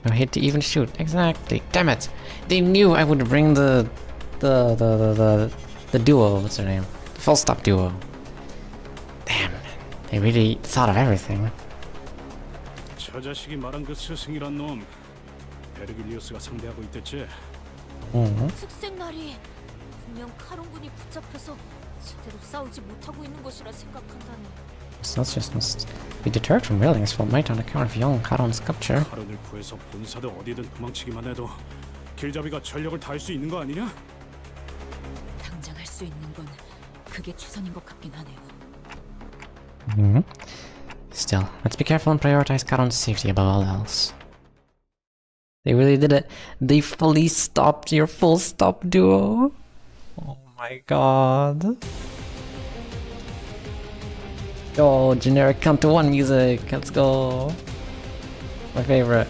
who hate to even shoot. Exactly. Damn it! They knew I would bring the duo. What's their name? The full stop duo. Damn. They really thought of everything. 저 자식이 말한 그 스승이란 놈 베르길리우스가 상대하고 있댔지. 특색날이 분명 카론군이 붙잡혀서 제대로 싸우지 못하고 있는 것이라 생각한다네. Celsius must be deterred from wielding his full might on account of young Charon's capture. 카론을 구해서 본사도 어디든 도망치기만 해도 길잡이가 전력을 다할 수 있는 거 아니냐? 당장 할 수 있는 건 그게 최선인 것 같긴 하네요. Still, let's be careful and prioritize Charon's safety above all else. They really did it. They fully stopped your full stop duo. Oh my god. Yo, generic count to one music. Let's go. My favorite.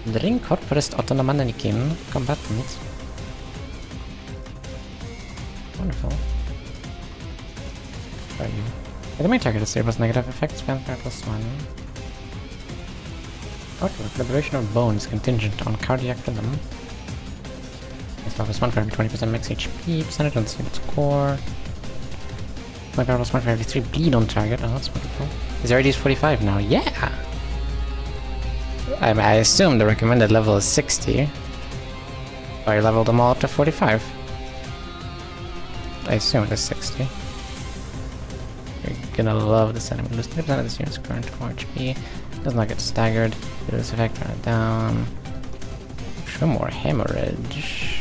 The ring corporist autonomanikin combatant. Wonderful. Where are you? The main target disables negative effects, vampire +1. Outlook, liberation of bone is contingent on cardiac rhythm. It's +1 for every 20% max HP, percentage on the unit's core. Vampire +1 for every 3 bleed on target. Oh, that's wonderful. His RD is 45 now. Yeah! I assume the recommended level is 60. So I leveled them all up to 45. I assume it is 60. You're gonna love this enemy. Lose 30% of this unit's current core HP. Does not get staggered. This effect, run it down. Show more hemorrhage.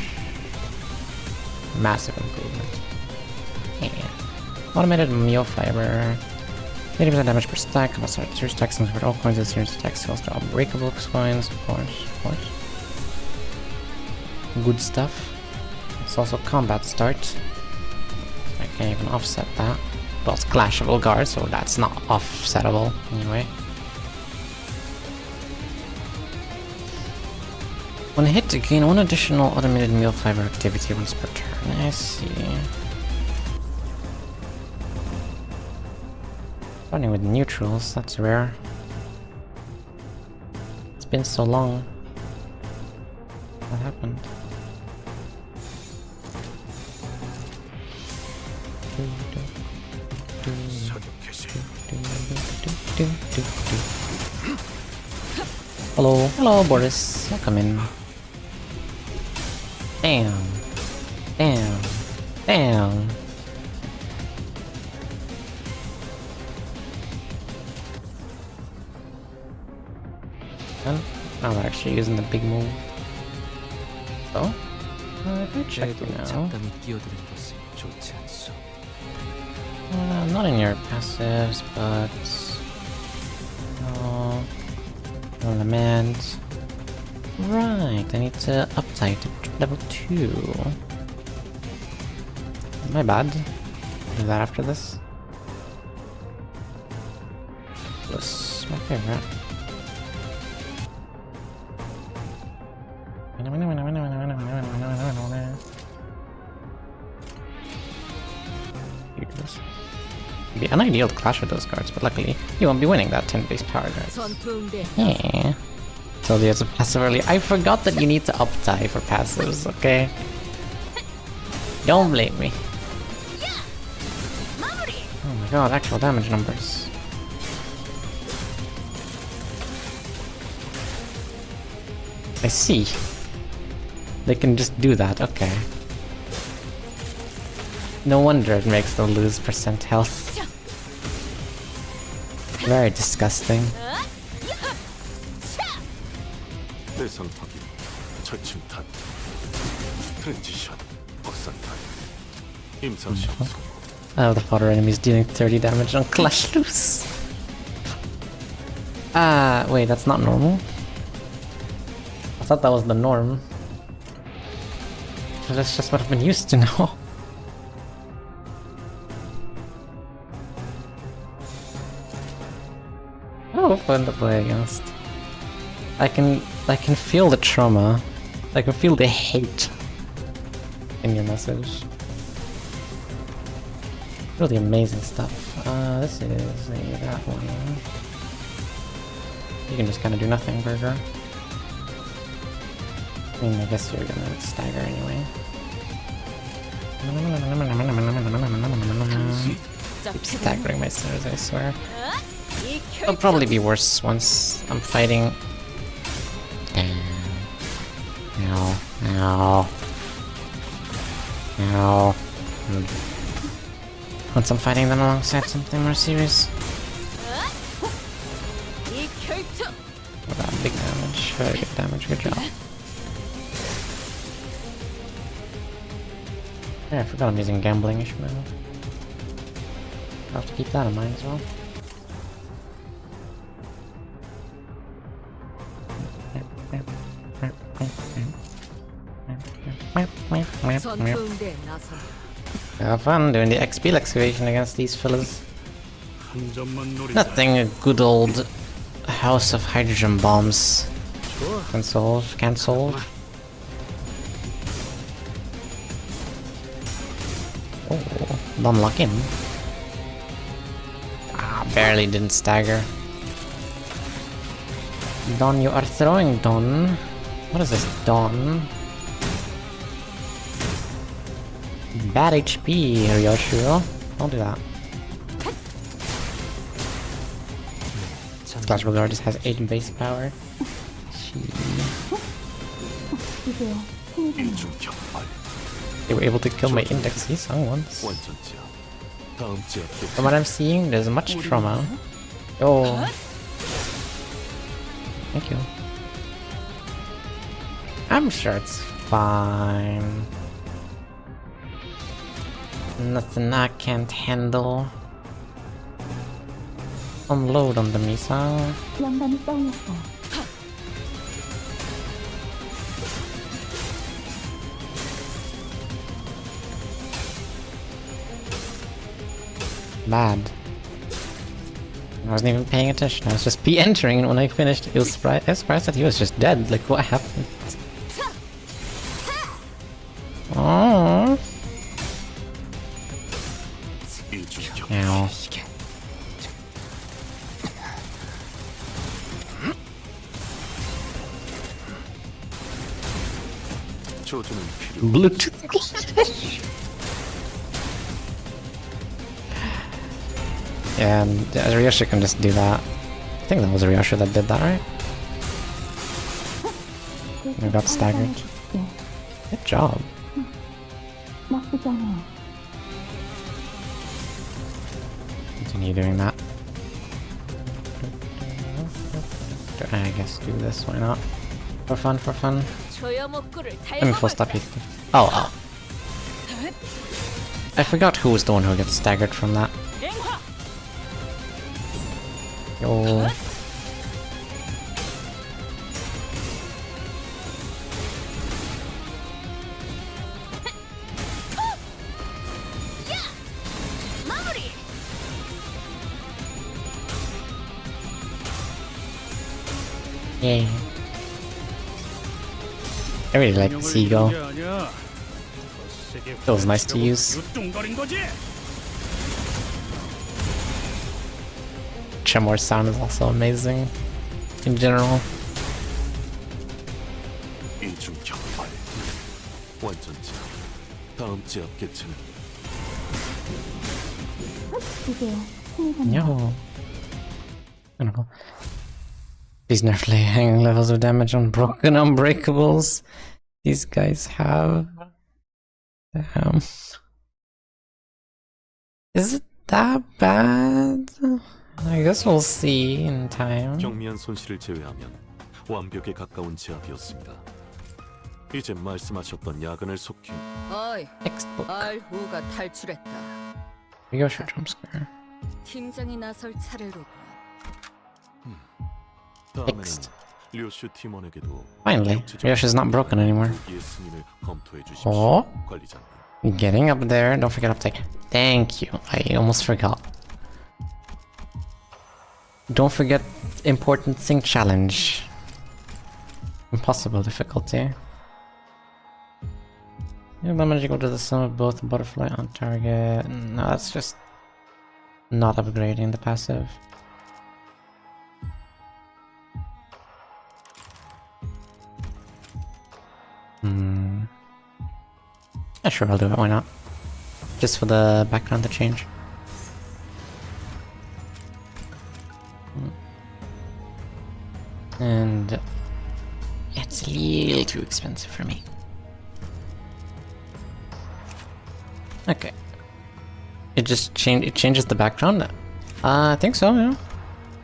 Massive improvement. Yeah. Automated meal fiber. 80% damage per stack. Also, 2 stacks and convert all coins of the series attack skills to unbreakable coins. Of course. Good stuff. It's also combat start. I can't even offset that. Well, it's clashable guard, so that's not offsettable anyway. When hit, gain 1 additional automated meal fiber activity once per turn. I see. Starting with neutrals, that's rare. It's been so long. What happened? Hello Boris, welcome in. Damn. Now we're actually using the big move. So, if I check you now. Not in your passives, but no lament. Right, I need to uptight to level 2. My bad. Do that after this. Plus my favorite. It'd be unideal to clash with those cards, but luckily you won't be winning that 10 base power cards. Yeah. Told you it's a passive early. I forgot that you need to uptie for passives, okay? Don't blame me. Oh my god, actual damage numbers. I see. They can just do that, okay. No wonder it makes them lose % health. Very disgusting. 트랜지션 버선탄 임상시험 성공. Oh, the fodder enemy is dealing 30 damage on Clash Loose. Ah, wait, that's not normal. I thought that was the norm. But that's just what I've been used to now. Oh, fun to play against. I can feel the trauma. I can feel the hate in your message. Really amazing stuff. This is that one. You can just kind of do nothing, Burger. I mean, I guess you're gonna stagger anyway. Keep staggering my stairs, I swear. It'll probably be worse once I'm fighting. Ow. Ow. Ow. Once I'm fighting them alongside something more serious. Oh, that big damage. Very good damage, good job. Yeah, I forgot I'm using gambling Ishmael. I'll have to keep that in mind as well. Have fun doing the XP excavation against these fellas. Nothing a good old House of Hydrogen Bombs can solve. Oh, don't lock in. Ah, barely didn't stagger. Don, you are throwing, Don. What is this, Don? Bad HP, Ryoshiro. Don't do that. Clash Royale just has 8 base power. They were able to kill my index Yisung once. From what I'm seeing, there's much trauma. Oh. Thank you. I'm sure it's fine. Nothing I can't handle. Unload on the missile. Bad. I wasn't even paying attention. I was just entering, and when I finished, I was surprised that he was just dead. Like, what happened? Oh. Ow. Bluetooth. Yeah, and Ryosha can just do that. I think that was Ryosha that did that, right? I got staggered. Good job. Continue doing that. I guess do this, why not? For fun, for fun. Let me full stop you. Oh. I forgot who was the one who gets staggered from that. Yo. Yay. I really like the seagull. Feels nice to use. Tremor sound is also amazing in general. Yo. I don't know. These nerf hanging levels of damage on broken unbreakables these guys have. Damn. Is it that bad? I guess we'll see in time. 경미한 손실을 제외하면 완벽에 가까운 제압이었습니다. 이제 말씀하셨던 야근을 속히 어이, Textbook. 알후가 탈출했다. Yoshi jump scare. 팀장이 나설 차례로군. 다음에는 Next. 료슈 팀원에게도 Finally, Yoshi's not broken anymore. 무기의 승인을 검토해 주십시오. Oh, 관리자님. getting up there. Don't forget uptake. Thank you. I almost forgot. Don't forget important thing challenge. Impossible difficulty. You damage equal to the sum of both butterfly on target. No, that's just not upgrading the passive. Yeah, sure, I'll do it. Why not? Just for the background to change. And it's a little too expensive for me. Okay. It just changes the background? I think so, yeah.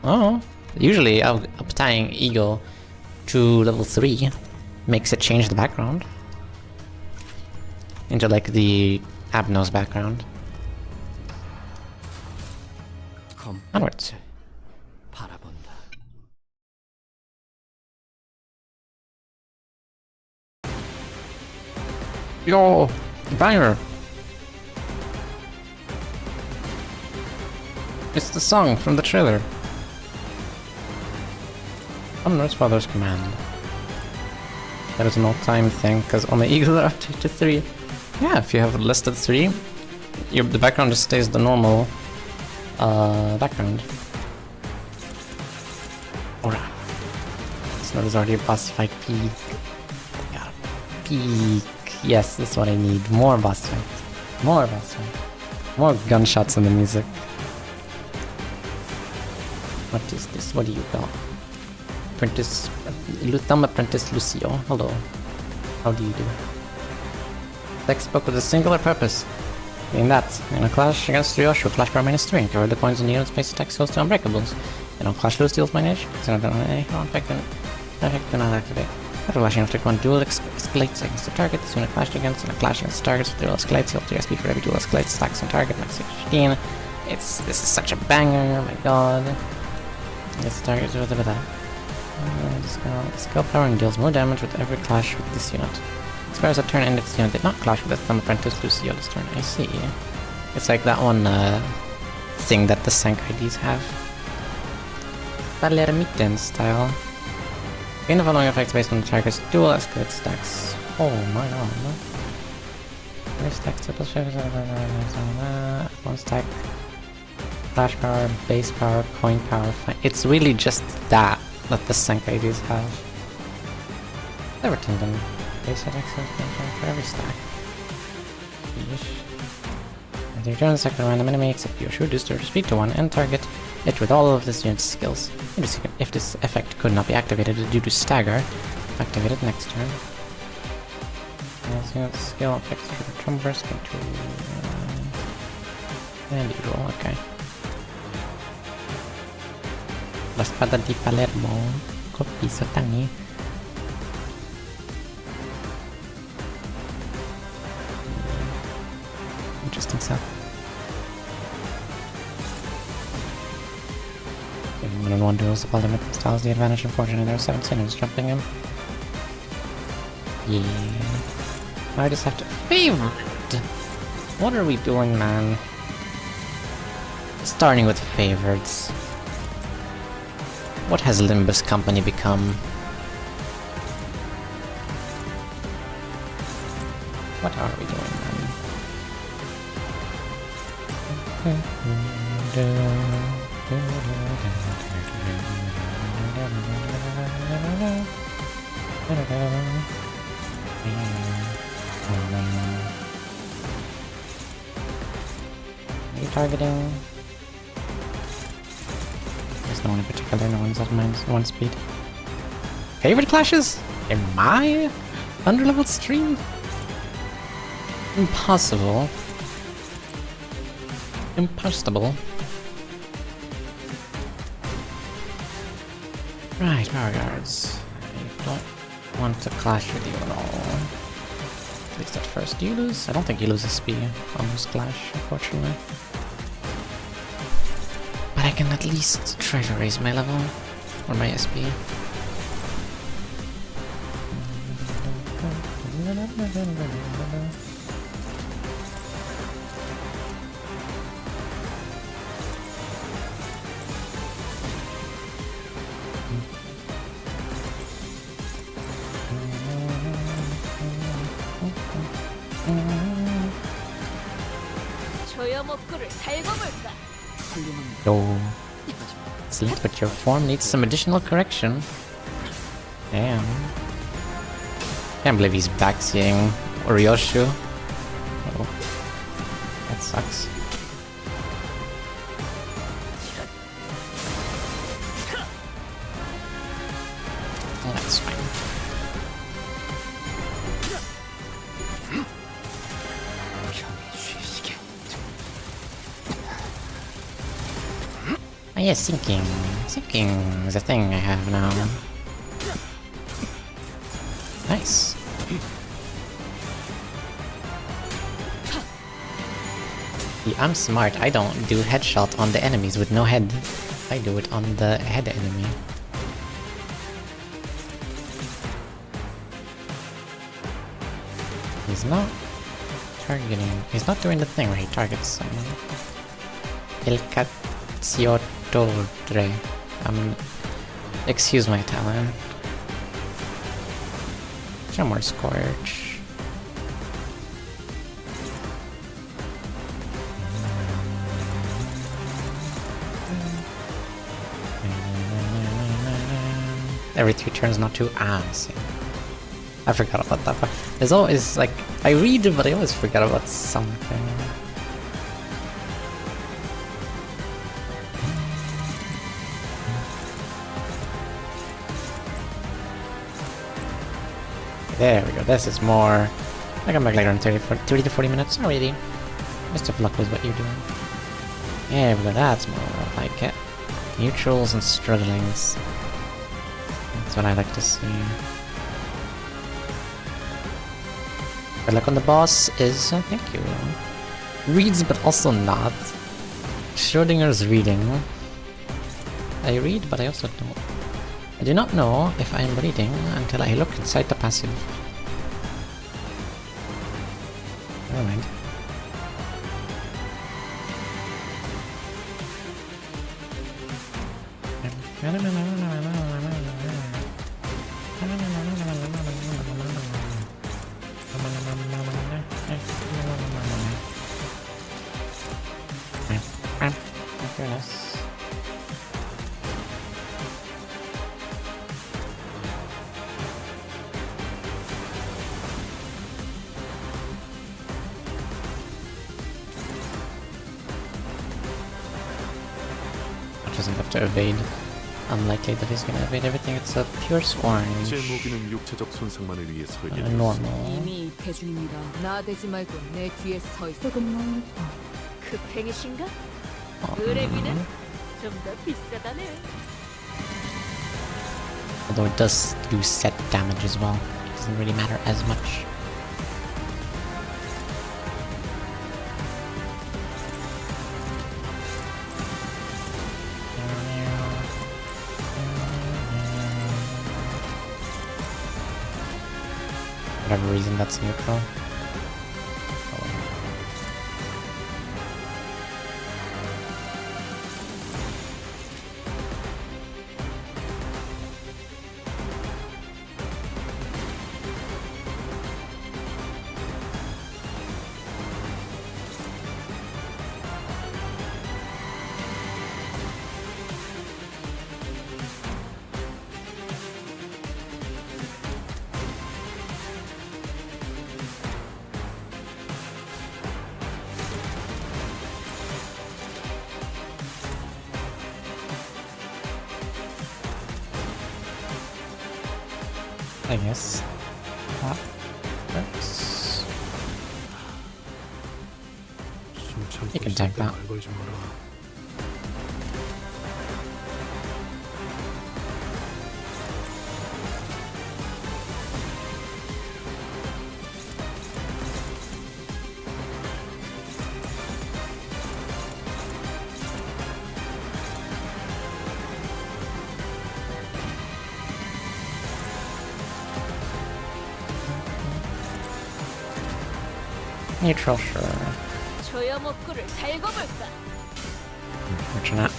Oh. Usually uptying Eagle to level 3 makes it change the background. Into like the Abnos background. Onwards. 바라본다. Yo! Banger! It's the song from the trailer. Nurse Father's Command. That is an all-time thing, because on the Eagle are updated to 3. Yeah, if you have listed 3, the background just stays the normal background. Alright. So there's already a boss fight peak. Yeah, peak. Yes, that's what I need. More boss fight. More boss fight. More gunshots in the music. What is this? What do you got? Apprentice... Thumb Apprentice Lucio. Hello. How do you do? Textbook with a singular purpose. In that, in a clash against Ryoshu, clash power -3, and cover the points in the unit space attack skills to unbreakables. In a clash Lucius manage, so don't effect do not activate. After clashing after one duel escalates against the target, this unit clashed against, and a clash against targets with duel escalates, heal 3 SP for every duel escalates, stacks on target, max 15. This is such a banger, oh my god. This target is with that. Skill powering deals more damage with every clash with this unit. Expires a turn and its unit did not clash with the Thumb Apprentice Lucio this turn. I see. It's like that one thing that the Sank IDs have. Palermiten style. Gain the following effects based on the target's dual escalate stacks. Oh my god. 3 stacks, triple shift, one stack. Flash power, base power, coin power. It's really just that the Sank IDs have. Never turned them. Base attack for every stack. As you turn select a random enemy except your shoot booster to speed to 1 and target it with all of this unit's skills. If this effect could not be activated due to stagger, activate it next turn. Skill effects for the drum burst into and usual, okay. La spada di Palermo, colpisce tangi. Interesting stuff. Even 1-on-1 duels, the Parliament styles the advantage. Unfortunately, there are 7 sinners jumping him. Yeah. I just have to favorite. What are we doing, man? Starting with favorites. What has Limbus company become? What are we doing, Are you targeting? There's no one in particular, no one's at -1 speed. Favorite clashes? In my underleveled stream? Impossible. Impossible. Right, power guards. want to clash with you at all. At least at first. Do you lose? I don't think you lose SP on this clash, unfortunately. But I can at least try to raise my level. Or my SP. Yo. See, but your form needs some additional correction. Damn. Can't believe he's backseeing Ryoshu. Oh. That sucks. Oh, that's fine. Oh yeah, sinking. Sinking is a thing I have now. Nice. See, I'm smart. I don't do headshot on the enemies with no head. I do it on the head enemy. He's not targeting. He's not doing the thing where he targets someone. Il cazziotore. Excuse my Italian. Some more Scorch. Every 3 turns, not 2. Ah, I see. I forgot about that part. There's always like I read, but I always forget about something. There we go. This is more. I'll come back later in 30 to 40 minutes already. Best of luck with what you're doing. There we go. That's more like it. Neutrals and strugglings. That's what I like to see. Good luck on the boss is, thank you. Reads but also not. Schrodinger's reading. I read but I also don't. I do not know if I am reading until I look inside the passive. Never mind. Doesn't have to evade. Unlikely that he's gonna evade everything. It's a pure orange. 제 무기는 육체적 손상만을 위해 설계되었습니다. Normal. 이미 입회 중입니다. 나대지 말고 내 뒤에 서 있어. 조금만 급행이신가? 의뢰비는 좀 더 비싸다네. Although it does do set damage as well. It doesn't really matter as much. Whatever reason that's neutral. I guess that works. You can tank that. Neutral, sure. 조여먹구를 살고 볼까? Unfortunate.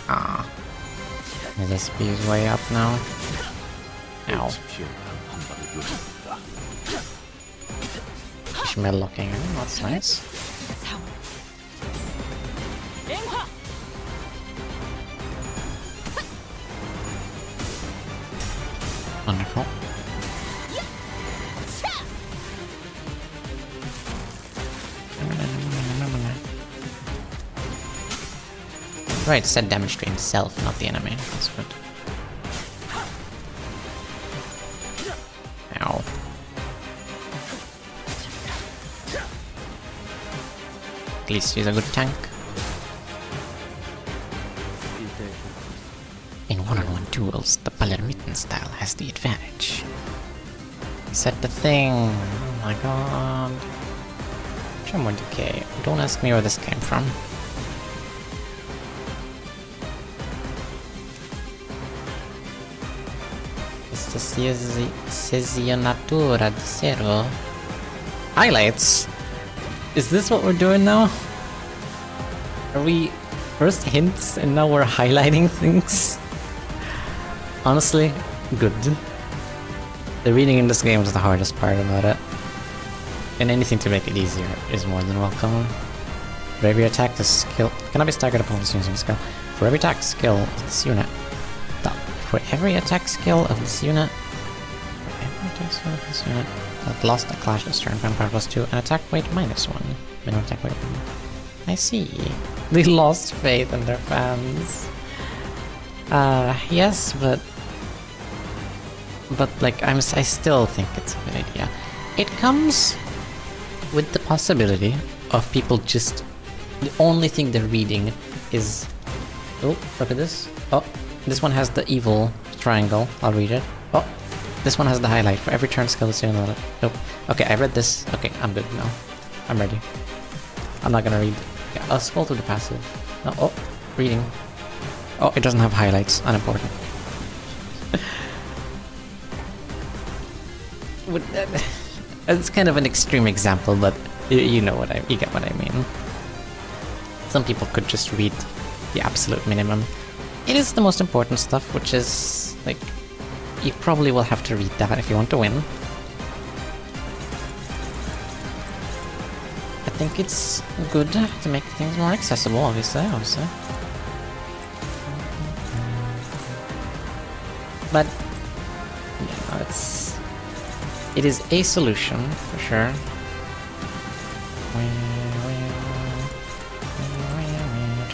Ah. His SP is way up now. Ow. Ishmael looking in, that's nice. Wonderful. Right, set damage to himself, not the enemy. That's good. Ow. At least he's a good tank. In one-on-one duels, the Palermitan style has the advantage. Set the thing. Oh my god. More decay. Don't ask me where this came from. Sezionatura di Zero. Highlights? Is this what we're doing now? Are we first hints and now we're highlighting things? Honestly, good. The reading in this game is the hardest part about it. And anything to make it easier is more than welcome. For every attack, the skill cannot be staggered upon this using skill. For every attack skill of this unit. For every attack skill of this unit. That lost a clash this turn, vampire +2, and attack weight -1. Minimum attack weight. I see. They lost faith in their fans. Yes, but like I still think it's a good idea. It comes with the possibility of people just the only thing they're reading is look at this. Oh, this one has the evil triangle. I'll read it. Oh, this one has the highlight for every turn skill. Nope. Okay, I read this. Okay, I'm good now. I'm ready. I'm not gonna read. Yeah, I'll scroll through the passive. No, oh, reading. Oh, it doesn't have highlights. Unimportant. It's kind of an extreme example, but you know what you get what I mean. Some people could just read the absolute minimum. It is the most important stuff, which is like you probably will have to read that if you want to win. I think it's good to make things more accessible, obviously. But yeah, it is a solution for sure.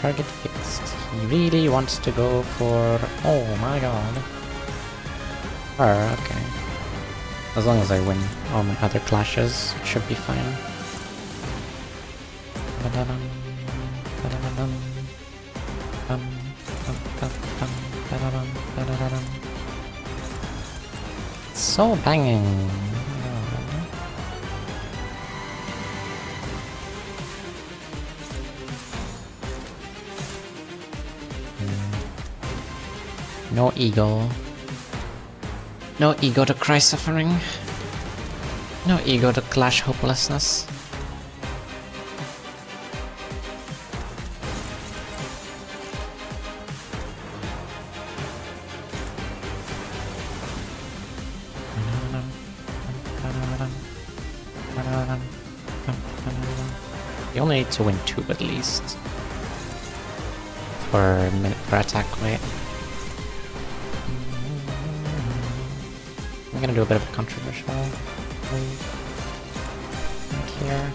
Target fixed. He really wants to go for. Oh my god. Okay. As long as I win all my other clashes, it should be fine. It's so banging. No ego. No ego to cry suffering. No ego to clash hopelessness. You only need to win 2 at least. For attack weight. I'm gonna do a bit of a controversial move right here.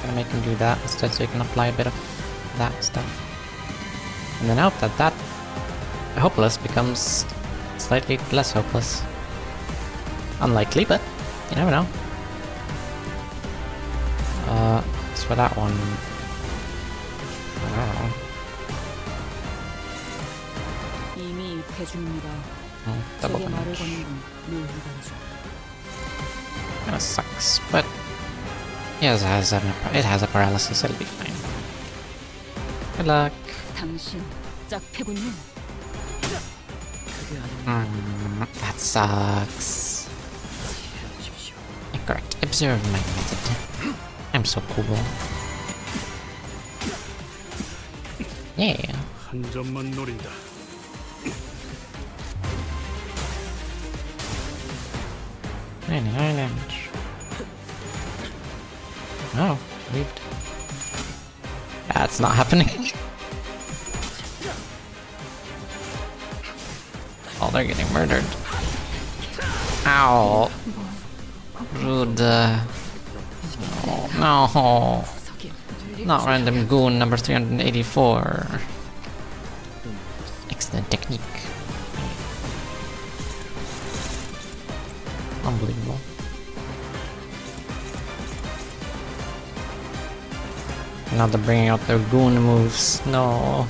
Gonna make him do that instead so he can apply a bit of that stuff. And then hope that hopeless becomes slightly less hopeless. Unlikely, but you never know. As for that one, I don't know. Oh, double damage. Kinda sucks, but it has a paralysis, it'll be fine. Good luck. 바짝 패군요. 그게 아니면 That sucks. Correct. Observe my method. I'm so cool. Yeah. 한 점만 노린다. Damage. Oh, weaved. That's not happening. Oh, they're getting murdered. Ow. Rude. Oh, no. Not random goon number 384. Excellent technique. Unbelievable. Now they're bringing out their goon moves. No.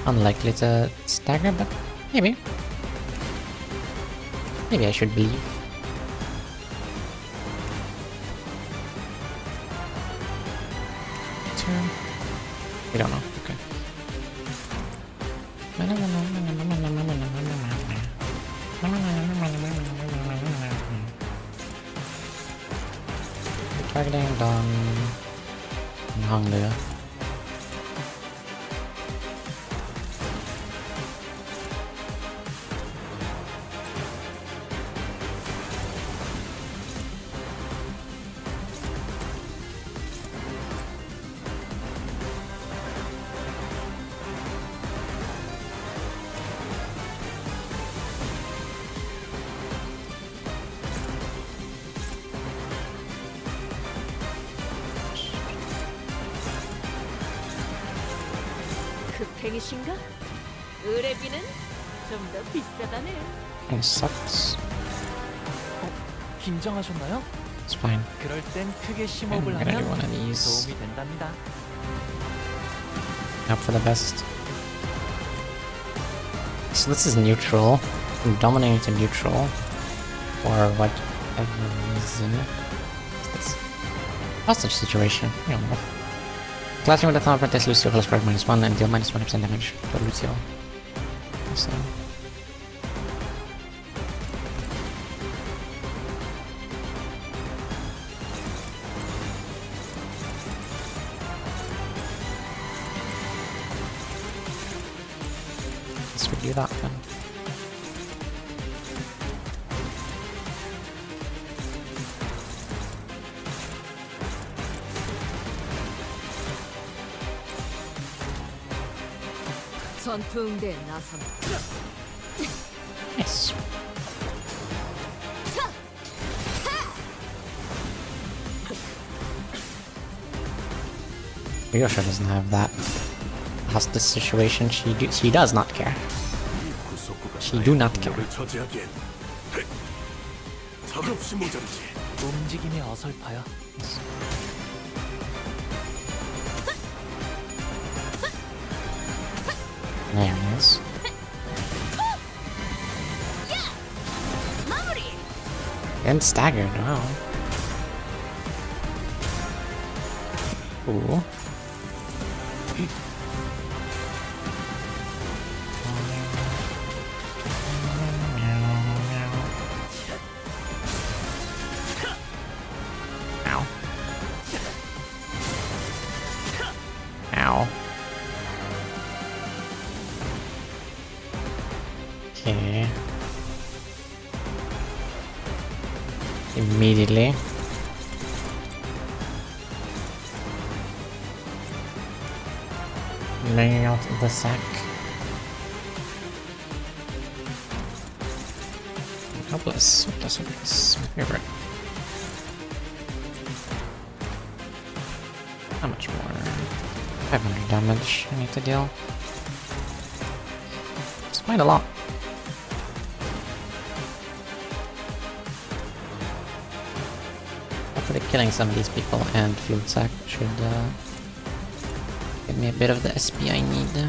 Unlikely to stagger, but maybe. Maybe I should believe. Turn. We don't know. Okay. Targeting done. Hung there. 급행이신가? 의뢰비는 좀 더 비싸다네. It sucks. 긴장하셨나요? It's fine. 그럴 땐 크게 I'm 심호흡을 gonna do 하면 one of these. 도움이 된답니다. Hope for the best. So this is neutral. I'm dominating to neutral. For whatever reason. What's this? Hostage situation. I don't know. Clashing with the thumb protects Lucio plus spread -1 and deal -1% damage to Lucio. So. Let's redo that then. 전투응대에 나선. Nice. Ryosha doesn't have that hostage situation. She does not care. She do not care. 움직임이 어설퍼요. There he is. And staggered, wow. Ooh. Ow. Ow. Okay. Immediately. Laying out the sack. Hopeless, hopeless, hopeless. My favorite. How much more? 500 damage I need to deal. It's quite a lot. Hopefully killing some of these people and field sack should give me a bit of the SP I need.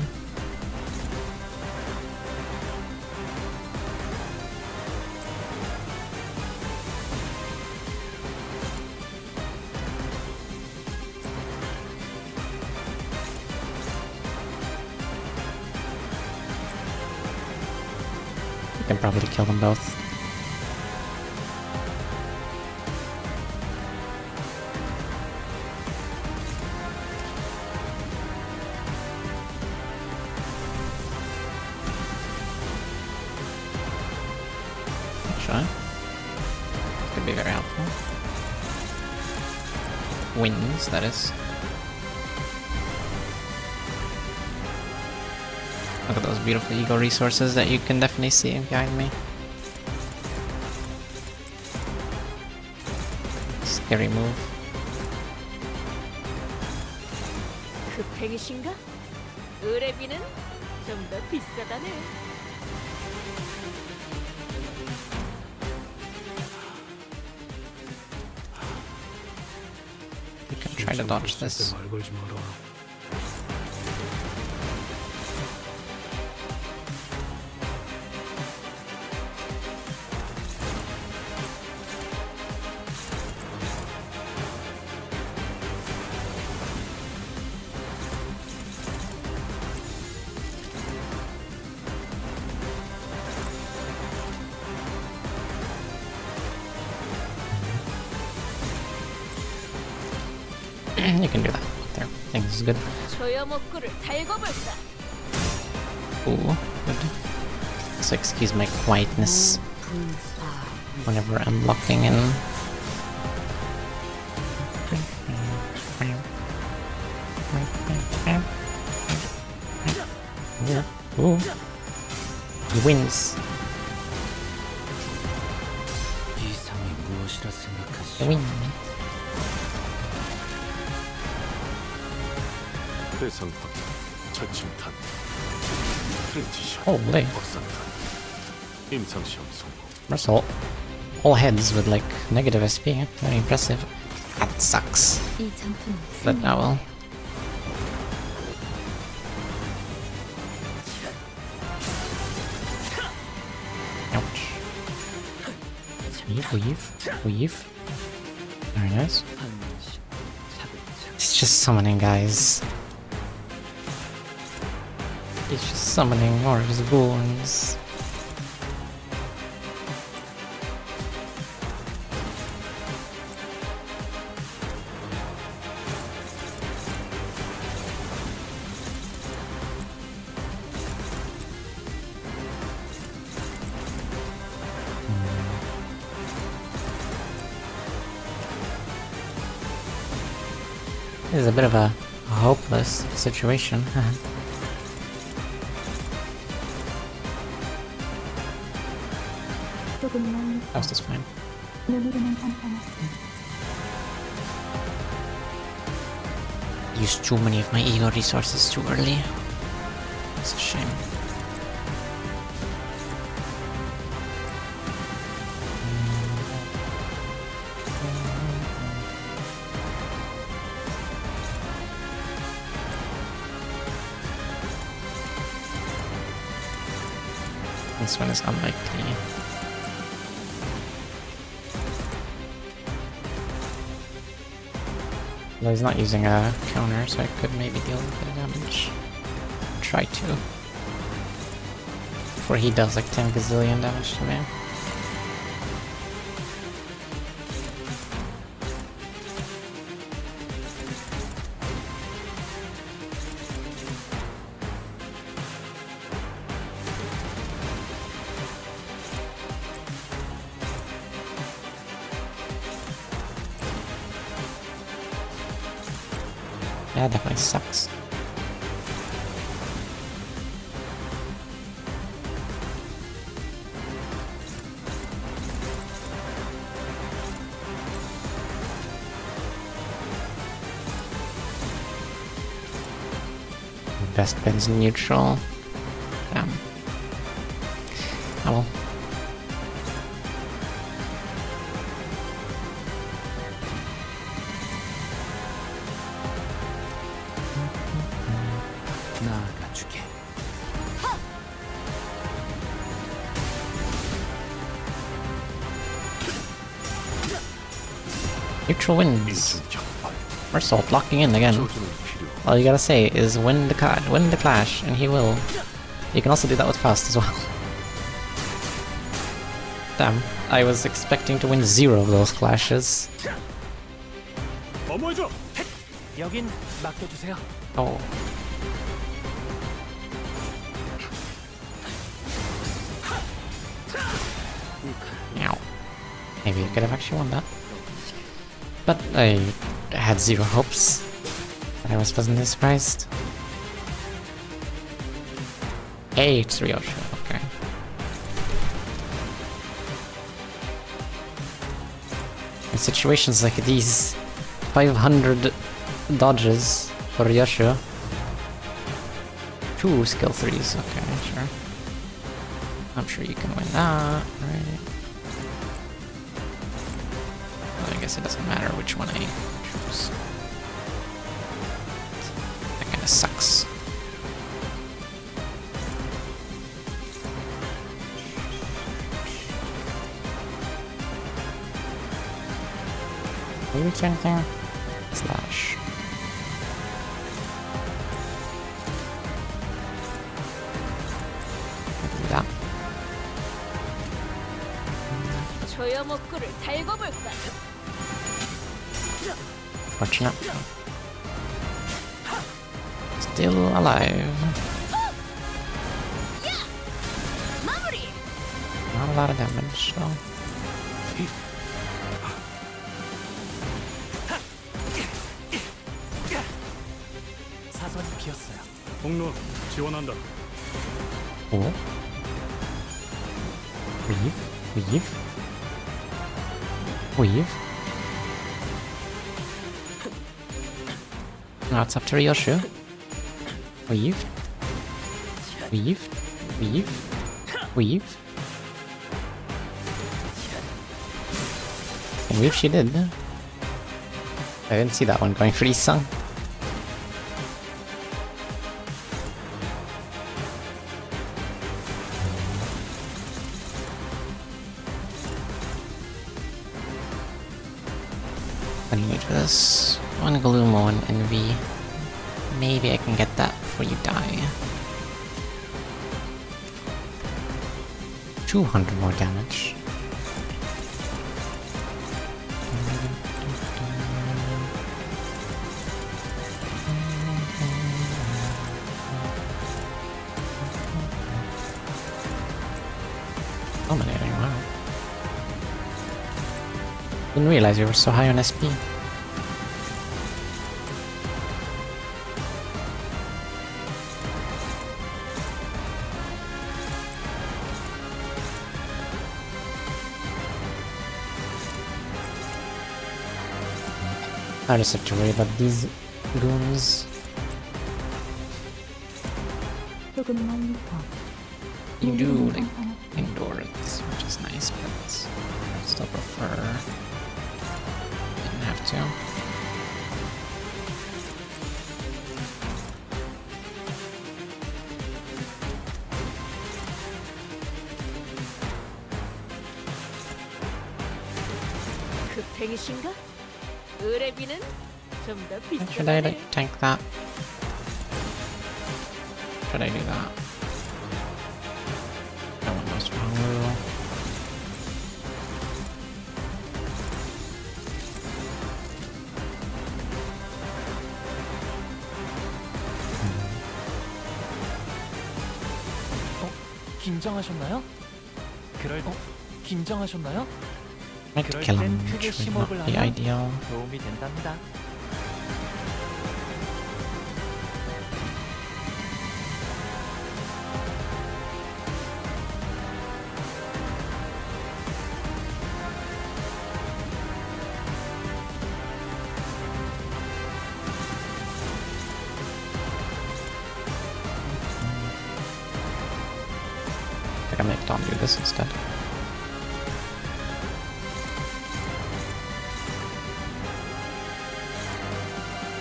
You can probably kill them both. Actually, could be very helpful. Wins, that is. Look at those beautiful ego resources that you can definitely see behind me. Scary move. 급행이신가? 의뢰비는 좀 더 비싸다네. You can try to dodge this. 말 걸지 마라. You can do that. There. I think this is good. 조여목구를 달궈볼까? Ooh, good. So excuse my quietness whenever I'm locking in. Ooh. He wins. 이상이 무엇이라 생각하시오? He win. 대상 확, 철침탄, 트렌지션, Holy. 확산탄, 임상시험 성공. That's all heads with like negative SP. Very impressive. That sucks. 이 전투는 But 승리. oh well. Ouch. Weave. Very nice. He's just summoning, guys. He's just summoning more of his goons. This is a bit of a hopeless situation. That was just fine. Used too many of my ego resources too early. It's a shame. This one is unlikely. Well, he's not using a counter, so I could maybe deal with a bit of damage. Try to. Before he does like 10 gazillion damage to me. Yeah, it definitely sucks. best bends neutral. Damn. Oh well. 나아가주게. Neutral wins. We're salt blocking in again. All you gotta say is win the clash, and he will. You can also do that with Faust as well. Damn, I was expecting to win 0 of those clashes. 어머해줘. 여긴 맡겨주세요. Oh. Ow. Maybe you could have actually won that. But I had 0 hopes. I was pleasantly surprised. Hey, it's Ryosho, okay. In situations like these, 500 dodges for Ryosho. 2 skill 3s, okay, sure. I'm sure you can win that, right? Well, I guess it doesn't matter which one I choose. That kinda sucks. Maybe it's anything? Slash. Do that. Fortunate. Still alive. Not a lot of damage, so. 사선이 비었어요. 공로 지원한다. Oh. Weave. Now it's up to Ryoshu. Weave. And weave she did. I didn't see that one going for Isang. I need for this. One Glumo and Envy. Maybe I can get that before you die. 200 more damage. Dominating, wow. Didn't realize you were so high on SP. I just have to worry about these goons. You do like indoor it, which is nice, but I still prefer. Didn't have to. 급행이신가? 의뢰비는 좀 더 Should I 비싸네. like tank that? Should I do that? I want no strong rule. 긴장하셨나요? 긴장하셨나요? Might kill him, which would not be ideal. 도움이 된답니다. I can make Tom do this instead.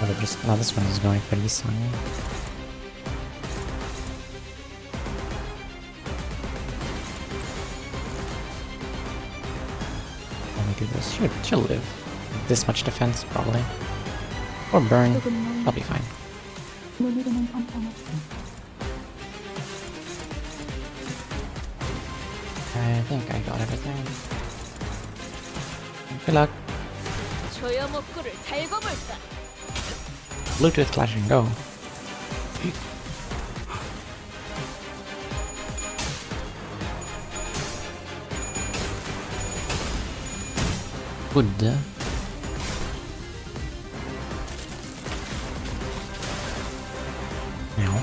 Oh, they're just... No, this one is going for Lee Sang. Let me do this. She'll live. This much defense, probably. Or burn. I'll be fine. I think I got everything. Good luck. Bluetooth clash and go. Good. Now.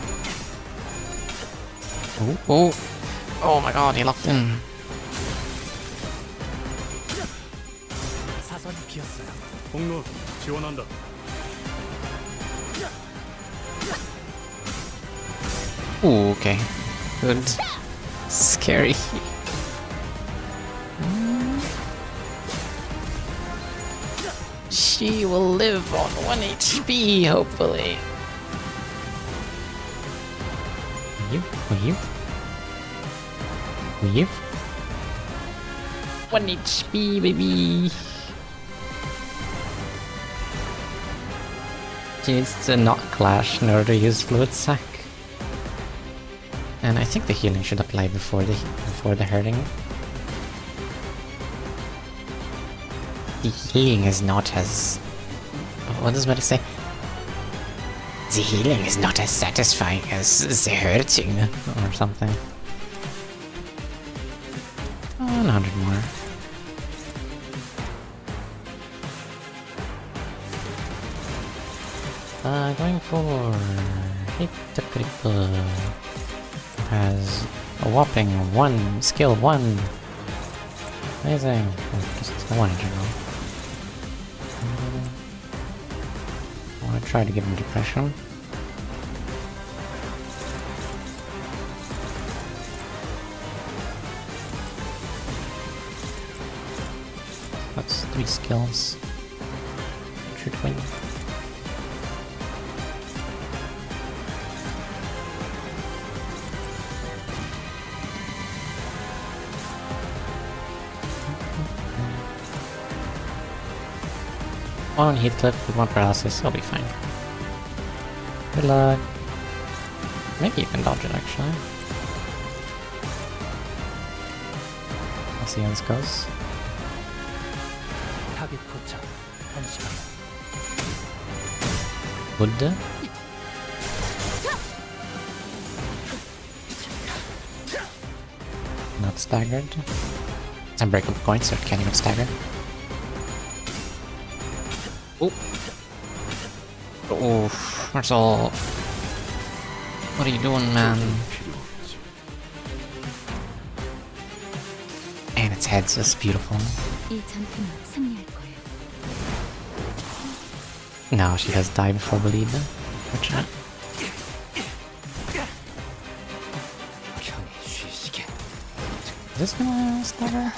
Oh. Oh my god, he locked in. 공로 지원한다. Ooh, okay. Good. Scary. She will live on 1 HP, hopefully. Weave. 1 HP, baby. She needs to not clash in order to use Fluid Sac. And I think the healing should apply before the hurting. The healing is not as... What does Medic say? The healing is not as satisfying as the hurting, or something. Oh, 100 more. Going for Hit the Cripple. Has a whopping 1 skill 1. Amazing. Oh, just the 1 in general. I want to try to give him depression. That's 3 skills. Should win. One heat clip with 1 paralysis, I'll be fine. Good luck. Maybe you can dodge it actually. I'll see how this goes. Good. Not staggered. It's unbreakable point, so it can't even stagger. Oh. Oh, that's all. What are you doing, man? And its head's just beautiful. No, she has died before bleed. Fortunate. Is this gonna stagger?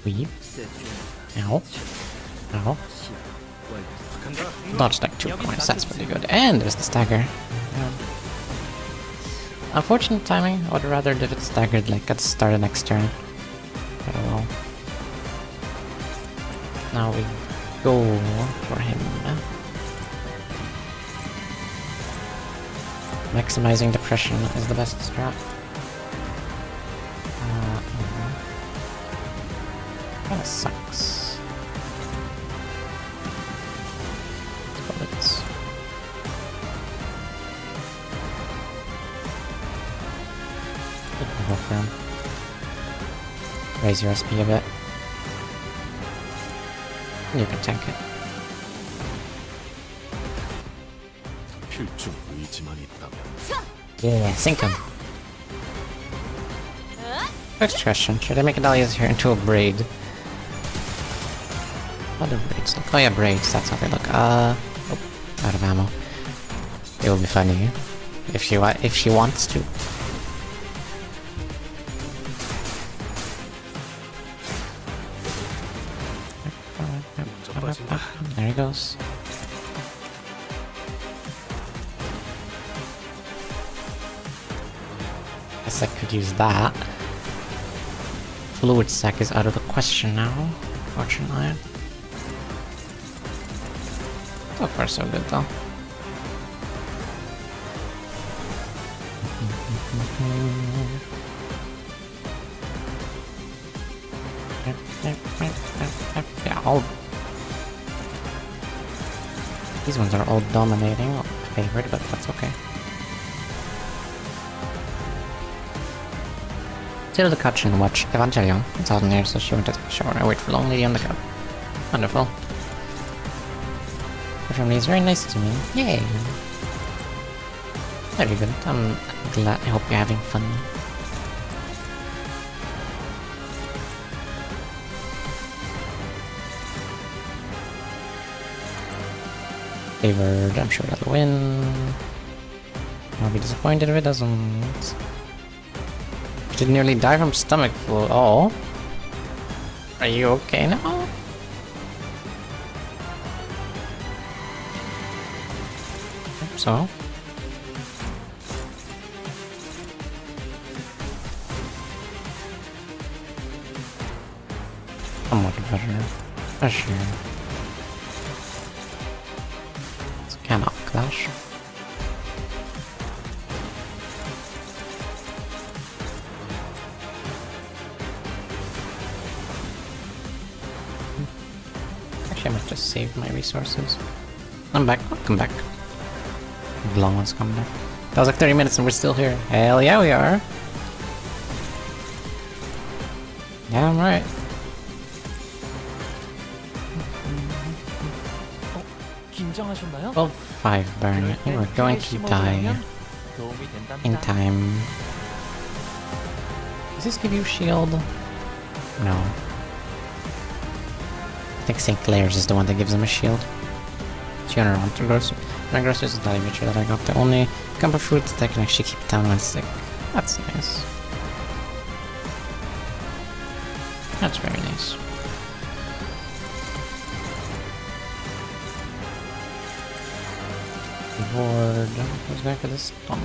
Weave. Ow. Ow. Dodged like 2 points, that's pretty good. And there's the stagger. Yeah. Unfortunate timing, I would rather if it staggered like at the start of next turn. But oh well. Now we go for him. Maximizing depression is the best strat. Kinda sucks. Bullets. You can go for him. Raise your SP a bit. And you can tank it. Yeah, sink him. Next question, should I make Dahlia's hair into a braid? How do braids look? Oh yeah, braids, that's how they look. Oh. out of ammo. It will be funny if she wants to. There he goes. Guess I could use that. Fluid sac is out of the question now, fortunately. So far so good though. Yeah, all these ones are all dominating, favored, but that's okay. Till the cutscene watch Evangelion. It's out in here, so she went to take a shower. I wait for Lonely Lady on the cab. Wonderful. Her family is very nice to me. Yay! Very good. I'm glad. I hope you're having fun. Favored. I'm sure that'll win. I'll be disappointed if it doesn't. Did nearly die from stomach flu. Oh. Are you okay now? Hope so. Somewhat better. For sure. It's cannot clash. Actually, I might just save my resources. I'm back. Welcome back. The long ones come back. That was like 30 minutes and we're still here. Hell yeah, we are. Yeah, I'm right. Well, 5 Baron. You are going to die in time. Does this give you shield? No. I think St. Clair's is the one that gives him a shield. General Grossus is the creature that I got. The only comfort food that can actually keep down when sick. That's nice. That's very nice. Reward. Who's going for this bomb?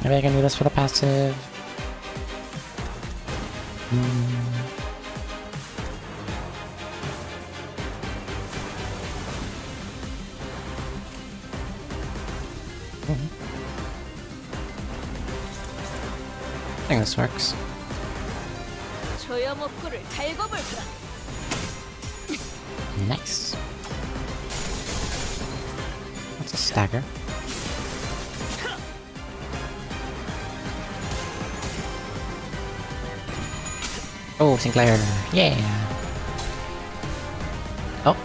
Maybe I can do this for the passive. I think this works. Nice. That's a stagger. Oh, Sinclair. Yeah. Oh.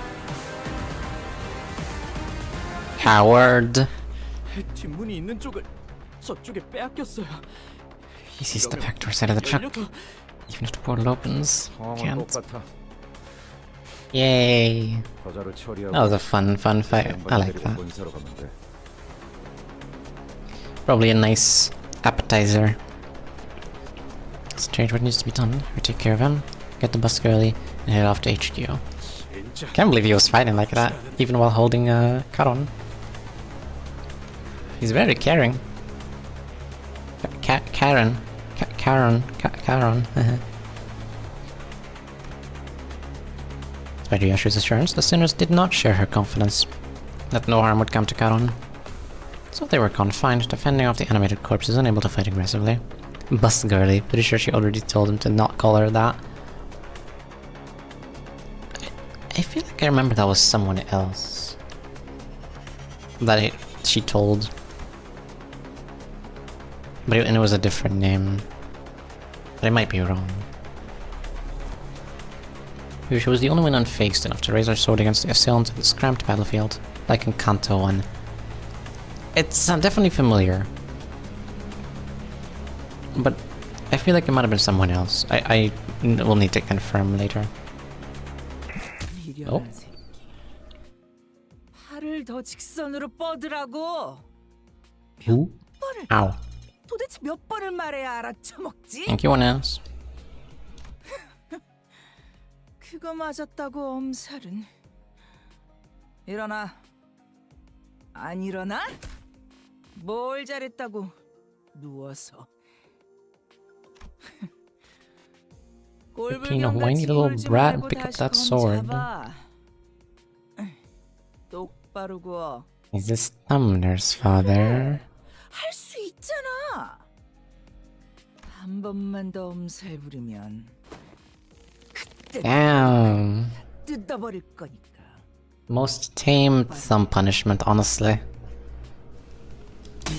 Coward. 뒷문이 있는 쪽을 저쪽에 빼앗겼어요. He sees the back door side of the truck. Even if the portal opens, can't. Yay. That was a fun fight. I like that. Probably a nice appetizer. Let's change what needs to be done. We take care of him, get the bus early, and head off to HQ. Can't believe he was fighting like that, even while holding Karon. He's very caring. Karon. Despite Yashu's assurance, the sinners did not share her confidence that no harm would come to Karon. So they were confined, defending off the animated corpses, unable to fight aggressively. Bus girly. Pretty sure she already told him to not call her that. I feel like I remember that was someone else. That she told. But it was a different name. But I might be wrong. She was the only one unfazed enough to raise her sword against the assailants of this cramped battlefield, like in Kanto 1. It's definitely familiar. But I feel like it might have been someone else. I will need to confirm later. Oh. 팔을 더 직선으로 뻗으라고. Who? Ow. 도대체 몇 번을 말해야 알아쳐먹지? Thank you, Anas. 그거 맞았다고 엄살은. 일어나. 안 일어나? 뭘 잘했다고 누워서. Being a whiny little brat and pick up that sword. 똑바로 구워. Is this Sumner's father? 할 수 있잖아. 한 번만 더 엄살 부리면 그때 Damn. 뜯어버릴 거니까. Most tame thumb punishment, honestly.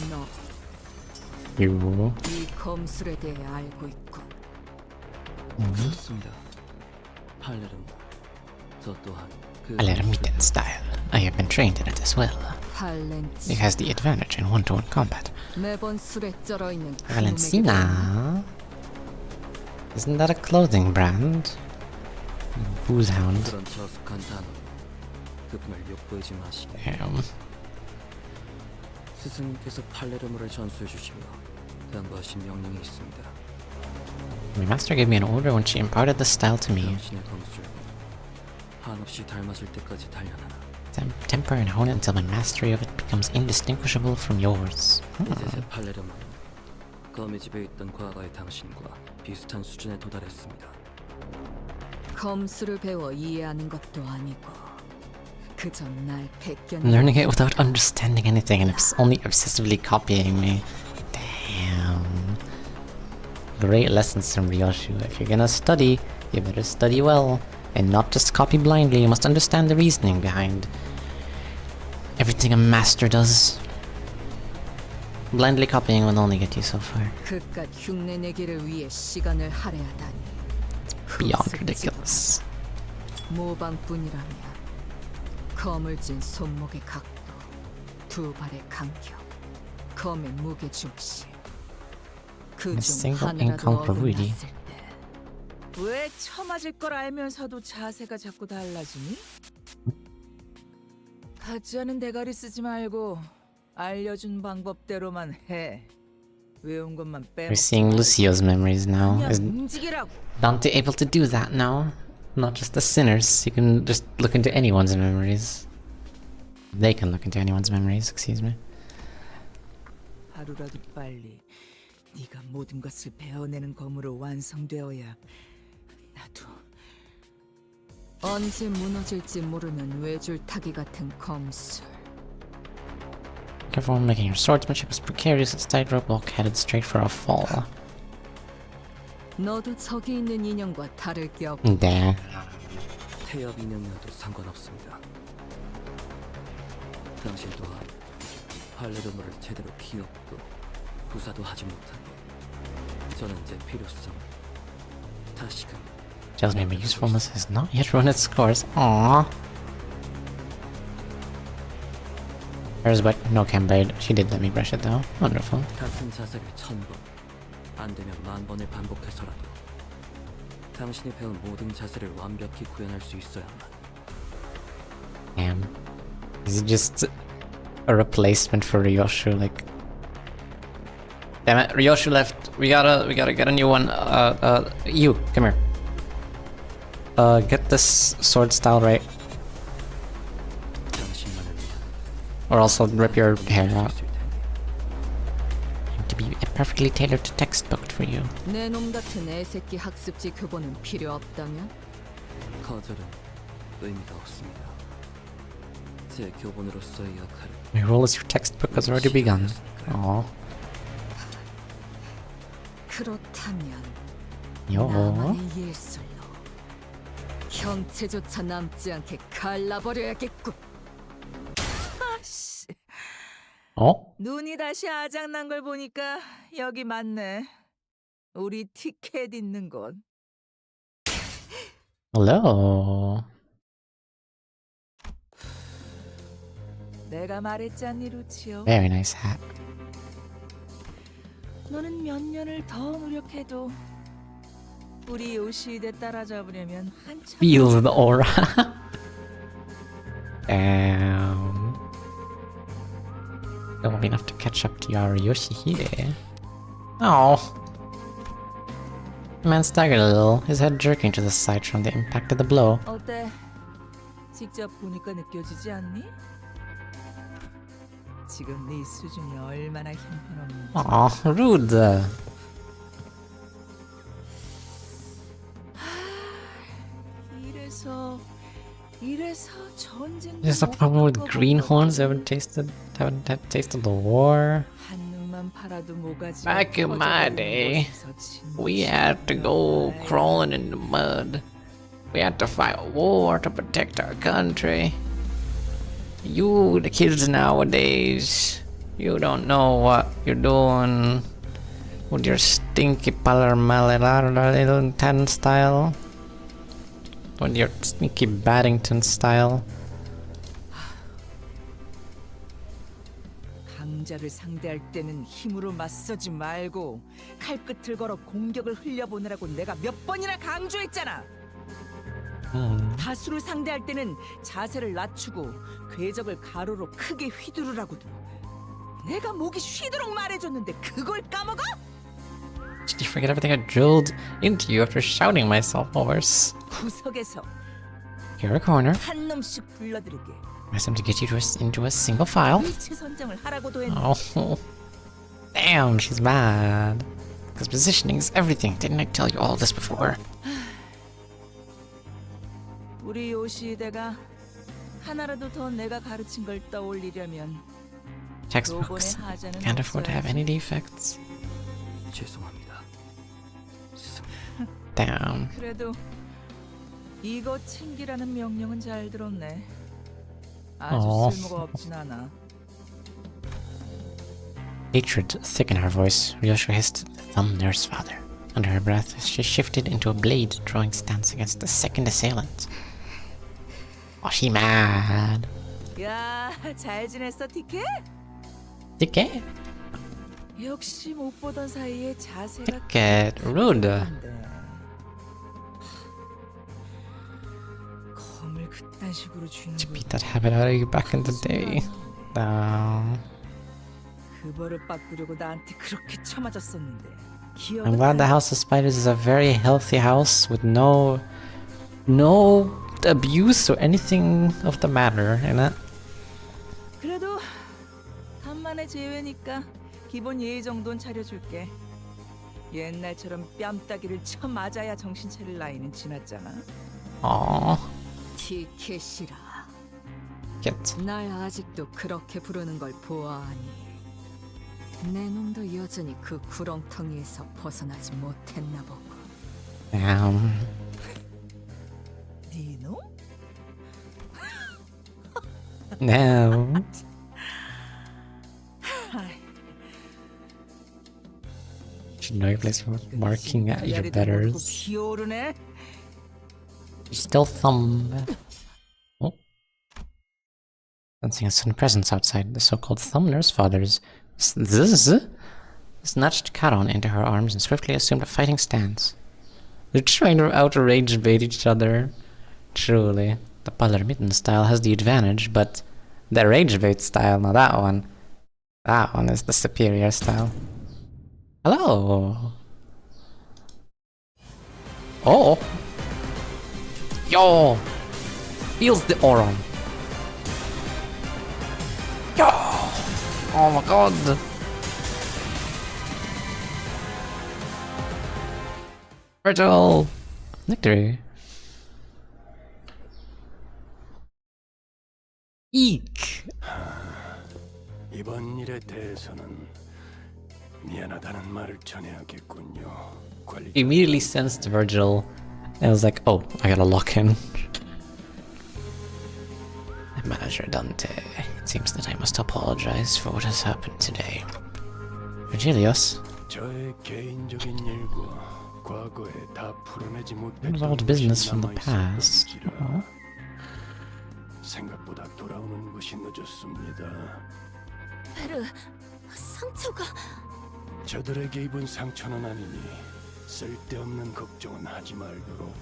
너 You. 이 검술에 대해 알고 있고. 그렇습니다. 팔레르모. 저 또한 그 Palermitan style. I have been trained in it as well. 팔렌치. It has the advantage in one-to-one combat. 매번 술에 쩔어 있는 Valencina? Isn't that a clothing brand? Booze hound. 그런 저속한 단어. 그분을 욕보이지 마시게. Damn. 스승님께서 팔레르모를 전수해 주시며 당부하신 명령이 있습니다. My master gave me an order when she imparted the style to me. 당신의 검술과 한없이 닮아질 때까지 단련하라. Temper and hone it until my mastery of it becomes indistinguishable from yours. 이제 제 팔레르모는 검의 집에 있던 과거의 당신과 비슷한 수준에 도달했습니다. 검술을 배워 이해하는 것도 아니고 그저 날 베껴. Learning it without understanding anything and only obsessively copying me. Damn. Great lessons from Ryoshu. If you're gonna study, you better study well. And not just copy blindly, you must understand the reasoning behind everything a master does. Blindly copying will only get you so far. 그깟 흉내 내기를 위해 시간을 할애하다니. Beyond ridiculous. 모방뿐이라면 검을 쥔 손목의 각도, 두 발의 간격, 검의 무게 중심. 그 중 하나라도 어긋났을 때 왜 처맞을 걸 알면서도 자세가 자꾸 달라지니? 같지 않은 대가리 쓰지 말고 알려준 방법대로만 해. 외운 것만 빼. We're seeing Lucio's memories now. Is 움직이라고. Dante able to do that now? Not just the sinners. You can just look into anyone's memories. They can look into anyone's memories, excuse me. 하루라도 빨리 네가 모든 것을 배워내는 검으로 완성되어야 나도. 언제 무너질지 모르는 외줄타기 같은 검술. Careful when making your swordsmanship as precarious as tightrope walk headed straight for a fall. 너도 저기 있는 인형과 다를 게 없. Damn. 태엽 인형이어도 상관없습니다. 당신 또한 팔레르모를 제대로 기억도 구사도 하지 못하니 저는 제 필요성을 다시금. Tells me my usefulness has not yet run its course. Aww. Hers, but no camblade. She did let me brush it though. Wonderful. 같은 자세를 1000번, 안 되면 10,000번을 반복해서라도 당신이 배운 모든 자세를 완벽히 구현할 수 있어야만. Damn. Is it just a replacement for Ryoshu? Like, damn it, Ryoshu left. We gotta get a new one. You come here. Get this sword style right, or also rip your hair out. To be perfectly tailored to textbook for you. 내 놈 같은 애새끼 학습지 교본은 필요 없다면? 거절은 의미가 없습니다. 제 교본으로서의 역할을. My role as your textbook has already begun. Aww. 그렇다면 Yo. 나만의 예술로 형체조차 남지 않게 갈라버려야겠군. 아씨, Oh, 눈이 다시 아작난 걸 보니까 여기 맞네. 우리 티켓 있는 곳. hello. 내가 말했잖니, 루치오. Very nice hat. 너는 몇 년을 더 노력해도 우리 요시대 따라잡으려면 한참. Feel the aura. Damn. Don't be enough to catch up to your Yoshihide. Oh. The man staggered a little, his head jerking to the side from the impact of the blow. 어때? 직접 보니까 느껴지지 않니? 지금 네 수준이 얼마나 형편없는지. Aw, rude. 이래서 전쟁. Is the problem with greenhorns? Haven't had taste of the war. Back in my day, we had to go crawling in the mud. We had to fight a war to protect our country. You, the kids nowadays, you don't know what you're doing with your stinky Palermo style. With your sneaky Baddington style. 강자를 상대할 때는 힘으로 맞서지 말고 칼끝을 걸어 공격을 흘려보내라고 내가 몇 번이나 강조했잖아. 다수를 상대할 때는 자세를 낮추고 궤적을 가로로 크게 휘두르라고도 내가 목이 쉬도록 말해줬는데 그걸 까먹어? Did you forget everything I drilled into you after shouting myself hoarse? 구석에서 Here a corner. 한 놈씩 불러들이게. Ask them to get you into a single file. 위치 선정을 하라고도 했는데. Oh, damn, she's mad. Because positioning is everything. Didn't I tell you all this before? 우리 요시대가 하나라도 더 내가 가르친 걸 떠올리려면 Textbooks can't afford to have any defects. 죄송합니다. Damn. 그래도 이거 챙기라는 명령은 잘 들었네. 아주 쓸모가 없진 않아. Hatred thick in her voice, Ryosho hissed the thumb nurse father. Under her breath, she shifted into a blade, drawing stance against the second assailant. Oh, she mad. 야, 잘 지냈어, 티켓? Ticket? 역시 못 보던 사이에 자세가 Ticket, rude. 검을 그딴 식으로 쥐는 To beat that habit out of you back in the day. Damn. 그 벌을 바꾸려고 나한테 그렇게 쳐맞았었는데. I'm glad the House of Spiders is a very healthy house with no abuse or anything of the matter in it. 그래도 간만에 제외니까 기본 예의 정도는 차려줄게. 옛날처럼 뺨따기를 쳐 맞아야 정신 차릴 나이는 지났잖아. Aww. 티켓이라. Get. 날 아직도 그렇게 부르는 걸 보아하니 내 놈도 여전히 그 구렁텅이에서 벗어나지 못했나 보고. Damn. 네 놈? No. Should know your place for marking at your betters. 기어오르네. Still thumb. Oh. Sensing a sudden presence outside, the so-called thumb nurse fathers snatched Charon into her arms and swiftly assumed a fighting stance. They're trying to outrage bait each other. Truly, the Palermitan style has the advantage, but the rage bait style, now that one is the superior style. Hello. Oh. Yo. Feels the aura. Yo. Oh my god. Virgil. Victory. Eek. 이번 일에 대해서는 미안하다는 말을 전해야겠군요. Immediately sensed Virgil and was like, oh, I gotta lock in. Manager Dante. It seems that I must apologize for what has happened today. Virgilius? 저의 개인적인 일과 과거에 다 풀어내지 It was old business from the past. 생각보다 돌아오는 것이 늦었습니다. 베르, 상처가... 저들에게 입은 상처는 아니니 쓸데없는 걱정은 하지 말도록.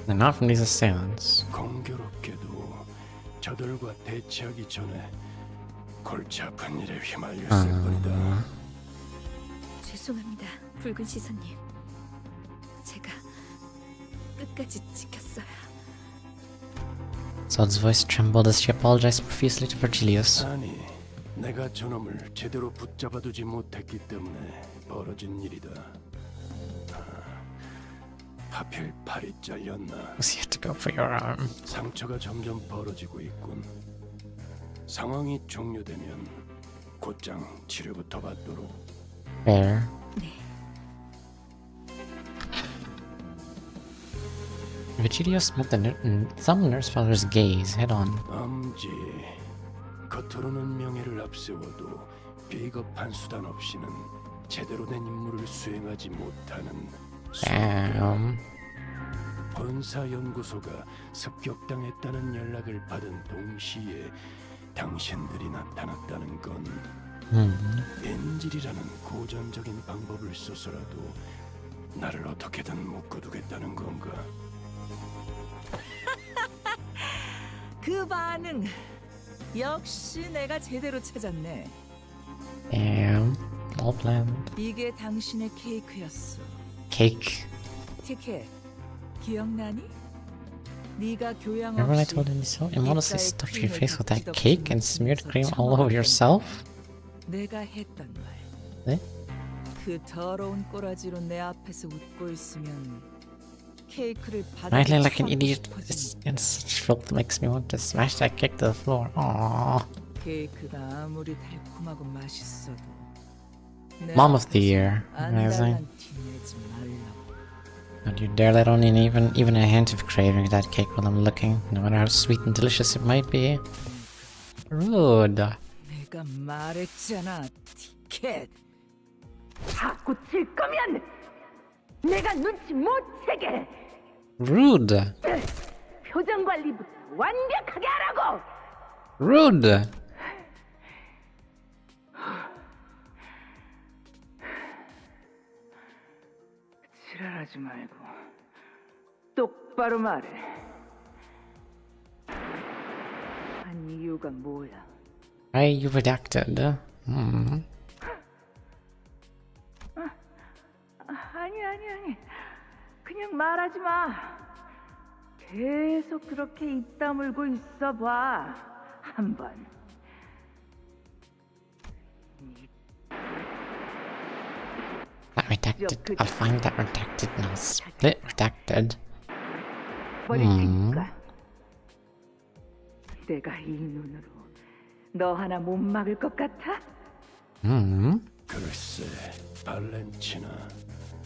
They're not from these assailants. 공교롭게도 저들과 대치하기 전에 골치 아픈 일에 휘말렸을 뿐이다. 죄송합니다, 붉은 시선님. 제가 끝까지 지켰어요. Zod's voice trembled as she apologized profusely to Virgilius. 아니, 내가 저놈을 제대로 붙잡아두지 못했기 때문에 벌어진 일이다. 하필 팔이 잘렸나. Was you had to go for your arm? 상처가 점점 벌어지고 있군. 상황이 종료되면 곧장 치료부터 받도록. Fair. Virgilius met the summoner's father's gaze head on. 엄지, 겉으로는 명예를 앞세워도 비겁한 수단 없이는 제대로 된 임무를 수행하지 못하는 Damn. 본사연구소가 습격당했다는 연락을 받은 동시에 당신들이 나타났다는 건 인질이라는 고전적인 방법을 써서라도 나를 어떻게든 묶어두겠다는 건가? 그 반응 역시 내가 제대로 찾았네. Damn. All planned. 이게 당신의 케이크였어. Cake. 티켓 기억나니? 네가 교양 Remember when I 없이 told him you so immodestly 입가에 stuffed your 크림을 face with that 덕지덕지 cake and smeared cream all over 처먹었던 yourself? 내가 했던 말. 네? 그 더러운 꼬라지로 내 앞에서 웃고 있으면 케이크를 Smiling 바닥에 like an 쳐박고 idiot 싶어지는 and such filth makes me want to smash that cake to the floor. Aww. 케이크가 아무리 달콤하고 맛있어도 내 Mom of the 앞에서 year. Amazing. 안달난 티 내지 말라고. Don't you dare let on even a hint of craving that cake while I'm looking, no matter how sweet and delicious it might be. Rude. 내가 말했잖아, 티켓. 자꾸 질 거면 내가 눈치 못 채게. Rude. 표정 관리부터 완벽하게 하라고. Rude. 지랄하지 말고 똑바로 말해. 한 이유가 뭐야? Why you redacted? 아니. 그냥 말하지 마. 계속 그렇게 입 다물고 있어봐. 한번. That redacted. I'll find that redacted now. Split redacted. 버릴 테니까. 내가 이 눈으로 너 하나 못 막을 것 같아? 글쎄, 발렌치나,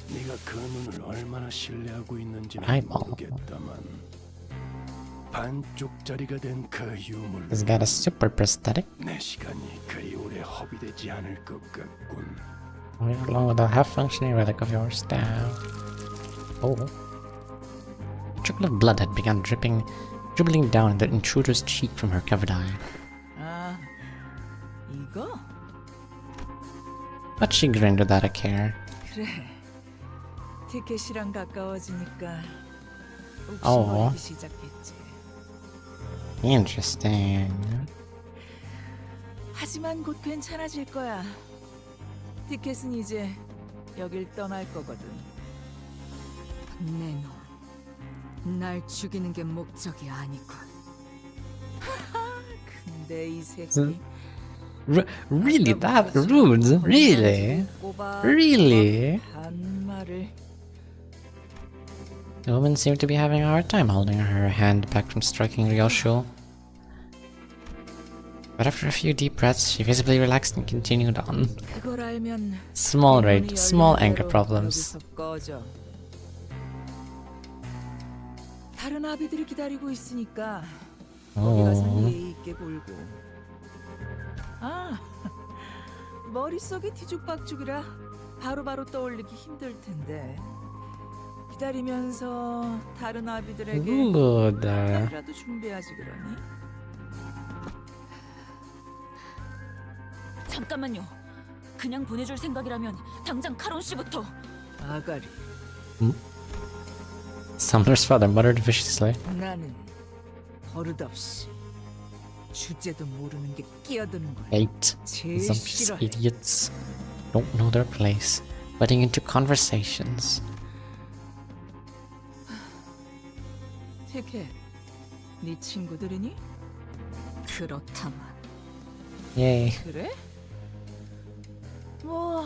네가 그 눈을 얼마나 신뢰하고 있는지는 아이고. 모르겠다만 반쪽짜리가 된 그 유물. He's got a super prosthetic. 내 시간이 그리 오래 허비되지 않을 것 같군. Live along with a half-functioning relic of your staff. Oh. A trickle of blood had begun dribbling down the intruder's cheek from her covered eye. 아, 이거? But she grinned without a care. 그래. 티켓이랑 가까워지니까 어. 욱신거리기 시작했지. Interesting. 하지만 곧 괜찮아질 거야. 티켓은 이제 여길 떠날 거거든. 내 놈, 날 죽이는 게 목적이 아니군. 근데 이 새끼 Really? That rude? Really? Really? 반말을. The woman seemed to be having a hard time holding her hand back from striking Ryoshu. But after a few deep breaths, she visibly relaxed and continued on. 그걸 알면 Small 네 rage, 문이 small 열린 anger 대로 problems. 여기서 꺼져. 다른 아비들이 기다리고 있으니까 거기 가서 Oh. 예의 있게 굴고 아, 머릿속이 뒤죽박죽이라 바로바로 떠올리기 힘들 텐데. 기다리면서 다른 아비들에게 Good. 라도 준비하지 그러니? 잠깐만요. 그냥 보내줄 생각이라면 당장 카론 씨부터. 아가리, Summoner's father muttered viciously. 나는 버릇없이 주제도 모르는 게 끼어드는 거야. Hate 제일 these 싫어해. idiots. Don't know their place. Butting into conversations. 티켓, 네 친구들이니? 그렇다만. Yay. 그래? 뭐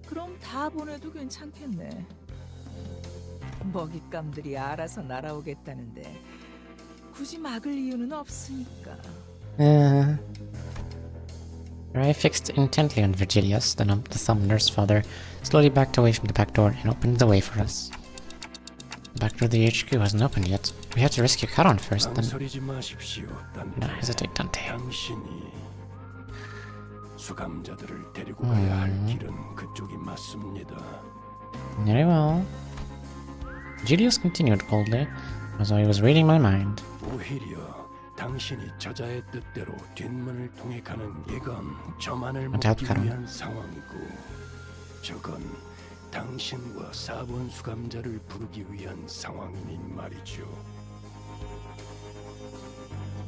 그럼 다 보내도 괜찮겠네. 먹잇감들이 알아서 날아오겠다는데 굳이 막을 이유는 없으니까. Rai fixed intently on Virgilius, the summoner's father slowly backed away from the back door and opened the way for us. The back door of the HQ hasn't opened yet. We have to rescue Charon first, then. 망설이지 마십시오, 단테. No, hesitate, Dante. 당신이 수감자들을 데리고 가야 할 길은 그쪽이 맞습니다. Very well. Virgilius continued coldly, as though he was reading my mind. 오히려 당신이 저자의 뜻대로 뒷문을 통해 가는 이건 저만을 Without 먹기 Charon. 위한 상황이고 저건 당신과 4번 수감자를 부르기 위한 상황이니 말이죠.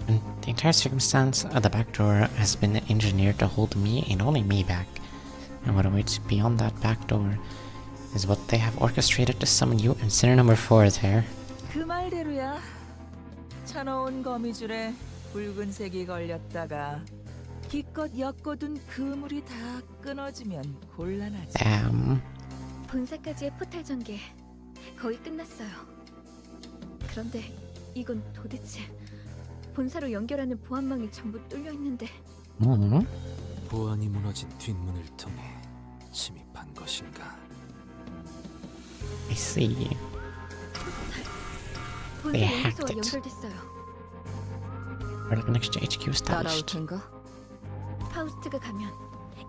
And the entire circumstance of the back door has been engineered to hold me and only me back. And what awaits beyond that back door is what they have orchestrated to summon you and sinner number 4 there. 그 말대로야. 쳐놓은 거미줄에 붉은색이 걸렸다가 기껏 엮어둔 그물이 다 끊어지면 곤란하지. Damn. 본사까지의 포탈 전개 거의 끝났어요. 그런데 이건 도대체 본사로 연결하는 보안망이 전부 뚫려 있는데. 보안이 무너진 뒷문을 통해 침입한 것인가? I see. 본사 They 연구소와 hacked it. 연결됐어요. Vertical connection to HQ 따라올 established. 텐가? 파우스트가 가면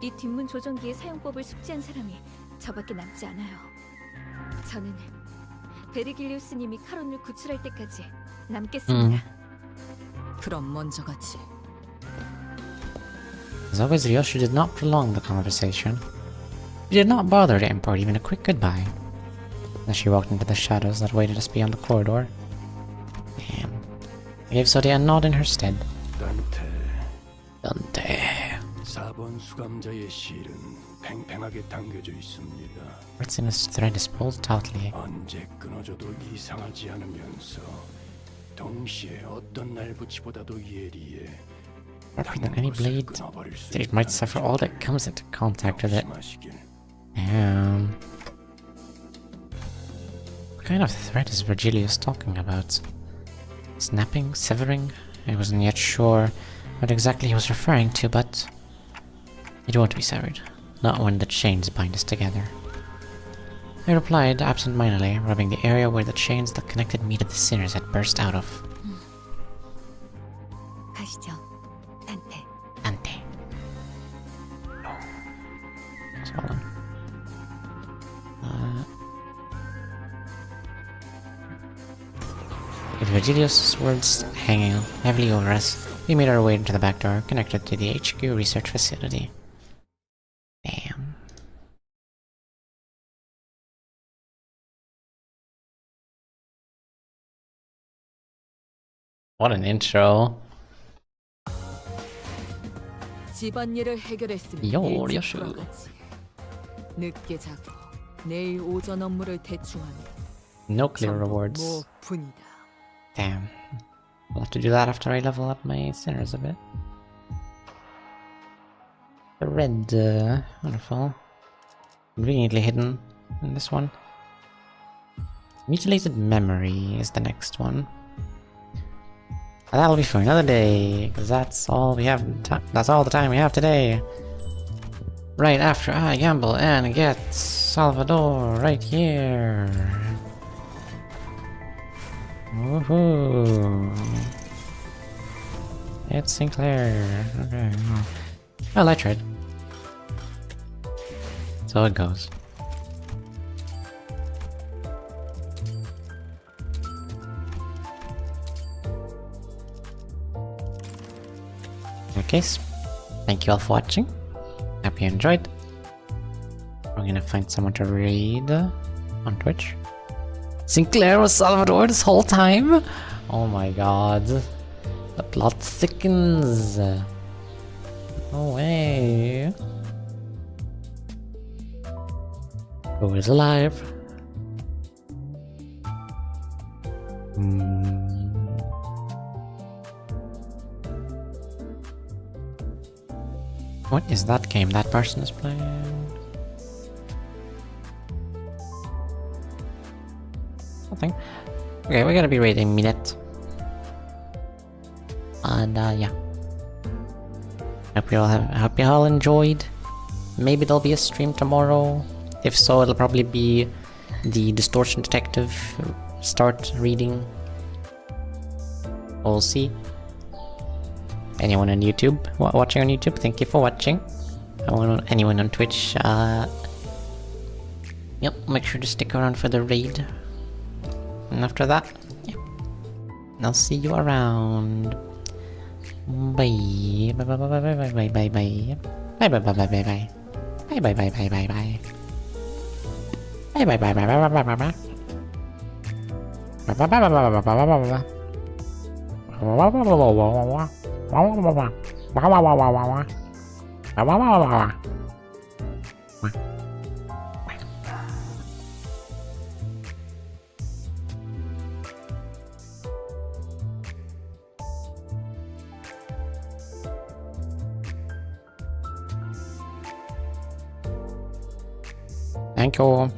이 뒷문 조정기의 사용법을 숙지한 사람이 저밖에 남지 않아요. 저는 베르길리우스님이 카론을 구출할 때까지 남겠습니다. 그럼 먼저 가지. As always, Ryoshi did not prolong the conversation. She did not bother to impart even a quick goodbye. As she walked into the shadows that awaited us beyond the corridor. Damn. I gave Sodia a nod in her stead. Dante. 4번 수감자의 실은 팽팽하게 당겨져 있습니다. What's in this thread is pulled tautly. 언제 끊어져도 이상하지 않으면서 동시에 어떤 날붙이보다도 예리해. Sharper than any blade, it might suffer all that comes into contact with it. Damn. What kind of thread is Virgilius talking about? Snapping? Severing? I wasn't yet sure what exactly he was referring to, but it won't be severed. Not when the chains bind us together. I replied absent-mindedly, rubbing the area where the chains that connected me to the sinners had burst out of. 가시죠, 단테. Ante. Oh. Swollen. With Virgilius' words hanging heavily over us, we made our way into the back door connected to the HQ research facility. Damn. What an intro. 집안일을 해결했으니 요, 일찍 요슈. 돌아가지. 늦게 자고 내일 오전 업무를 대충 하면 No clear 전부 rewards. 모푼이다. Damn. I'll have to do that after I level up my sinners a bit. The red, wonderful. Conveniently hidden in this one. Mutilated memory is the next one. That'll be for another day, because that's all we have. That's all the time we have today. Right after I gamble and get Salvador right here. Woohoo! It's Sinclair. Okay. Well, I tried. So it goes. In any case, thank you all for watching. Hope you enjoyed. We're gonna find someone to raid on Twitch. Sinclair was Salvador this whole time? Oh my god. The plot thickens. No way. Who is alive? What is that game that person is playing? Nothing. Okay, we're gonna be raiding Minette. And yeah. Hope you all enjoyed. Maybe there'll be a stream tomorrow. If so, it'll probably be the Distortion Detective start reading. We'll see. Anyone on YouTube watching on YouTube, thank you for watching. Anyone on Twitch, yep, make sure to stick around for the raid. And after that, yeah, I'll see you around. Bye. Bye bye bye bye bye bye bye bye. Bye bye bye bye bye bye. Bye bye bye bye bye bye. Bye bye bye bye bye bye bye bye. Bye bye bye bye bye bye bye bye. Thank you.